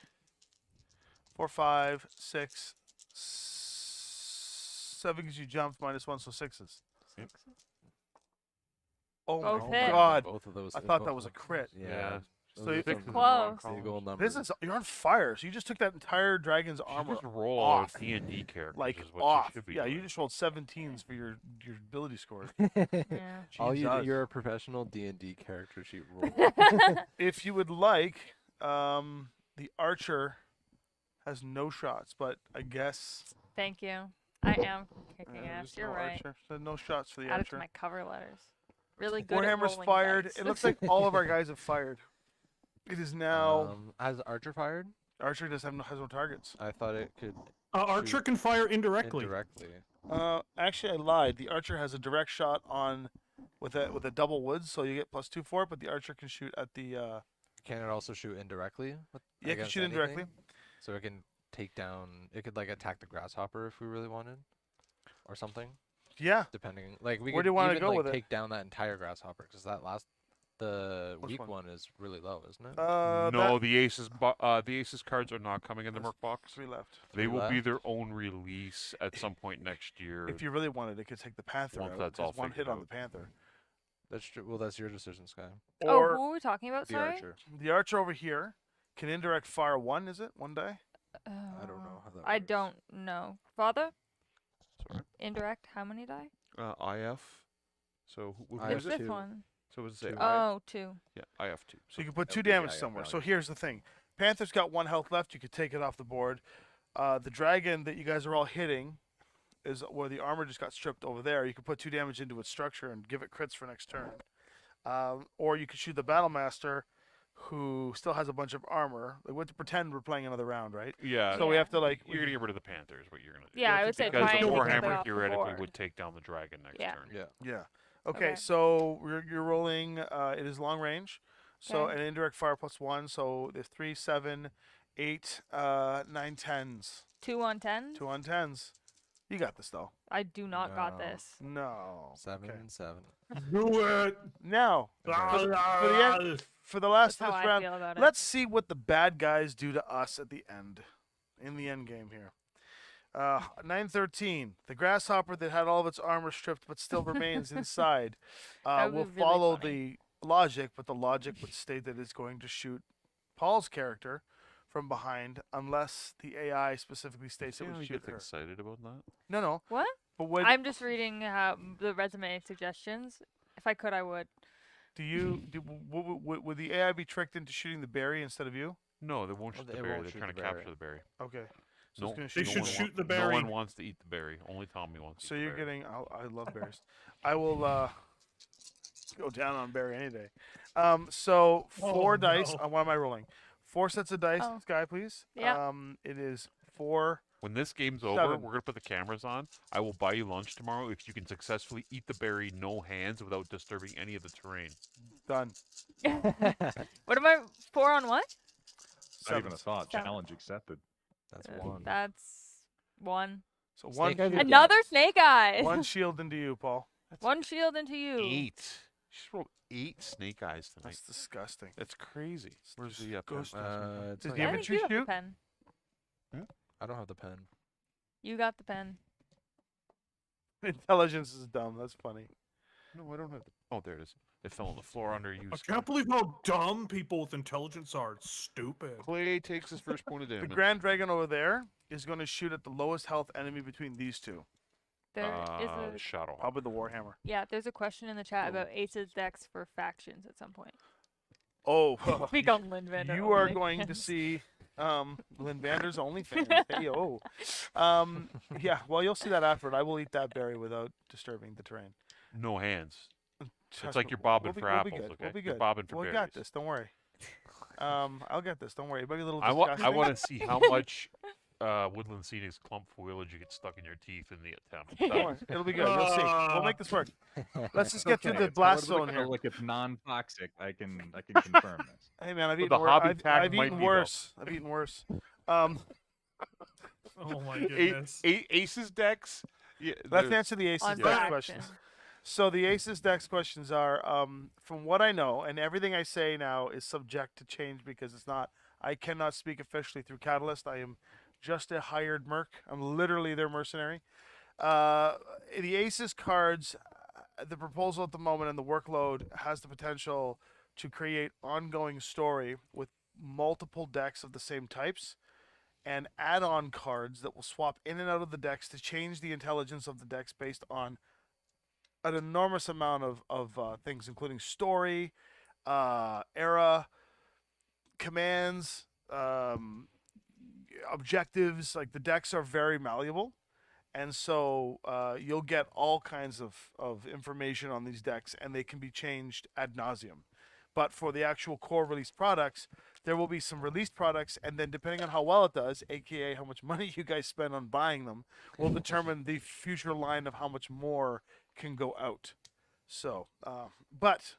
4, 5, 6, 7 because you jumped -1, so 6s. Yep. Oh Both my hit. god! Both of those. I thought that was a crit. Yeah. So those you- are Six some is the wrong Close. column. single numbers. This is you're on fire. So you just took that entire dragon's You armor just roll off. a D&D character, like is what off. you should be Yeah, you doing. just rolled 17s for your ability score. Yeah. All Jesus. you're a professional D&D character sheet roll. If you would like, the archer has no shots, but I guess Thank you. I am kicking ass. there's You're no right. archer. So no shots for the Add it to archer. my cover letters. Really good at Warhammer's rolling fired. dice. It looks like all of our guys have fired. It is now Has Archer fired? archer has no targets. I thought it could Archer shoot can fire indirectly. indirectly. Actually, I lied. The archer has a direct shot on with a double woods, so you get +2 for it. But the archer can shoot at the Can it also shoot indirectly? yeah, it can shoot indirectly. So it can take down. It could like attack the grasshopper if we really wanted, or something. Yeah. Depending, like we Where could do you wanna even go like with it? take down that entire grasshopper because the Which weak one? one is really low, isn't it? No, the aces cards are not coming in the There's merc box. 3 left. They Three will be left? their own release at some point next year. If you really wanted, it could take the panther Once out. that's There's all one hit figured on out. the panther. That's true. Well, that's your decision, Sky. Oh, Or who are we talking about? The Sorry. archer. the archer over here can indirect fire 1. Is it 1 die? I don't know how that. I works. don't know. Father? Sorry. Indirect, how many die? IF. So who I who have is What's it? this two. one? So was it? Two. Oh, 2. Yeah, IF2. So you can put that 2 would be the damage IF somewhere. So value. here's the thing: Panther's got 1 health left. You could take it off the board. The dragon that you guys are all hitting is where the armor just got stripped over there. You could put 2 damage into its structure and give it crits for next turn. Or you could shoot the battle master, who still has a bunch of armor. Like, we have to pretend we're playing another round, right? Yeah. So we Yeah. have to like. You're gonna get rid of the panther, is what you're gonna do. Yeah, I would say Because try the and kill get them something warhammer off the theoretically board. would take down the dragon next Yeah. turn. Yeah. Yeah. Okay, Okay. so you're rolling. It is long range. So Okay. an indirect fire +1. So there's 3, 7, 8, 9, 10s. 2 on 10? 2 on 10s. You got this though. I do not got No. this. No. 7 Okay. and 7. Do it. Now, for the last That's of how this I round, feel about it. let's see what the bad guys do to us at the end, in the end game here. 913. The grasshopper that had all of its armor stripped but still remains inside That would will be really follow funny. the logic, but the logic would state that it's going to shoot Paul's character from behind unless the AI specifically states See it how would he shoot gets her. excited about that? No. What? But what I'm just reading the resume suggestions. If I could, I would. would the AI be tricked into shooting the berry instead of you? No, they won't shoot they the berry. won't They're shoot trying the to berry. capture the berry. Okay. So No, it's gonna They shoot should one. shoot the No berry. one wants to eat the berry. Only Tommy wants to So eat you're the berry. getting. I love berries. I will go down on berry any day. So 4 Oh, dice. no. What am I rolling? 4 sets of dice, Oh. Sky, please. Yeah. It is 4. When this game's over, 7. we're gonna put the cameras on. I will buy you lunch tomorrow if you can successfully eat the berry no hands without disturbing any of the terrain. Done. What am I? 4 on what? Not even a thought. 7. Challenge accepted. That's 1. That's 1. So one, Snake eyes are Another dead. snake eyes. one shield into you, Paul. 1 shield into you. 8. She just rolled 8 snake eyes tonight. That's disgusting. That's crazy. Where's the pen? disgusting. It's Did not the I yet. think infantry you have the shoot? pen. I don't have the pen. You got the pen. Intelligence is dumb. That's funny. No, I don't have the. Oh, there it is. It fell on the floor under you. I Sky. can't believe how dumb people with intelligence are. It's stupid. Clay takes his first point of The damage. Grand Dragon over there is going to shoot at the lowest health enemy between these two. There is a Shadow. Probably the Warhammer. yeah. There's a question in the chat Oh. about Ace's decks for factions at some point. Oh, Speak on Lynn Vander. you are only. going to see Lynn Vander's OnlyFans. Hey, oh. Yeah, well, you'll see that after it. I will eat that berry without disturbing the terrain. No hands. Trust like me, you're bobbing we'll be, for we'll be apples, good. okay? We'll be You're good. bobbing for We'll berries. got this. Don't worry. I'll get this. Don't worry. It might be a little I disgusting. want to see how much Woodland Scenics clump foliage you get stuck in your teeth in the attempt. Don't worry. It'll be good. You'll see. We'll make this work. Let's just get through the blast zone here. Like it's non-toxic. I can confirm this. Hey man, I've But eaten, the hobby tag I've might eaten be, though. worse. I've eaten worse. Oh my goodness. Aces decks. Yeah, Let's there's- answer the Aces On Dex faction. questions. So the Aces Dex questions are, from what I know, and everything I say now is subject to change because it's not. I cannot speak officially through Catalyst. I am just a hired merc. I'm literally their mercenary. The Aces cards, the proposal at the moment and the workload has the potential to create ongoing story with multiple decks of the same types and add-on cards that will swap in and out of the decks to change the intelligence of the decks based on an enormous amount of things, including story, era, commands, objectives. Like the decks are very malleable, and so you'll get all kinds of information on these decks, and they can be changed ad nauseum. But for the actual core release products, there will be some released products, and then depending on how well it does, aka how much money you guys spend on buying them, will determine the future line of how much more can go out. So, but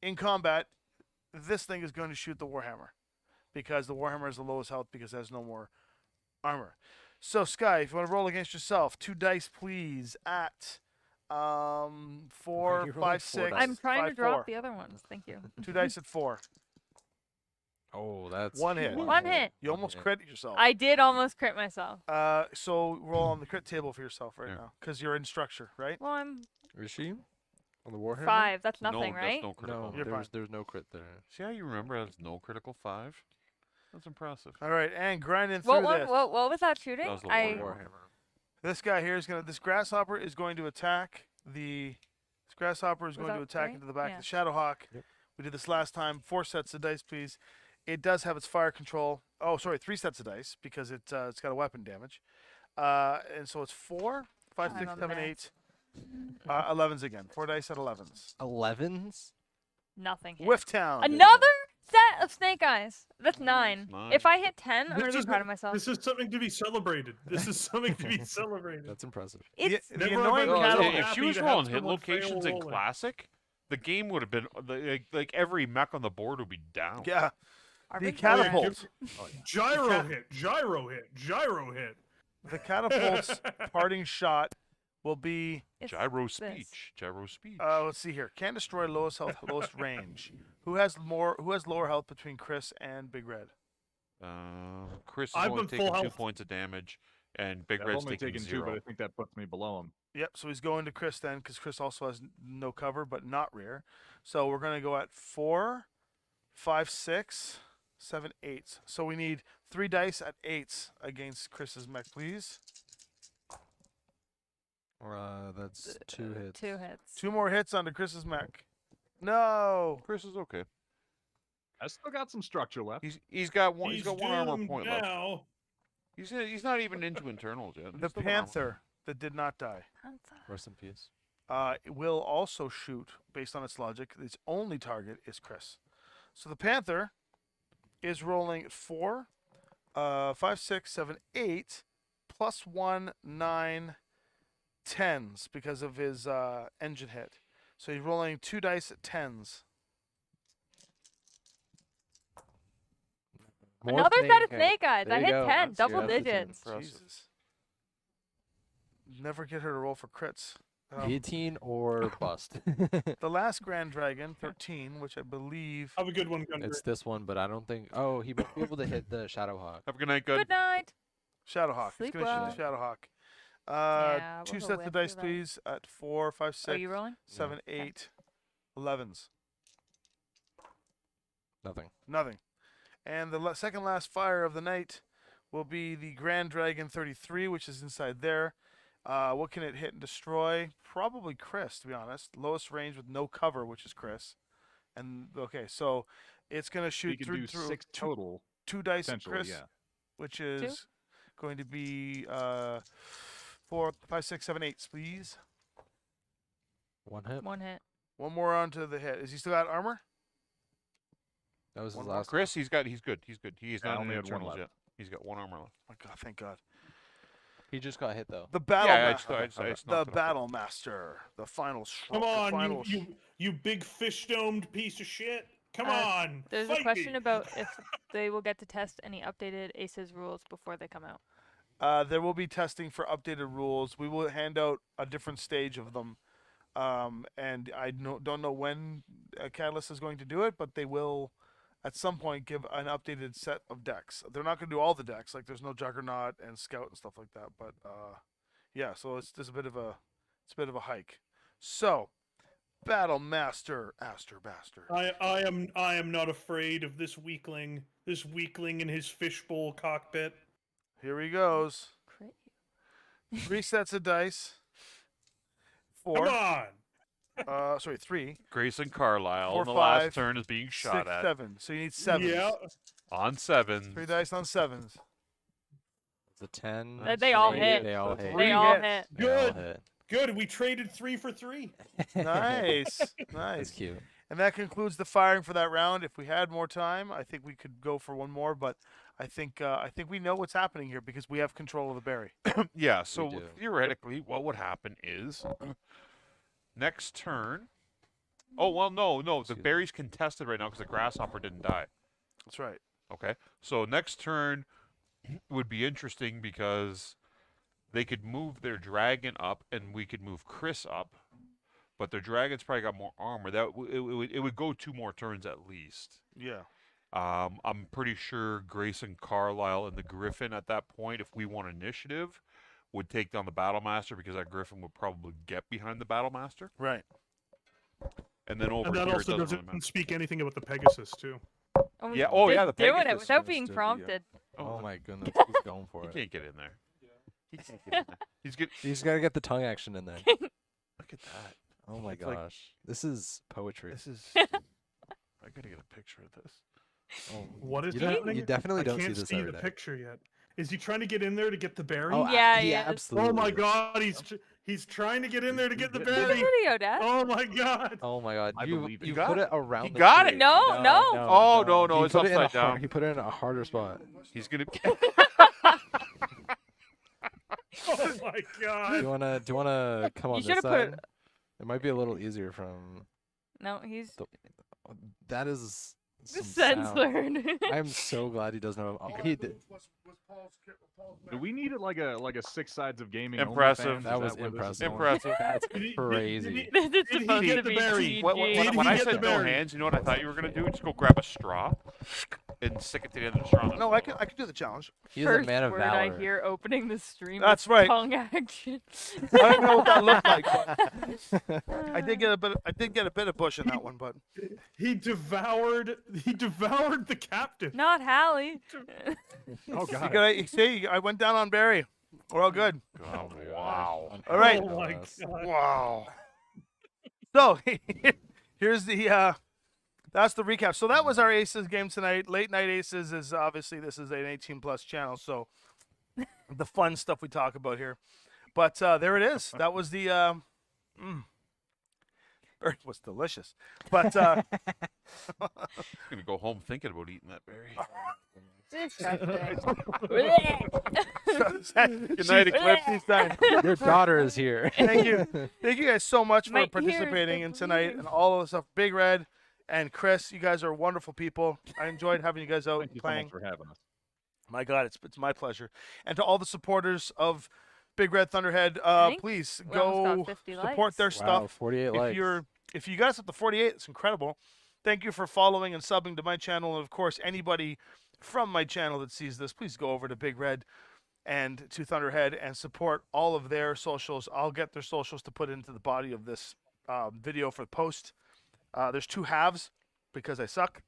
in combat, this thing is going to shoot the Warhammer because the Warhammer is the lowest health because it has no more armor. So, Sky, if you want to roll against yourself, 2 dice, please, at 4, You're rolling 5, 4 6. dice. I'm trying 5, to drop 4. the other ones. Thank you. 2 dice at 4. Oh, that's 1 hit. One hit. You almost hit. crit yourself. I did almost crit myself. So roll on the crit table for yourself right Yeah. now because you're in structure, right? Well, I'm Is she on the Warhammer? 5. That's no, nothing, that's right? no critical. No, You're fine. there's no crit there. See how you remember that's no critical 5? That's impressive. All right, and grinding through What, this. what was that shooting? That was the I Warhammer. This guy here is gonna. This grasshopper is going to attack the. This grasshopper is Was going to that attack right? into the back Yeah. of the Shadowhawk. Yep. We did this last time. 4 sets of dice, please. It does have its fire control. Oh, sorry, 3 sets of dice because it's got a weapon damage. And so it's 4, 5, I'm 6, a 7, mess. 8. 11s again. 4 dice at 11s. 11s? nothing hit. Whiff Town. Another set of snake eyes. That's 9. Nine. If I hit 10, I'm This gonna be is proud of myself. This is something to be celebrated. This is something to be celebrated. That's impressive. It's The Never annoying have I been cattle. so If she happy was to have rolling hit someone fail locations in rolling. Classic, the game would have been like every mech on the board would be down. Yeah. Are The we catapult. Gyro hit, gyro hit, gyro hit. The catapult's parting shot will be. It's Gyro this. speech. Gyro speech. Let's see here. Can't destroy lowest health, lowest range. Who has lower health between Chris and Big Red? Chris is I've only been taking full 2 health. points of damage, and Big I've Red's only taking taken 2, 0. but I think that puts me below him. Yep. So he's going to Chris then, because Chris also has no cover but not rear. So we're gonna go at 4, 5, 6, 7, 8. So we need 3 dice at 8s against Chris's mech, please. That's 2 hits. 2 hits. 2 more hits onto Chris's mech. No. Chris is okay. I still got some structure left. He's got one. He's He's got 1 armor doomed point left. now. He's not even into internals yet. He's The still got armor. Panther that did not die. Rest in peace. It will also shoot, based on its logic. Its only target is Chris. So the Panther is rolling 4, 5, 6, 7, 8, plus 1, 9, 10s because of his engine hit. So he's rolling 2 dice at 10s. More Another set of snake snake eyes. There I you hit go. 10, That's- double yeah, that's digits. Impressive. Jesus. Never get her to roll for crits. 18 or bust. The last Grand Dragon, 13, which I believe. Have a good one, Gunter. It's this one, but I don't think. Oh, he might be able to hit the Shadowhawk. Have a good night, good. Good night. Shadowhawk. He's Sleep going to shoot the Shadowhawk. Yeah, 2 we'll go sets of with dice, that. please, at 4, 5, Are 6, you rolling? 7, No. 8, 11s. Nothing. Nothing. And the second last fire of the night will be the Grand Dragon 33, which is inside there. What can it hit and destroy? Probably Chris, to be honest. Lowest range with no cover, which is Chris. And okay, so it's going to You shoot can through, do through 6 total, 2 dice at potentially, Chris, yeah. which is going to be 4, 5, 6, 7, 8, please. 1 hit. 1 hit. One more onto the hit. Is he still got armor? That was his One more. last. Chris, he's good. He's good. He's Yeah, I not in only had one internals left. yet. He's got 1 armor left. Oh God, thank God. He just got hit though. The battle, Yeah, I master. just The knocked it off. battle master. The final. Come the on, final you big fish-domed piece of shit. Come Uh, on. There's fight a question me. about if they will get to test any updated Aces rules before they come out. There will be testing for updated rules. We will hand out a different stage of them. And I don't know when Catalyst is going to do it, but they will at some point give an updated set of decks. They're not going to do all the decks, like there's no Juggernaut and Scout and stuff like that. But yeah, so it's just a bit of a hike. So, Battle Master Aster Bastard. I am not afraid of this weakling in his fishbowl cockpit. Here he goes. Crit. 3 sets of dice. Come 4. on. Sorry, 3. Grayson Carlisle 4, on the 5, last turn is being shot 6, at 7. So you need 7s. Yeah. on 7. 3 dice on 7s. It's a 10. They all They- hit. They all hit. They Three all hits. hit. They all Good. hit. Good. We traded 3 for 3. Nice. That's Nice. cute. And that concludes the firing for that round. If we had more time, I think we could go for one more, but I think we know what's happening here because we have control of the berry. Yeah, so do. theoretically, what would happen is next turn. Oh, well, no. The Excuse me. berry's contested right now because the grasshopper didn't die. That's right. Okay, so next turn would be interesting because they could move their dragon up and we could move Chris up, but their dragon's probably got more armor. It would go 2 more turns at least. Yeah. I'm pretty sure Grayson Carlisle and the Griffin at that point, if we want initiative, would take down the Battlemaster because that Griffin would probably get behind the Battlemaster. Right. And then over And that here, also it doesn't doesn't really matter. speak anything about the Pegasus too. Oh, Yeah, oh, yeah, the doing it Pegasus without was being stood, yeah. prompted. Oh my goodness, he's going for He it. can't get in there. He can't get in there. He's good. He's got to get the tongue action in there. Look at that. Oh my It's like- gosh, this is poetry. This is. I gotta get a picture of this. Oh, What is you don't- happening? You definitely I don't can't see this see every the day. picture yet. Is he trying to get in there to get the berry? Oh, Yeah, he yeah. absolutely. Oh my is. God, he's trying to get in there to get the Do the berry. video, Dad. Oh my God. Oh my god, I you believe it. you He got put it. it around. He the got tree. it. No, no. Oh, no, He it's put it in a upside down. He put it in a harder spot. He's gonna. Oh my Do God. you wanna come on You this should've put side? It might be a little easier from. No, he's That is some sound. censored. I'm so glad he doesn't have. He did. Do we need it like a 6 sides of gaming? Impressive. OnlyFans? Is That was where this is impressive. going? Impressive. That's Did he- crazy. This is Did he supposed get to the be berry? PG. When Did when he I get said the no berry? hands, you know what I thought you were gonna do? Just go grab a straw and stick it to the end of the straw. No, I can do the challenge. He's a First man of word valor. I hear opening the stream. That's is right. Tongue action. I don't know what that looked like, but I did get a bit of push in that one, but He devoured the captain. Not Hallie. Oh God. you see, I went down on Barry. We're all good. Oh, wow. All right. Oh my Goodness. God. Wow. So here's the that's the recap. So that was our Aces game tonight. Late Night Aces is obviously this is an 18+ channel, so the fun stuff we talk about here. But there it is. That was the it was delicious. But I'm gonna go home thinking about eating that berry. good night, Eclipse. He's done. Your daughter is here. Thank you guys so much for My ears, participating they're in tonight bleeding. and all of the stuff. Big Red and Chris, you guys are wonderful people. I enjoyed having you guys out Thank you so playing. much for having us. My God, it's my pleasure. And to all the supporters of Big Red Thunderhead, think please we almost got go 50 support likes. their Wow, stuff. 48 likes. If you got us up to 48, it's incredible. Thank you for following and subbing to my channel, and of course, anybody from my channel that sees this, please go over to Big Red and to Thunderhead and support all of their socials. I'll get their socials to put into the body of this video for the post. There's 2 halves because I suck,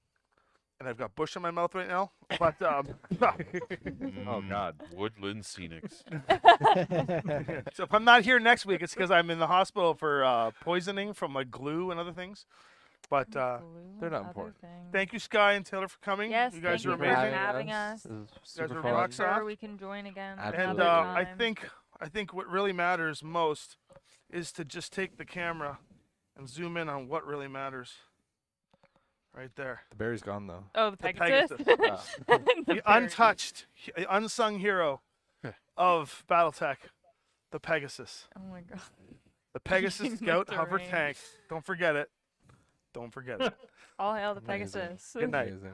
and I've got bush in my mouth right now. But Oh God. Woodland Scenics. so if I'm not here next week, it's because I'm in the hospital for poisoning from like glue and other things. But They're not important. thank you, Sky and Taylor, for coming. Yes, you guys thank are you for amazing. having us. This is guys super are fun. rock I'm sure soft. we can join again. Absolutely. And another I time. think what really matters most is to just take the camera and zoom in on what really matters. Right there. The berry's gone though. Oh, the The Pegasus. Pegasus. The The berry. untouched, unsung hero of Battletech, the Pegasus. Oh my God. The Pegasus In the Scout Hover terrain. Tank. Don't forget it. Don't forget it. All hail the Amazing. Pegasus. Good night. Amazing.